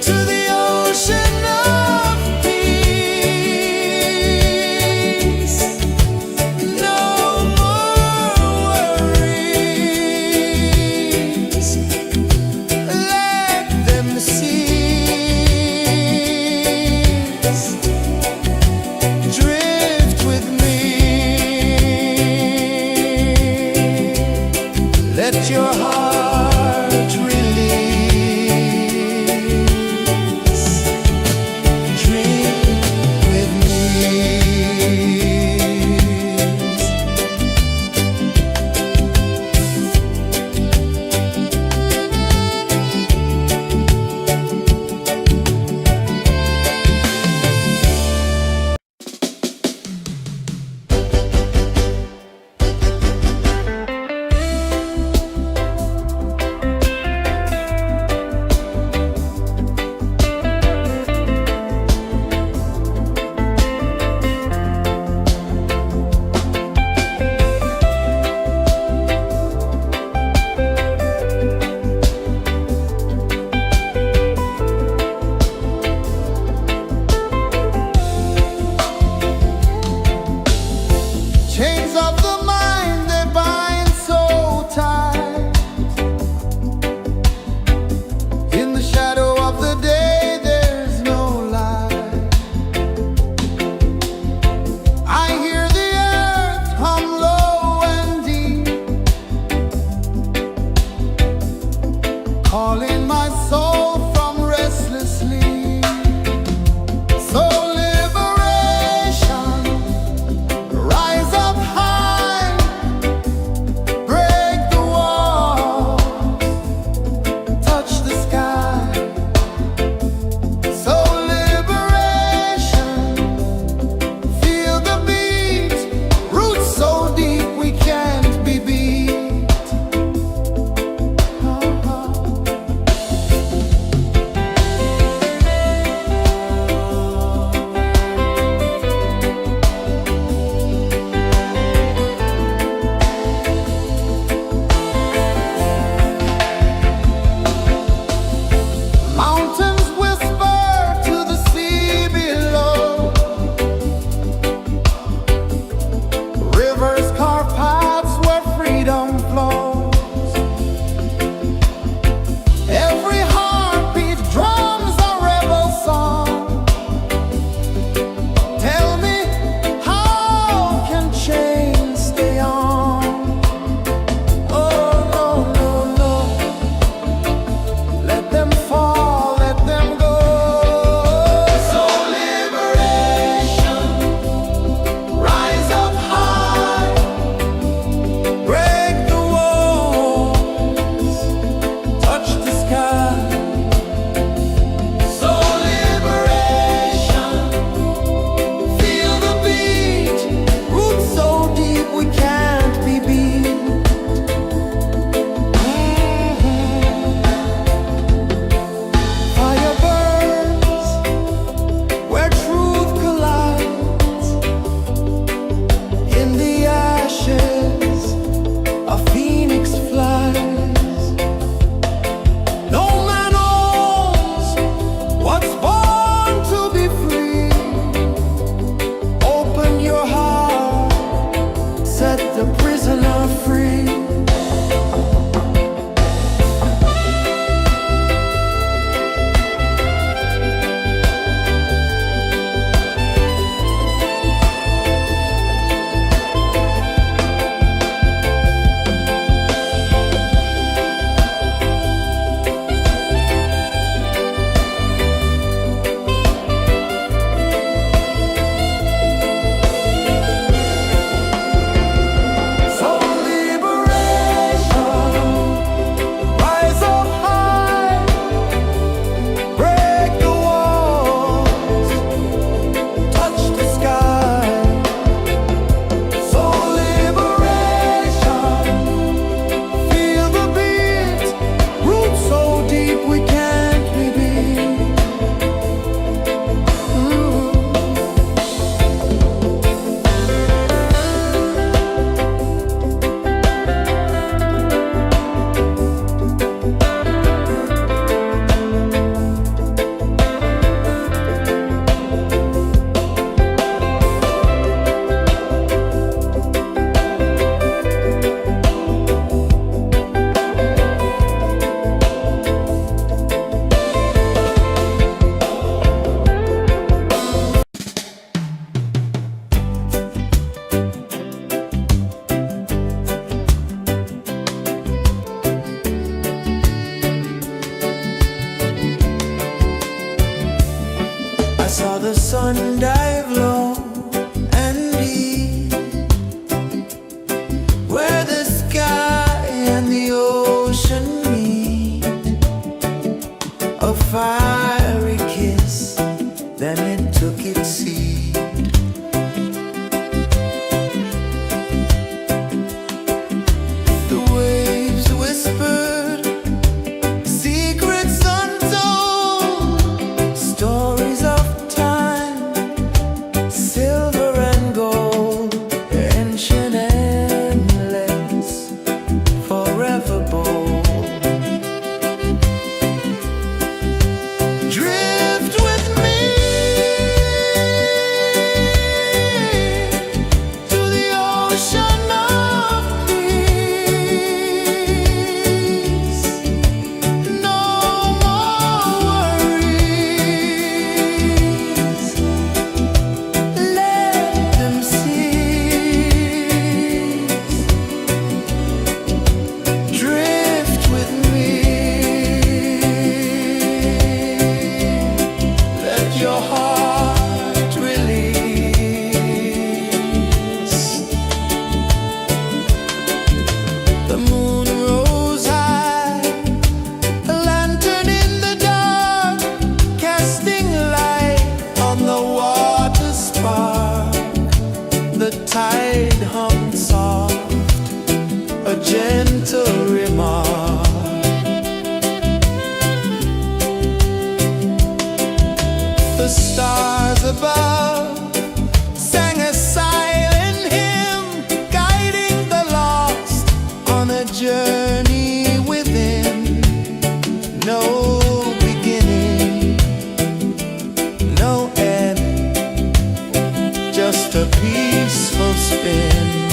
to the ocean of peace. No more worries, let them cease. Drift with me, let your heart release. Dream with me. Chains of the mind, they bind so tight. In the shadow of the day, there's no light. I hear the earth hum low and deep, calling my soul from restless sleep. So liberation, rise up high, break the wall, touch the sky. So liberation, feel the beat, roots so deep we can't be beat. Mountains whisper to the sea below. Rivers carve paths where freedom flows. Every heartbeat drums a rebel song. Tell me, how can chains stay on? Oh, no, no, no. Let them fall, let them go. So liberation, rise up high, tide hummed soft, a gentle remark. The stars above sang a silent hymn, guiding the lost on a journey within. No beginning, no end, just a peaceful spin.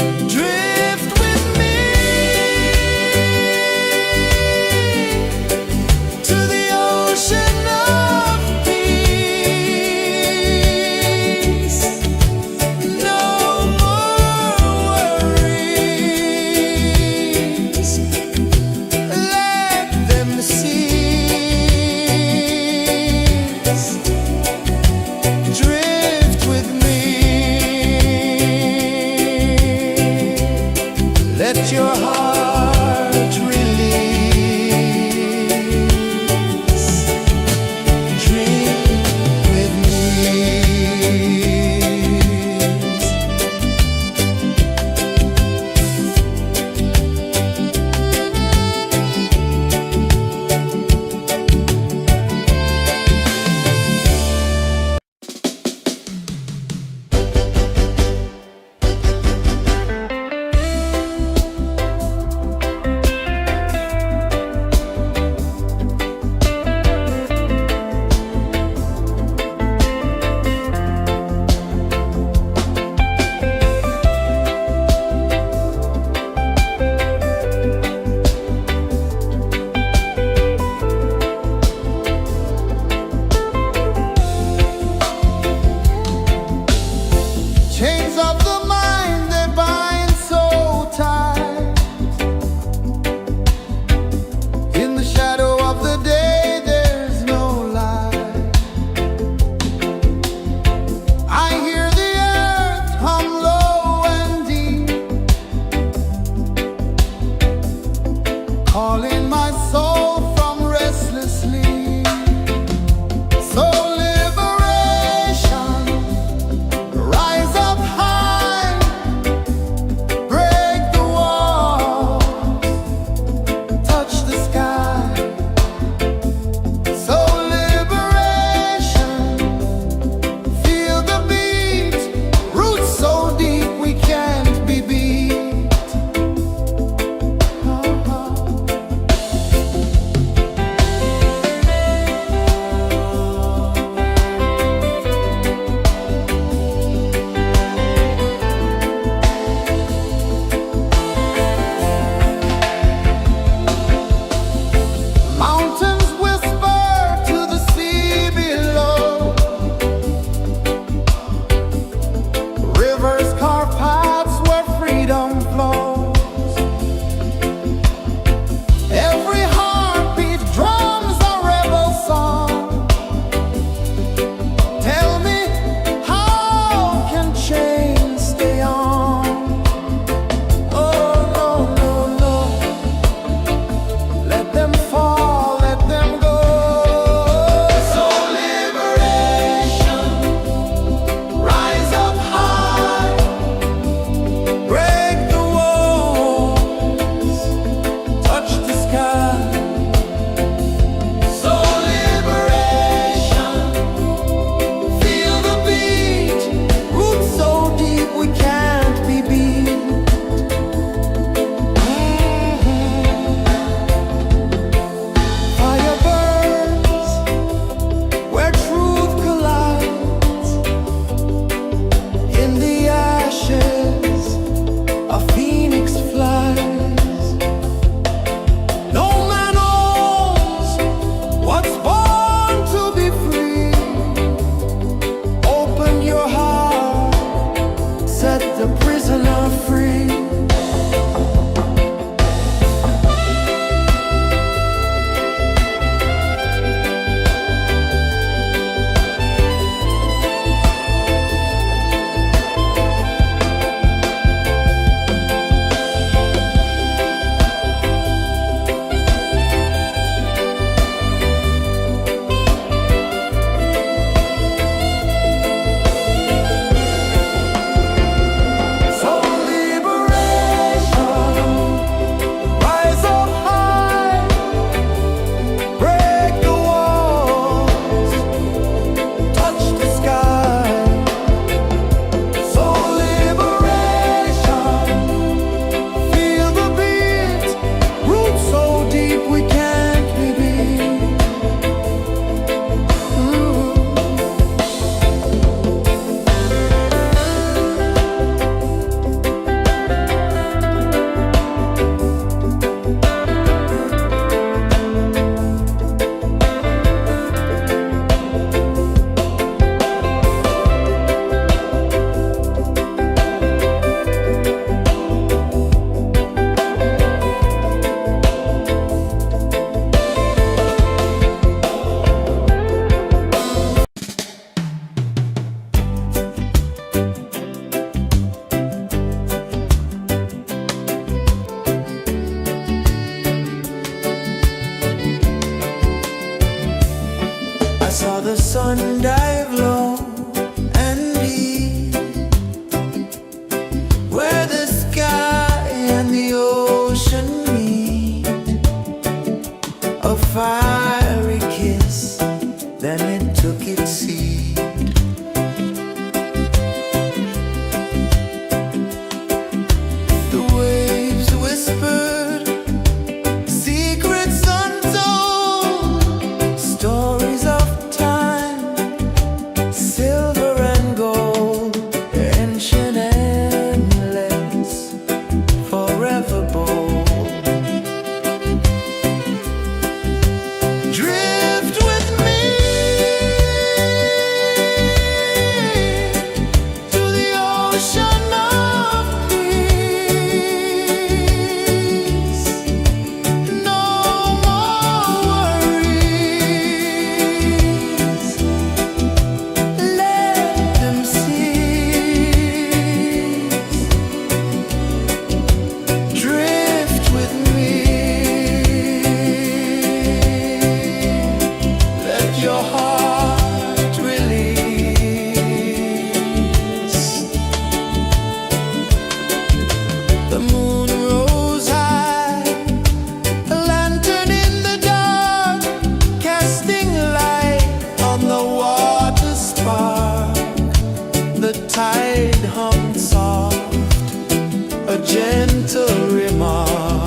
gentle remark.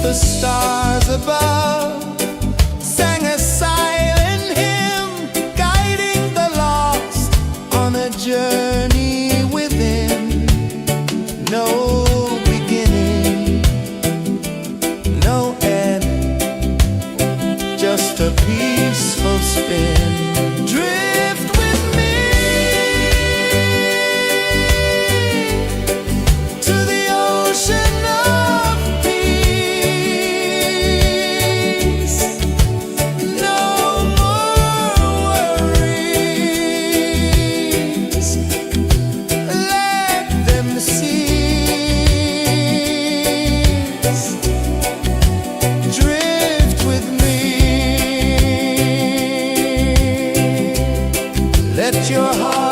The stars above sang a silent hymn, guiding the lost on a journey within. No beginning, no end, just a peaceful spin. Drift with me to the ocean of peace. No more worries, let them cease. Drift with me, let your heart